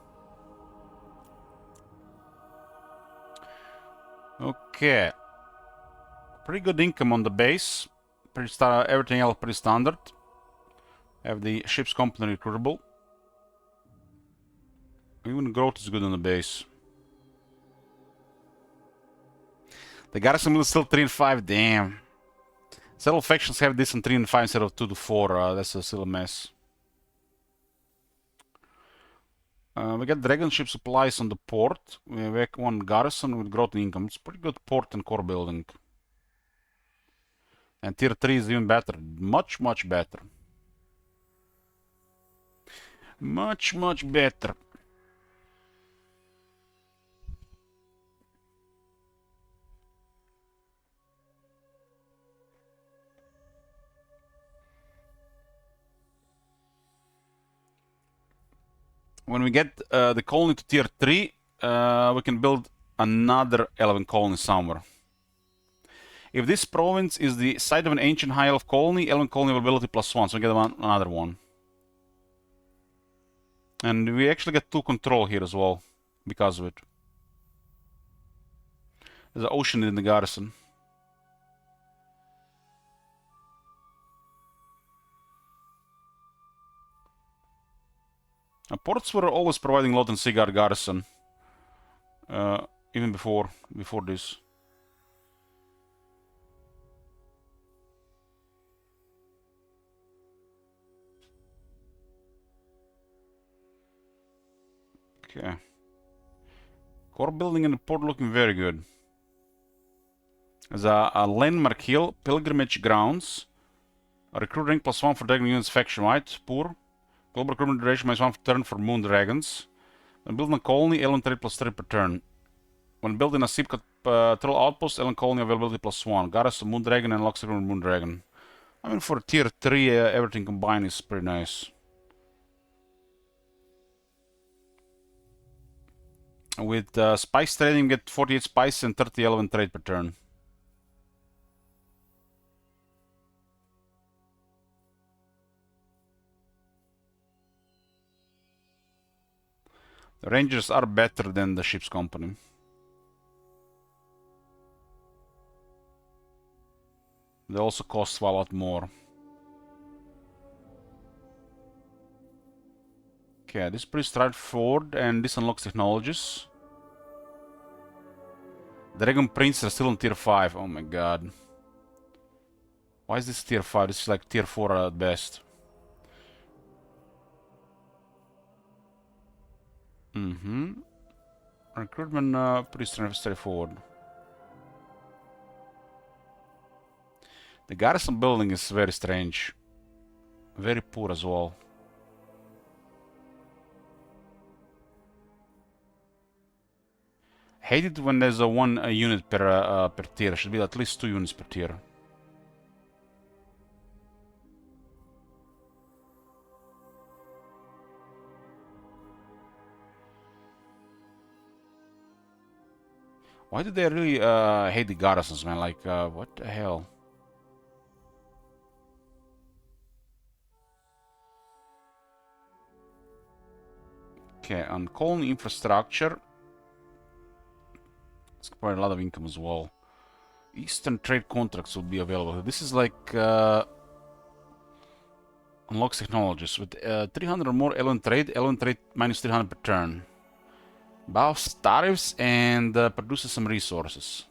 Okay. Pretty good income on the base. Everything else pretty standard. Have the ship's company recruitable. Even growth is good on the base. The garrison will still 3 and 5. Damn. Several factions have this on 3 and 5 instead of 2 to 4. That's still a mess. We get dragon ship supplies on the port. We have one garrison with growth in income. It's pretty good port and core building. And tier 3 is even better. Much, much better. Much, much better. When we get the colony to tier 3, we can build another elven colony somewhere. If this province is the site of an ancient high elf colony, elven colony availability +1, so we get another one. And we actually get 2 control here as well, because of it. There's an ocean in the garrison. Ports were always providing lot in Sigard garrison, even before this. Okay. Core building in the port looking very good. There's a landmark hill, pilgrimage grounds. A recruit rank +1 for dragon units faction wide, poor. Global recruitment duration -1 per turn for moon dragons. When building a colony, element trade +3 per turn. When building a ship patrol outpost, element colony availability +1. Garrison moon dragon and locks recruitment moon dragon. I mean, for tier 3, everything combined is pretty nice. With spice trading, you get 48 spice and 30 element trade per turn. The rangers are better than the ship's company. They also cost a lot more. Okay, this is pretty straightforward, and this unlocks technologies. Dragon Prince are still on tier 5. Oh my god. Why is this tier 5? This is like tier 4 at best. Recruitment pretty straightforward. The garrison building is very strange. Very poor as well. Hate it when there's a 1 unit per tier. Should be at least 2 units per tier. Why do they really hate the garrisons, man? Like, what the hell? Okay, on colony infrastructure. It's quite a lot of income as well. Eastern trade contracts will be available. This is like unlocks technologies with 300 or more element trade -300 per turn. Buffs tariffs and produces some resources.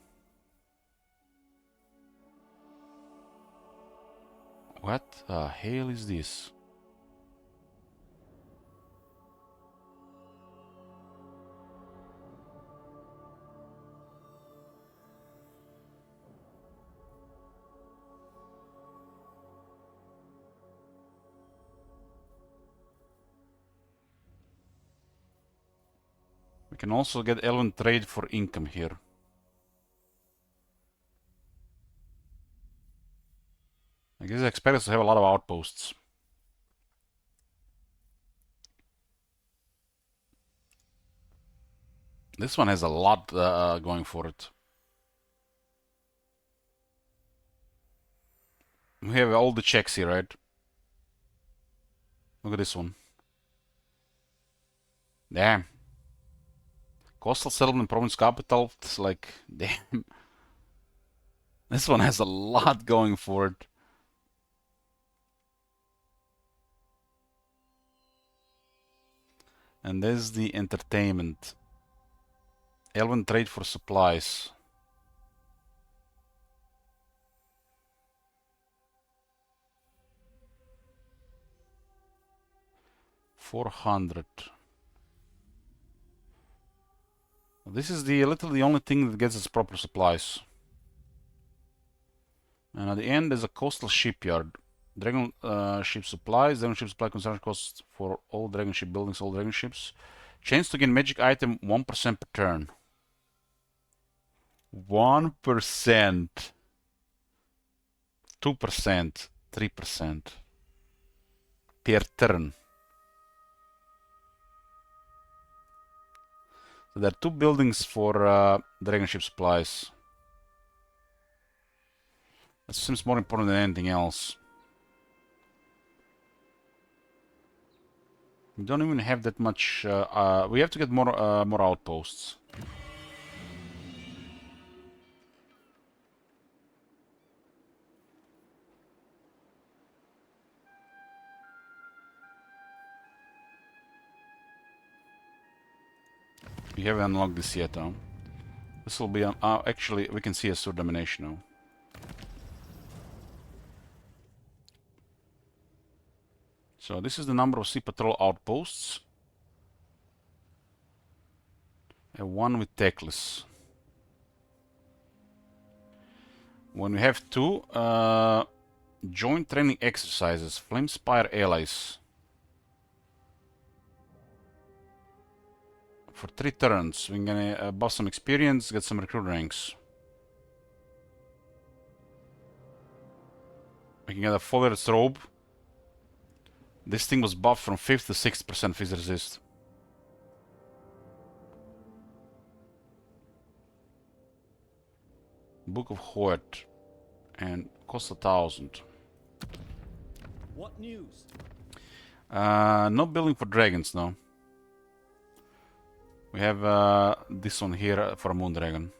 What the hell is this? We can also get element trade for income here. I guess I expect us to have a lot of outposts. This one has a lot going for it. We have all the checks here, right? Look at this one. Damn. Coastal settlement, province capital. It's like, damn. This one has a lot going for it. And there's the entertainment. Elven trade for supplies. $400. This is literally the only thing that gets us proper supplies. And at the end, there's a coastal shipyard. Dragon ship supplies. Dragon ship supply construction costs for all dragon ship buildings, all dragon ships. Chance to gain magic item 1% per turn. 1%. 2%. 3%. Per turn. So there are 2 buildings for dragon ship supplies. That seems more important than anything else. We don't even have that much. We have to get more outposts. We haven't unlocked this yet, though. This will be actually we can see a sword domination now. So this is the number of sea patrol outposts. And one with Teclis. When we have two joint training exercises, Flamespire allies. For 3 turns, we're gonna buff some experience, get some recruit ranks. We can get a Foller's robe. This thing was buffed from 5th to 6% phys resist. Book of Hoard. And cost 1,000. What news? No building for dragons, no. We have this one here for a moon dragon.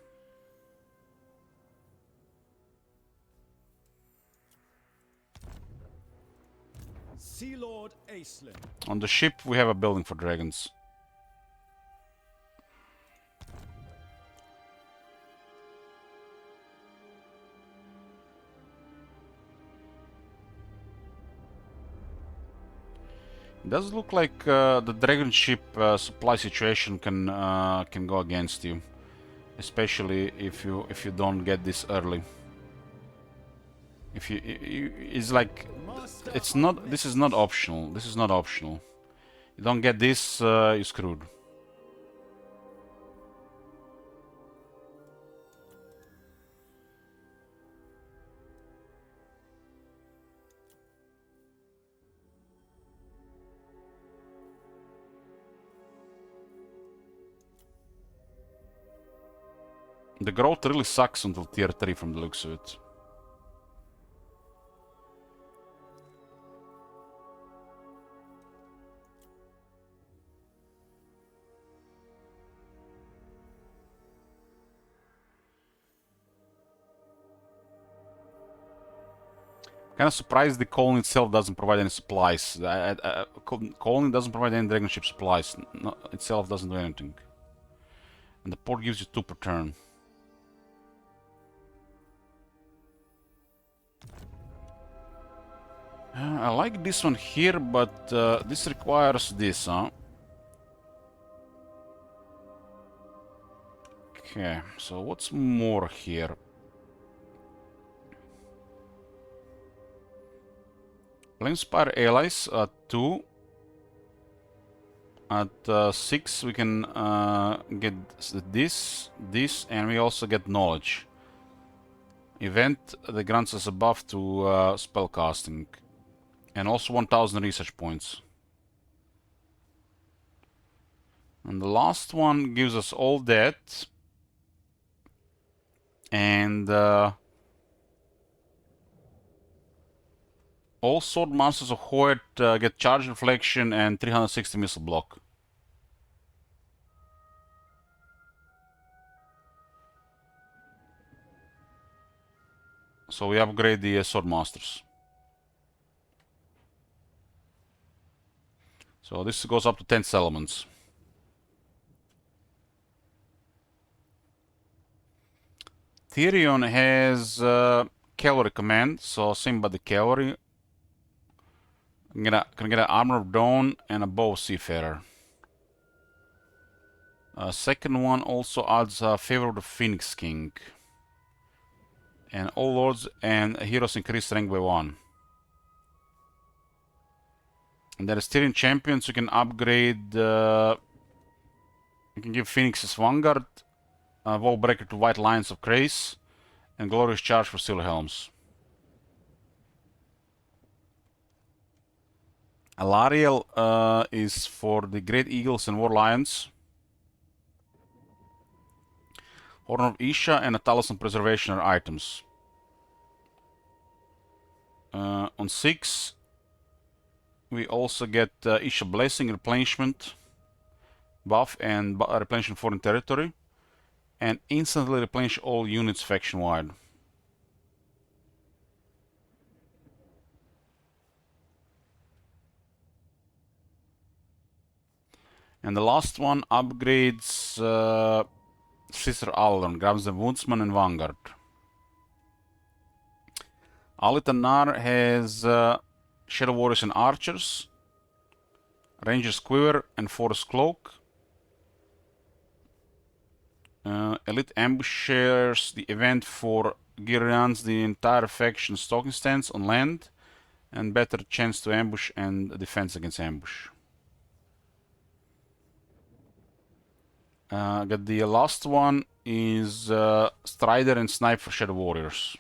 Sea Lord Aislinn. On the ship, we have a building for dragons. It does look like the dragon ship supply situation can go against you, especially if you don't get this early. If you it's like it's not. This is not optional. This is not optional. You don't get this, you're screwed. The growth really sucks until tier 3 from the looks of it. Kind of surprised the colony itself doesn't provide any supplies. Colony doesn't provide any dragon ship supplies. No, itself doesn't do anything. And the port gives you 2 per turn. I like this one here, but this requires this, huh? Okay, so what's more here? Flamespire allies at 2. At 6 we can get this, and we also get knowledge. Event that grants us a buff to spellcasting. And also 1000 research points. And the last one gives us all that. And all sword masters of Hoard get charge reflection and 360 missile block. So we upgrade the sword masters. So this goes up to 10 settlements. Tyrion has cavalry command, so same by the cavalry. Can get an armor of dawn and a bow of seafarer. Second one also adds favor of the Phoenix King. And all lords and heroes increase rank by 1. And there is Tyrion champions. You can upgrade. You can give Phoenix's Vanguard, Wall Breaker to White Lions of Grace, and Glorious Charge for Silver Helms. Alariel is for the Great Eagles and War Lions. Horn of Isha and a Talisman Preservation are items. On 6, We also get issue blessing, replenishment buff, and replenishment foreign territory, and instantly replenish all units faction wide. And the last one upgrades Sister Alron, grabs the Woodsman and Vanguard. Alitanar has Shadow Warriors and Archers, Ranger's Quiver and Forest Cloak. Elite Ambushers, the event for gear runs the entire faction stalking stance on land, and better chance to ambush and defense against ambush. Got the last one is Strider and Snipe for Shadow Warriors.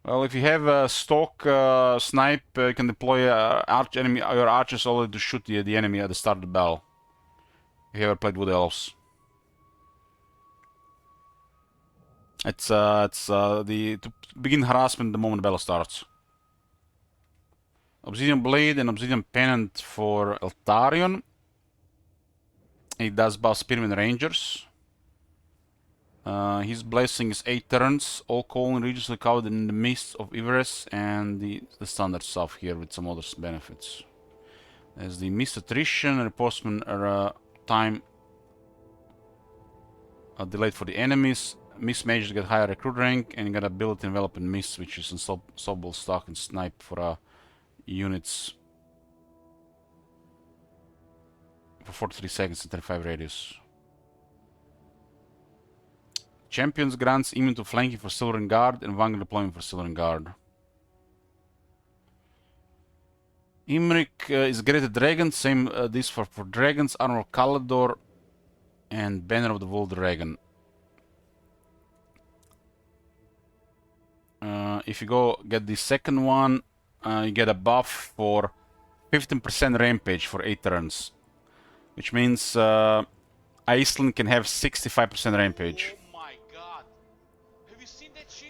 Well, if you have a stock snipe, you can deploy your archers only to shoot the enemy at the start of the battle. If you ever played Wood Elves. It's to begin harassment the moment the battle starts. Obsidian Blade and Obsidian Pennant for Eltarion. It does buff Spearmen Rangers. His blessing is 8 turns, all colony regions are covered in the mist of Ivarus, and the standard stuff here with some other benefits. There's the mist attrition, reinforcement time delayed for the enemies. Mist mages get higher recruit rank, and you got ability envelop in mist, which is unstoppable stock and snipe for units for 43 seconds and 35 radius. Champions grants immune to flanking for Silver Guard and Vanguard deployment for Silver Guard. Imrik is Greater Dragon, same this for dragons, Armor of Kalador, and Banner of the World Dragon. If you go get the second one, you get a buff for 15% rampage for 8 turns. Which means Iceland can have 65% rampage.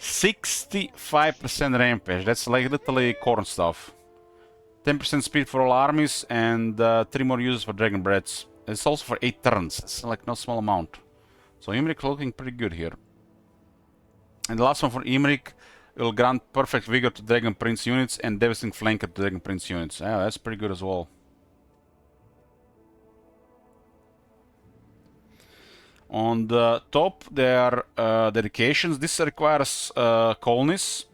65% rampage, that's like literally corn stuff. 10% speed for all armies and 3 more uses for Dragon Breaths. It's also for 8 turns, it's like no small amount. So Imrik looking pretty good here. And the last one for Imrik will grant Perfect Vigor to Dragon Prince units and Devastating Flanker to Dragon Prince units. Yeah, that's pretty good as well. On the top, there are dedications. This requires colonies.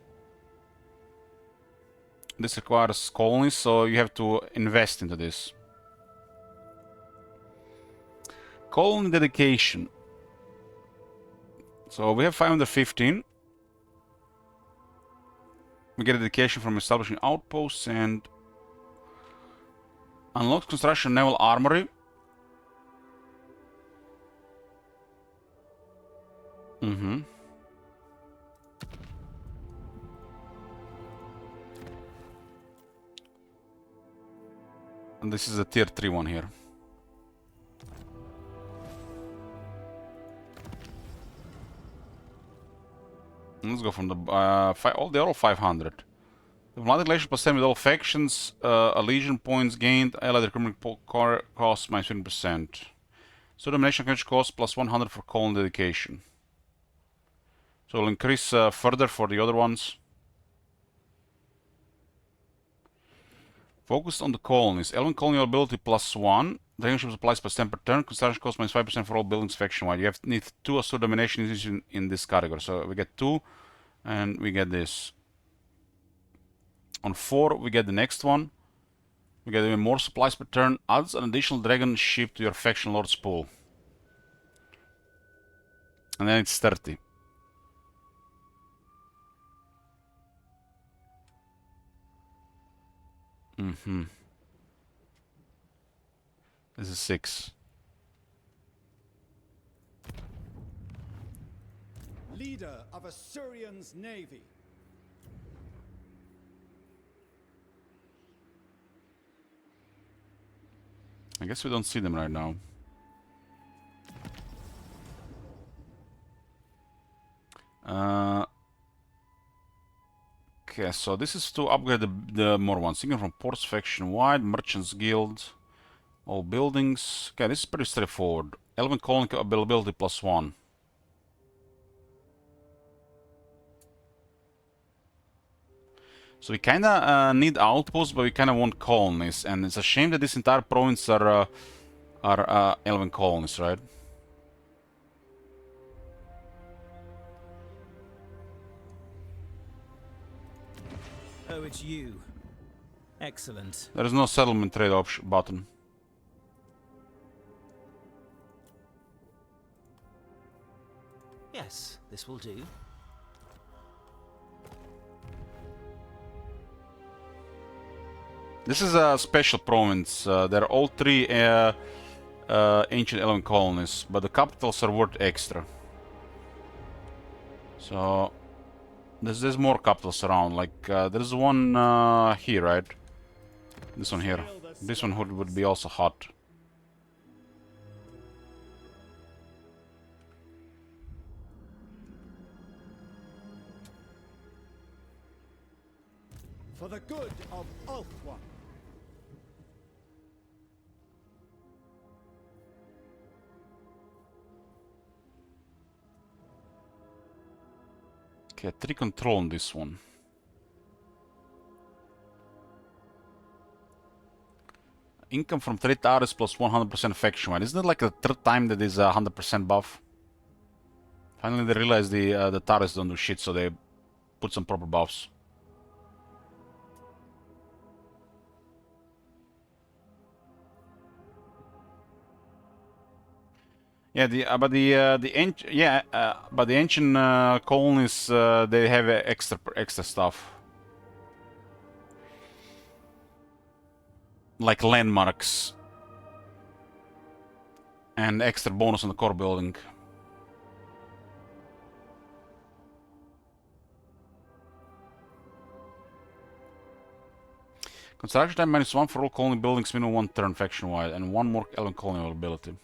This requires colonies, so you have to invest into this. Colony dedication. So we have 515. We get a dedication from establishing outposts and unlocks construction naval armory. Mm-hmm. And this is a tier 3 one here. Let's go from the they're all 500. The Diplomatic relations plus 10 with all factions, Legion points gained, allied recruitment cost minus 20%. So domination cost plus 100 for colony dedication. So we'll increase further for the other ones. Focused on the colonies. Element colonial ability plus 1. Dragonship supplies plus 10 per turn. Construction cost minus 5% for all buildings faction wide. You need 2 Asur domination in this category. So we get 2 and we get this. On 4 we get the next one. We get even more supplies per turn. Adds an additional dragon ship to your faction lord's pool. And then it's 30. Mm-hmm. This is 6. leader of Assyrian's navy. I guess we don't see them right now. Okay, so this is to upgrade the more ones. Thinking from Ports faction wide, Merchants Guild, all buildings. Okay, this is pretty straightforward. Elven colony availability +1. So we kinda need outposts, but we kinda want colonies, and it's a shame that this entire province are elven colonies, right? Oh, it's you. Excellent. There is no settlement trade option button. Yes, this will do. This is a special province. They're all three ancient elven colonies, but the capitals are worth extra. So there's more capitals around. Like there's one here, right? This one here. This one would be also hot. For the good of Ulthuan. Okay, 3 control on this one. Income from trade artists plus 100% faction wide. Isn't it like the third time that is a 100% buff? Finally they realized the Taris don't do shit, so they put some proper buffs. Yeah, but the ancient colonies they have extra stuff, like landmarks and extra bonus on the core building. Construction time -1 for all colony buildings, minimum 1 turn faction wide, and 1 more elven colony availability.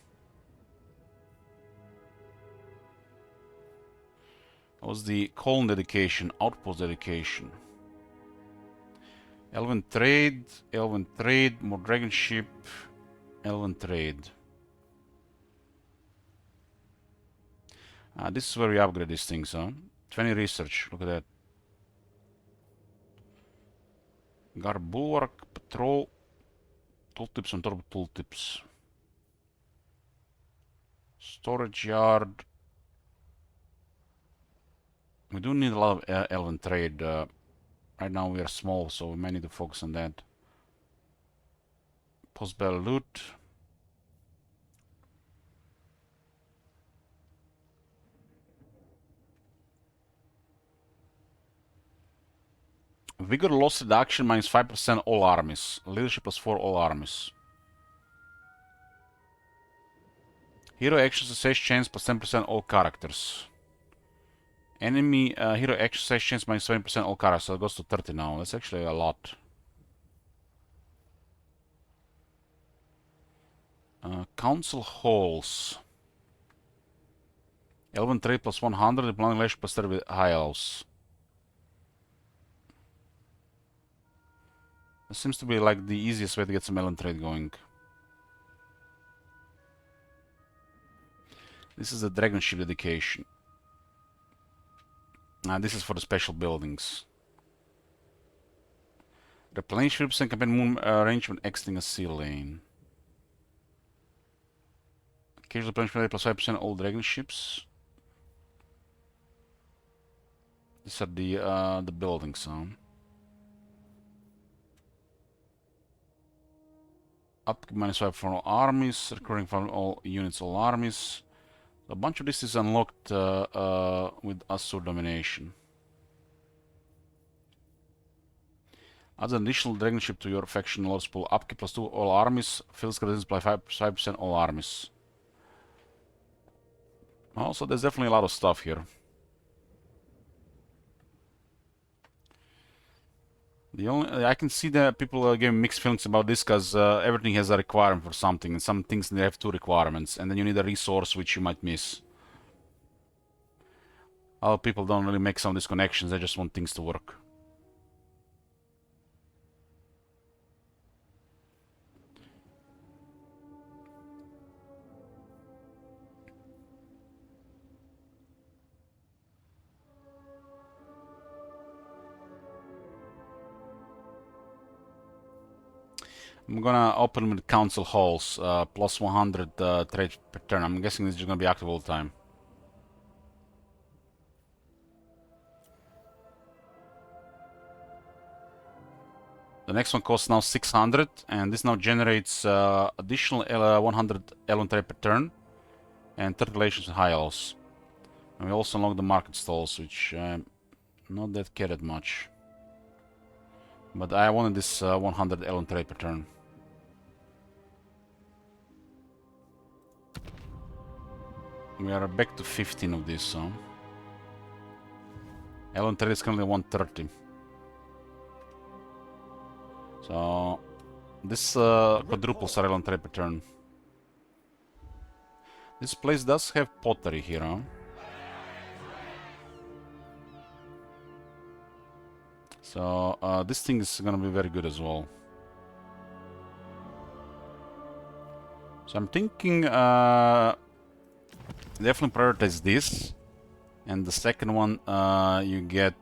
That was the colony dedication, outpost dedication. Elven trade, more dragon ship, elven trade. This is where we upgrade these things, huh? 20 research, look at that. Guard bulwark, patrol, tooltips on top of tooltips. Storage yard. We do need a lot of elven trade. Right now we are small, so we may need to focus on that. Post-battle loot. Vigor loss reduction -5% all armies. Leadership +4 all armies. Hero action success chance +10% all characters. Enemy hero action success chance -7% all characters, so it goes to 30 now. That's actually a lot. Council halls. Elven trade +100, diplomatic relations +30 with high elves. This seems to be like the easiest way to get some elven trade going. This is the dragon ship dedication. This is for the special buildings. Replenish ships and campaign moon arrangement exiting a sea lane. Occasional replenishment +5% all dragon ships. These are the buildings, huh? Up -5 for all armies, recurring from all units, all armies. A bunch of this is unlocked with Assur domination. Add an additional dragon ship to your faction lord's pool. Upkeep +2 all armies. Fills credits by 5% all armies. Also, there's definitely a lot of stuff here. The only I can see that people are giving mixed feelings about this because everything has a requirement for something, and some things they have 2 requirements, and then you need a resource which you might miss. Other people don't really make some of these connections; they just want things to work. I'm gonna open with council halls, plus 100 trade per turn. I'm guessing this is gonna be active all the time. The next one costs now 600, and this now generates additional 100 Elven trade per turn, and 30 relations with high elves. And we also unlock the market stalls, which not that cared much. But I wanted this 100 Elven trade per turn. We are back to 15 of this, so... Elven trade is currently 130. So... This quadruples our Elven trade per turn. This place does have pottery here, huh? So, this thing is gonna be very good as well. So I'm thinking, definitely prioritize this. And the second one, you get...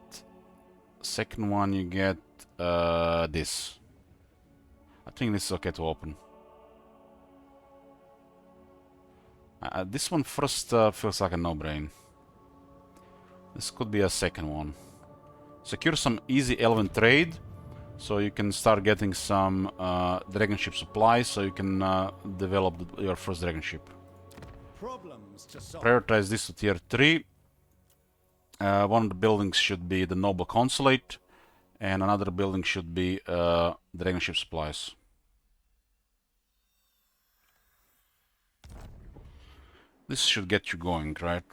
this. I think this is okay to open. This one first feels like a no-brain. This could be a second one. Secure some easy elven trade, so you can start getting some dragon ship supplies, so you can develop your first dragon ship. Prioritize this to tier 3. One of the buildings should be the noble consulate, and another building should be dragon ship supplies. This should get you going, right?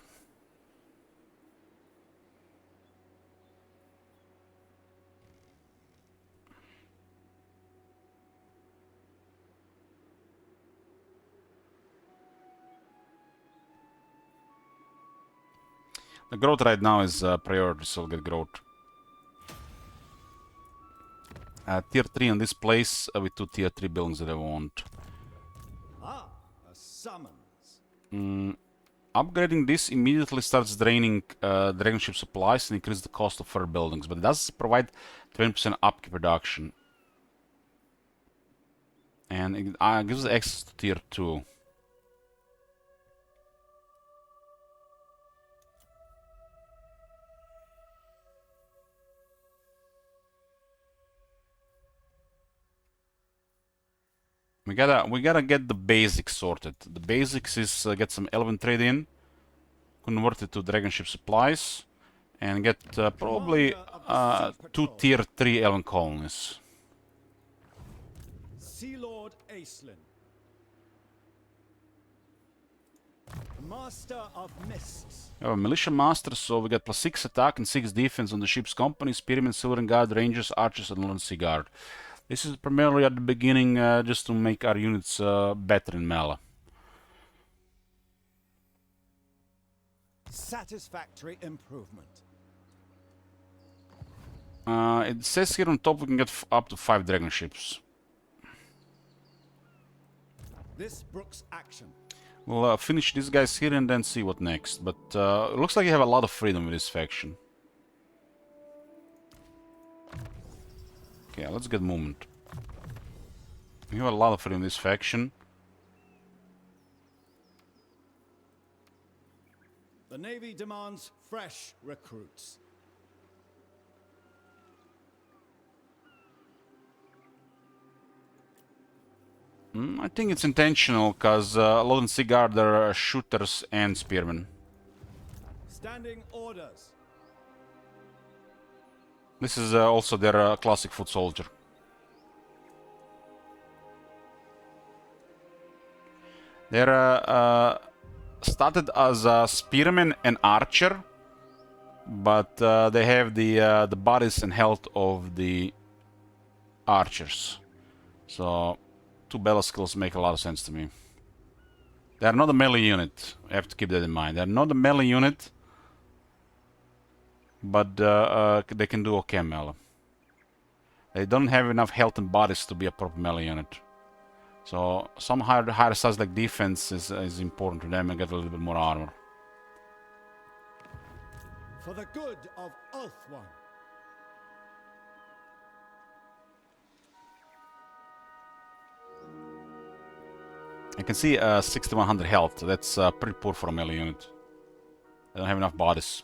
The growth right now is priority, so we'll get growth. Tier 3 in this place with 2 tier 3 buildings that I want. Ah, a summons. Upgrading this immediately starts draining dragon ship supplies and increase the cost of further buildings, but it does provide 20% upkeep reduction. And it gives access to tier 2. We gotta get the basics sorted. The basics is get some elven trade in, convert it to dragon ship supplies, and get probably 2 tier 3 elven colonies. Sea Lord Aislinn, Master of Mists. We have a militia master, so we get +6 attack and 6 defense on the ship's company, spearmen, silver guard, rangers, archers, and lone sea guard. This is primarily at the beginning just to make our units better in melee. Satisfactory improvement. It says here on top we can get up to 5 dragon ships. This brooks action. We'll finish these guys here and then see what next. But it looks like you have a lot of freedom with this faction. Okay, let's get movement. You have a lot of freedom in this faction. The Navy demands fresh recruits. I think it's intentional, because Lone Sea Guard are shooters and spearmen. Standing orders. This is also their classic foot soldier. They're started as a spearman and archer, but they have the bodies and health of the archers. So 2 battle skills make a lot of sense to me. They're not a melee unit. I have to keep that in mind. They're not a melee unit, but they can do okay melee. They don't have enough health and bodies to be a proper melee unit. So some higher size like defense is important to them and get a little bit more armor. For the good of Ulthuan. I can see 6100 health. That's pretty poor for a melee unit. They don't have enough bodies.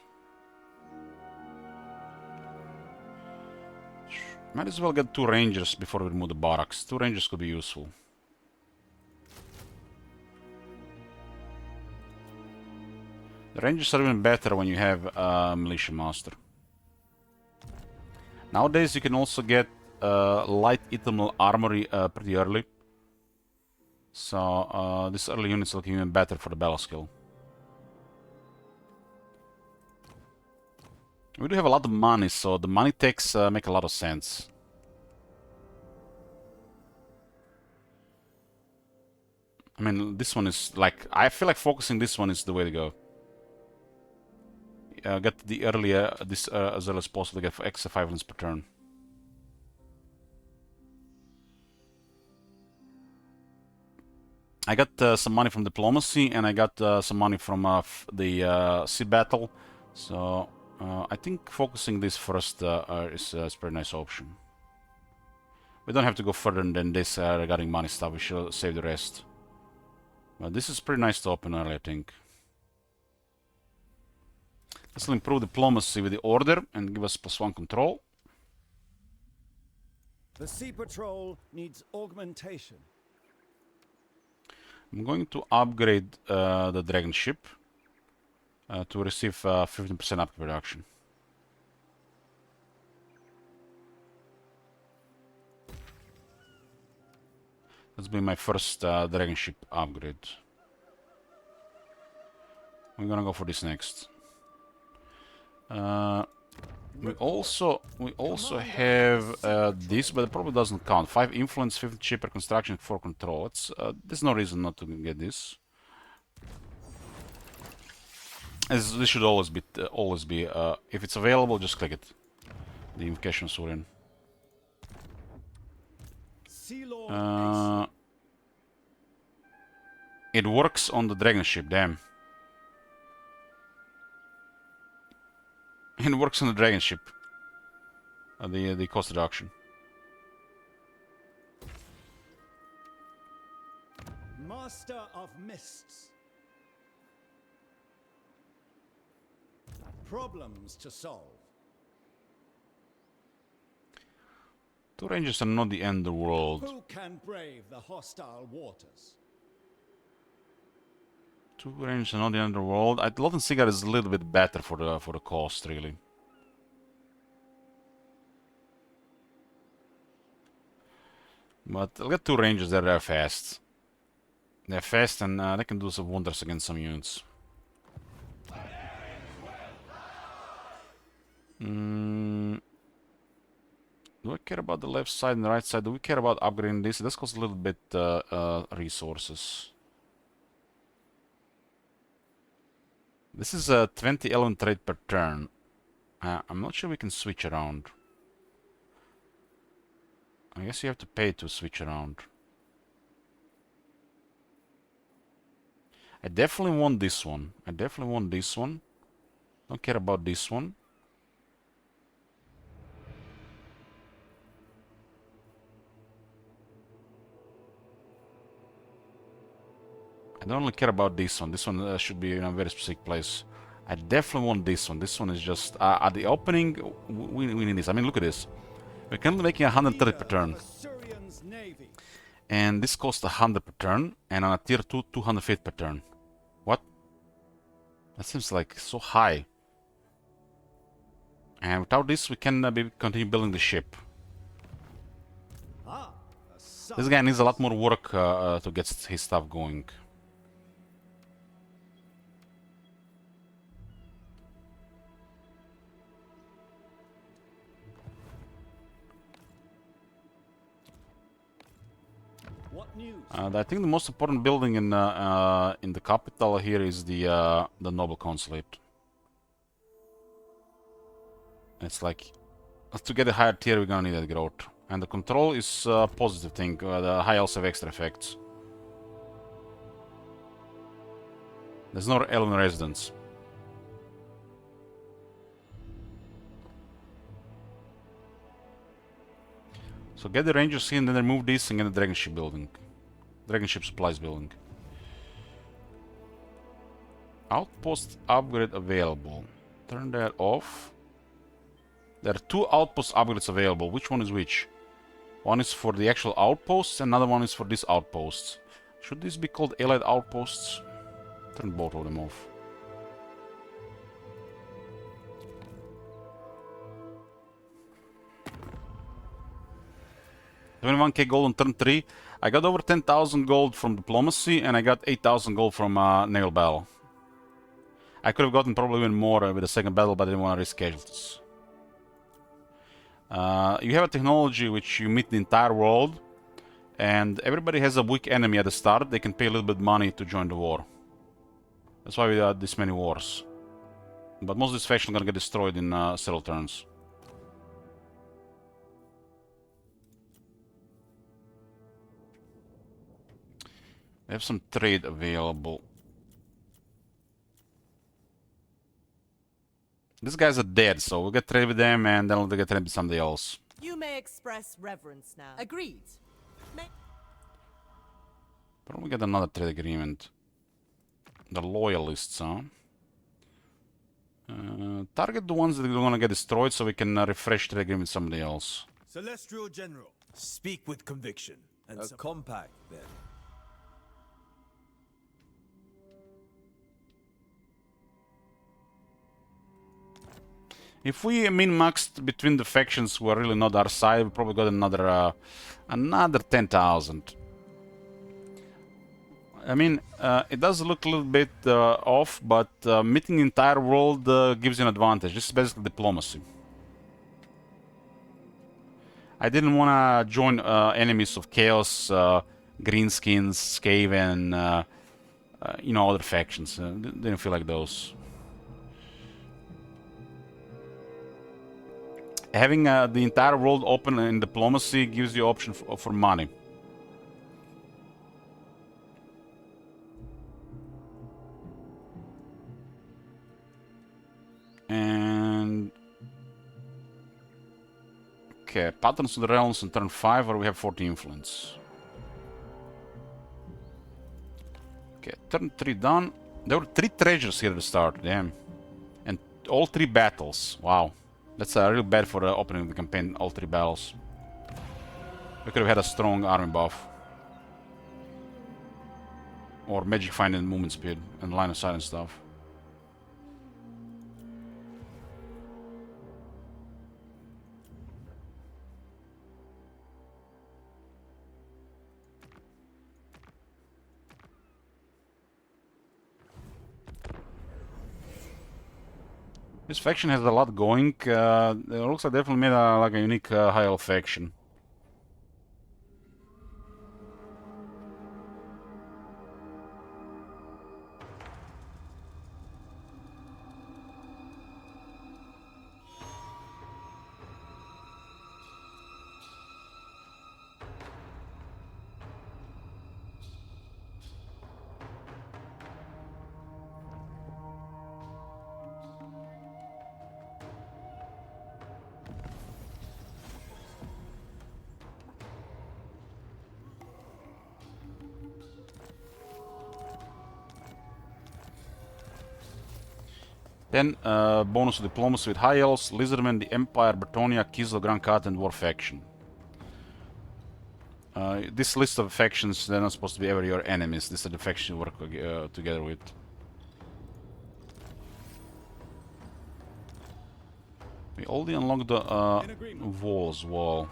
Might as well get 2 rangers before we remove the barracks. 2 rangers could be useful. The rangers are even better when you have a militia master. Nowadays you can also get light eternal armory pretty early. So this early unit is looking even better for the battle skill. We do have a lot of money, so the money takes make a lot of sense. I mean, this one is like, I feel like focusing this one is the way to go. Get the earlier this as early as possible to get for extra 5 lands per turn. I got some money from diplomacy and I got some money from the sea battle, so I think focusing this first is a pretty nice option. We don't have to go further than this regarding money stuff. We should save the rest. But this is pretty nice to open early, I think. This will improve diplomacy with the order and give us +1 control. The Sea Patrol needs augmentation. I'm going to upgrade the dragon ship to receive 15% upgrade reduction. That's been my first dragon ship upgrade. I'm gonna go for this next. We also have this, but it probably doesn't count. 5 influence, 50 cheaper construction, 4 control. It's there's no reason not to get this. As this should always be if it's available, just click it. The invocation Surian. It works on the dragon ship, damn. It works on the dragon ship. The cost reduction. Master of Mists. Problems to solve. 2 rangers are not the end of the world. Who can brave the hostile waters? 2 rangers are not the end of the world. Lot and Cigar is a little bit better for the cost, really. But I'll get 2 rangers that are fast. They're fast and they can do some wonders against some units. Do I care about the left side and the right side? Do we care about upgrading this? This costs a little bit resources. This is a 20 element trade per turn. I'm not sure we can switch around. I guess you have to pay to switch around. I definitely want this one. I definitely want this one. Don't care about this one. I don't really care about this one. This one should be in a very specific place. I definitely want this one. This one is just... at the opening, we need this. I mean, look at this. We're currently making 130 per turn. And this costs 100 per turn. And on a tier 2, 250 per turn. What? That seems like so high. And without this, we can continue building the ship. This guy needs a lot more work to get his stuff going. What news? I think the most important building in the capital here is the noble consulate. It's like to get a higher tier, we're gonna need that growth, and the control is a positive thing. The high elves have extra effects. There's no elven residence. So get the rangers here and then remove this and get the dragon ship building. Dragon ship supplies building. Outpost upgrade available. Turn that off. There are 2 outpost upgrades available. Which one is which? One is for the actual outposts, another one is for these outposts. Should these be called allied outposts? Turn both of them off. $21k gold on turn 3. I got over 10,000 gold from diplomacy, and I got 8,000 gold from naval battle. I could have gotten probably even more with the second battle, but I didn't want to risk casualties. You have a technology which you meet the entire world, and everybody has a weak enemy at the start. They can pay a little bit of money to join the war. That's why we had this many wars. But most of these factions are gonna get destroyed in several turns. We have some trade available. These guys are dead, so we'll get trade with them, and then we'll get trade with somebody else. You may express reverence now. Agreed. Probably get another trade agreement. The loyalists, huh? Target the ones that are gonna get destroyed, so we can refresh trade agreement with somebody else. Celestial General, speak with conviction. And a compact, then. If we min-maxed between the factions who are really not our side, we probably got another 10,000. I mean, it does look a little bit off, but meeting the entire world gives you an advantage. This is basically diplomacy. I didn't want to join enemies of Chaos, Greenskins, Skaven, you know, other factions. Didn't feel like those. Having the entire world open in diplomacy gives you option for money. And okay, patterns of the realms in turn 5, where we have 40 influence. Okay, turn 3 done. There were 3 treasures here at the start, damn. And all 3 battles, wow. That's really bad for opening the campaign, all 3 battles. We could have had a strong army buff. Or magic finding movement speed and line of sight and stuff. This faction has a lot going. It looks like definitely made like a unique high elf faction. Then bonus of diplomacy with high elves, lizardmen, the Empire, Bretonia, Kislev, Grand Khat, and Dwarf faction. This list of factions, they're not supposed to be ever your enemies. These are the factions you work together with. We already unlocked the walls wall.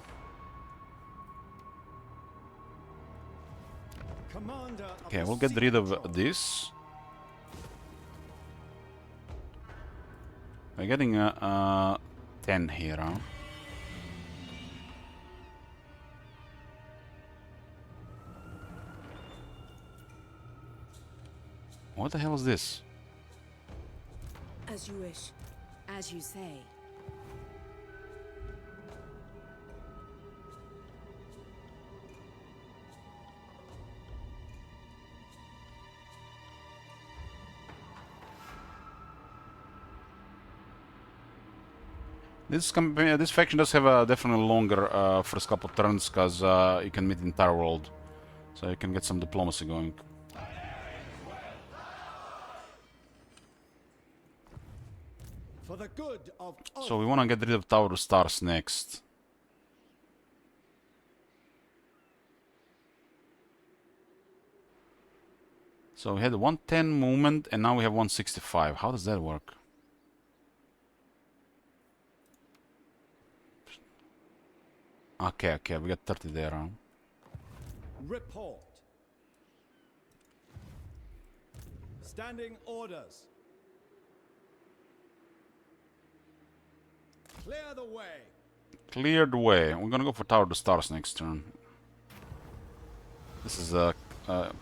Okay, we'll get rid of this. We're getting 10 here, huh? What the hell is this? As you wish. As you say. This faction does have a definitely longer first couple turns, because you can meet the entire world, so you can get some diplomacy going. For the good of So we want to get rid of Tower of Stars next. So we had 110 movement, and now we have 165. How does that work? Okay, okay, we got 30 there, huh? Report. Standing orders. Clear the way. Clear the way. We're gonna go for Tower of the Stars next turn. This is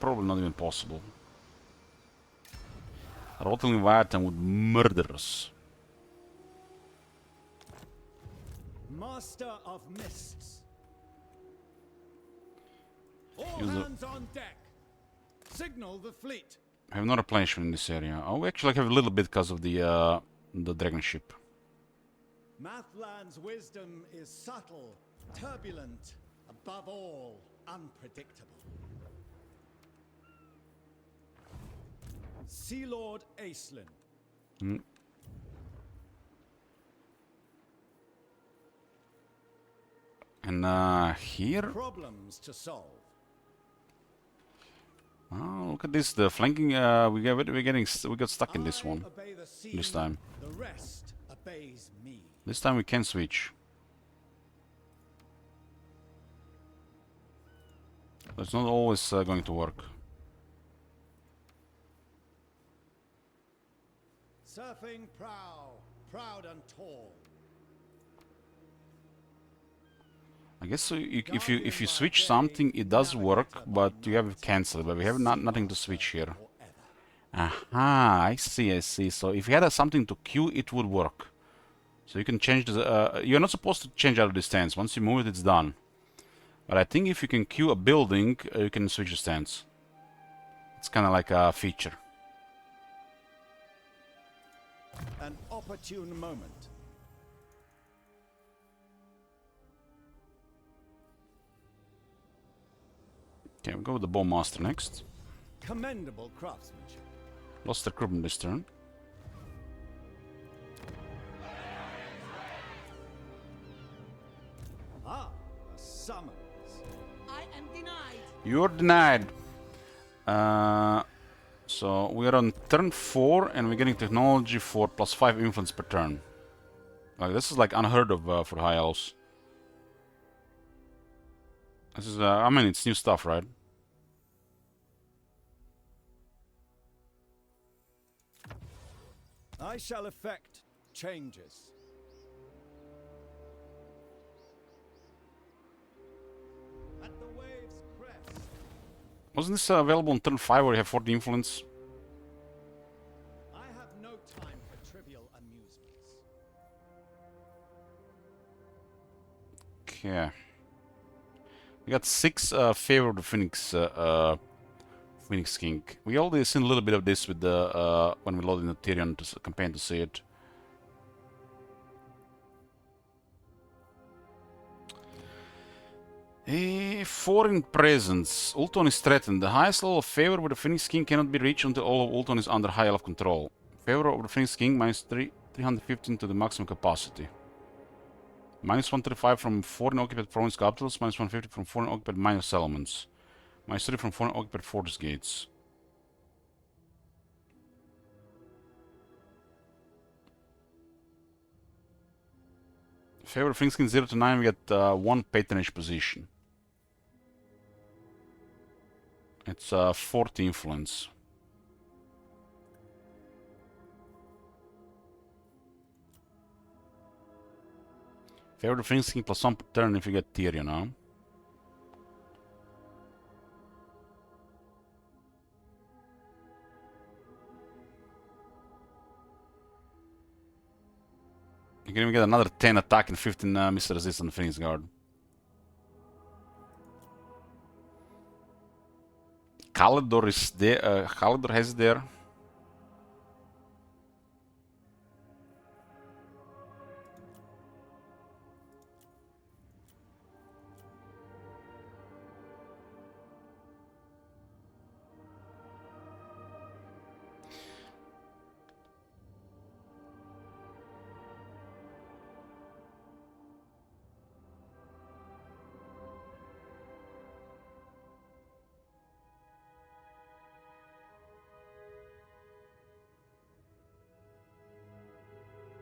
probably not even possible. Rotting Leviathan would murder us. Master of Mists. All Use hands on deck. Signal the fleet. I have no replenishment in this area. Oh, we actually have a little bit because of the dragon ship. Mathland's wisdom is subtle, turbulent, above all, unpredictable. Sea Lord Aislinn. Mm. And here. Problems to solve. Oh, look at this! The flanking. We got stuck in this one. This time. The rest obeys me. This time we can switch. It's not always going to work. Surfing prow, proud and tall. I guess so if you switch something, it does work, but you have cancel. But we have nothing to switch here. Aha! I see. So if you had something to queue, it would work. So you can change the. You're not supposed to change out of the stance. Once you move it, it's done. But I think if you can queue a building, you can switch the stance. It's kind of like a feature. An opportune moment. Okay, we'll go with the Bowmaster next. Commendable craftsmanship. Lost the recruitment this turn. Ah, a summons. I am denied. You're denied. So we're on turn 4, and we're getting technology for +5 influence per turn. Like this is like unheard of for high elves. This is, I mean, it's new stuff, right? I shall effect changes. At the waves' crest. Wasn't this available on turn 5 where you have 40 influence? I have no time for trivial amusements. Okay. We got 6 favor of the Phoenix King. We already seen a little bit of this with the when we loaded the Tyrion campaign to see it. Foreign presence. Ultron is threatened. The highest level of favor with the Phoenix King cannot be reached until all of Ultron is under high elf control. Favor of the Phoenix King -315 to the maximum capacity. -135 from foreign occupied province capitals, -150 from foreign occupied minor settlements. -3 from foreign occupied fortress gates. Favor of Phoenix King 0 to 9, we get 1 patronage position. It's 40 influence. Favor of Phoenix King +1 per turn if you get Tyrion now. You can even get another 10 attack and 15 missile resist on the Phoenix Guard. Khalidor is there. Khalidor has it there.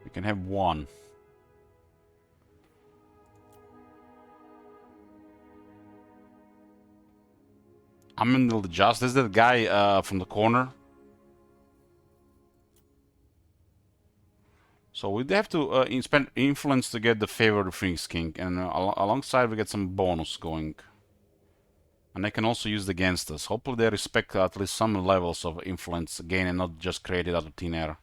You can have one. Amendel the Just. This is that guy from the corner. So we'd have to spend influence to get the favor of the Phoenix King, and alongside we get some bonus going. And they can also use it against us. Hopefully they respect at least some levels of influence again and not just create it out of thin air.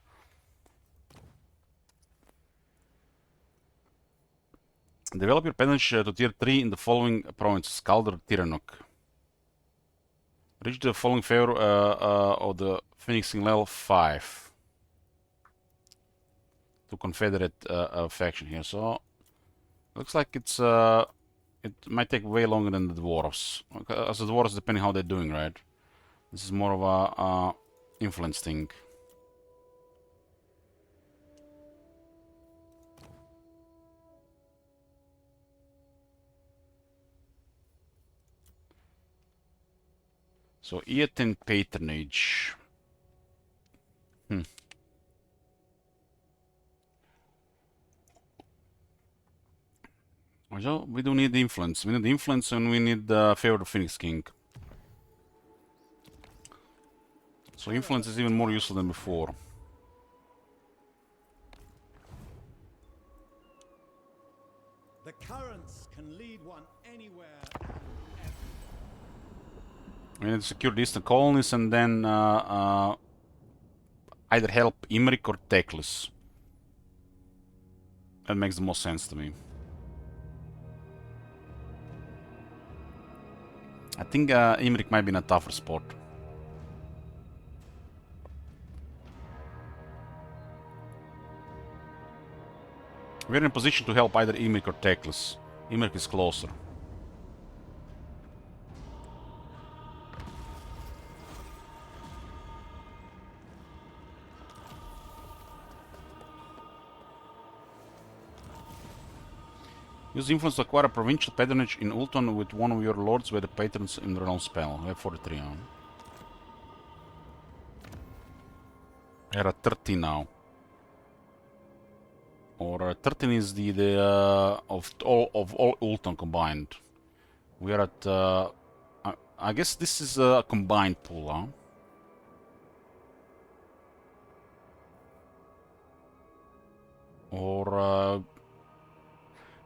Develop your patronage to tier 3 in the following provinces: Kaldor, Tiranok. Reach the following favor of the Phoenix King level 5. To Confederate faction here. So looks like it's it might take way longer than the dwarves. As the dwarves, depending how they're doing, right? This is more of a influence thing. So Eaton patronage. So we do need influence. We need influence and we need favor of the Phoenix King. So influence is even more useful than before. The currents can lead one anywhere. We need to secure distant colonies and then either help Imrik or Teclis. That makes the most sense to me. I think Imrik might be in a tougher spot. We're in a position to help either Imrik or Teclis. Imrik is closer. Use influence to acquire a provincial patronage in Ulton with one of your lords with the patrons in the realm spell. We have 43 on. We're at 13 now. Or 13 is the of all Ulton combined. We are at I guess this is a combined pool, huh? Or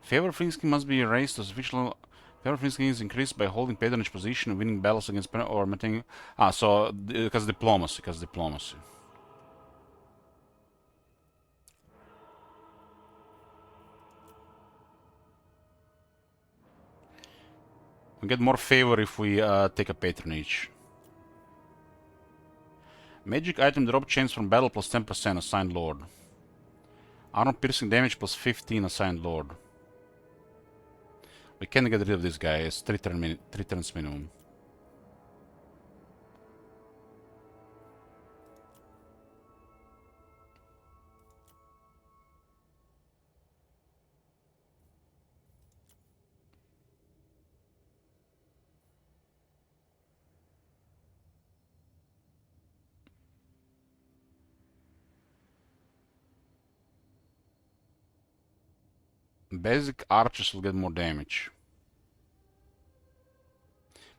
favor of Phoenix King must be raised to sufficient. Favor of Phoenix King is increased by holding patronage position, winning battles against or maintaining. So because diplomacy, We get more favor if we take a patronage. Magic item drop chance from battle plus 10% assigned lord. Armor piercing damage plus 15 assigned lord. We can get rid of this guy. It's 3 turns minimum. Basic archers will get more damage.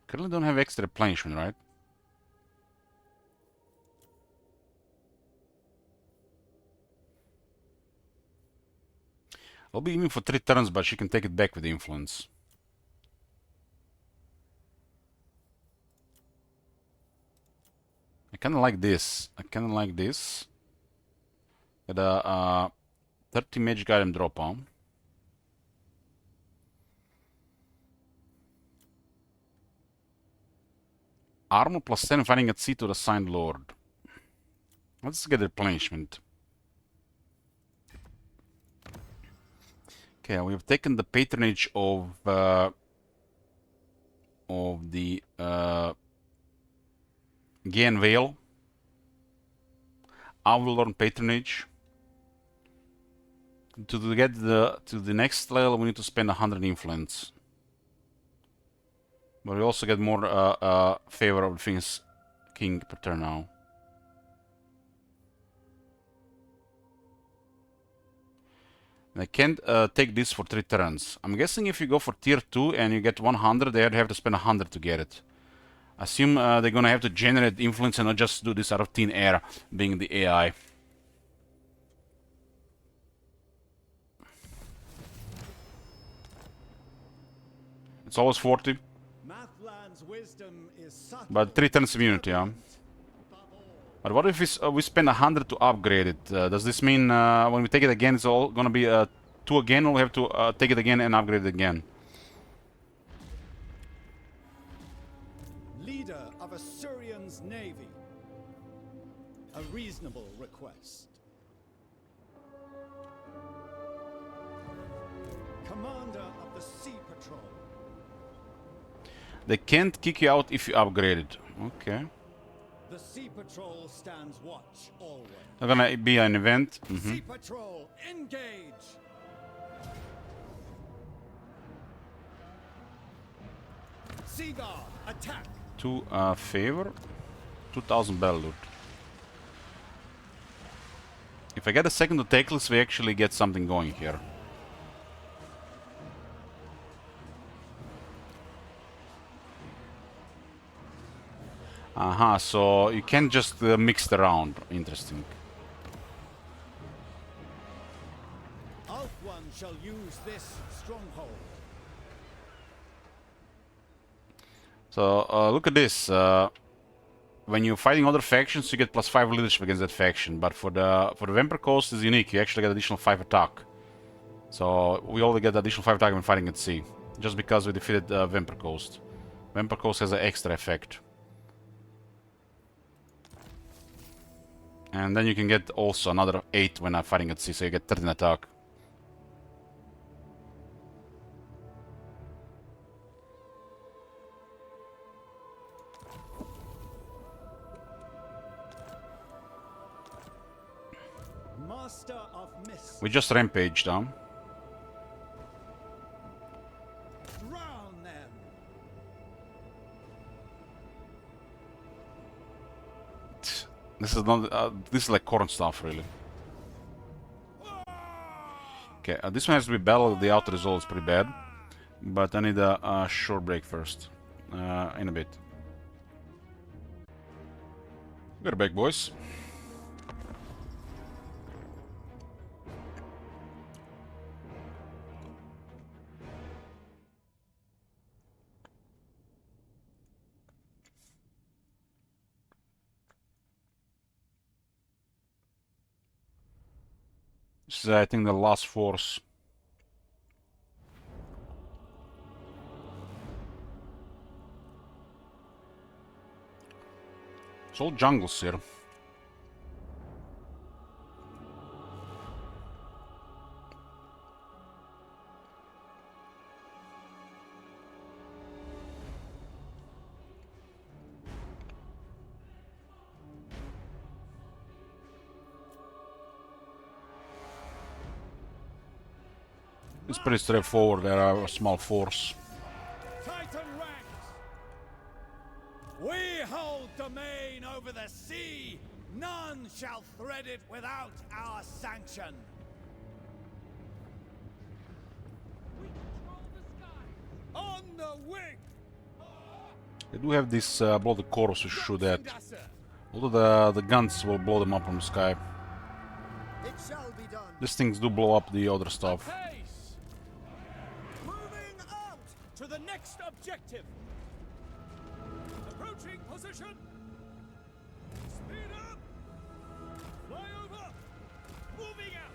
Currently don't have extra replenishment, right? I'll be even for 3 turns, but she can take it back with the influence. I kinda like this. But 30 magic item drop, huh? Armor plus 10 fighting at sea to the Signed Lord. Let's get replenishment. Okay, we have taken the patronage of the Gain Vale. Avalorn patronage. To get to the next level, we need to spend 100 influence. But we also get more favor of things king per turn now. And I can't take this for 3 turns. I'm guessing if you go for tier 2 and you get 100, they'd have to spend 100 to get it. Assume they're gonna have to generate influence and not just do this out of thin air, being the AI. It's always 40. But 3 turns immunity, yeah. But what if we spend 100 to upgrade it? Does this mean when we take it again, it's all gonna be 2 again, or we have to take it again and upgrade it again? Leader of Assyrian's navy. A reasonable request. Commander of the Sea Patrol. They can't kick you out if you upgrade it. Okay. The Sea Patrol stands watch always. They're gonna be an event. Sea Patrol, engage! Sea Guard, attack! 2 favor. 2000 battle loot. If I get a second to take this, we actually get something going here. Aha, so you can't just mix it around. Interesting. One shall use this stronghold. So look at this. When you're fighting other factions, you get +5 leadership against that faction. But for the Vampire Coast is unique. You actually get additional 5 attack. So we only get additional 5 attack when fighting at sea, just because we defeated Vampire Coast. Vampire Coast has an extra effect. And then you can get also another 8 when fighting at sea, so you get 13 attack. Master of Mist. We just rampaged, huh? Drown them. This is not. This is like corn stuff, really. Okay, this one has to be battled. The outer result is pretty bad, but I need a short break first. In a bit. We're back, boys. This is, I think, the last force. It's all jungles here. It's pretty straightforward. There are a small force. Titan ranks. We hold domain over the sea. None shall thread it without our sanction. We control the sky. On the wing. They do have this blow the chorus to shoot at. Although the guns will blow them up from the sky. It shall be done. These things do blow up the other stuff. Moving out to the next objective. Approaching position. Speed up. Fly over. Moving out.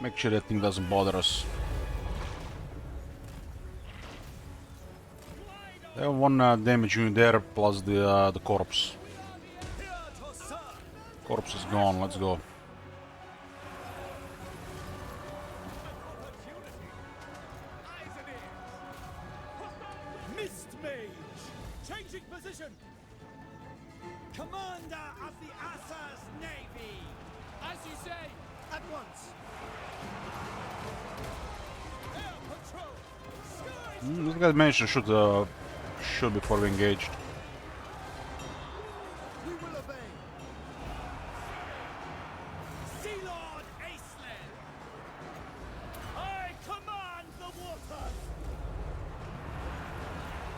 Make sure that thing doesn't bother us. They have one damage unit there, plus the corpse. Corpse is gone, let's go. Mist Mage! Changing position! Commander of the Assa's Navy! As you say! At once! Air Patrol! Skies! This guy managed to shoot before we engaged. We will obey! Sea Lord Aislinn! I command the waters!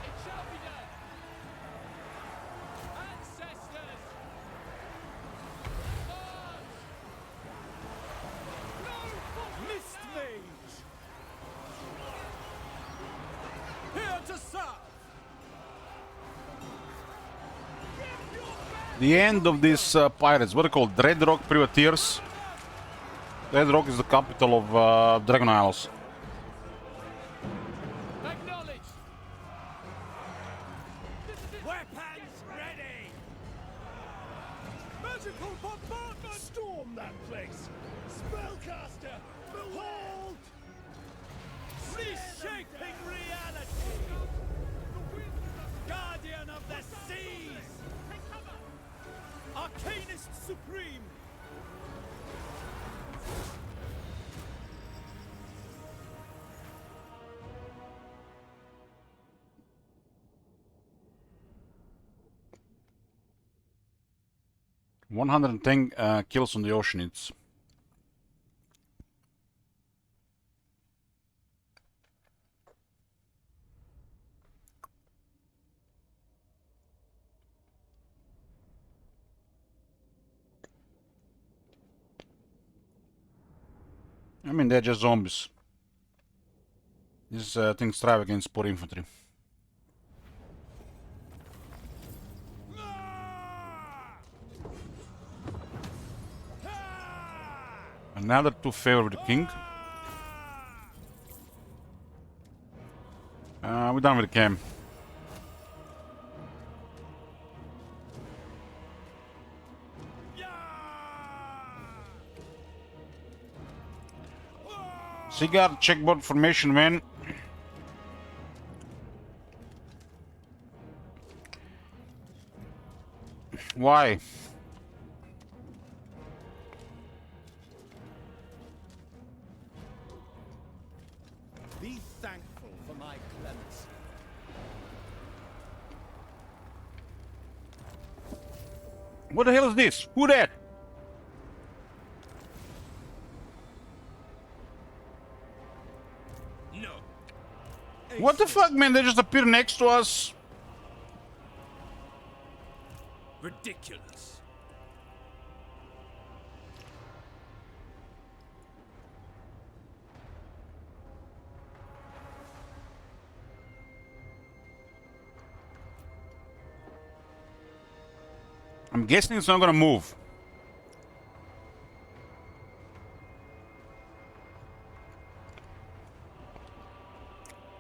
It shall be done! Ancestors! Arms! No! Mist Mage! Here to serve! The end of these pirates, what are they called? Dreadrock Privateers. Dreadrock is the capital of Dragon Isles. Acknowledged! Weapons ready! Magical bombardment! Storm that place! Spellcaster! Behold! Reshaping reality! Guardian of the seas! Arcanist supreme! Uh, 110 kills on the ocean. It's I mean, they're just zombies. These things thrive against sport infantry. Another 2 favor with the king. We're done with the camp. Seaguard, checkboard formation, man. Why? Be thankful for my clemency. What the hell is this? Who that? No. What the fuck, man? They just appear next to us. Ridiculous. I'm guessing it's not gonna move.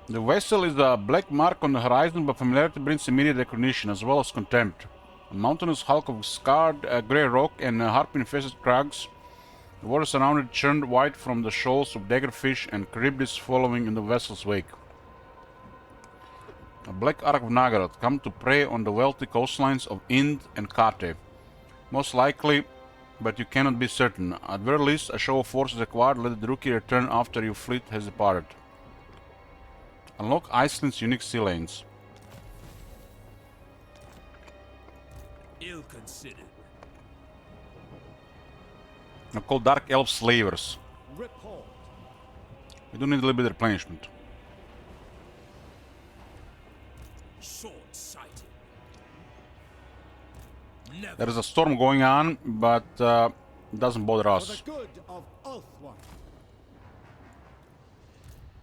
The vessel is a black mark on the horizon, but familiarity brings immediate recognition as well as contempt. A mountainous hulk of scarred grey rock and harp-infested crags. The waters around it churned white from the shoals of daggerfish and Charybdis following in the vessel's wake. A black ark of Nagaroth, come to prey on the wealthy coastlines of Ind and Kate. Most likely, but you cannot be certain. At very least, a show of force is required. Let the rookie return after your fleet has departed. Unlock Iceland's unique sea lanes. Ill considered. They're called Dark Elf Slavers. Report. We do need a little bit of replenishment. Short-sighted. Never. There is a storm going on, but it doesn't bother For us. the good of Ulthuan,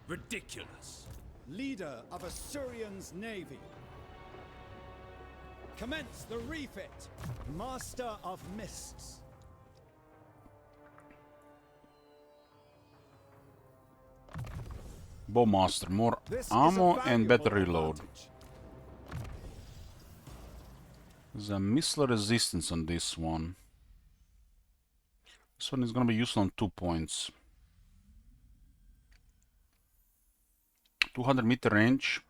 Ridiculous. leader of Assyrian's navy. Commence the refit, Master of Mists. Bowmaster, more This is a ammo and better valuable reload. advantage. There's a missile resistance on this one. This one is gonna be useful on 2 points. 200-meter range.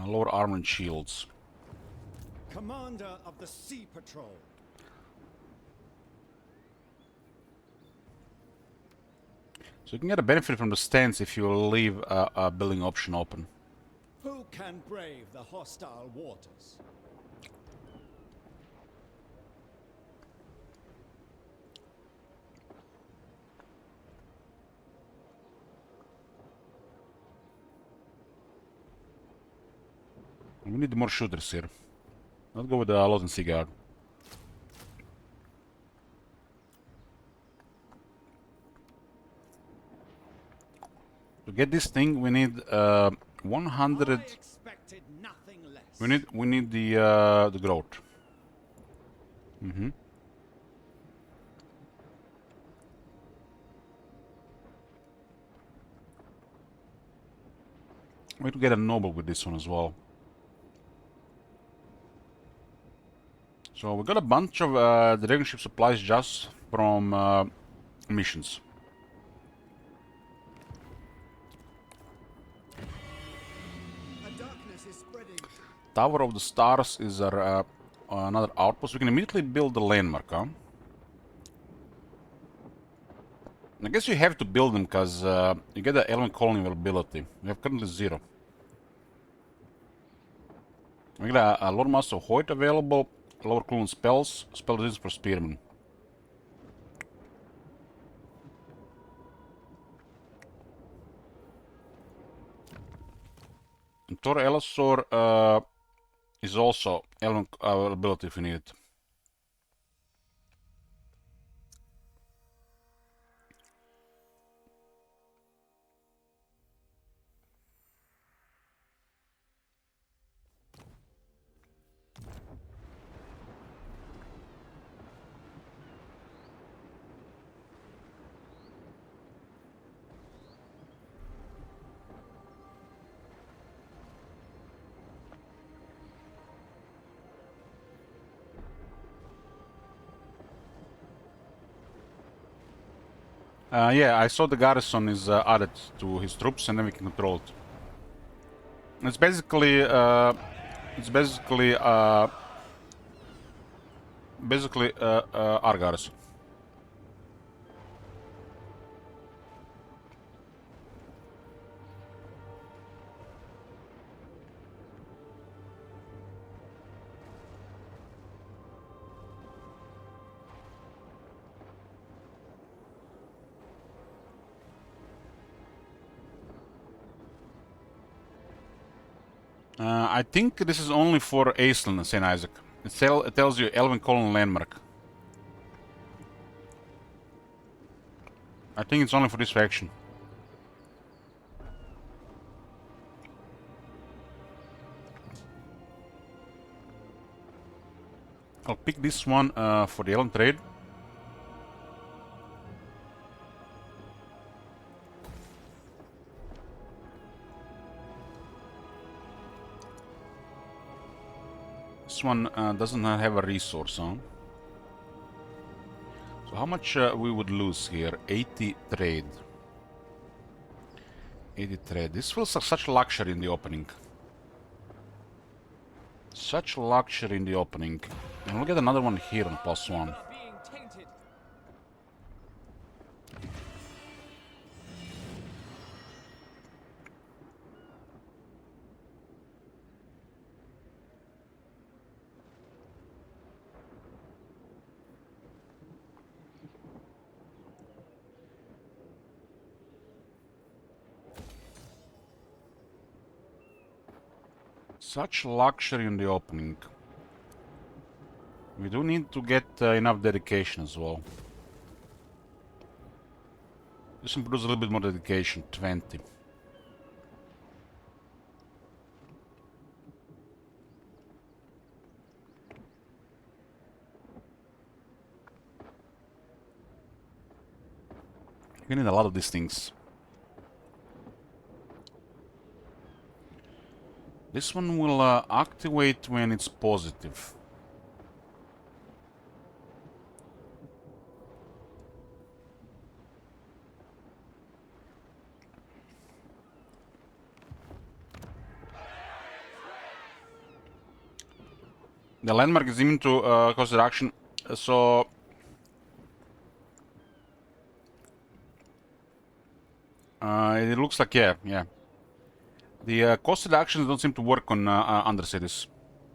Lower armor and shields. Commander of the Sea Patrol. So you can get a benefit from the stance if you leave a building option open. Who can brave the hostile waters? We need more shooters here. Let's go with the Lost and Sea Guard. To get this thing, we need 100. We need the growth. We need to get a noble with this one as well. So we got a bunch of the dragon ship supplies just from missions. Tower of the Stars is our, another outpost. We can immediately build the landmark, huh? I guess you have to build them because you get the element colony availability. We have currently 0. We got a Lord Master of Hoyt available, lower cooldown spells, spell resistance for Spearmen. And Thor Elisor is also element availability if you need it. Yeah, I saw the garrison is added to his troops, and then we can control it. It's basically our garrison. I think this is only for Aislinn and St. Isaac. It tells you Elven Colony landmark. I think it's only for this faction. I'll pick this one for the Elven trade. This one doesn't have a resource, huh? So how much we would lose here? 80 trade. 80 trade. This feels like such luxury in the opening. Such luxury in the opening. And we'll get another one here on +1. Such luxury in the opening. We do need to get enough dedication as well. This improves a little bit more dedication, 20. We need a lot of these things. This one will activate when it's positive. The landmark is immune to cost reduction, so it looks like yeah. The cost reductions don't seem to work on undercities.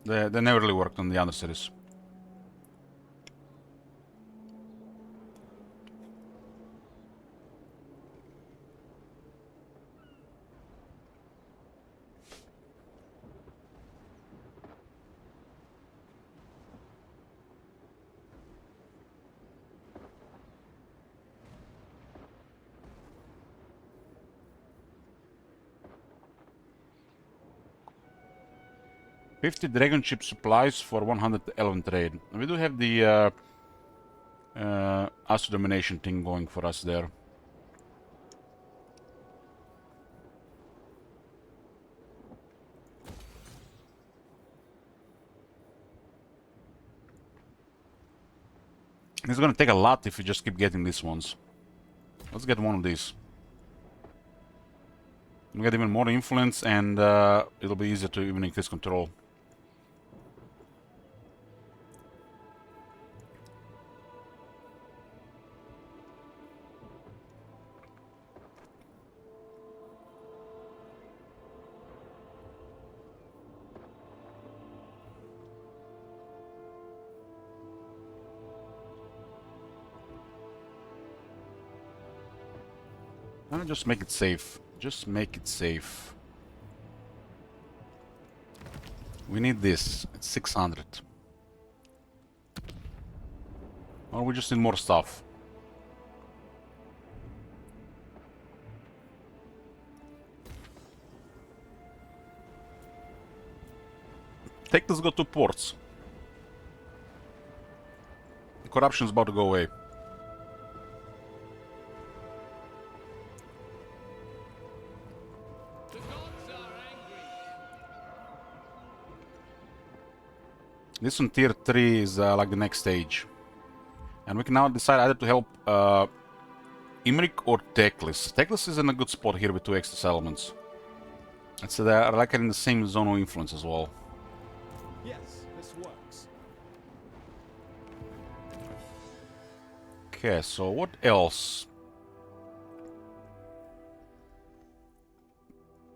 They never really worked on the undercities. $50 dragon ship supplies for 100 elven trade. We do have the Astro domination thing going for us there. It's gonna take a lot if you just keep getting these ones. Let's get one of these. We get even more influence, and it'll be easier to even increase control. Just make it safe. Just make it safe. We need this. It's 600. Or we just need more stuff. Take this, go to ports. The corruption's about to go away. This on tier 3 is like the next stage. And we can now decide either to help Imrik or Teclis. Teclis is in a good spot here with 2 extra settlements. It's like in the same zone of influence as well. Yes, this works. Okay, so what else?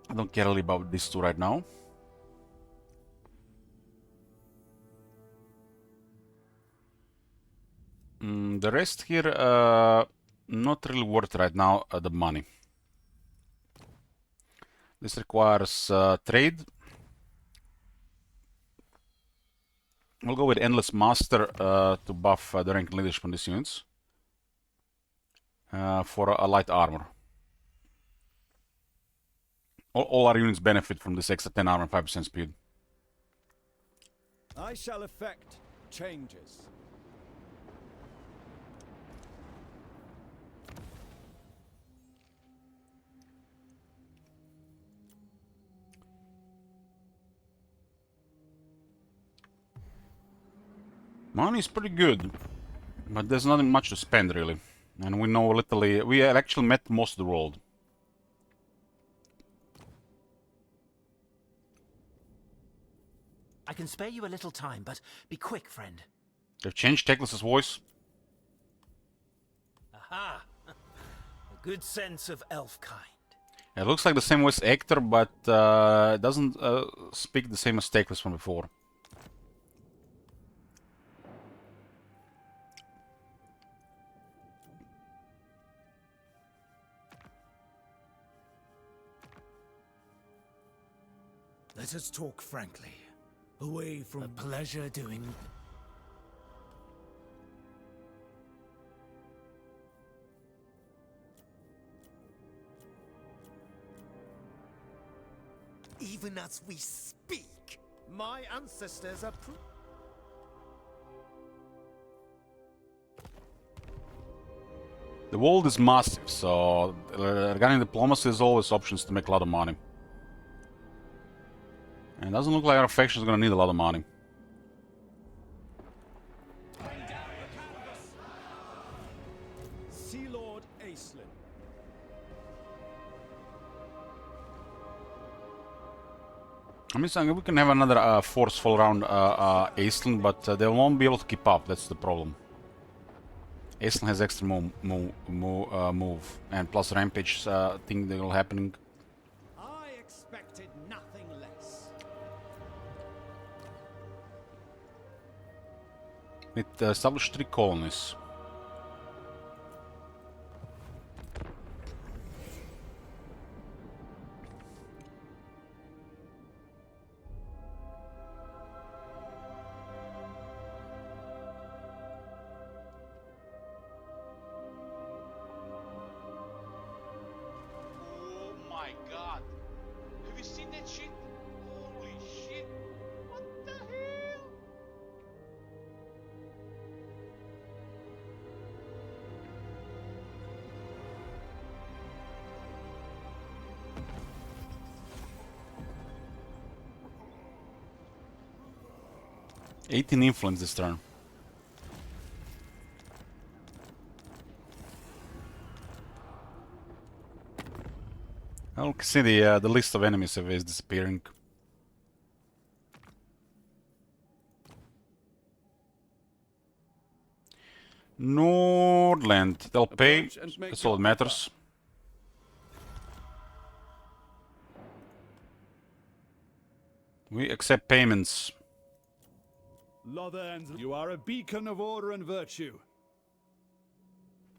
I don't care really about these two right now. The rest here, not really worth right now, the money. This requires trade. We'll go with Endless Master to buff the rank and leadership on these units. For a light armor. All our units benefit from this extra 10 armor and 5% speed. I shall effect changes. Money is pretty good, but there's not much to spend really. And we know literally, we have actually met most of the world. I can spare you a little time, but be quick, friend. They've changed Teclis' voice. Aha! A good sense of elf kind. It looks like the same voice actor, but it doesn't speak the same as Teclis from before. Let us talk frankly. Away from... A pleasure doing... Even as we speak, My ancestors are The world is massive, so regarding diplomacy, there's always options to make a lot of money. And doesn't look like our faction is gonna need a lot of money. Sea Lord Aislinn. I mean, we can have another force fall around Aislinn, but they won't be able to keep up. That's the problem. Aislinn has extra move, and plus rampage thing that will happening. I expected nothing less. It established 3 colonies. Oh my god. Have you seen that shit? Holy shit. What the hell? '18 influence this turn. I can see the list of enemies is disappearing. Nordland, they'll pay. That's all that matters. We accept payments. Lothan's, you are a beacon of order and virtue.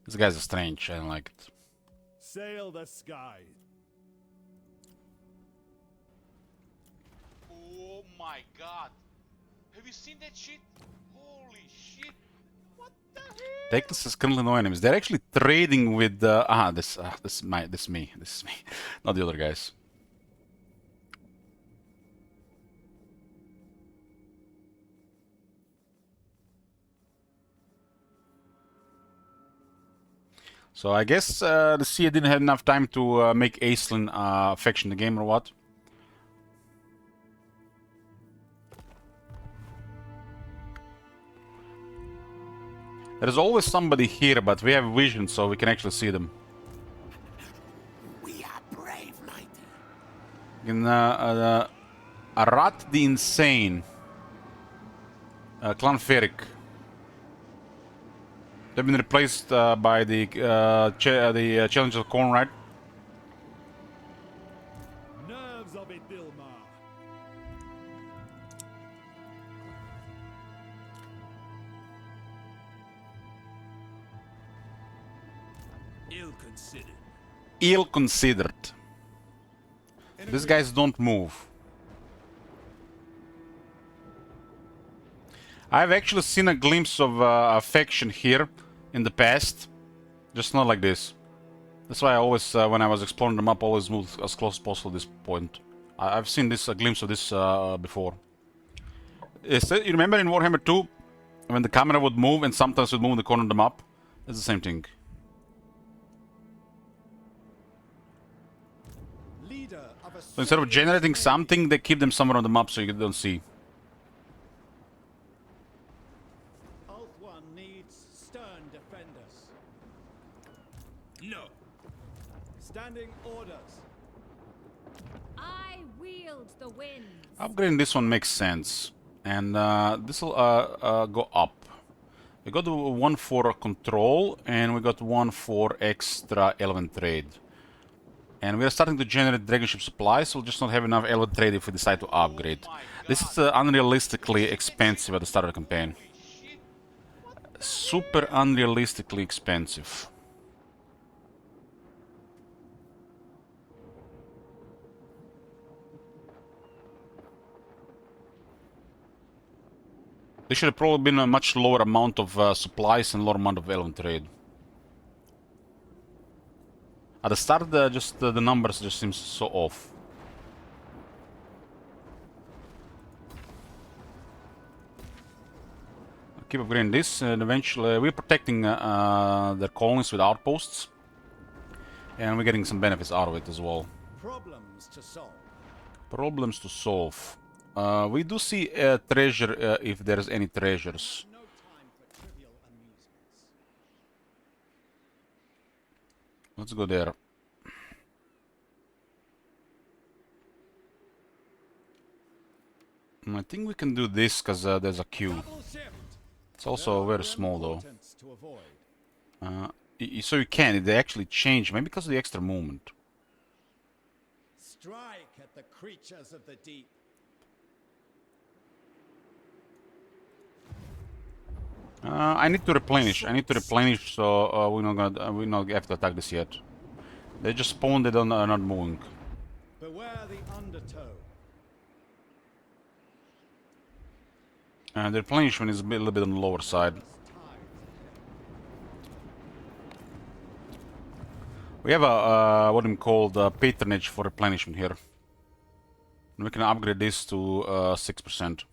These guys are strange, I don't like it. Sail the skies. Oh my god. Have you seen that shit? Holy shit. What the hell? Tectus has currently no enemies. They're actually trading with this is me, not the other guys. So I guess the Sea didn't have enough time to make Aislinn faction the game or what? There's always somebody here, but we have vision, so we can actually see them. We are brave, mighty. In Arat the Insane, Clan Ferric. They've been replaced by the Challenge of Corn, right? Nerves of it, Dilmar. Ill-considered. Ill-considered. These guys don't move. I've actually seen a glimpse of a faction here in the past, just not like this. That's why I always, when I was exploring the map, always moved as close as possible to this point. I've seen this a glimpse of this before. You remember in Warhammer 2, when the camera would move and sometimes would move in the corner of the map? It's the same thing. So instead of generating something, they keep them somewhere on the map so you don't see. Alt One needs stern defenders. No. Standing orders. I wield the wind. Upgrading this one makes sense. And this will go up. We got 1 for control, and we got 1 for extra element trade. And we are starting to generate dragon ship supplies, so we'll just not have enough element trade if we decide to upgrade. This is unrealistically expensive at the start of the campaign. Super unrealistically expensive. There should have probably been a much lower amount of supplies and lower amount of element trade. At the start, the numbers just seem so off. Keep upgrading this, and eventually we're protecting their colonies with outposts, and we're getting some benefits out of it as well. Problems to solve. Problems to solve. We do see a treasure if there's any treasures. Let's go there. I think we can do this because there's a queue. It's also very small though. So you can, they actually change, maybe because of the extra movement. Strike at the creatures of the deep. I need to replenish. So we not have to attack this yet. They just spawned. They are not moving. Beware the undertow. And the replenishment is a little bit on the lower side. We have a what I'm called patronage for replenishment here. And we can upgrade this to 6%.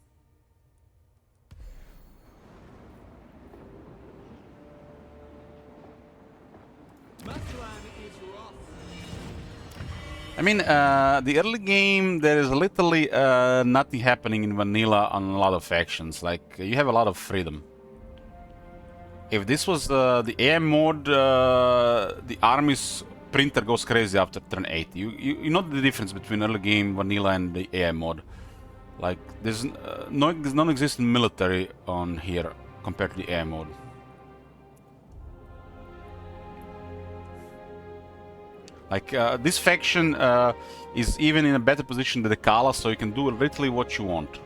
I mean, the early game, there is literally nothing happening in vanilla on a lot of factions. Like, you have a lot of freedom. If this was the AM mode, the army's printer goes crazy after turn 8. You know the difference between early game vanilla and the AM mode. Like, there's non-existent military on here compared to the AM mode. Like, this faction is even in a better position than the Kala, so you can do literally what you want.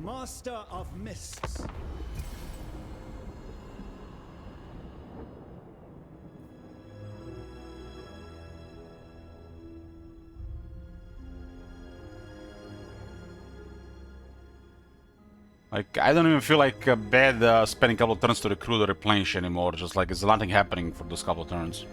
Master of Mists. Like, I don't even feel like bad spending a couple of turns to recruit or replenish anymore. Just like, there's nothing happening for those couple of turns.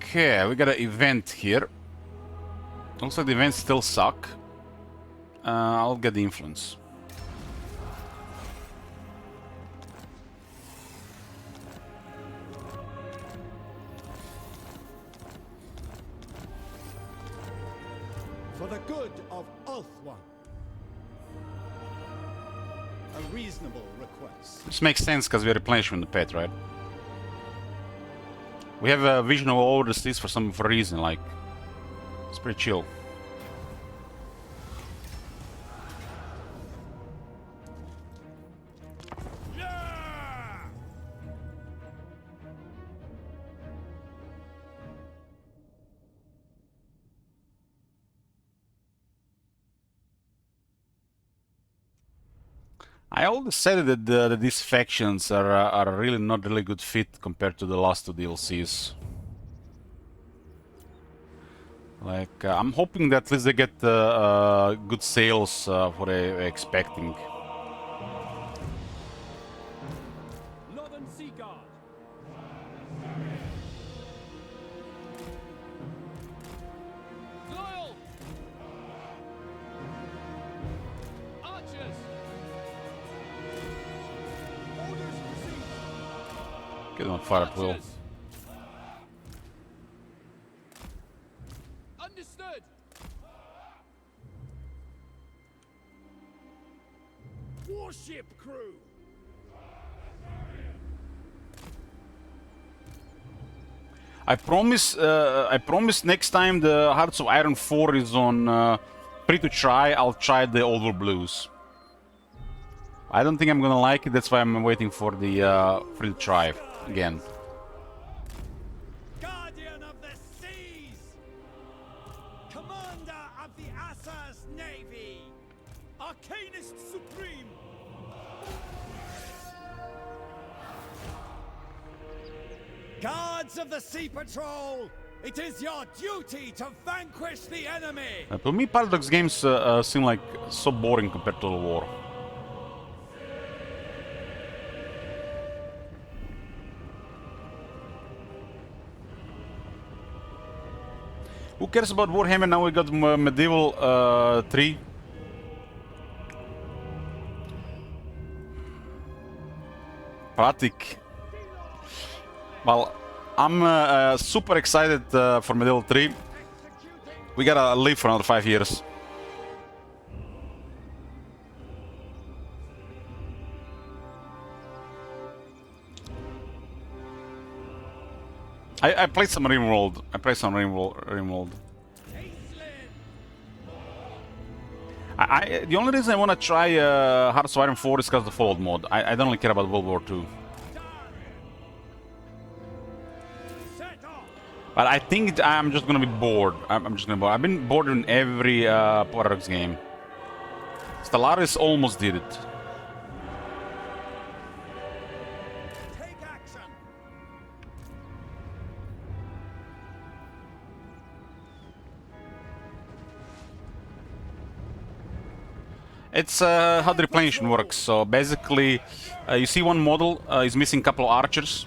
Okay, we got an event here. Looks like the events still suck. I'll get the influence. For the good of Ulthuan. A reasonable request. This makes sense because we're replenishing the pet, right? We have a vision of all the streets for a reason, like, it's pretty chill. I always said that these factions are really not really good fit compared to the last two DLCs. Like, I'm hoping that at least they get good sales for they're expecting. Get them on fire at will. Understood. Warship crew. I promise next time the Hearts of Iron 4 is on free to try, I'll try the Older Blues. I don't think I'm gonna like it, that's why I'm waiting for the free to try again. Guardian of the Seas. Commander of the Assa's Navy. Arcanist Supreme. Guards of the Sea Patrol. It is your duty to vanquish the enemy. To me, Paradox games seem like so boring compared to Total War. Who cares about Warhammer? Now we got Medieval 3. Pratik. Well, I'm super excited for Medieval 3. We gotta live for another 5 years. I played some Rimworld. Rimworld. The only reason I want to try Hearts of Iron 4 is because of the Fallout mod. I don't really care about World War 2. But I think I'm just gonna be bored. I'm just gonna be bored. I've been bored in every Paradox game. Stellaris almost did it. It's how the replenishment works. So basically, you see one model is missing a couple of archers.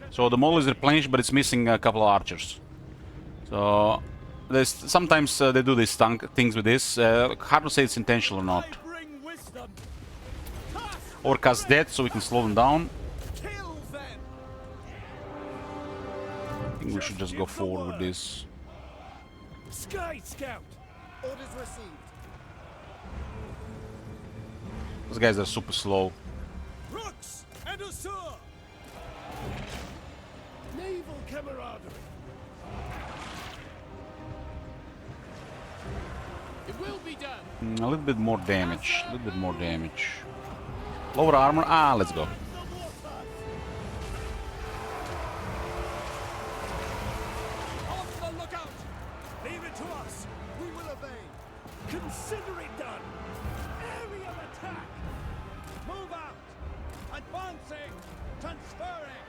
So the model is replenished, but it's missing a couple of archers. So there's sometimes they do these things with this. Hard to say it's intentional or not. Or cast death, so we can slow them down. I think we should just go forward with this. Sky Scout. Orders received. Those guys are super slow. Rooks and Usur. Naval camaraderie. It will be done. A little bit more damage. A little bit more damage. Lower armor. Ah, let's go. On the lookout. Leave it to us. We will obey. Consider it done. Aerial attack. Move out. Advancing. Transferring.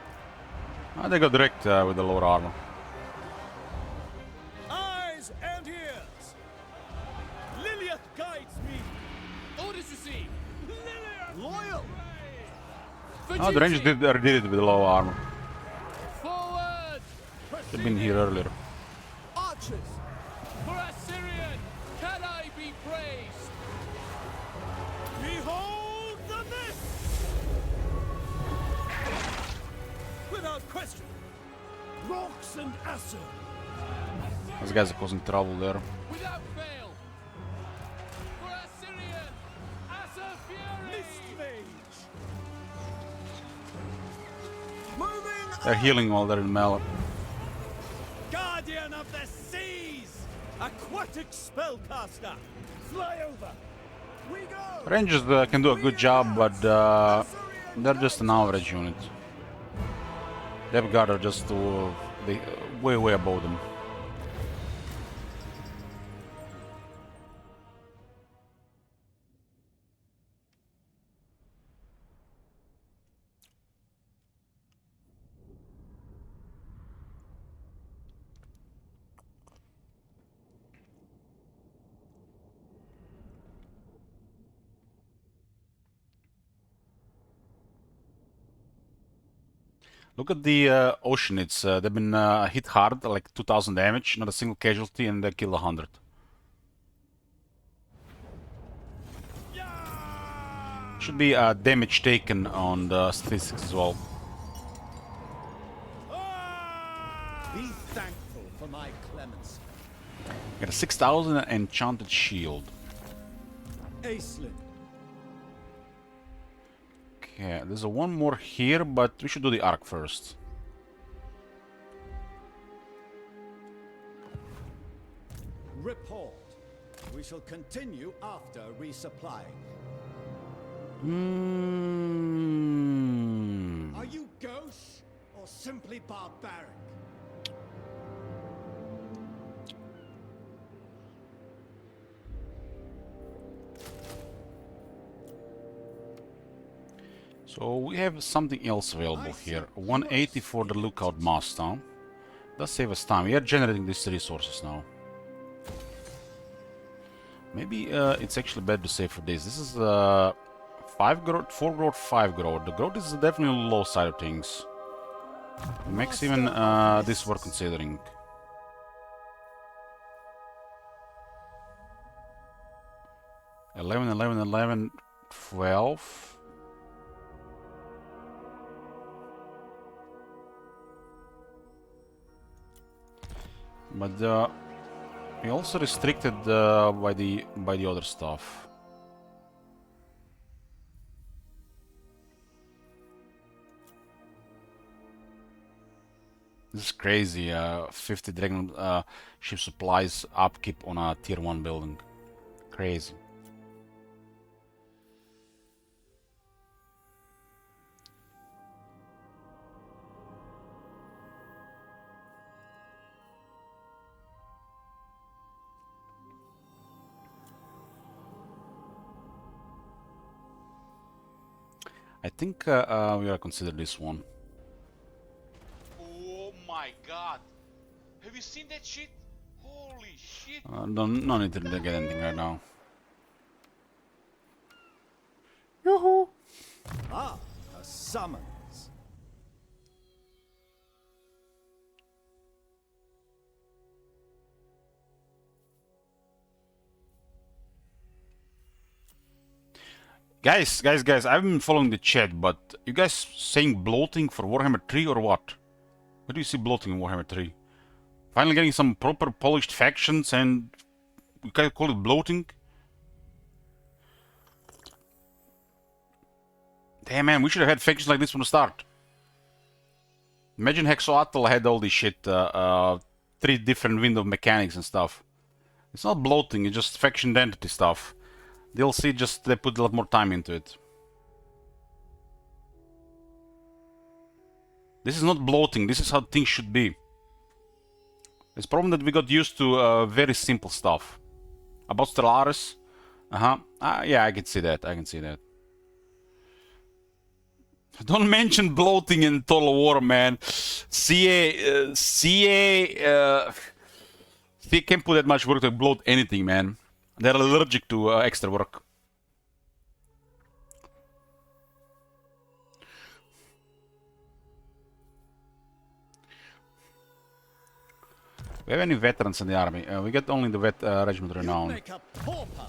Ah, they go direct with the lower armor. Eyes and ears. Lilith guides me. Orders received. Lilith. Loyal. Oh, the Rangers did it with the low armor. Forward. They've been here earlier. Archers. For Assyrian, can I be praised? Behold the mist. Without question. Rocks and Asur. Those guys are causing trouble there. Without fail. For Assyrian, Asur Fury. Mist Mage. Moving They're healing while they're in melee. Guardian of the Seas. Aquatic spellcaster. Fly over. We go. Rangers can do a good job, but they're just an average unit. Dev Guard are just way above them. Look at the Oceanids. They've been hit hard, like 2,000 damage, not a single casualty, and they killed 100. Should be damage taken on the statistics as well. Be thankful for my clemency. Got a 6,000 enchanted shield. Aislinn. Okay, there's a one more here, but we should do the arc first. Report. We shall continue after resupplying. Are you gauche or simply barbaric? So we have something else available here. 180 for the lookout mast, huh? Does save us time. We are generating these resources now. Maybe it's actually better to save for this. This is 5 growth, 4 growth, 5 growth. The growth is definitely on the low side of things. It makes even this worth considering. 11, 11, 11, 12. But we also restricted by the other stuff. This is crazy. 50 Dragon ship supplies upkeep on a tier 1 building. Crazy. I think we gotta consider this one. Oh my god. Have you seen that shit? Holy shit. No need to get anything right now. Yoo-hoo! Ah, a summons. Guys, I've been following the chat, but you guys saying bloating for Warhammer 3 or what? Where do you see bloating in Warhammer 3? Finally getting some proper polished factions and you guys call it bloating? Damn man, we should have had factions like this from the start. Imagine Hexoatl had all this shit, 3 different window mechanics and stuff. It's not bloating, it's just faction identity stuff. DLC just, they put a lot more time into it. This is not bloating, this is how things should be. It's a problem that we got used to very simple stuff. About Stellaris, yeah, I can see that, Don't mention bloating in Total War, man. CA can't put that much work to bloat anything, man. They're allergic to extra work. We have any veterans in the army? We get only the Regiment Renown.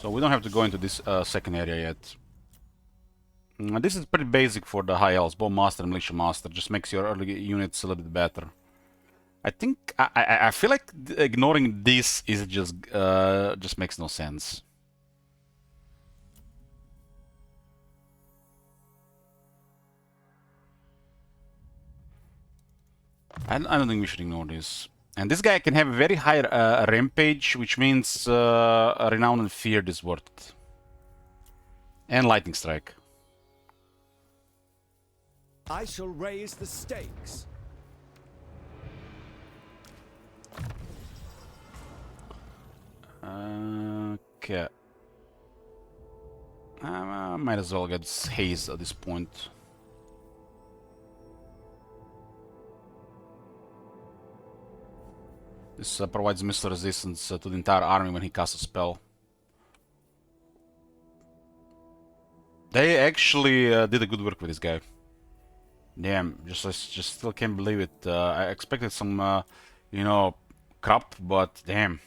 So we don't have to go into this second area yet. This is pretty basic for the high elves, Bowmaster and Militia Master. Just makes your early units a little bit better. I think I feel like ignoring this is just makes no sense. I don't think we should ignore this. And this guy can have a very high rampage, which means renown and fear is worth it. And lightning strike. I shall raise the stakes. Okay. I might as well get haze at this point. This provides missile resistance to the entire army when he casts a spell. They actually did a good work with this guy. Damn, just still can't believe it. I expected some, you know, crap, but damn.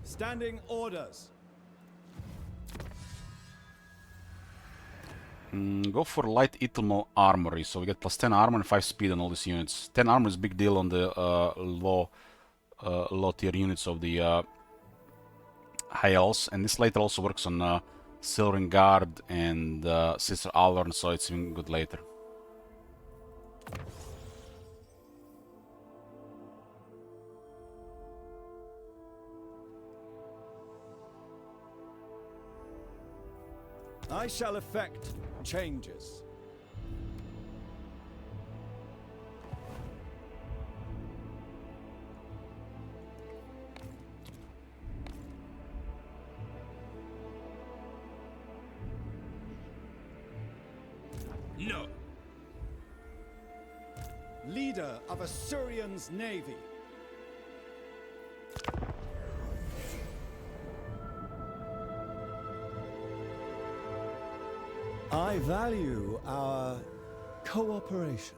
Standing orders. Go for light Ithalmo armory, so we get plus 10 armor and 5 speed on all these units. 10 armor is a big deal on the low tier units of the high elves, and this later also works on Silvering Guard and Sister Alvern, so it's even good later. I shall effect changes. No. Leader of Assyrian's navy. I value our cooperation.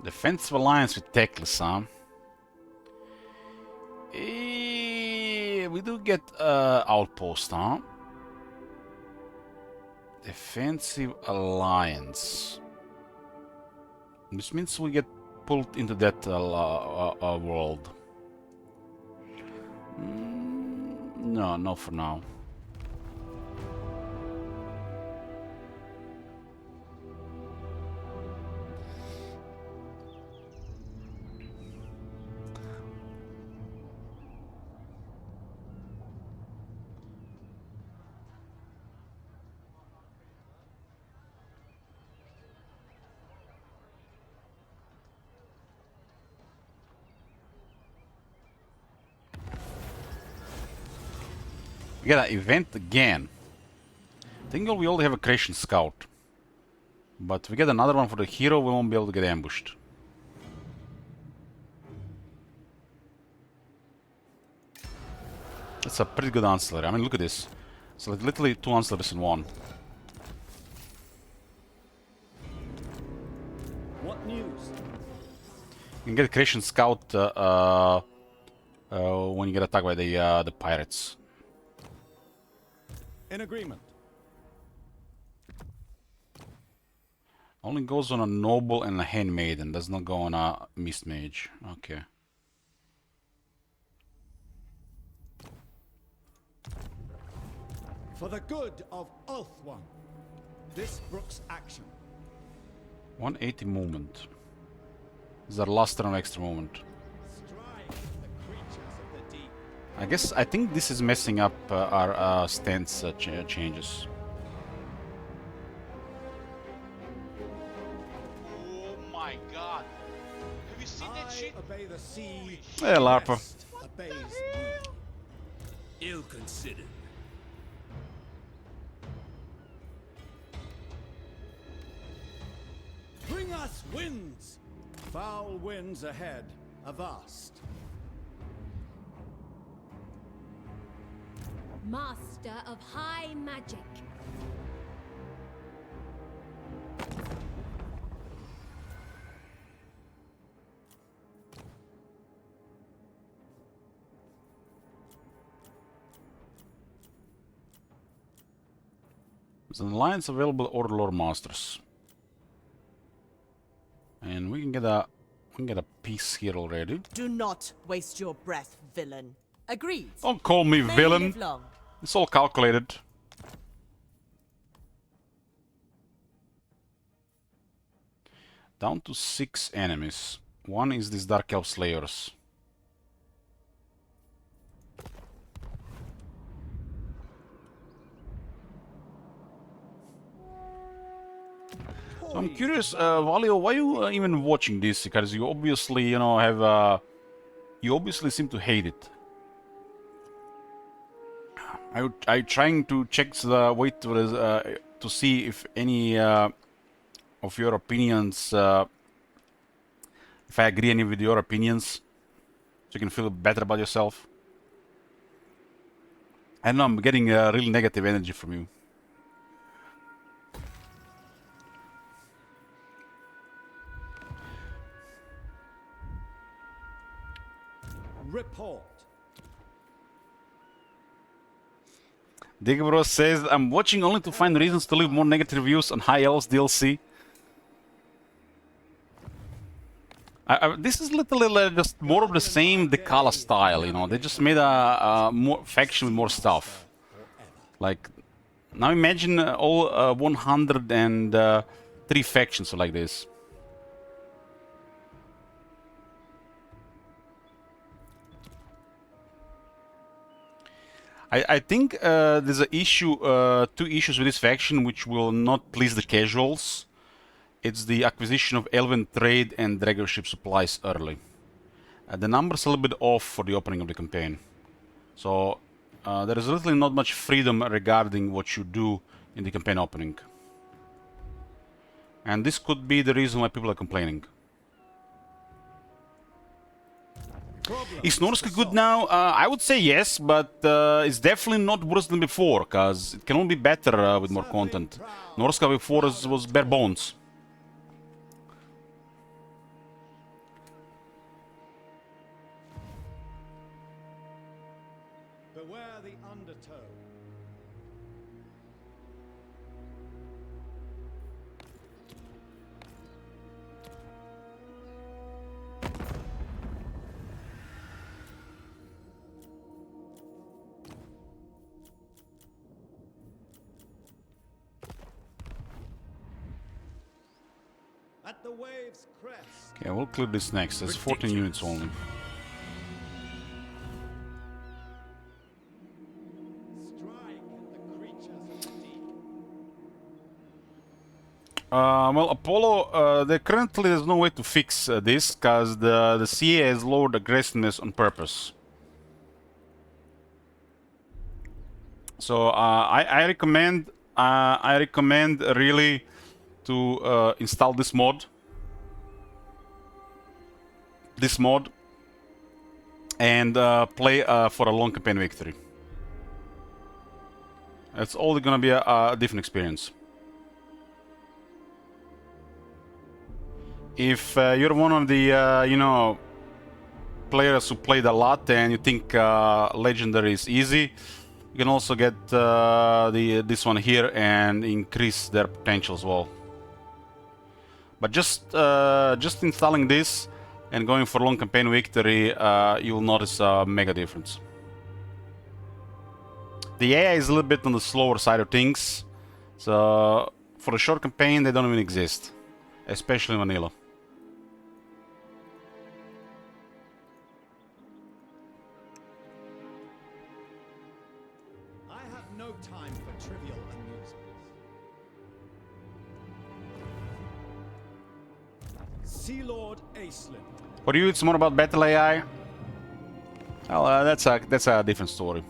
Defensive alliance with Teclis, huh? we do get outpost, huh? Defensive alliance. This means we get pulled into that world. No, not for now. We got an event again. I think we only have a creation scout. But we get another one for the hero, we won't be able to get ambushed. That's a pretty good ancillary. I mean, look at this. It's like literally 2 ancillaries in one. What news? You can get a creation scout when you get attacked by the pirates. In agreement. Only goes on a noble and a handmaiden. Does not go on a mist mage. Okay. For the good of Ulthuan, this brooks action. 180 movement. This is our last turn of extra movement. I think this is messing up our stance changes. Oh my god. Have you seen that shit? Obey the sea. Hey, Larpa. Obeys me. Ill considered. Bring us winds. Foul winds ahead. Avast. Master of high magic. There's an alliance available Order Lord Masters. And we can get a piece here already. Do not waste your breath, villain. Agreed. Don't call me May you villain. live long. It's all calculated. Down to 6 enemies. One is these Dark Elf Slayers. So I'm curious, Valio, why are you even watching this? Because you obviously, you know, have you obviously seem to hate it. I trying to check the wait to see if any of your opinions, if I agree any with your opinions, so you can feel better about yourself. I know I'm getting real negative energy from you. Report. Digabro says, I'm watching only to find reasons to leave more negative reviews on High Elves DLC. This is literally just more of the same Decala style, you know. They just made a more faction with more stuff. Like, now imagine all 103 factions like this. I think there's a issue, 2 issues with this faction which will not please the casuals. It's the acquisition of Elven trade and Dragger ship supplies early. The number's a little bit off for the opening of the campaign. So there is literally not much freedom regarding what you do in the campaign opening. And this could be the reason why people are complaining. Is Norska good now? I would say yes, but it's definitely not worse than before, because it can only be better with more content. Norska before was bare bones. the wave's crest. Okay, we'll clear this next. There's 14 units only. Well, Apollo, currently there's no way to fix this, because the CA has lowered aggressiveness on purpose. So I recommend really to install this mod, and play for a long campaign victory. It's all gonna be a different experience. If you're one of the you know, players who played a lot and you think legendary is easy, you can also get this one here and increase their potential as well. But just installing this and going for long campaign victory, you'll notice a mega difference. The AI is a little bit on the slower side of things, so for a short campaign they don't even exist, especially in vanilla. I have no time for trivial amusements. Sea Lord Aislinn. For you, it's more about battle AI. Well, that's a different story.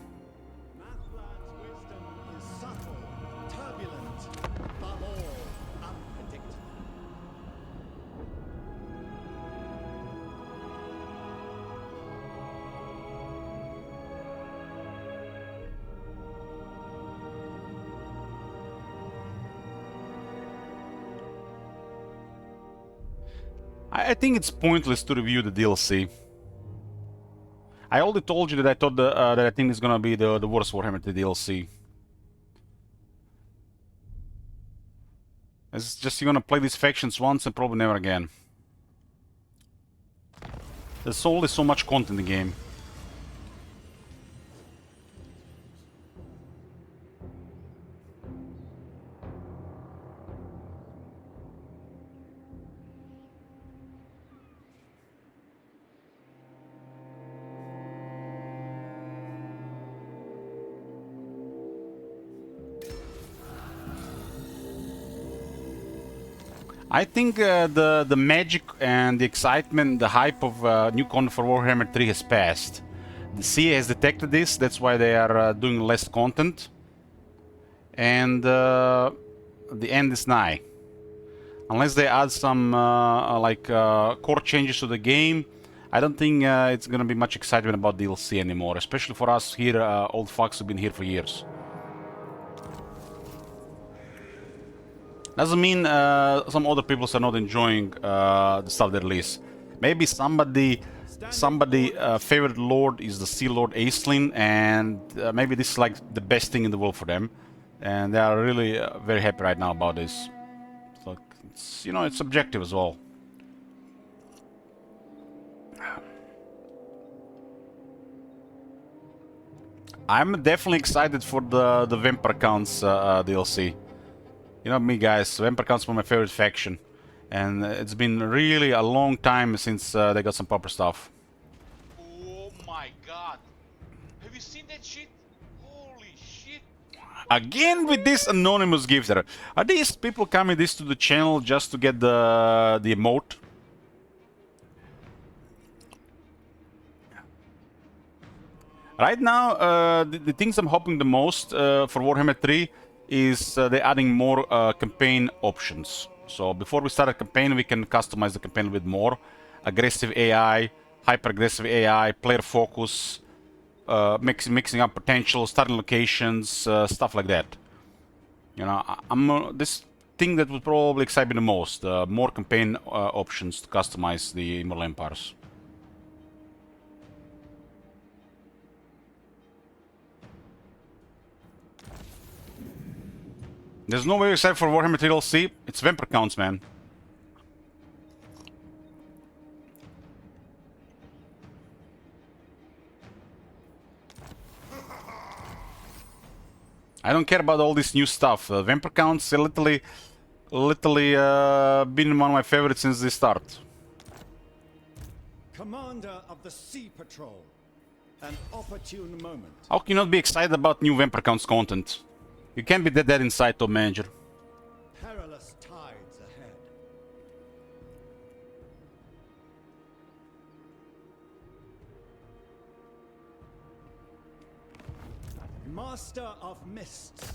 I think it's pointless to review the DLC. I already told you that I thought that I think it's gonna be the worst Warhammer 3 DLC. It's just you're gonna play these factions once and probably never again. There's only so much content in the game. I think the magic and the excitement, the hype of new content for Warhammer 3 has passed. The CA has detected this, that's why they are doing less content. And the end is nigh. Unless they add some core changes to the game, I don't think it's gonna be much excitement about DLC anymore, especially for us here, old fucks who've been here for years. Doesn't mean some other people are not enjoying the stuff they release. Maybe somebody favorite lord is the Sea Lord Aislinn, and maybe this is like the best thing in the world for them, and they are really very happy right now about this. So it's, you know, it's subjective as well. I'm definitely excited for the Vampire Counts DLC. You know me, guys, Vampire Counts were my favorite faction, and it's been really a long time since they got some proper stuff. Oh my god! Have you seen that shit? Holy shit! Again with this anonymous gifter. Are these people coming to the channel just to get the emote? Right now, the things I'm hoping the most for Warhammer 3 is they're adding more campaign options. So before we start a campaign, we can customize the campaign with more aggressive AI, hyper-aggressive AI, player focus, mixing up potential, starting locations, stuff like that. You know, this thing that would probably excite me the most, more campaign options to customize the Immortal Empires. There's no way except for Warhammer 3 DLC. It's Vampire Counts, man. I don't care about all this new stuff. Vampire Counts, literally, literally been one of my favorites since the start. Commander of the Sea Patrol. An opportune moment. How can you not be excited about new Vampire Counts content? You can't be that inside, Top Manager. Perilous tides ahead. Master of Mists.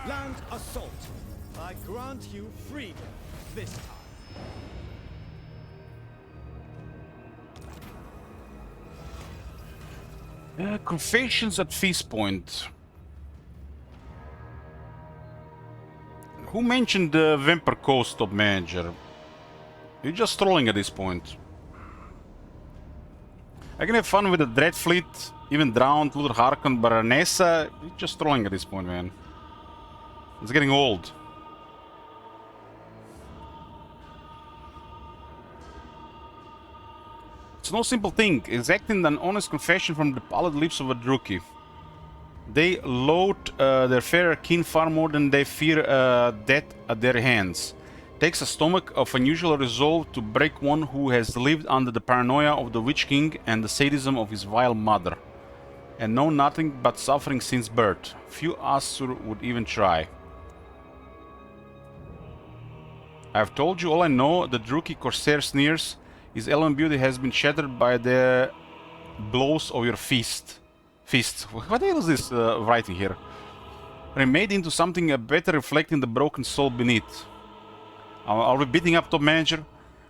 Land assault. I grant you freedom this time. Confessions at Feast Point. Who mentioned the Vampire Coast, Top Manager? You're just trolling at this point. I can have fun with the Dread Fleet, even Drowned, Luther Harkon, Baronessa. You're just trolling at this point, man. It's getting old. It's no simple thing, exacting an honest confession from the pallid lips of a Druki. They loathe their fairer kin far more than they fear death at their hands. Takes a stomach of unusual resolve to break one who has lived under the paranoia of the Witch King and the sadism of his vile mother, and known nothing but suffering since birth. Few Asur would even try. I have told you all I know. The Druki Corsair sneers. His element beauty has been shattered by the blows of your fists. What the hell is this writing here? Remade into something better, reflecting the broken soul beneath. I'll be beating up Top Manager.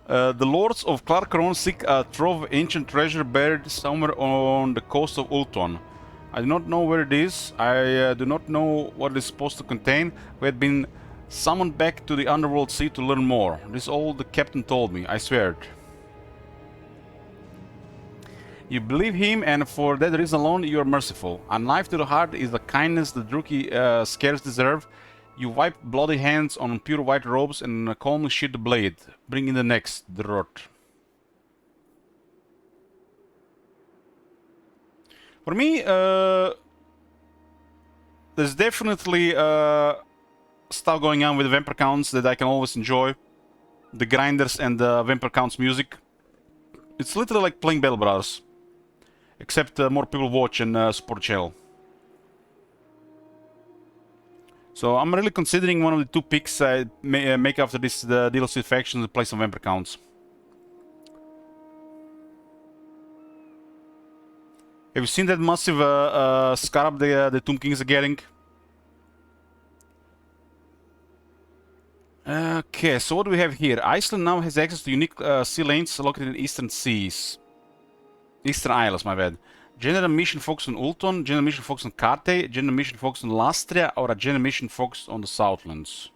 The lords of Clarkaron seek a trove of ancient treasure buried somewhere on the coast of Ulton. I do not know where it is. I do not know what it is supposed to contain. We had been summoned back to the underworld sea to learn more. This is all the captain told me, I swear it. You believe him, and for that reason alone you are merciful. A knife to the heart is the kindness the Druki scarce deserve. You wipe bloody hands on pure white robes and calmly sheath the blade. Bring in the next, the rot. For me, there's definitely stuff going on with the Vampire Counts that I can always enjoy. The grinders and the Vampire Counts music. It's literally like playing Battle Brothers. Except more people watch and support channel. So I'm really considering one of the two picks I make after this DLC faction to play some Vampire Counts. Have you seen that massive scarab the Tomb Kings are getting? Okay, so what do we have here? Iceland now has access to unique sea lanes located in Eastern Seas. Eastern Isles, my bad. General mission focused on Ulton, general mission focused on Kate, general mission focused on Lastria, or a general mission focused on the Southlands.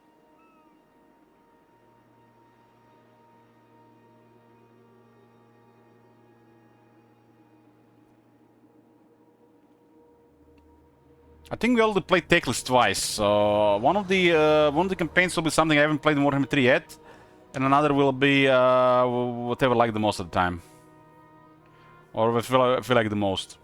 I think we already played Teclis twice, so one of the campaigns will be something I haven't played in Warhammer 3 yet, and another will be whatever I like the most at the time. Or I feel like the most.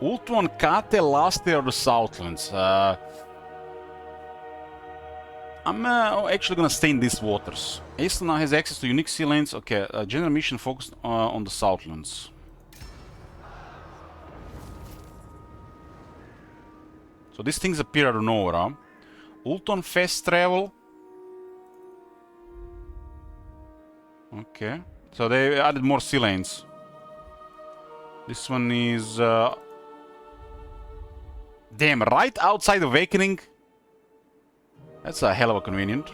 Ultuan, Kate, Lastria, or the Southlands? I'm actually gonna stay in these waters. Iceland now has access to unique sea lanes. Okay, general mission focused on the Southlands. So these things appear out of nowhere, huh? Ulton fast travel. Okay. So they added more sea lanes. This one is... Damn, right outside Awakening? That's a hell of a convenient.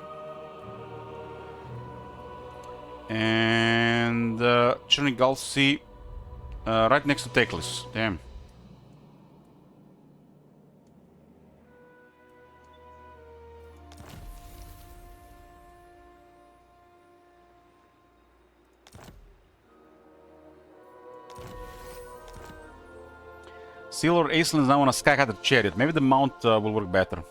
And... Churning Gulf Sea. Right next to Teclis. Damn. Sea Lord Aislinn is now on a Skycutter chariot. Maybe the mount will work better.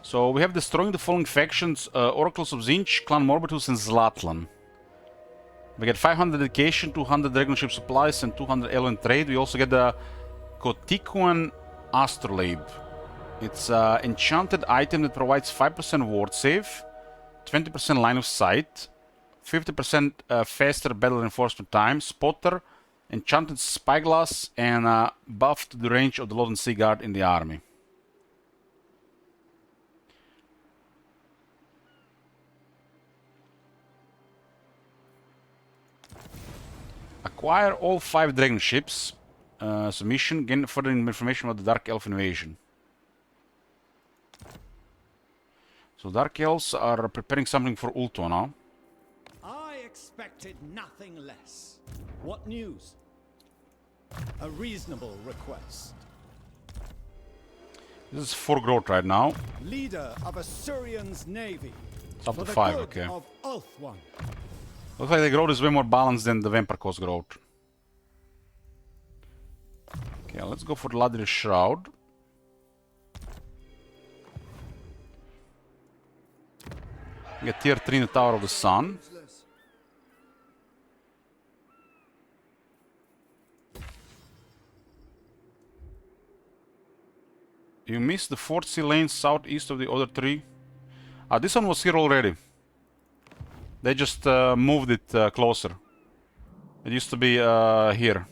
So we have destroying the following factions: Oracles of Zinch, Clan Morbitus, and Zlatlan. We get 500 dedication, 200 dragon ship supplies, and 200 alien trade. We also get the Kotikuan Astrolabe. It's an enchanted item that provides 5% ward save, 20% line of sight, 50% faster battle reinforcement time, spotter, enchanted spyglass, and buff to the range of the Lothern Sea Guard in the army. Acquire all 5 dragon ships. Submission, gain further information about the Dark Elf invasion. So Dark Elves are preparing something for Ulto now. I expected nothing less. What news? A reasonable request. This is 4 growth right now. Leader of Asuryan's navy. It's up to for the 5, good okay. Of Ulthuan. Looks like the growth is way more balanced than the Vampire Coast growth. Okay, let's go for the Ladri's Shroud. Get tier 3 in the Tower of the Sun. You missed the 4th sea lane southeast of the other 3. This one was here already. They just moved it closer. It used to be here.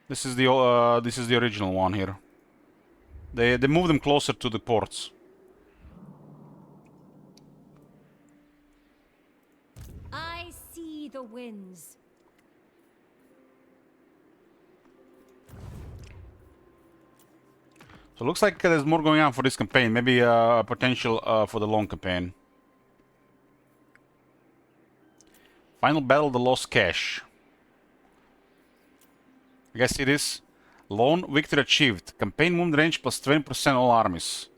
This is the original one here. They moved them closer to the ports. I see the winds. So it looks like there's more going on for this campaign. Maybe a potential for the long campaign. Final battle of the Lost Cache. You guys see this? Lone victory achieved. Campaign movement range plus 20% all armies.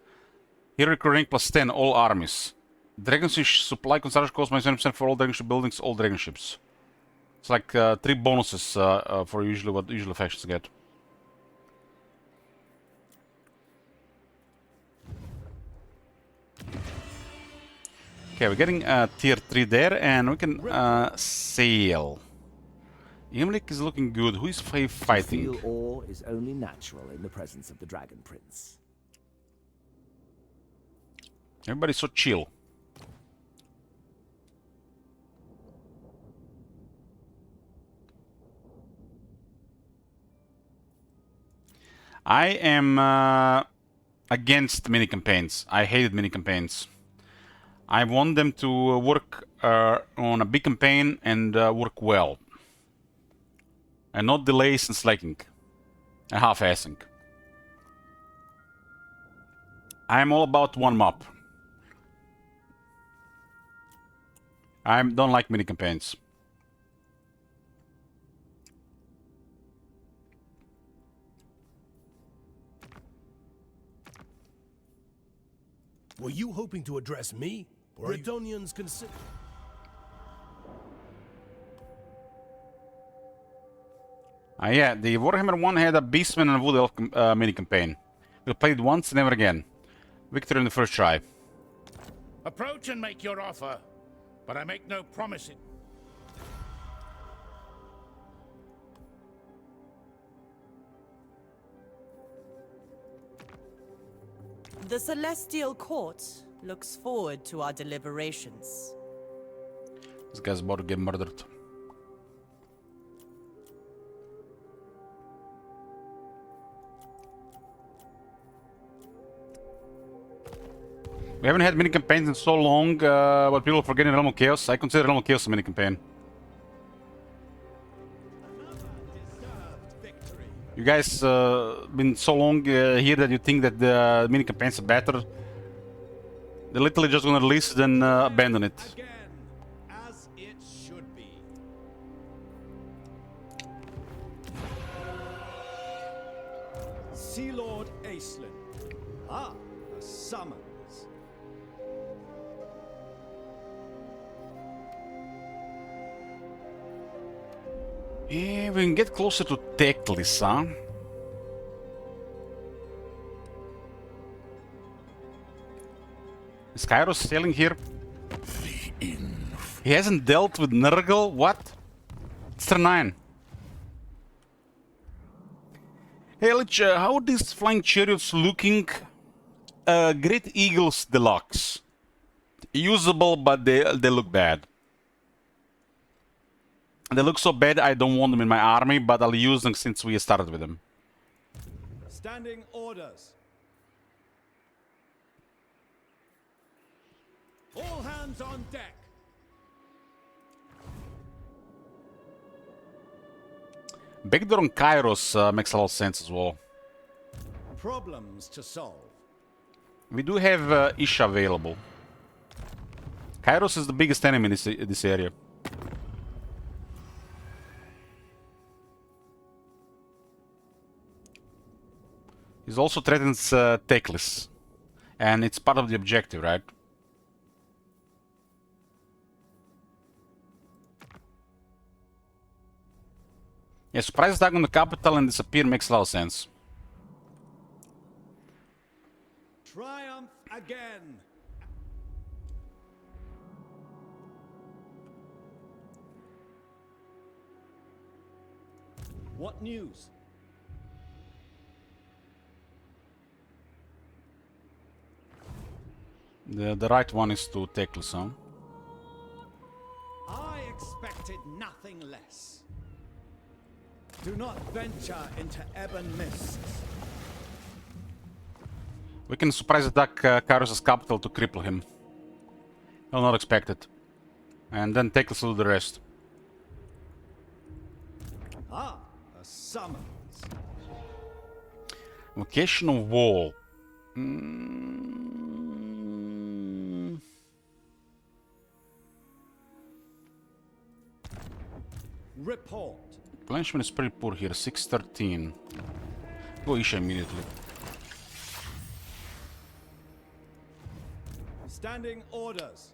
Hero rank plus 10 all armies. Dragon ship supply construction cost minus 20% for all dragon ship buildings, all dragon ships. It's like 3 bonuses for usually what usual factions get. Okay, we're getting tier 3 there, and we can sail. Imrik is looking good. Who is fighting? To feel awe is only natural in the presence of the Dragon Prince. Everybody's so chill. I am against mini campaigns. I hated mini campaigns. I want them to work on a big campaign and work well. And not delays and slacking. And half-assing. I'm all about one map. I don't like mini campaigns. Were you hoping to address me? Bretonians consider... Yeah, the Warhammer 1 had a Beastman and a Wood Elf mini campaign. We played once, never again. Victory in the first try. Approach and make your offer, but I make no promises. The Celestial Court looks forward to our deliberations. This guy's about to get murdered. We haven't had mini campaigns in so long, but people are forgetting Realm of Chaos. I consider Realm of Chaos a mini campaign. You guys been so long here that you think that the mini campaigns are better. They're literally just gonna release then abandon it. As it should be. Sea Lord Aislinn. Ah, a summons. Yeah, we can get closer to Teclis, huh? Is Kairos sailing here? He hasn't dealt with Nurgle? What? It's turn 9. Hey, Lich, how are these flying chariots looking? Great Eagles Deluxe. Usable, but they look bad. They look so bad I don't want them in my army, but I'll use them since we started with them. Standing orders. All hands on deck. Backdoor on Kairos makes a lot of sense as well. Problems to solve. We do have Isha available. Kairos is the biggest enemy in this area. He also threatens Teclis. And it's part of the objective, right? Yeah, surprise attack on the capital and disappear makes a lot of sense. Triumph again. What news? The right one is to Teclis, huh? I expected nothing less. Do not venture into ebon mists. We can surprise attack Kairos' capital to cripple him. I'll not expect it. And then Teclis will do the rest. Ah, a summons. Vocational wall. Report. Replenishment is pretty poor here, 613. Go Isha immediately. Standing orders.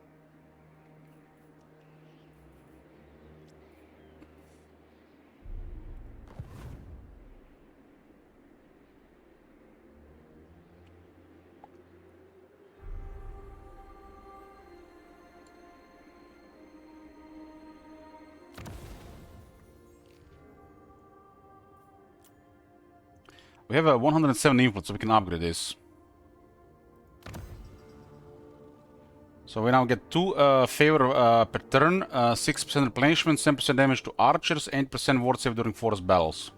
We have a 107 influence, so we can upgrade this. So we now get 2 favor per turn, 6% replenishment, 7% damage to archers, 8% ward save during forest battles.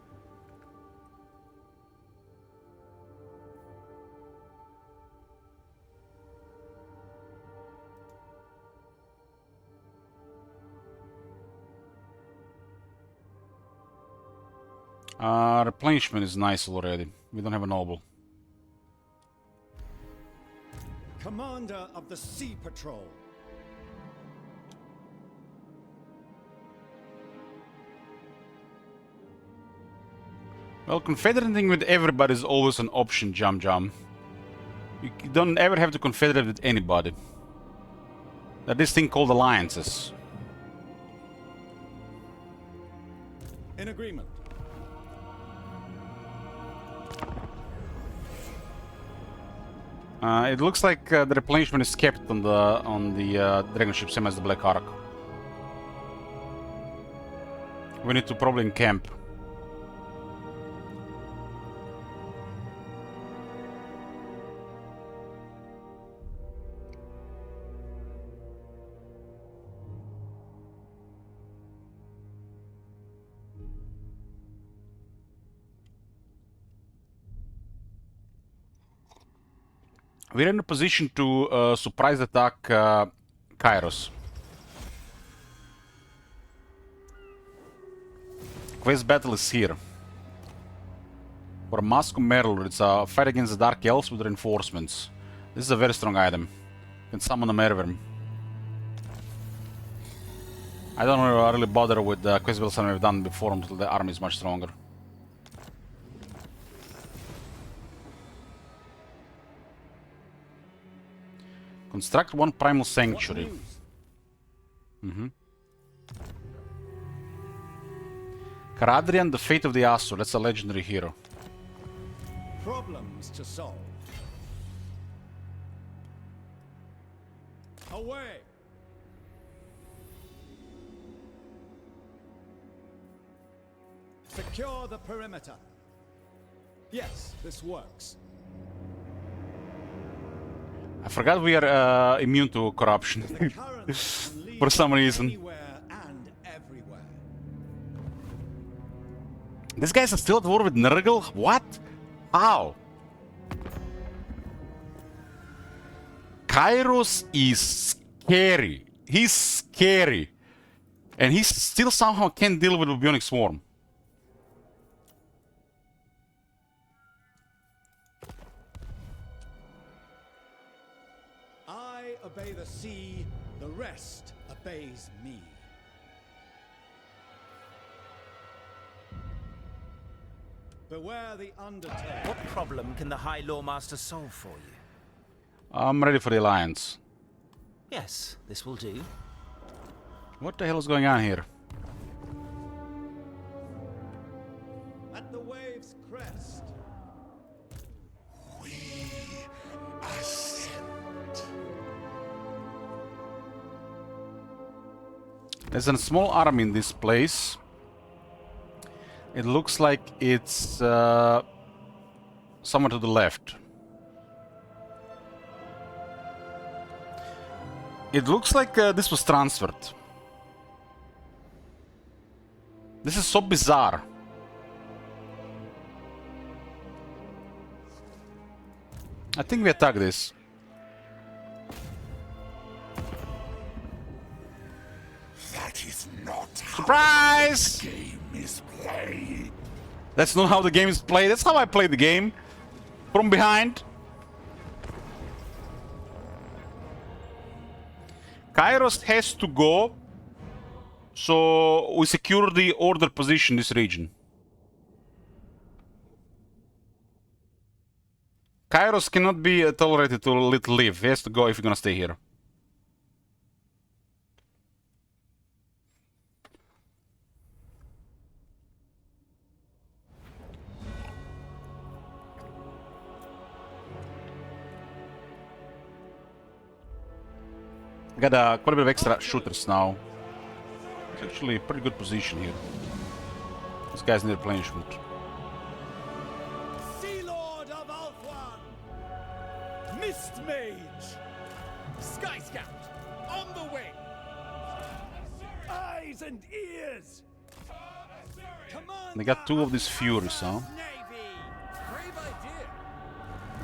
Replenishment is nice already. We don't have a noble. Commander of the Sea Patrol. Well, confederating with everybody is always an option, Jam Jam. You don't ever have to confederate with anybody. There's this thing called alliances. In agreement. It looks like the replenishment is kept on the dragon ship, same as the Black Ark. We need to probably encamp. We're in a position to surprise attack Kairos. Quest battle is here. For a Mask of Merlor, it's a fight against the Dark Elves with reinforcements. This is a very strong item. You can summon a Merverm. I don't really bother with the quest battles I've done before until the army is much stronger. Construct 1 primal sanctuary. Caradrian, the Fate of the Asur. That's a legendary hero. Problems to solve. Away! Secure the perimeter. Yes, this works. I forgot we are immune to corruption. For some reason. These guys are still at war with Nurgle? What? How? Kairos is scary. He's scary. And he still somehow can't deal with the Bionic Swarm. I obey the sea, the rest obeys me. Beware the undertow. What problem can the High Lawmaster solve for you? I'm ready for the Alliance. Yes, this will do. What the hell is going on here? At the wave's crest. We ascend. There's a small army in this place. It looks like it's somewhere to the left. It looks like this was transferred. This is so bizarre. I think we attack this. That is not Surprise! how the game is played. That's not how the game is played. That's how I play the game. From behind. Kairos has to go. So we secure the order position in this region. Kairos cannot be tolerated to live. He has to go if he's gonna stay here. Got quite a bit of extra shooters now. It's actually a pretty good position here. This guy's near replenishment. Sea Lord of Ulthuan! Mist Mage! Sky Scout, on the way! Eyes and ears! They got two of these Furies, huh? Brave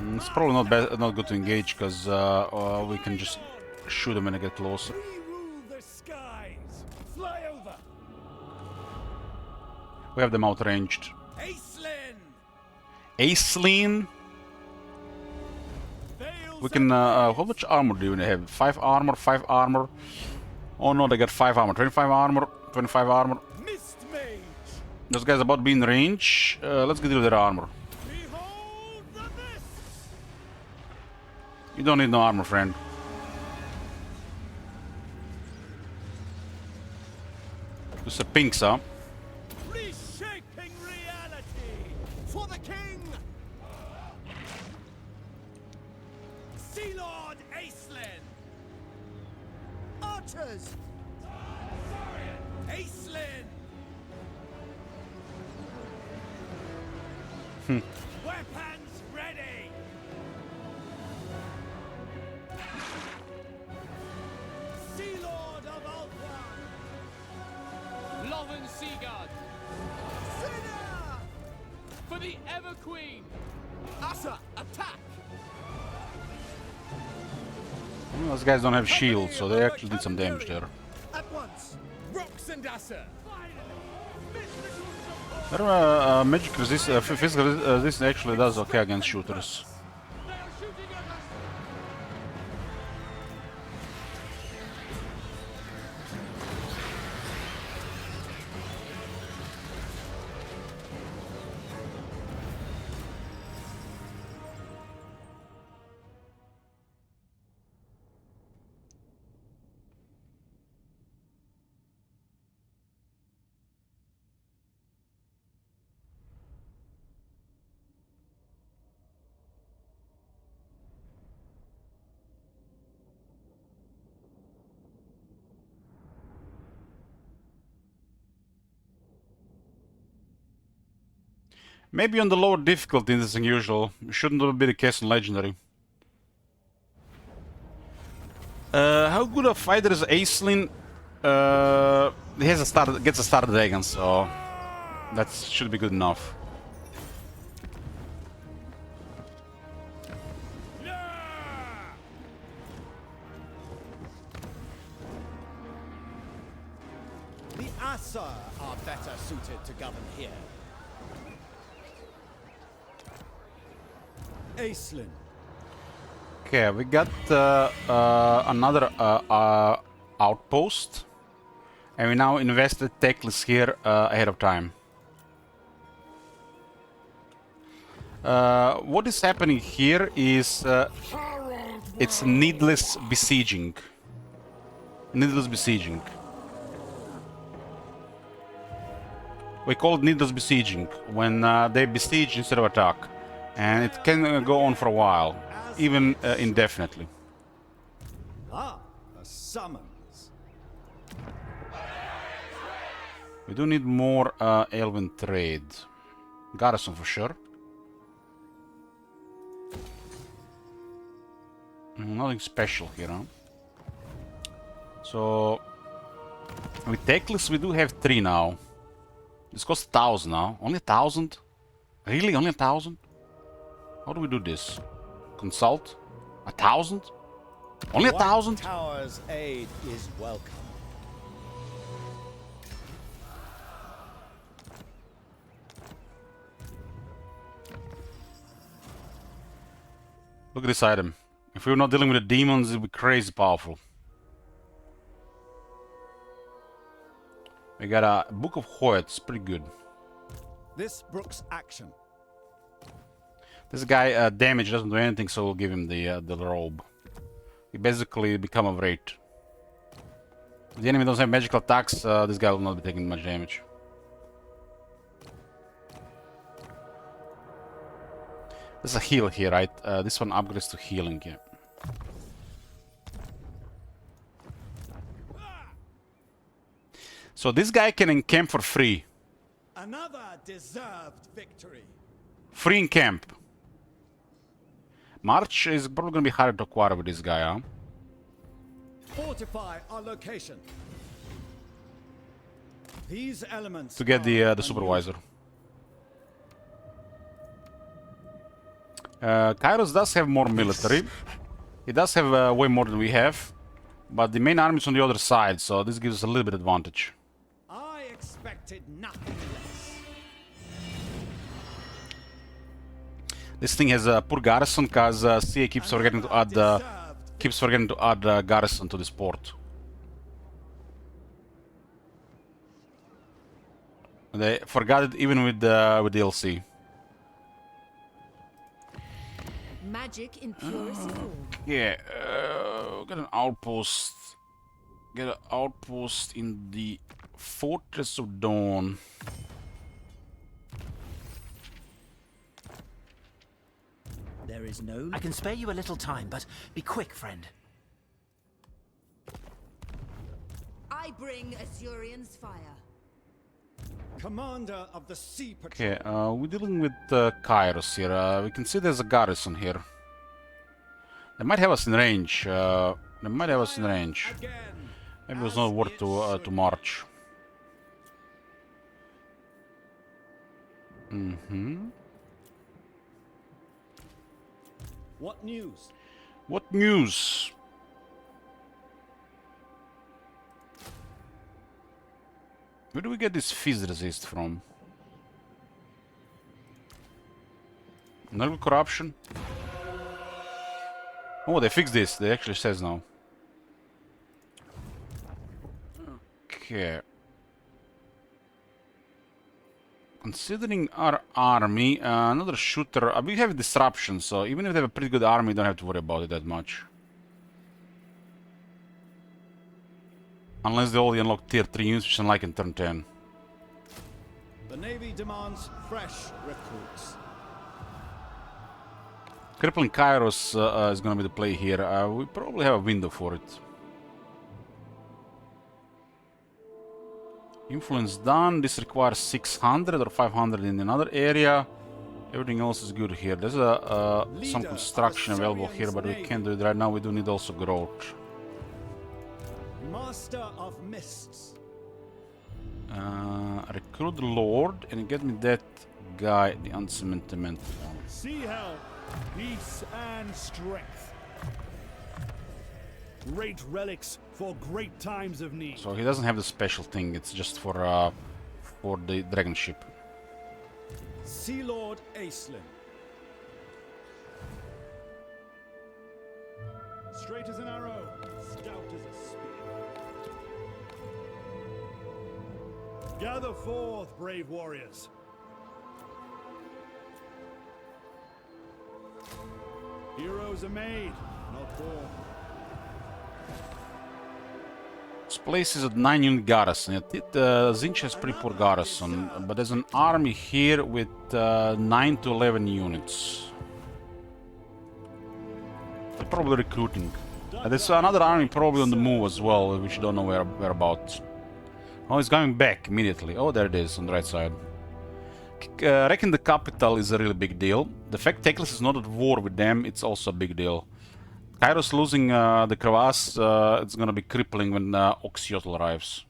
idea. It's probably not good to engage because we can just shoot them when they get closer. We rule the skies! Fly over! We have them outranged. Aislinn! Aislinn? We can, how much armor do they have? 5 armor, 5 armor. Oh no, they got 5 armor. 25 armor, 25 armor. Mist Mage! Those guys about to be in range. Let's get rid of their armor. Behold the mists! You don't need no armor, friend. Just a pinks, huh? Reshaping reality! For the king! Sea Lord Aislinn! Archers! Aislinn! Weapons ready! Sea Lord of Ulthuan! Loven Seaguard, Sinner! for the Ever Queen! Asa, attack! Well, those guys don't have shields, so they actually did some damage there. At once! Rox and Asa! Their magic resist, physical resistance actually does okay against shooters. Maybe on the lower difficulty this is unusual. Shouldn't be the case on Legendary. How good a fighter is Aislinn? He has gets a Star Dragon, so that should be good enough. The Aesir are better suited to govern here. Aislinn. Okay, we got another outpost, and we now invested Teclis here ahead of time. What is happening here is it's needless besieging. Needless besieging. We call it needless besieging when they besiege instead of attack, and it can go on for a while, even indefinitely. Ah, a summons. We do need more Elven trade. Garrison for sure. Nothing special here, huh? So with Teclis we do have 3 now. This costs 1,000 now. Only 1,000? Really? Only 1,000? How do we do this? Consult? 1,000? Only 1,000? Tower's aid is welcome. Look at this item. If we were not dealing with the demons, it would be crazy powerful. We got a Book of Hoyts, pretty good. This brooks action. This guy damage doesn't do anything, so we'll give him the robe. He basically become a wraith. If the enemy doesn't have magical attacks, this guy will not be taking much damage. There's a heal here, right? This one upgrades to healing, yeah. So this guy can encamp for free. Another deserved victory. Free encamp. March is probably going to be harder to acquire with this guy, huh? Fortify our location. These elements To get the supervisor. Kairos does have more military. He does have way more than we have. But the main army is on the other side, so this gives us a little bit advantage. I expected nothing less. This thing has a poor garrison because CA keeps forgetting to add garrison to this port. They forgot it even with DLC. Magic in purest form. Yeah, get an outpost. Get an outpost in the Fortress of Dawn. There is no... I can spare you a little time, but be quick, friend. I bring Azurian's fire. Commander of the Sea Patrol. Okay, we're dealing with Kairos here. We can see there's a garrison here. They might have us in range. Maybe it was not worth to march. What news? What news? Where do we get this fizz resist from? Nergal corruption? Oh, they fixed this. They actually says now. Okay. Considering our army, another shooter, we have disruption, so even if they have a pretty good army, you don't have to worry about it that much. Unless they only unlock tier 3 units, which unlike in turn 10. The Navy demands fresh recruits. Crippling Kairos is gonna be the play here. We probably have a window for it. Influence done. This requires 600 or 500 in another area. Everything else is good here. There's some construction available here, but we can't do it right now. We do need also growth. Master of Mists. Recruit the Lord and get me that guy, the unsentimental one. Sea help, peace and strength. Great relics for great times of need. So he doesn't have the special thing. It's just for the dragon ship. Sea Lord Aislinn. Straight as an arrow, stout as a spear. Gather forth, brave warriors. Heroes are made, not born. This place is at 9-unit garrison. Zinch has pretty poor garrison, but there's an army here with 9 to 11 units. They're probably recruiting. There's another army probably on the move as well, which you don't know whereabouts. Oh, it's coming back immediately. Oh, there it is on the right side. Wrecking the capital is a really big deal. The fact Teclis is not at war with them, it's also a big deal. Kairos losing the crevasse, it's gonna be crippling when Oxyotl arrives.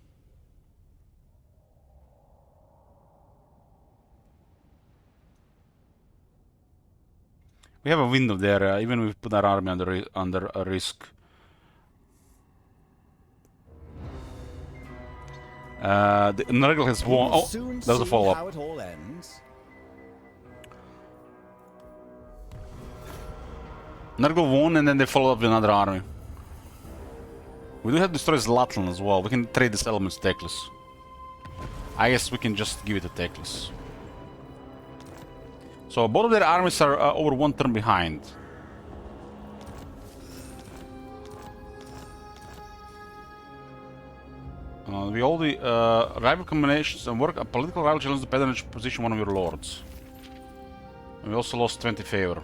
We have a window there, even if we put our army under a risk. The Nurgle has won. Oh, there's a follow-up. Nurgle won and then they follow up with another army. We do have to destroy Zlatlan as well. We can trade this element to Teclis. I guess we can just give it to Teclis. So both of their armies are over 1 turn behind. We all the rival combinations and work a political rival challenge the patronage position one of your lords. And we also lost 20 favor.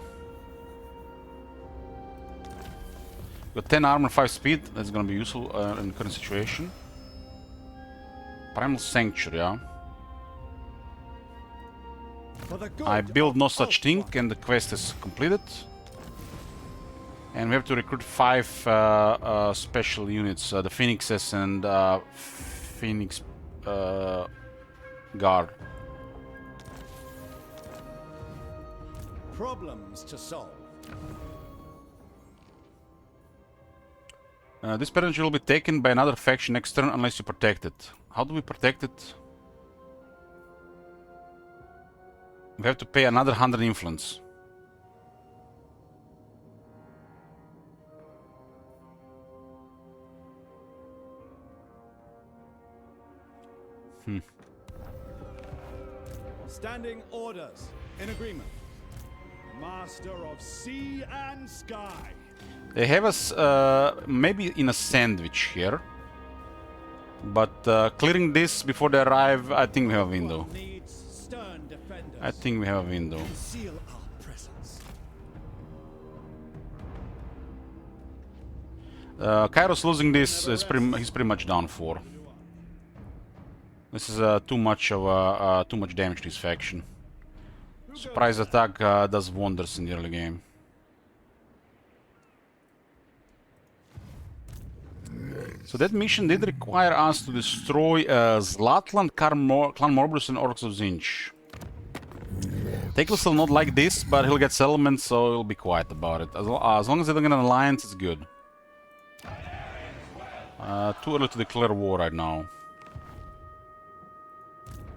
Got 10 armor, 5 speed. That's gonna be useful in the current situation. Primal Sanctuary, yeah. I build no such thing, and the quest is completed. And we have to recruit 5 special units, the Phoenixes and Phoenix Guard. Problems to solve. This patronage will be taken by another faction next turn unless you protect it. How do we protect it? We have to pay another 100 influence. Standing orders in agreement. Master of sea and sky. They have us maybe in a sandwich here. But clearing this before they arrive, I think we have a window. I think we have a window. Kairos losing this is he's pretty much done for. This is too much damage to his faction. Surprise attack does wonders in the early game. So that mission did require us to destroy Zlatlan, Clan Morbrus and Orcs of Zinch. Teclis will not like this, but he'll get settlements, so he'll be quiet about it. As long as they don't get an alliance, it's good. Too early to declare war right now.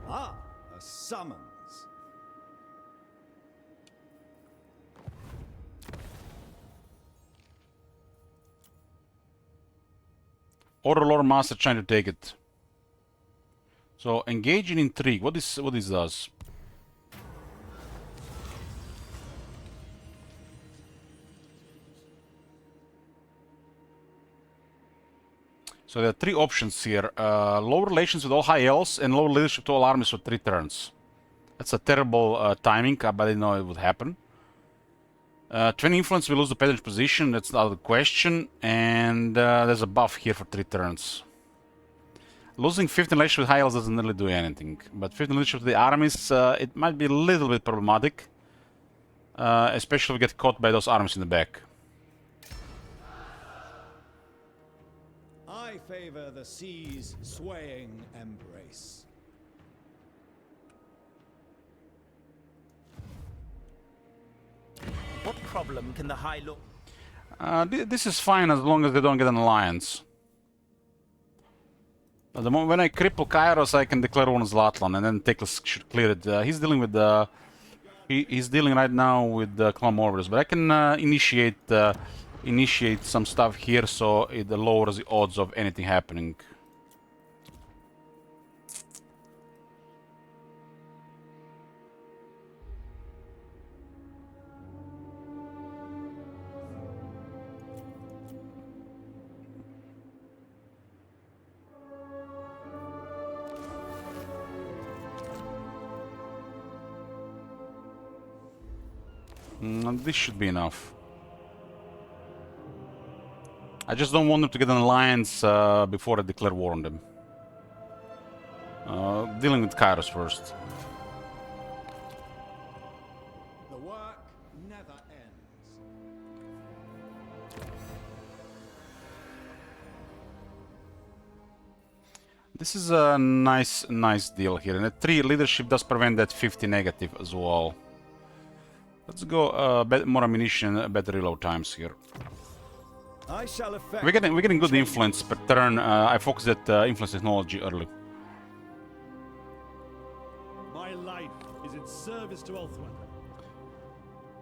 Ah, a summons. Order Lord Master trying to take it. So engage in intrigue. What this does? So there are 3 options here. Low relations with all high elves and low leadership to all armies for 3 turns. That's a terrible timing, but I didn't know it would happen. 20 influence, we lose the patronage position, that's not the question. And there's a buff here for 3 turns. Losing 15 leadership with high elves doesn't really do anything. But 15 leadership to the armies, it might be a little bit problematic. especially if we get caught by those armies in the back. I favor the sea's swaying embrace. What problem can the High Lord... This is fine as long as they don't get an alliance. At the moment when I cripple Kairos, I can declare war on Zlatlan, and then Teclis should clear it. He's dealing with he's dealing right now with the Clan Warriors, but I can initiate some stuff here, so it lowers the odds of anything happening. This should be enough. I just don't want them to get an alliance before I declare war on them. Dealing with Kairos first. The work never ends. This is a nice deal here, and a 3 leadership does prevent that 50 negative as well. Let's go more ammunition, better reload times here. I shall affect We're getting good influence per turn. I focused at influence technology early. My life is in service to Ulthuan.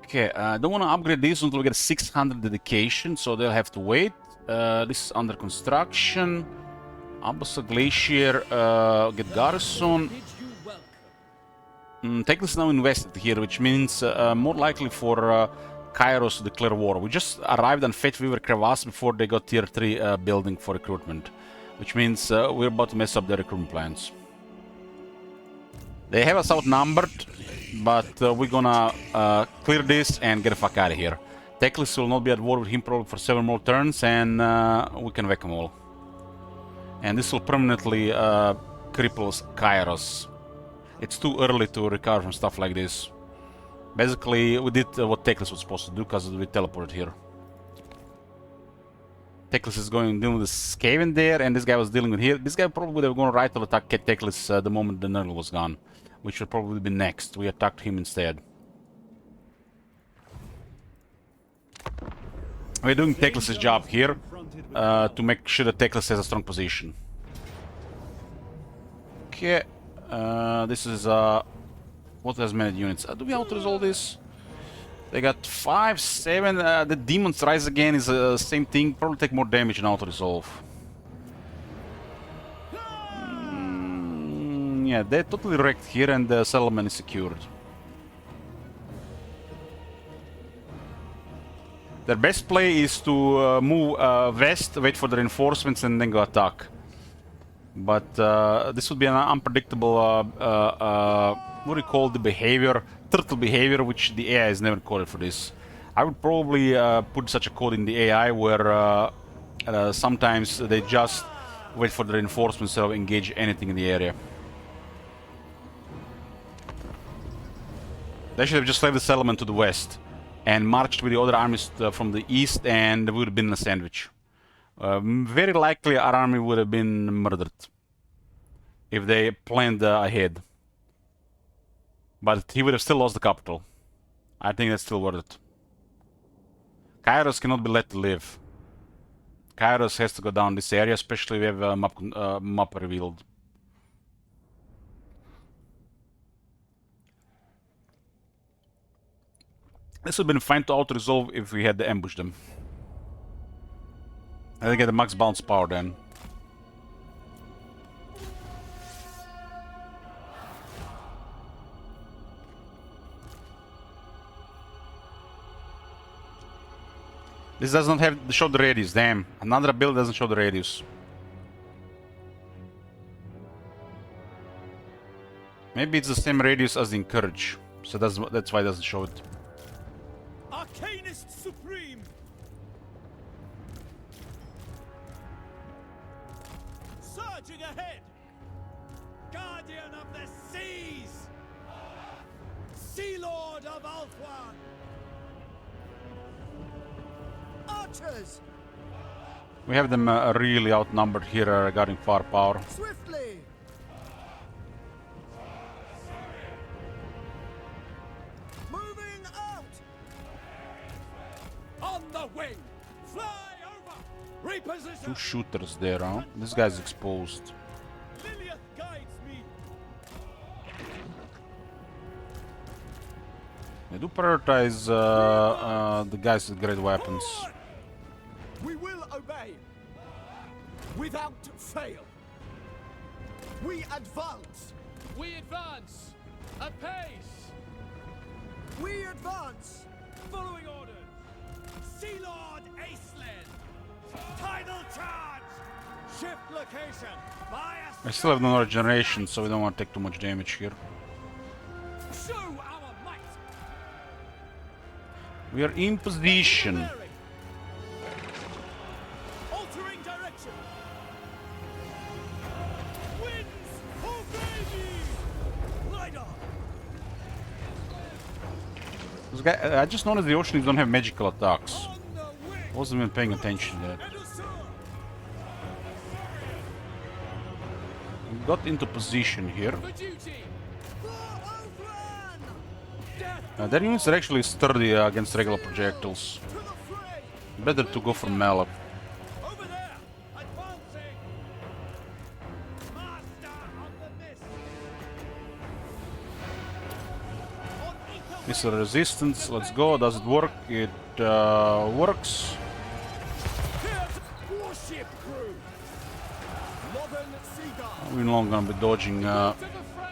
Okay, I don't want to upgrade this until we get 600 dedication, so they'll have to wait. This is under construction. Abyssal Glacier, get garrison. Teclis is now invested here, which means more likely for Kairos to declare war. We just arrived on Fate Weaver Crevasse before they got tier 3 building for recruitment, which means we're about to mess up their recruitment plans. They have us outnumbered, but we're gonna clear this and get the fuck out of here. Teclis will not be at war with him probably for 7 more turns, and we can whack them all. And this will permanently cripple Kairos. It's too early to recover from stuff like this. Basically, we did what Teclis was supposed to do because we teleported here. Teclis is dealing with the Skaven there, and this guy was dealing with here. This guy probably would have gone right to attack Teclis the moment the Nurgle was gone, which would probably be next. We attacked him instead. We're doing Teclis' job here to make sure that Teclis has a strong position. Okay. This is what has many units? Do we auto-resolve this? They got 5, 7. The Demon's Rise again is the same thing. Probably take more damage in auto-resolve. Yeah, they're totally wrecked here, and the settlement is secured. Their best play is to move west, wait for the reinforcements, and then go attack. But this would be an unpredictable, what do you call the behavior? Turtle behavior, which the AI is never coded for this. I would probably put such a code in the AI where sometimes they just wait for the reinforcements instead of engage anything in the area. They should have just left the settlement to the west and marched with the other armies from the east, and we would have been in a sandwich. Very likely our army would have been murdered if they planned ahead. But he would have still lost the capital. I think that's still worth it. Kairos cannot be let to live. Kairos has to go down this area, especially if we have a map revealed. This would have been fine to auto-resolve if we had ambushed them. I think get the max bounce power then. This does not have show the radius, damn. Another build doesn't show the radius. Maybe it's the same radius as the Encourage, so that's why it doesn't show it. Arcanist Supreme! Surging ahead! Guardian of the Seas! Sea Lord of Ulthuan! archers! We have them really outnumbered here regarding firepower. Swiftly! Moving out! On the wing! Fly over! Reposition! Two shooters there, huh? This guy's exposed. Liliath guides me! They do prioritize the guys with great weapons. We will obey! Without fail! We advance! We advance! Apace! We advance! Following orders! Sea Lord Acelin! Tidal charge! Shift location! By I still have no regeneration, so we don't want to take too much damage here. Show our might! We are in position. Altering direction! Winds! Obey me! Lidar! This guy, I just noticed the oceans don't have magical attacks. Wasn't even paying attention to that. We got into position here. Their units are actually sturdy against regular projectiles. Better to go for melee. Missile resistance, let's go. Does it work? It works. Warship crew! Modern Seagull! We're no longer gonna be dodging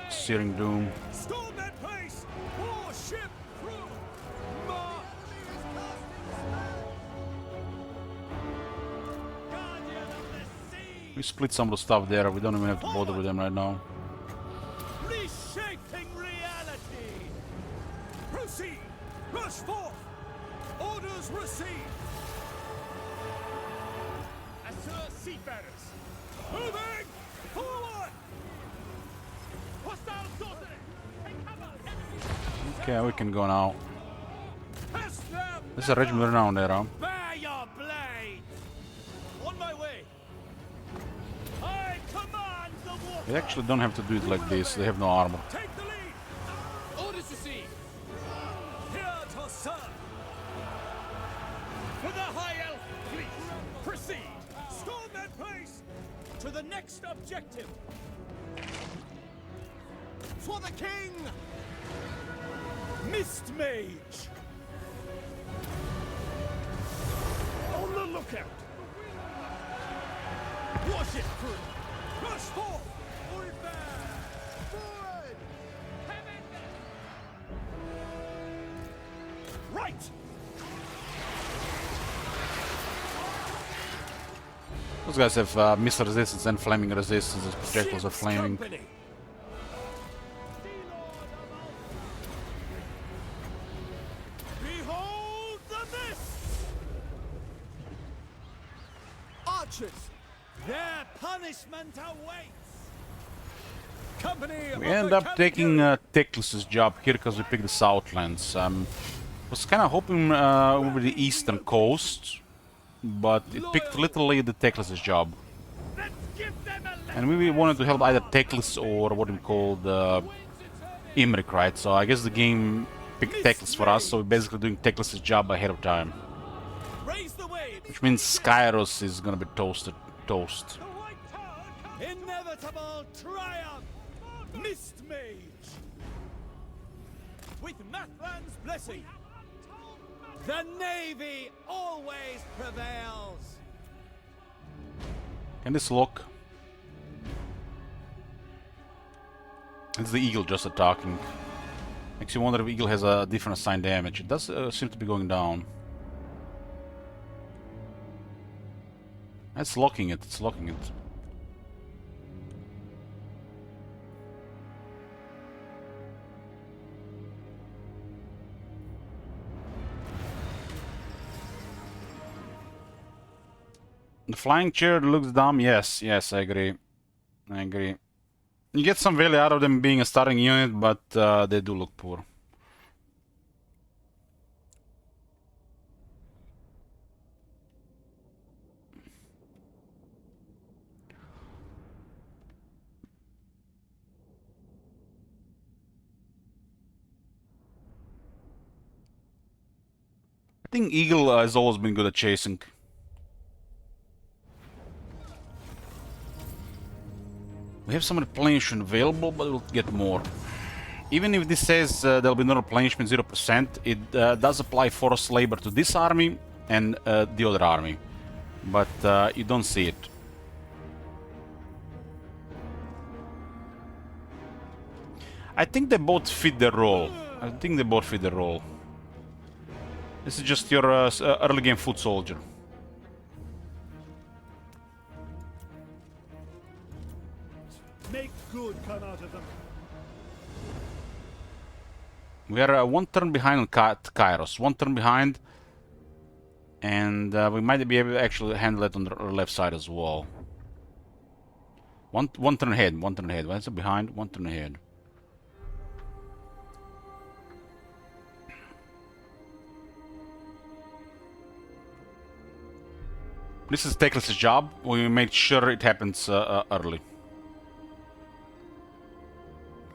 Searing Doom. Storm that place! Warship crew! We split some of the stuff there. We don't even have to bother with them right now. Reshaping reality! Proceed! Rush forth! Orders received! Assur seafarers! Moving forward! Hostile sorcery! Take cover! Enemy! Okay, we can go now. Pass them! There's a regiment renown there, huh? Bear your blades! On my way! I command the water! They actually don't have to do it like this. They have no armor. Take the lead! Orders received! Here to serve! For the High Elf fleet! Proceed! Storm that place! To the next objective! For the king! Mist Mage! On the lookout! Warship crew! Rush forth! Forward! Right! Those guys have missile resistance and flaming resistance as projectiles are flaming. Behold the mist! Archers! Their punishment awaits! Company We end up taking Teclis's job here because we picked the Southlands. Was kind of hoping over the eastern coast, but it picked literally the Teclis's job. And we wanted to help either Teclis or what we called Imrik, right? So I guess the game picked Teclis for us, so we're basically doing Teclis's job ahead of time. Which means Skyros is gonna be toast. Inevitable triumph! Mist Mage! With Mathland's blessing, the Navy always prevails! Can this lock? It's the Eagle just attacking. Makes you wonder if Eagle has a different assigned damage. It does seem to be going down. It's locking it, it's locking it. The flying chair looks dumb. Yes, I agree. You get some value out of them being a starting unit, but they do look poor. think Eagle has always been good at chasing. We have some replenishment available, but we'll get more. Even if this says there'll be no replenishment 0%, it does apply forced labor to this army and the other army. But you don't see it. I think they both fit their role. This is just your early game foot soldier. Make good come out of them. We are one turn behind on Kairos. One turn behind. And we might be able to actually handle it on the left side as well. One turn ahead. Why is it behind? One turn ahead. This is Teclis' job. We make sure it happens early.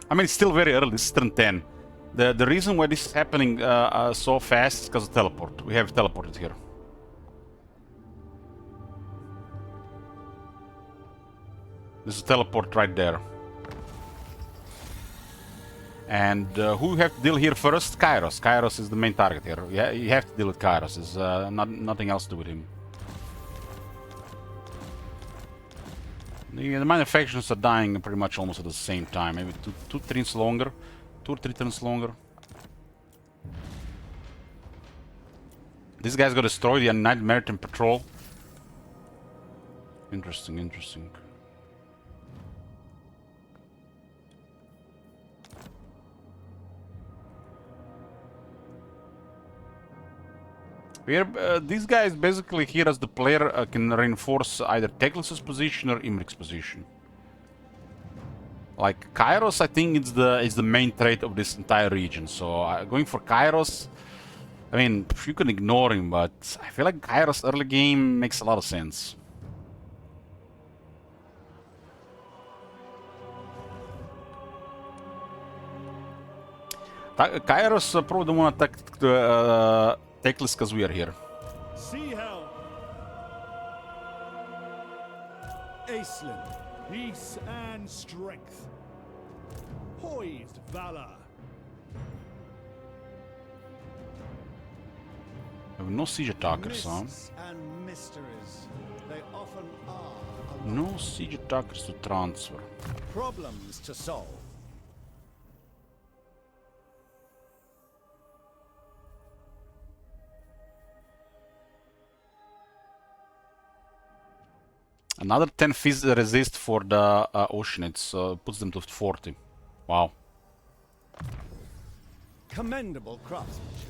I mean, it's still very early. This is turn 10. The reason why this is happening so fast is because of teleport. We have teleported here. There's a teleport right there. And who you have to deal here first? Kairos. Kairos is the main target here. Yeah, you have to deal with Kairos. There's nothing else to do with him. The minor factions are dying pretty much almost at the same time. Maybe two turns longer. 2 or 3 turns longer. This guy's got destroyed the United Maritime Patrol. Interesting, interesting. These guys basically here as the player can reinforce either Teclis' position or Imric's position. Like Kairos, I think it's the main trait of this entire region. So going for Kairos, I mean, you can ignore him, but I feel like Kairos early game makes a lot of sense. Kairos probably don't want to attack Teclis because we are here. Sea Helm. Aislinn. Peace and strength. Poised valor. We have no siege attackers, huh? And mysteries. They often are. No siege attackers to transfer. Problems to solve. Another 10 fizz resist for the Oceanids, puts them to 40. Wow. Commendable craftsmanship.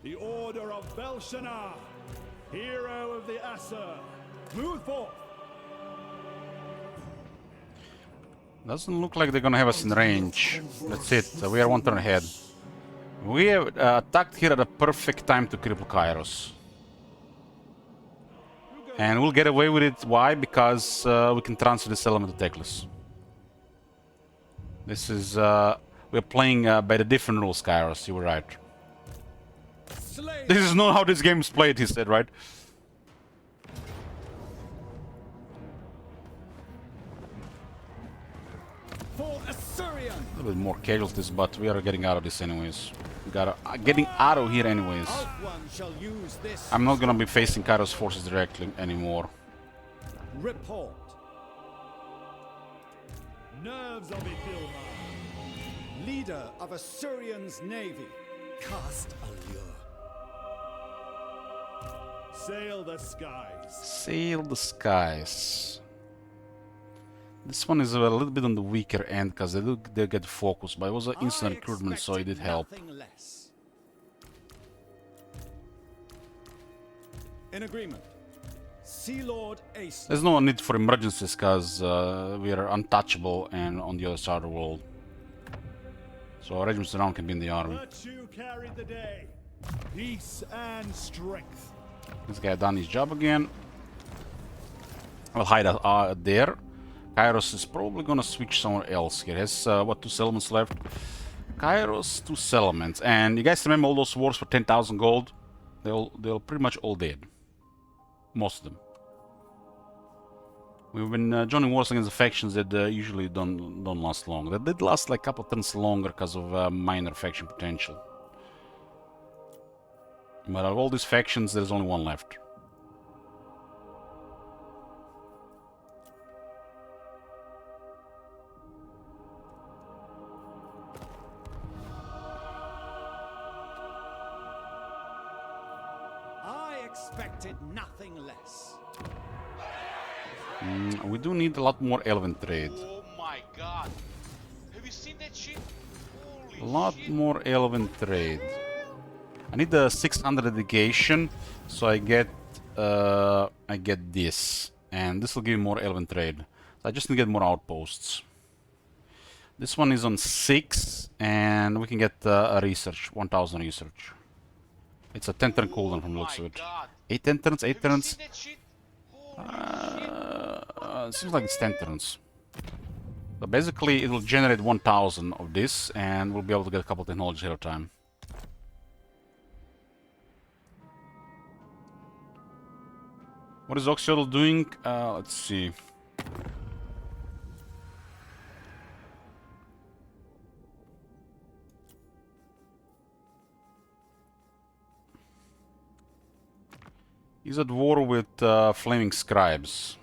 The Order of Belshazzar, hero of the Aesir, move forth. Doesn't look like they're gonna have us in range. That's it. We are one turn ahead. We have attacked here at a perfect time to cripple Kairos. And we'll get away with it. Why? Because we can transfer this element to Teclis. This is... we're playing by the different rules, Kairos. You were right. This is not how this game is played, he said, right? For Assyrian. A little bit more casualties, but we are getting out of this anyways. We gotta getting out of here anyways. I'm not gonna be facing Kairos forces directly anymore. Report. Nerves of Idilma. Leader of Assyrian's navy. Cast allure. Sail the skies. Sail the skies. This one is a little bit on the weaker end because they get focused, but it was an instant recruitment, so it did help. In agreement. Sea Lord Ace. There's no need for emergencies because we are untouchable and on the other side of the world. So Regiments around can be in the army. Virtue carried the day. Peace and strength. This guy done his job again. I'll hide there. Kairos is probably gonna switch somewhere else. He has what, 2 settlements left. Kairos, 2 settlements. And you guys remember all those wars for 10,000 gold? They're pretty much all dead. Most of them. We've been joining wars against the factions that usually don't last long. They did last like a couple of turns longer because of minor faction potential. But of all these factions, there's only one left. I expected nothing less. We do need a lot more elven trade. Oh my god. Have you seen that shit? Holy A lot more elven trade. I need the 600 dedication, so I get this, and this will give me more elven trade. So I just need to get more outposts. This one is on 6, and we can get a research, 1000 research. It's a 10 turn cooldown from the looks of it. 8 10 turns, 8 turns. Seems like it's 10 turns. So basically, it will generate 1000 of this, and we'll be able to get a couple of technologies ahead of time. What is Oxyodal doing? Let's see. He's at war with Flaming Scribes.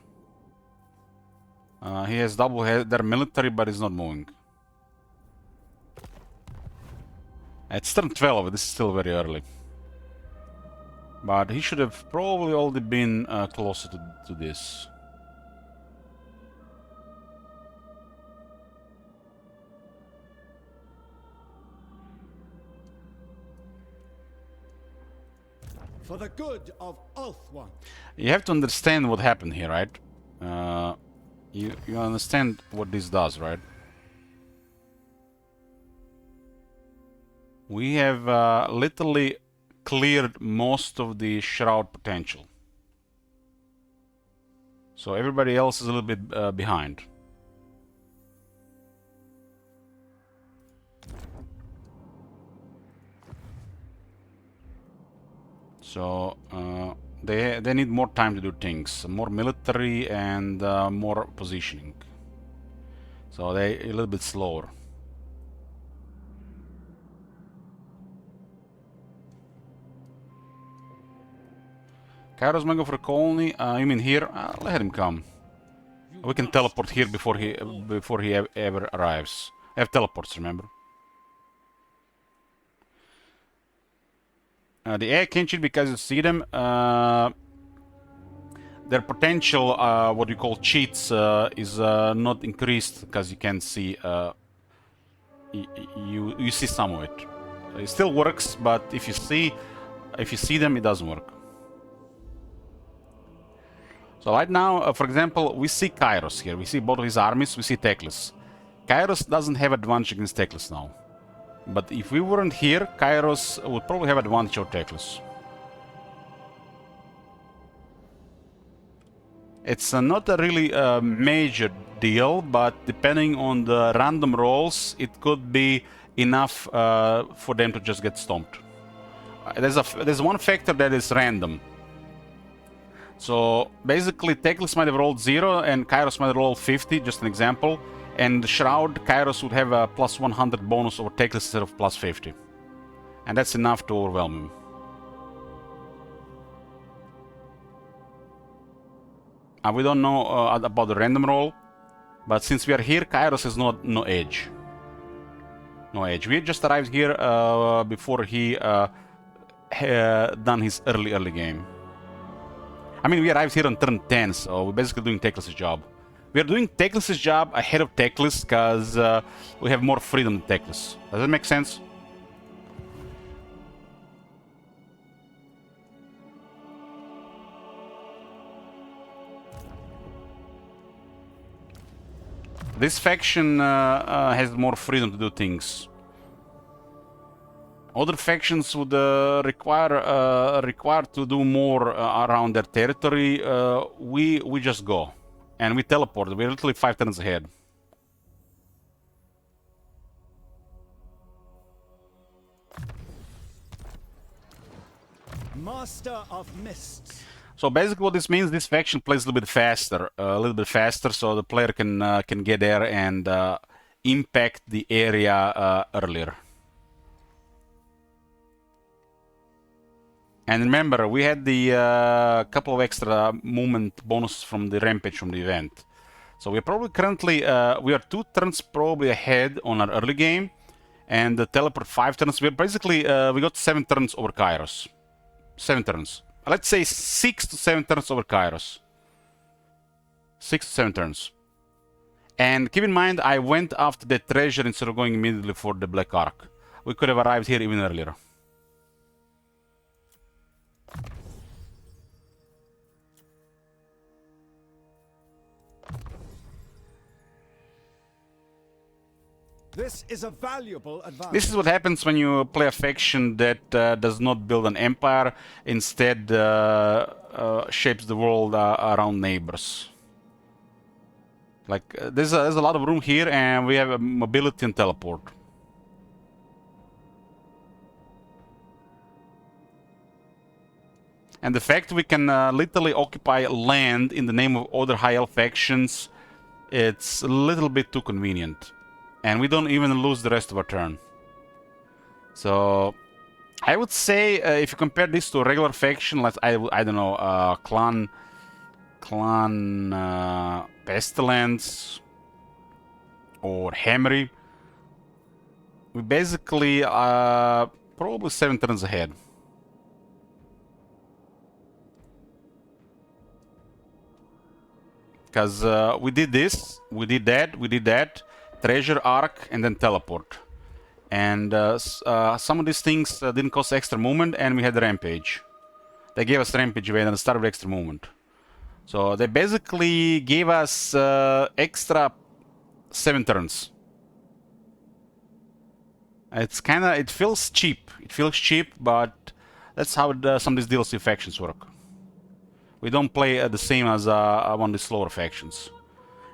He has double head. They're military, but he's not moving. It's turn 12. This is still very early. But he should have probably already been closer to this. For the good of Ulthuan. You have to understand what happened here, right? You understand what this does, right? We have literally cleared most of the shroud potential. So everybody else is a little bit behind. So they need more time to do things, more military and more positioning. So they're a little bit slower. Kairos might go for a colony. You mean here? Let him come. We can teleport here before he ever arrives. I have teleports, remember? The AI can't cheat because you see them. Their potential, what you call cheats, is not increased because you can see. You see some of it. It still works, but if you see them, it doesn't work. So right now, for example, we see Kairos here. We see both of his armies. We see Teclis. Kairos doesn't have advantage against Teclis now. But if we weren't here, Kairos would probably have advantage over Teclis. It's not a really major deal, but depending on the random rolls, it could be enough for them to just get stomped. There's one factor that is random. So basically, Teclis might have rolled 0 and Kairos might have rolled 50, just an example. And the Shroud, Kairos would have a plus 100 bonus over Teclis instead of plus 50. And that's enough to overwhelm him. We don't know about the random roll, but since we are here, Kairos has no edge. No edge. We just arrived here before he done his early game. I mean, we arrived here on turn 10, so we're basically doing Teclis' job. We are doing Teclis' job ahead of Teclis because we have more freedom than Teclis. Does that make sense? This faction has more freedom to do things. Other factions would require to do more around their territory. We just go. And we teleport. We're literally 5 turns ahead. Master of Mists. So basically what this means, this faction plays a little bit faster, so the player can get there and impact the area earlier. And remember, we had the couple of extra movement bonuses from the rampage from the event. So we're probably currently, we are 2 turns probably ahead on our early game, and the teleport 5 turns. We're basically, we got 7 turns over Kairos. 7 turns. Let's say 6 to 7 turns over Kairos. 6 to 7 turns. And keep in mind, I went after the treasure instead of going immediately for the Black Ark. We could have arrived here even earlier. This is a valuable advantage. This is what happens when you play a faction that does not build an empire, instead shapes the world around neighbors. Like, there's a lot of room here, and we have mobility and teleport. And the fact we can literally occupy land in the name of other high elf factions, it's a little bit too convenient. And we don't even lose the rest of our turn. So I would say if you compare this to a regular faction, like I don't know, Clan Pestilence or Hammery, we basically probably 7 turns ahead. Because we did this, we did that, treasure arc, and then teleport. And some of these things didn't cost extra movement, and we had rampage. They gave us rampage event and started with extra movement. So they basically gave us extra 7 turns. It's kinda, it feels cheap. It feels cheap, but that's how some of these DLC factions work. We don't play the same as one of the slower factions.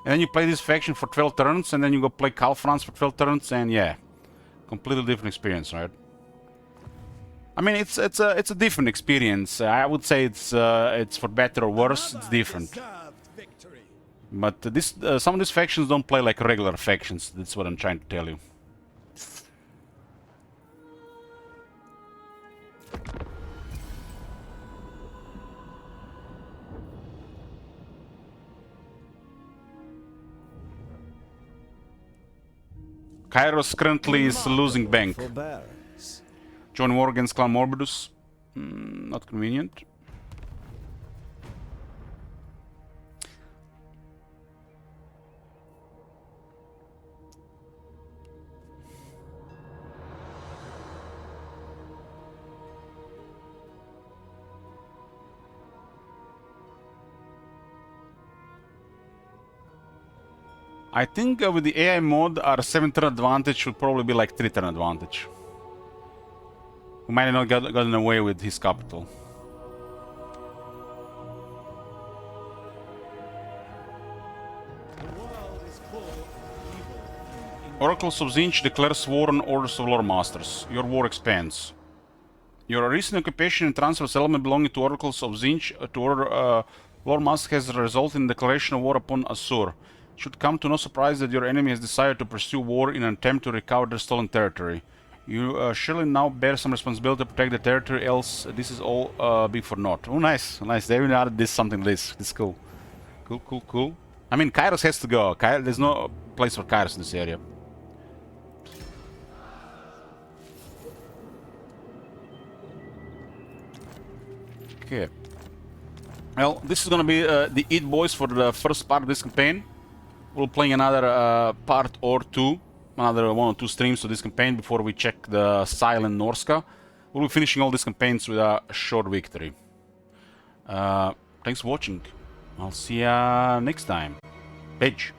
And then you play this faction for 12 turns, and then you go play Calfrance for 12 turns, and yeah, completely different experience, right? I mean, it's a different experience. I would say it's for better or worse. It's different. But this some of these factions don't play like regular factions. That's what I'm trying to tell you. Kairos currently is losing bank. Join war against Clan Morbidus. Not convenient. I think with the AI mod, our 7-turn advantage should probably be like 3-turn advantage. We might not have gotten away with his capital. Oracles of Zinch declares war on Orders of Lore Masters. Your war expands. Your recent occupation and transfers element belonging to Oracles of Zinch to Order Lore Masters has resulted in declaration of war upon Asur. It should come to no surprise that your enemy has decided to pursue war in an attempt to recover their stolen territory. You surely now bear some responsibility to protect the territory, else this is all be for naught. Oh, nice, nice. They even added this something like this. This is cool. Cool, cool, cool. I mean, Kairos has to go. There's no place for Kairos in this area. Okay. Well, this is gonna be the Eat Boys for the first part of this campaign. We'll play another part or two, another 1 or 2 streams of this campaign before we check the Silent Norska. We'll be finishing all these campaigns with a short victory. Thanks for watching. I'll see ya next time. Page.